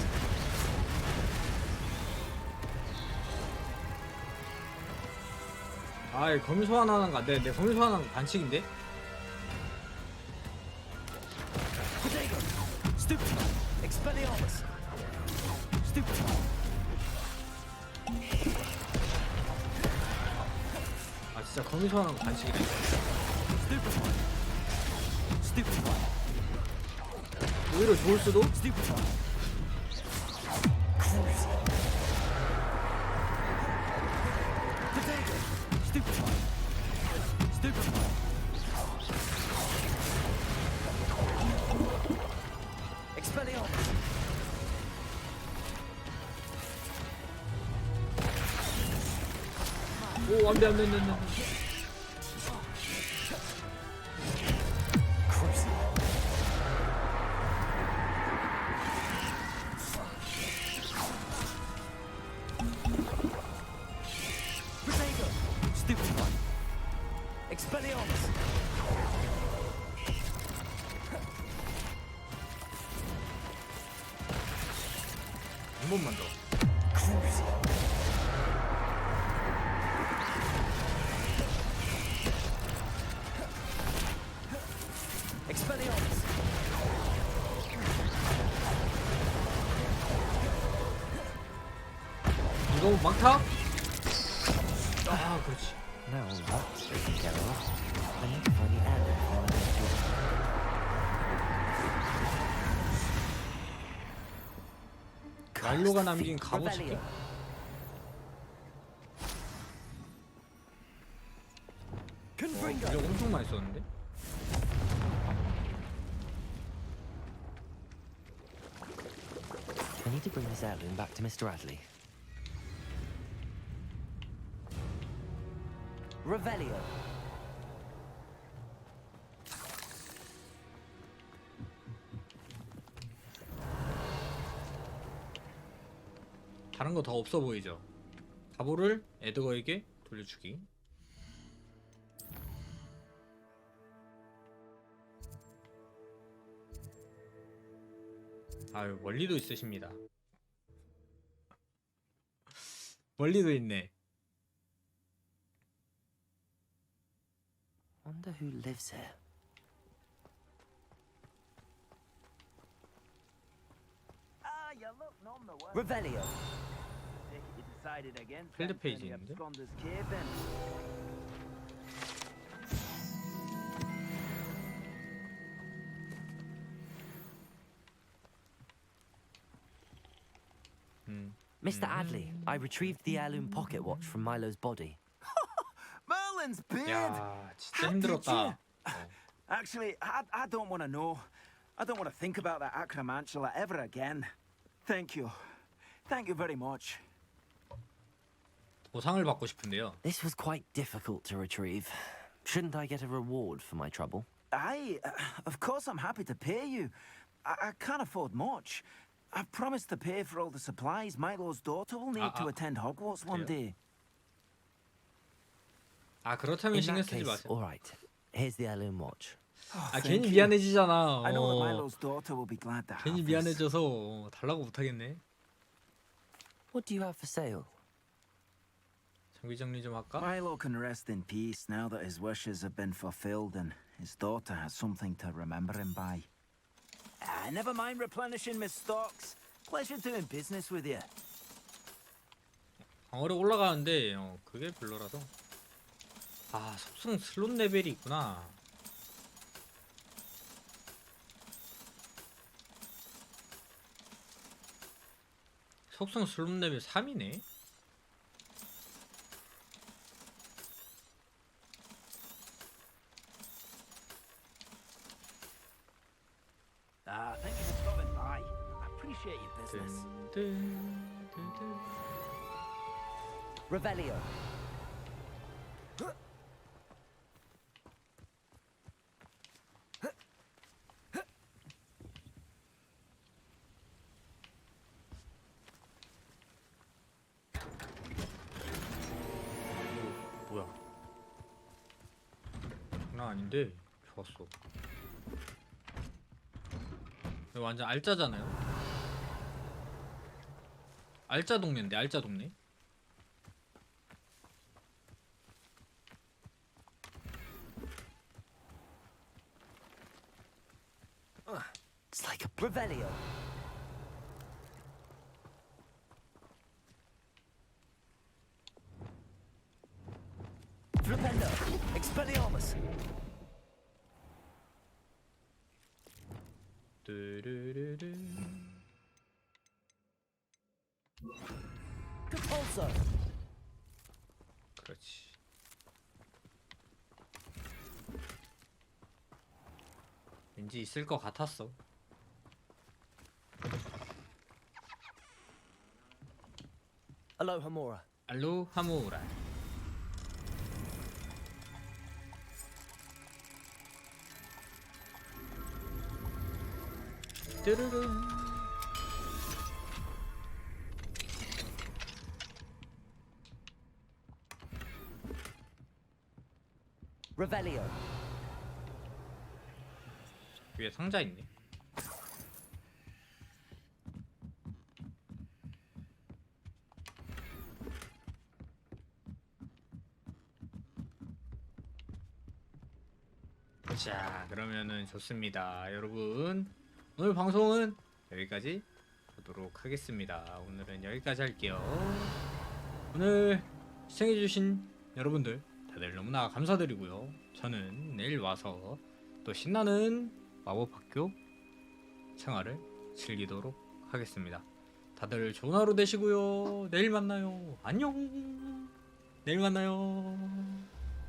아이, 거미 소환하는 거. 내 거미 소환하는 거 반칙인데? Protego. Stupefy. Expelliarmus. Stupefy. 아, 진짜 거미 소환하는 거 반칙이네. Stupefy. Stupefy. 오히려 좋을 수도? Stupefy. Crucial. Protego. Stupefy. Stupefy. Expelliarmus. 오, 안 돼, 안 돼, 안 돼, 안 돼. Crucial. Protego. Stupefy. Expelliarmus. 한 번만 더. Crucial. Expelliarmus. 이거 막타? 아, 그렇지. Now that's taken care of. I need to find the heirloom from my little 난로가 남긴 갑옷이. 이거 엄청 많이 썼는데? I need to bring this heirloom back to Mr. Adley. Revelio. 다른 거 더 없어 보이죠? 갑오를 에드거에게 돌려주기. 아유, 멀리도 있으십니다. 멀리도 있네. Wonder who lives here. Ah, you look none the worse. Revelio. Take it you decided against 필드 entering 페이지 the 있는데? absconder's cave then. Mr. Adley, I retrieved the heirloom pocket watch from Milo's body. Merlin's beard! 야, 진짜 How did 힘들었다. you? Actually, I don't want to know. I don't want to think about that acromantula ever again. Thank you. Thank you very much. 보상을 받고 싶은데요. This was quite difficult to retrieve. Shouldn't I get a reward for my trouble? Aye, of course I'm happy to pay you. I can't afford much. I've promised to pay for all the supplies Milo's daughter will need to attend Hogwarts one day. 아 그렇다면 In 신경 that 쓰지 case, 마세요. all right. Here's the heirloom watch. 아 괜히 미안해지잖아. I know that Milo's daughter will be glad to have 괜히 this. 미안해져서 달라고 못하겠네. What do you have for sale? 장비 정리 좀 할까? Milo can rest in peace now that his wishes have been fulfilled and his daughter has something to remember him by. Never mind replenishing my stocks. Pleasure doing business with you. 방어력 올라가는데 그게 별로라서. 아 속성 슬롯 레벨이 있구나. 속성 슬롯 레벨 3이네. Thank you for stopping by. I appreciate your business. Revelio. 뭐야? 장난 아닌데 좋았어. 이거 완전 알짜잖아요. 알짜 동네인데 알짜 동네. It's like a Revelio. Flipendo. Expelliarmus. 뚜루루루. Compulso. 그렇지. 왠지 있을 것 같았어. Alohomora. 알로하모라. 뚜루루. Revelio. 위에 상자 있네. 자, 그러면은 좋습니다. 여러분, 오늘 방송은 여기까지 보도록 하겠습니다. 오늘은 여기까지 할게요. 오늘 시청해주신 여러분들 다들 너무나 감사드리고요. 저는 내일 와서 또 신나는 마법학교 생활을 즐기도록 하겠습니다. 다들 좋은 하루 되시고요. 내일 만나요. 안녕. 내일 만나요.